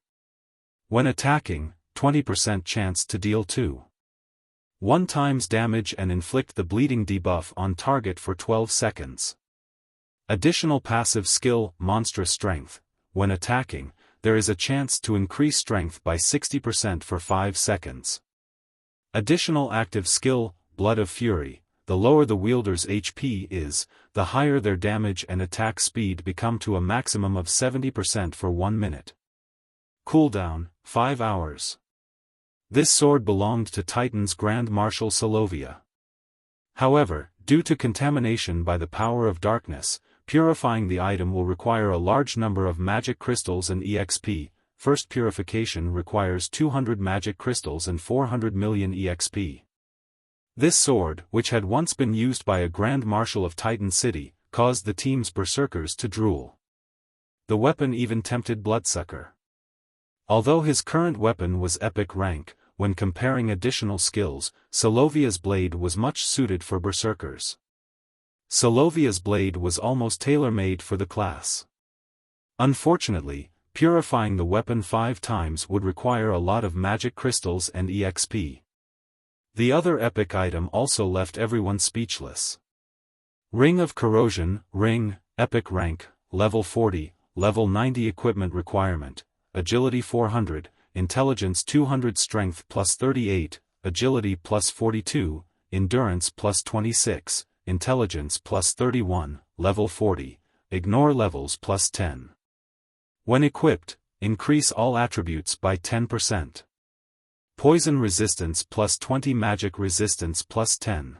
When attacking, 20% chance to deal 2/1 times damage and inflict the bleeding debuff on target for 12 seconds. Additional passive skill, monstrous strength. When attacking, there is a chance to increase strength by 60% for 5 seconds. Additional active skill, Blood of Fury. The lower the wielder's HP is, the higher their damage and attack speed become to a maximum of 70% for 1 minute. Cooldown, 5 hours. This sword belonged to Titan's Grand Marshal Solovia. However, due to contamination by the power of darkness, purifying the item will require a large number of magic crystals and EXP. First purification requires 200 magic crystals and 400 million EXP. This sword, which had once been used by a Grand Marshal of Titan City, caused the team's berserkers to drool. The weapon even tempted Bloodsucker. Although his current weapon was epic rank, when comparing additional skills, Solovia's blade was much suited for berserkers. Solovia's blade was almost tailor-made for the class. Unfortunately, purifying the weapon 5 times would require a lot of magic crystals and EXP. The other epic item also left everyone speechless. Ring of Corrosion, Ring, epic rank, level 40, level 90 equipment requirement, agility 400, intelligence 200 strength plus 38, agility plus 42, endurance plus 26, intelligence plus 31, level 40, ignore levels plus 10. When equipped, increase all attributes by 10%. Poison resistance plus 20 magic resistance plus 10.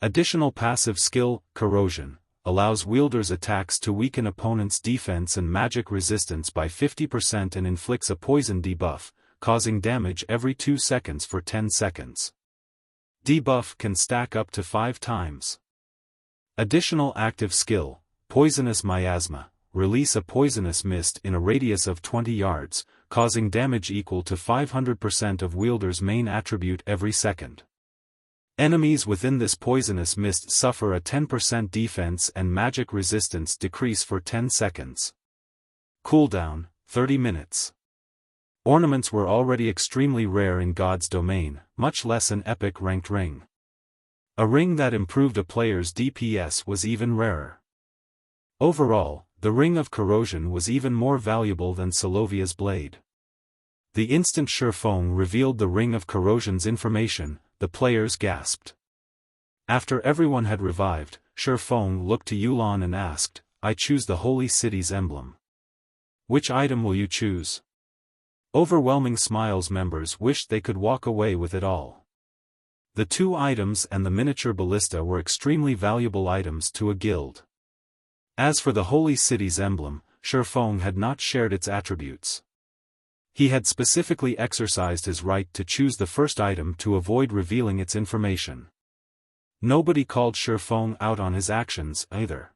Additional passive skill, Corrosion, allows wielders' attacks to weaken opponents' defense and magic resistance by 50% and inflicts a poison debuff, causing damage every 2 seconds for 10 seconds. Debuff can stack up to 5 times. Additional active skill, Poisonous Miasma, release a poisonous mist in a radius of 20 yards, causing damage equal to 500% of wielder's main attribute every second. Enemies within this poisonous mist suffer a 10% defense and magic resistance decrease for 10 seconds. Cooldown, 30 minutes. Ornaments were already extremely rare in God's domain, much less an epic ranked ring. A ring that improved a player's DPS was even rarer. Overall, the Ring of Corrosion was even more valuable than Solovia's blade. The instant Xiaofan revealed the Ring of Corrosion's information, the players gasped. After everyone had revived, Xiaofan looked to Yulan and asked, "I choose the Holy City's emblem. Which item will you choose?" Overwhelming smiles. Members wished they could walk away with it all. The 2 items and the miniature ballista were extremely valuable items to a guild. As for the Holy City's emblem, Xiaofan had not shared its attributes. He had specifically exercised his right to choose the first item to avoid revealing its information. Nobody called Xiaofan out on his actions either.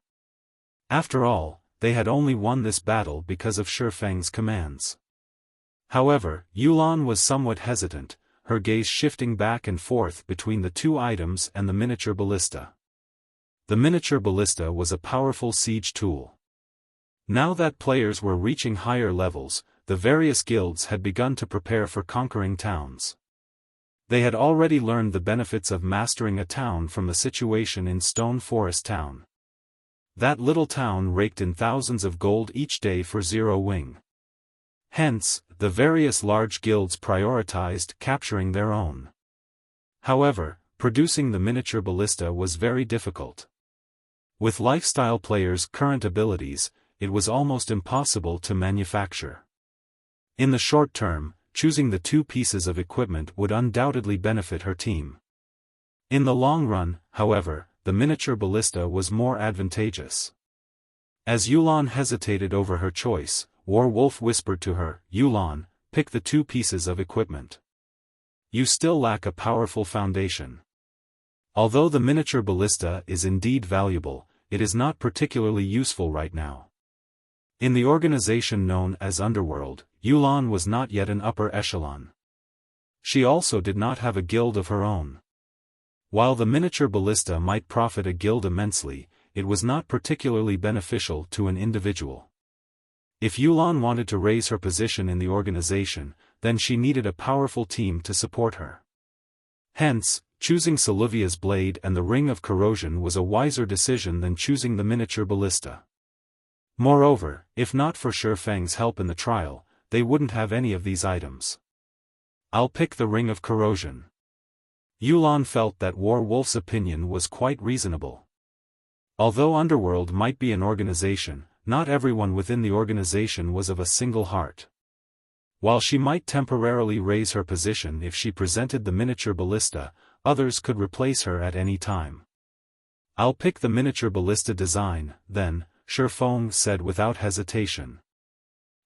After all, they had only won this battle because of Xiaofang's commands. However, Yulan was somewhat hesitant, her gaze shifting back and forth between the 2 items and the miniature ballista. The miniature ballista was a powerful siege tool. Now that players were reaching higher levels, the various guilds had begun to prepare for conquering towns. They had already learned the benefits of mastering a town from the situation in Stone Forest Town. That little town raked in thousands of gold each day for Zero Wing. Hence, the various large guilds prioritized capturing their own. However, producing the miniature ballista was very difficult. With lifestyle players' current abilities, it was almost impossible to manufacture. In the short term, choosing the two pieces of equipment would undoubtedly benefit her team. In the long run, however, the miniature ballista was more advantageous. As Yulan hesitated over her choice, Wolf whispered to her, "Yulan, pick the two pieces of equipment. You still lack a powerful foundation. Although the miniature ballista is indeed valuable, it is not particularly useful right now." In the organization known as Underworld, Yulan was not yet an upper echelon. She also did not have a guild of her own. While the miniature ballista might profit a guild immensely, it was not particularly beneficial to an individual. If Yulan wanted to raise her position in the organization, then she needed a powerful team to support her. Hence, choosing Soluvia's blade and the Ring of Corrosion was a wiser decision than choosing the miniature ballista. Moreover, if not for Xiaofang's help in the trial, they wouldn't have any of these items. "I'll pick the Ring of Corrosion." Yulan felt that Wolf's opinion was quite reasonable. Although Underworld might be an organization, not everyone within the organization was of a single heart. While she might temporarily raise her position if she presented the miniature ballista, others could replace her at any time. "I'll pick the miniature ballista design, then," Xiaofan said without hesitation.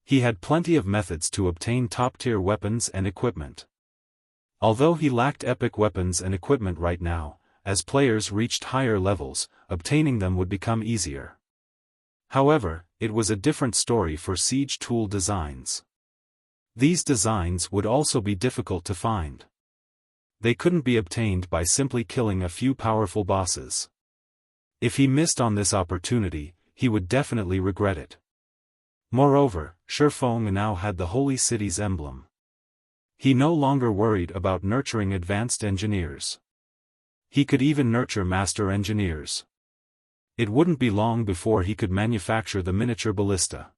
He had plenty of methods to obtain top-tier weapons and equipment. Although he lacked epic weapons and equipment right now, as players reached higher levels, obtaining them would become easier. However, it was a different story for siege tool designs. These designs would also be difficult to find. They couldn't be obtained by simply killing a few powerful bosses. If he missed on this opportunity, he would definitely regret it. Moreover, Xiaofan now had the Holy City's emblem. He no longer worried about nurturing advanced engineers. He could even nurture master engineers. It wouldn't be long before he could manufacture the miniature ballista.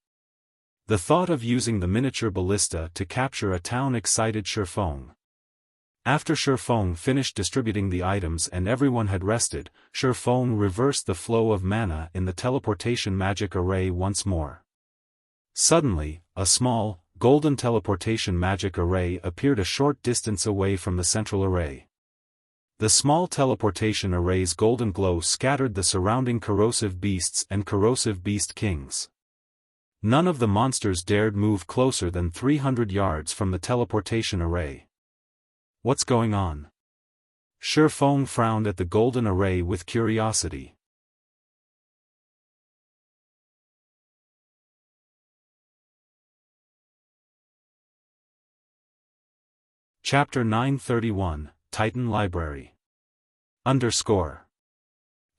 The thought of using the miniature ballista to capture a town excited Xiaofan. After Xiaofan finished distributing the items and everyone had rested, Xiaofan reversed the flow of mana in the teleportation magic array once more. Suddenly, a small, golden teleportation magic array appeared a short distance away from the central array. The small teleportation array's golden glow scattered the surrounding corrosive beasts and corrosive beast kings. None of the monsters dared move closer than 300 yards from the teleportation array. "What's going on?" Xiaofan frowned at the golden array with curiosity. Chapter 931, Titan Library.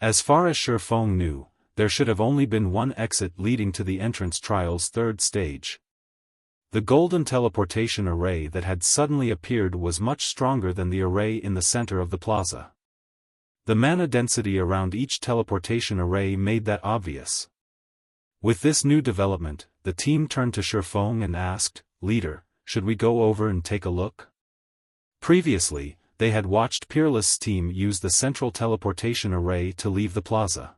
As far as Xiaofan knew, there should have only been one exit leading to the entrance trial's third stage. The golden teleportation array that had suddenly appeared was much stronger than the array in the center of the plaza. The mana density around each teleportation array made that obvious. With this new development, the team turned to Xiaofan and asked, "Leader, should we go over and take a look?" Previously, they had watched Peerless's team use the central teleportation array to leave the plaza.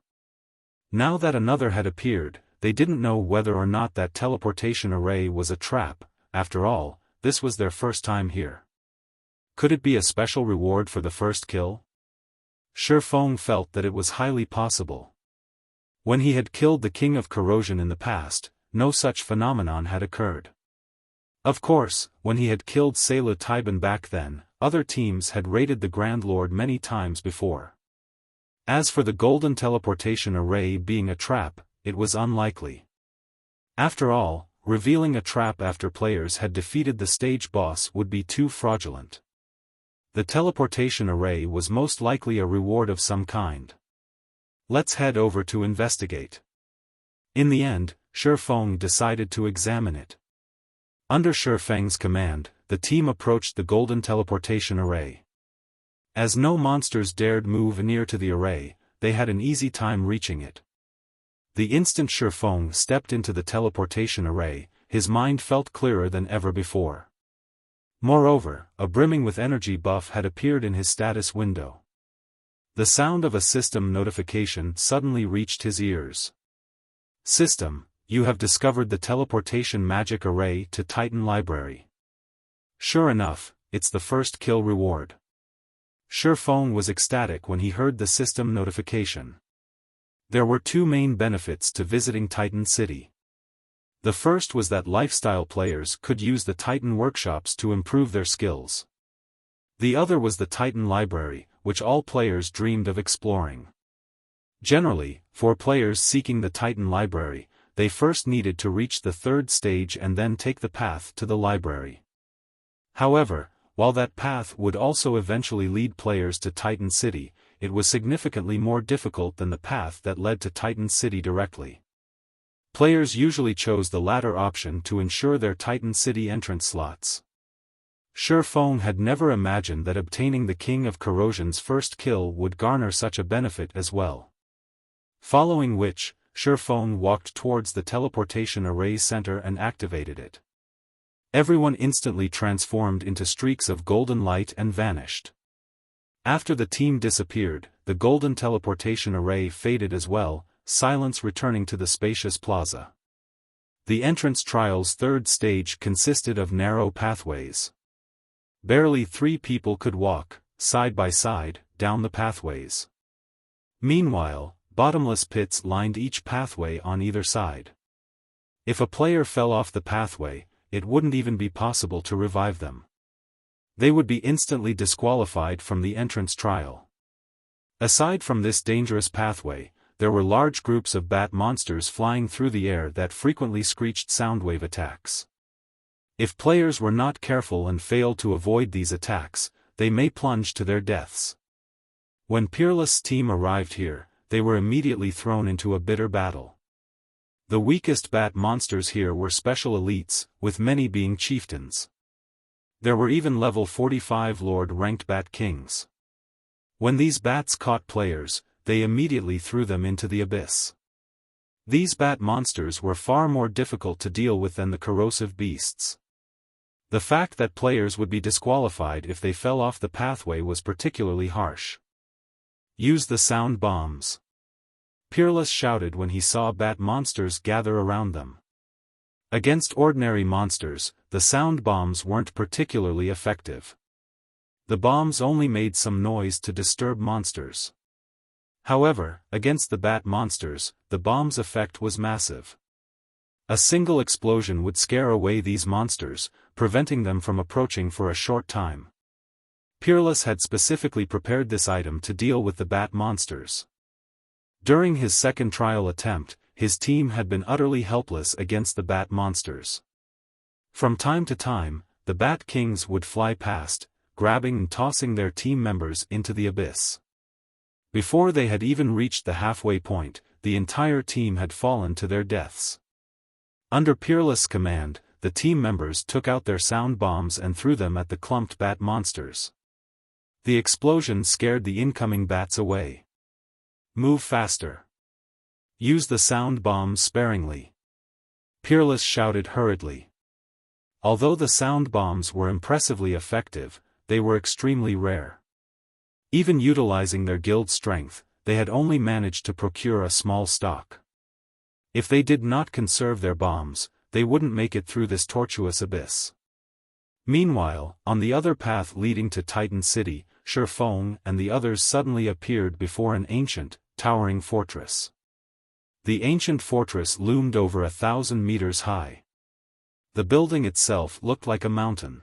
Now that another had appeared, they didn't know whether or not that teleportation array was a trap. After all, this was their first time here. Could it be a special reward for the first kill? Xiaofan felt that it was highly possible. When he had killed the King of Corrosion in the past, no such phenomenon had occurred. Of course, when he had killed Selu Taiban back then, other teams had raided the Grand Lord many times before. As for the golden teleportation array being a trap, it was unlikely. After all, revealing a trap after players had defeated the stage boss would be too fraudulent. The teleportation array was most likely a reward of some kind. Let's head over to investigate. In the end, Xiaofan decided to examine it. Under Xiaofang's command, the team approached the golden teleportation array. As no monsters dared move near to the array, they had an easy time reaching it. The instant Xiaofan stepped into the teleportation array, his mind felt clearer than ever before. Moreover, a brimming with energy buff had appeared in his status window. The sound of a system notification suddenly reached his ears. System, you have discovered the teleportation magic array to Titan Library. Sure enough, it's the first kill reward. Xiaofan was ecstatic when he heard the system notification. There were two main benefits to visiting Titan City. The first was that lifestyle players could use the Titan workshops to improve their skills. The other was the Titan Library, which all players dreamed of exploring. Generally, for players seeking the Titan Library, they first needed to reach the third stage and then take the path to the library. However, while that path would also eventually lead players to Titan City, it was significantly more difficult than the path that led to Titan City directly. Players usually chose the latter option to ensure their Titan City entrance slots. Xiaofan had never imagined that obtaining the King of Corrosion's first kill would garner such a benefit as well. Following which, Xiaofan walked towards the teleportation array center and activated it. Everyone instantly transformed into streaks of golden light and vanished. After the team disappeared, the golden teleportation array faded as well, silence returning to the spacious plaza. The entrance trial's third stage consisted of narrow pathways. Barely 3 people could walk, side by side, down the pathways. Meanwhile, bottomless pits lined each pathway on either side. If a player fell off the pathway, it wouldn't even be possible to revive them. They would be instantly disqualified from the entrance trial. Aside from this dangerous pathway, there were large groups of bat monsters flying through the air that frequently screeched soundwave attacks. If players were not careful and failed to avoid these attacks, they may plunge to their deaths. When Peerless' team arrived here, they were immediately thrown into a bitter battle. The weakest bat monsters here were special elites, with many being chieftains. There were even level 45 Lord-ranked bat kings. When these bats caught players, they immediately threw them into the abyss. These bat monsters were far more difficult to deal with than the corrosive beasts. The fact that players would be disqualified if they fell off the pathway was particularly harsh. Use the sound bombs. Peerless shouted when he saw bat monsters gather around them. Against ordinary monsters, the sound bombs weren't particularly effective. The bombs only made some noise to disturb monsters. However, against the bat monsters, the bomb's effect was massive. A single explosion would scare away these monsters, preventing them from approaching for a short time. Peerless had specifically prepared this item to deal with the bat monsters. During his second trial attempt, his team had been utterly helpless against the bat monsters. From time to time, the bat kings would fly past, grabbing and tossing their team members into the abyss. Before they had even reached the halfway point, the entire team had fallen to their deaths. Under Peerless' command, the team members took out their sound bombs and threw them at the clumped bat monsters. The explosion scared the incoming bats away. Move faster. Use the sound bombs sparingly. Peerless shouted hurriedly. Although the sound bombs were impressively effective, they were extremely rare. Even utilizing their guild strength, they had only managed to procure a small stock. If they did not conserve their bombs, they wouldn't make it through this tortuous abyss. Meanwhile, on the other path leading to Titan City, Xiaofan and the others suddenly appeared before an ancient, towering fortress. The ancient fortress loomed over 1,000 meters high. The building itself looked like a mountain.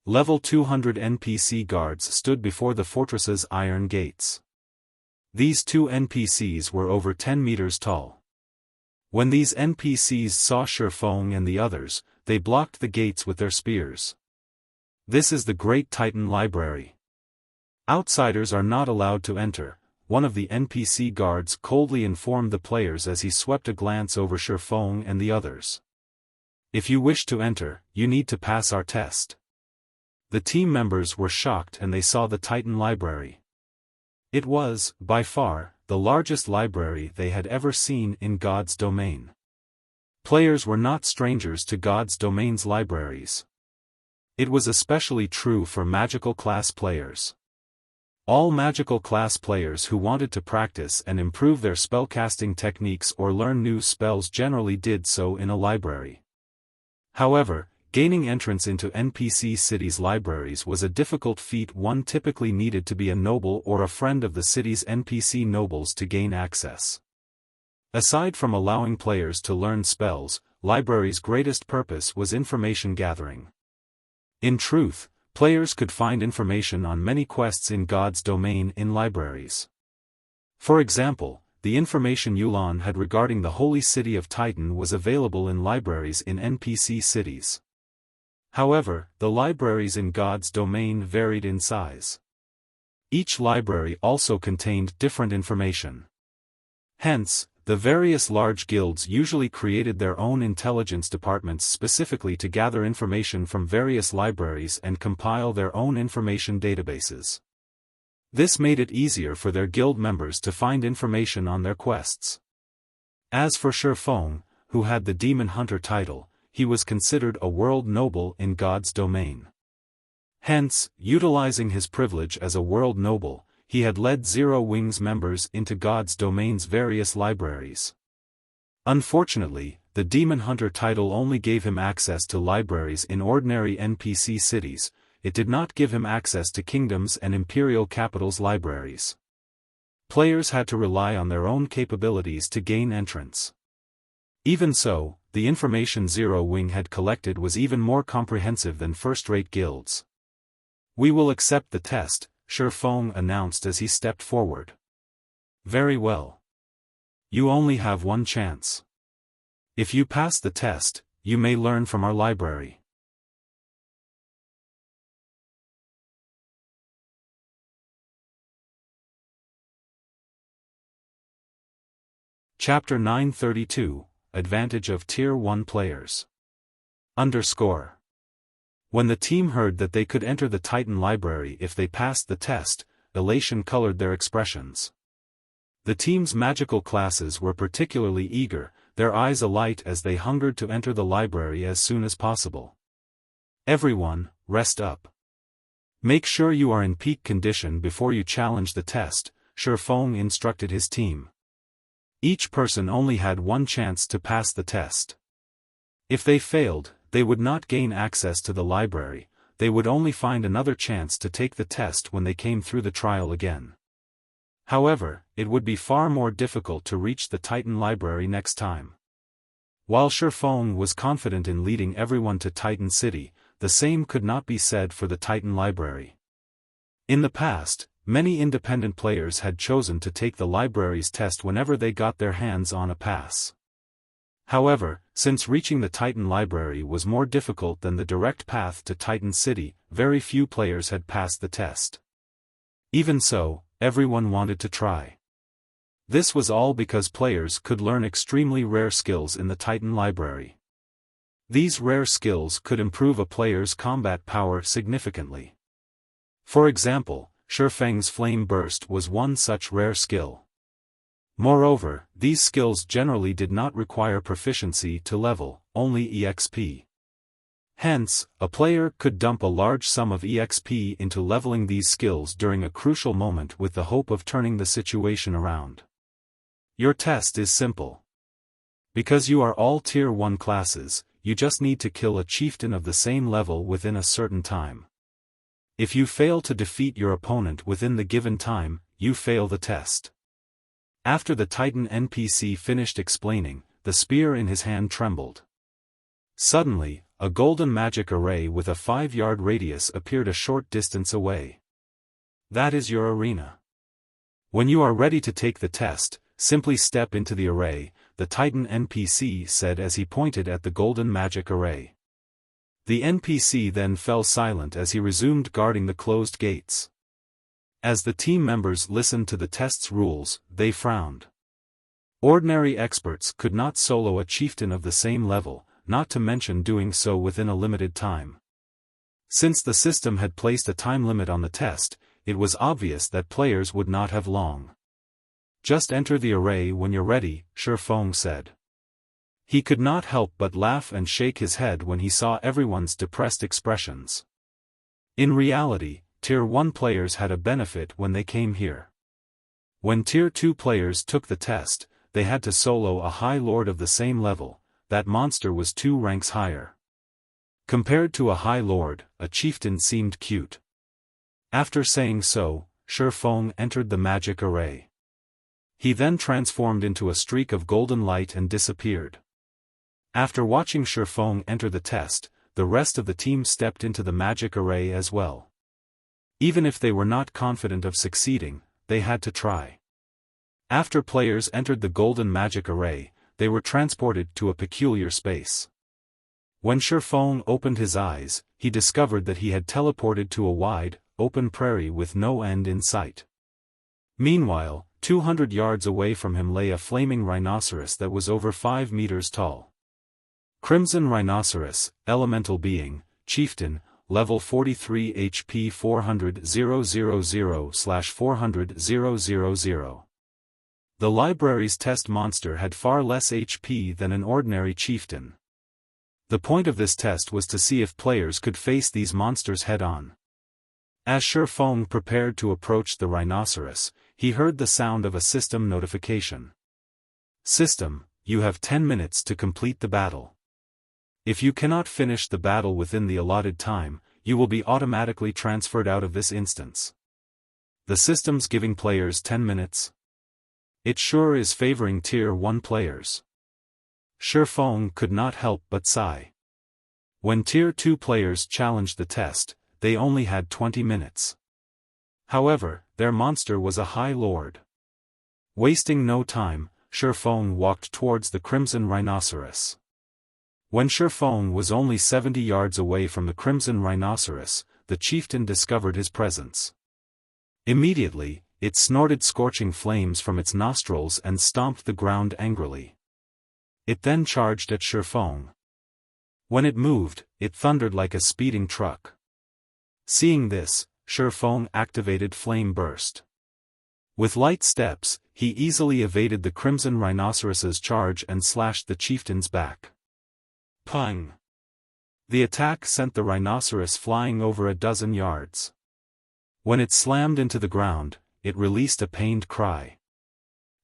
Level 200 NPC guards stood before the fortress's iron gates. These 2 NPCs were over 10 meters tall. When these NPCs saw Xiaofan and the others, they blocked the gates with their spears. This is the Great Titan Library. Outsiders are not allowed to enter, one of the NPC guards coldly informed the players as he swept a glance over Xiaofan and the others. "If you wish to enter, you need to pass our test." The team members were shocked and they saw the Titan library. It was, by far, the largest library they had ever seen in God's domain. Players were not strangers to God's domain's libraries. It was especially true for magical class players. All magical class players who wanted to practice and improve their spellcasting techniques or learn new spells generally did so in a library. However, gaining entrance into NPC cities' libraries was a difficult feat. One typically needed to be a noble or a friend of the city's NPC nobles to gain access. Aside from allowing players to learn spells, libraries' greatest purpose was information gathering. In truth, players could find information on many quests in God's domain in libraries. For example, the information Yulan had regarding the holy city of Titan was available in libraries in NPC cities. However, the libraries in God's domain varied in size. Each library also contained different information. Hence, the various large guilds usually created their own intelligence departments specifically to gather information from various libraries and compile their own information databases. This made it easier for their guild members to find information on their quests. As for Xiaofan, who had the Demon Hunter title, he was considered a world noble in God's domain. Hence, utilizing his privilege as a world noble, he had led Zero Wings members into God's domain's various libraries. Unfortunately, the Demon Hunter title only gave him access to libraries in ordinary NPC cities. It did not give him access to kingdoms and imperial capitals' libraries. Players had to rely on their own capabilities to gain entrance. Even so, the information Zero Wing had collected was even more comprehensive than first-rate guilds. "We will accept the test," Xiaofan announced as he stepped forward. "Very well. You only have one chance. If you pass the test, you may learn from our library." Chapter 932, Advantage of Tier 1 Players. _ When the team heard that they could enter the Titan library if they passed the test, elation colored their expressions. The team's magical classes were particularly eager, their eyes alight as they hungered to enter the library as soon as possible. "Everyone, rest up. Make sure you are in peak condition before you challenge the test," Xiaofan instructed his team. Each person only had one chance to pass the test. If they failed, they would not gain access to the library, they would only find another chance to take the test when they came through the trial again. However, it would be far more difficult to reach the Titan library next time. While Xiaofan was confident in leading everyone to Titan City, the same could not be said for the Titan library. In the past, many independent players had chosen to take the library's test whenever they got their hands on a pass. However, since reaching the Titan library was more difficult than the direct path to Titan City, very few players had passed the test. Even so, everyone wanted to try. This was all because players could learn extremely rare skills in the Titan library. These rare skills could improve a player's combat power significantly. For example, Xiaofang's Flame Burst was one such rare skill. Moreover, these skills generally did not require proficiency to level, only EXP. Hence, a player could dump a large sum of EXP into leveling these skills during a crucial moment with the hope of turning the situation around. Your test is simple. Because you are all Tier 1 classes, you just need to kill a chieftain of the same level within a certain time. If you fail to defeat your opponent within the given time, you fail the test. After the Titan NPC finished explaining, the spear in his hand trembled. Suddenly, a golden magic array with a 5-yard radius appeared a short distance away. That is your arena. When you are ready to take the test, simply step into the array, the Titan NPC said as he pointed at the golden magic array. The NPC then fell silent as he resumed guarding the closed gates. As the team members listened to the test's rules, they frowned. Ordinary experts could not solo a chieftain of the same level, not to mention doing so within a limited time. Since the system had placed a time limit on the test, it was obvious that players would not have long. "Just enter the array when you're ready," Xiaofan said. He could not help but laugh and shake his head when he saw everyone's depressed expressions. In reality, Tier 1 players had a benefit when they came here. When Tier 2 players took the test, they had to solo a High Lord of the same level. That monster was 2 ranks higher. Compared to a High Lord, a chieftain seemed cute. After saying so, Xiaofan entered the magic array. He then transformed into a streak of golden light and disappeared. After watching Xiaofan enter the test, the rest of the team stepped into the magic array as well. Even if they were not confident of succeeding, they had to try. After players entered the golden magic array, they were transported to a peculiar space. When Xiaofan opened his eyes, he discovered that he had teleported to a wide, open prairie with no end in sight. Meanwhile, 200 yards away from him lay a flaming rhinoceros that was over 5 meters tall. Crimson Rhinoceros, Elemental Being, Chieftain, Level 43 HP 400,000/400,000. The library's test monster had far less HP than an ordinary chieftain. The point of this test was to see if players could face these monsters head-on. As Xiaofan prepared to approach the rhinoceros, he heard the sound of a system notification. "System, you have 10 minutes to complete the battle. If you cannot finish the battle within the allotted time, you will be automatically transferred out of this instance." The system's giving players 10 minutes? It sure is favoring Tier 1 players. Xiaofan could not help but sigh. When Tier 2 players challenged the test, they only had 20 minutes. However, their monster was a High Lord. Wasting no time, Xiaofan walked towards the Crimson Rhinoceros. When Xiaofan was only 70 yards away from the Crimson Rhinoceros, the chieftain discovered his presence. Immediately, it snorted scorching flames from its nostrils and stomped the ground angrily. It then charged at Xiaofan. When it moved, it thundered like a speeding truck. Seeing this, Xiaofan activated Flame Burst. With light steps, he easily evaded the Crimson Rhinoceros's charge and slashed the chieftain's back. Pang! The attack sent the rhinoceros flying over a dozen yards. When it slammed into the ground, it released a pained cry.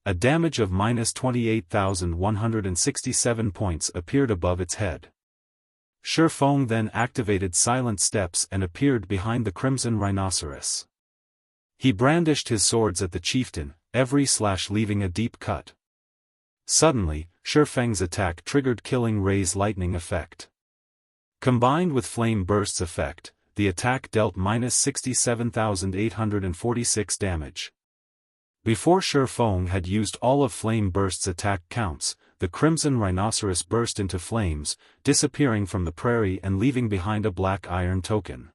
A damage of -28,167 points appeared above its head. Xiaofan then activated Silent Steps and appeared behind the Crimson Rhinoceros. He brandished his swords at the chieftain, every slash leaving a deep cut. Suddenly, Xiaofang's attack triggered Killing Ray's lightning effect. Combined with Flame Burst's effect, the attack dealt -67,846 damage. Before Xiaofan had used all of Flame Burst's attack counts, the Crimson Rhinoceros burst into flames, disappearing from the prairie and leaving behind a black iron token.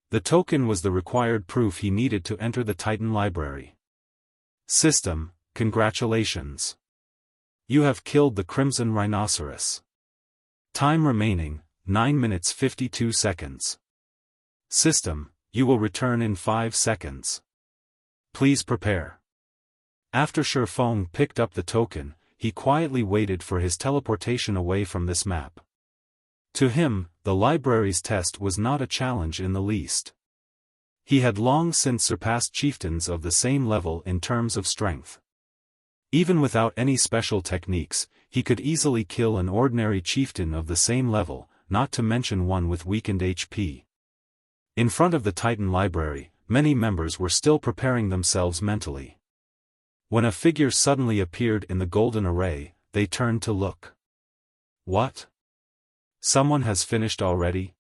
The token was the required proof he needed to enter the Titan Library. System, congratulations. You have killed the Crimson Rhinoceros. Time remaining, 9 minutes 52 seconds. System, you will return in 5 seconds. Please prepare. After Xiaofan picked up the token, he quietly waited for his teleportation away from this map. To him, the library's test was not a challenge in the least. He had long since surpassed chieftains of the same level in terms of strength. Even without any special techniques, he could easily kill an ordinary chieftain of the same level, not to mention one with weakened HP. In front of the Titan Library, many members were still preparing themselves mentally. When a figure suddenly appeared in the golden array, they turned to look. What? Someone has finished already?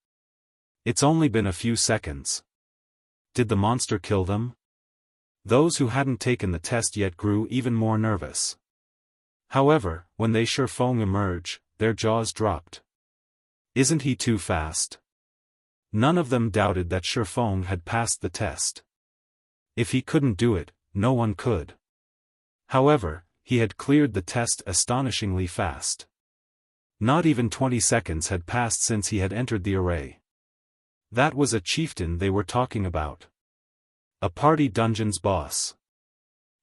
It's only been a few seconds. Did the monster kill them? Those who hadn't taken the test yet grew even more nervous. However, when they saw Xiaofan emerge, their jaws dropped. Isn't he too fast? None of them doubted that Xiaofan had passed the test. If he couldn't do it, no one could. However, he had cleared the test astonishingly fast. Not even 20 seconds had passed since he had entered the array. That was a chieftain they were talking about. A party dungeon's boss.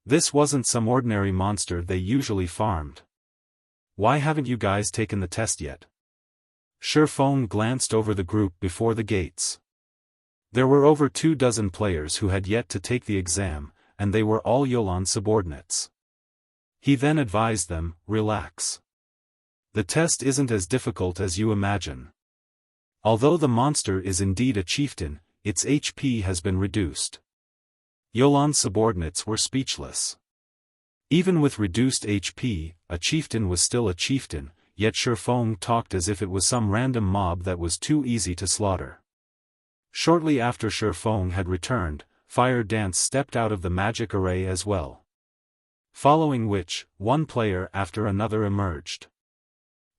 This wasn't some ordinary monster they usually farmed. Why haven't you guys taken the test yet? Xiaofan glanced over the group before the gates. There were over 24 players who had yet to take the exam, and they were all Yulan's subordinates. He then advised them, relax. The test isn't as difficult as you imagine. Although the monster is indeed a chieftain, its HP has been reduced. Yulan's subordinates were speechless. Even with reduced HP, a chieftain was still a chieftain, yet Xiaofan talked as if it was some random mob that was too easy to slaughter. Shortly after Xiaofan had returned, Fire Dance stepped out of the magic array as well. Following which, one player after another emerged.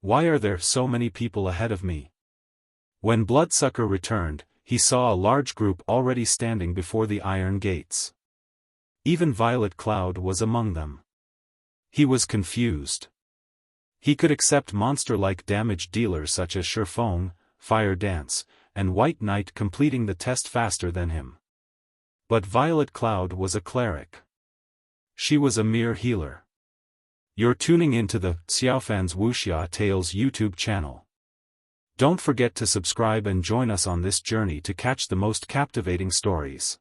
Why are there so many people ahead of me? When Bloodsucker returned, he saw a large group already standing before the iron gates. Even Violet Cloud was among them. He was confused. He could accept monster-like damage dealers such as Xiaofan, Fire Dance, and White Knight completing the test faster than him. But Violet Cloud was a cleric. She was a mere healer. You're tuning into the Xiaofan's Wuxia Tales YouTube channel. Don't forget to subscribe and join us on this journey to catch the most captivating stories.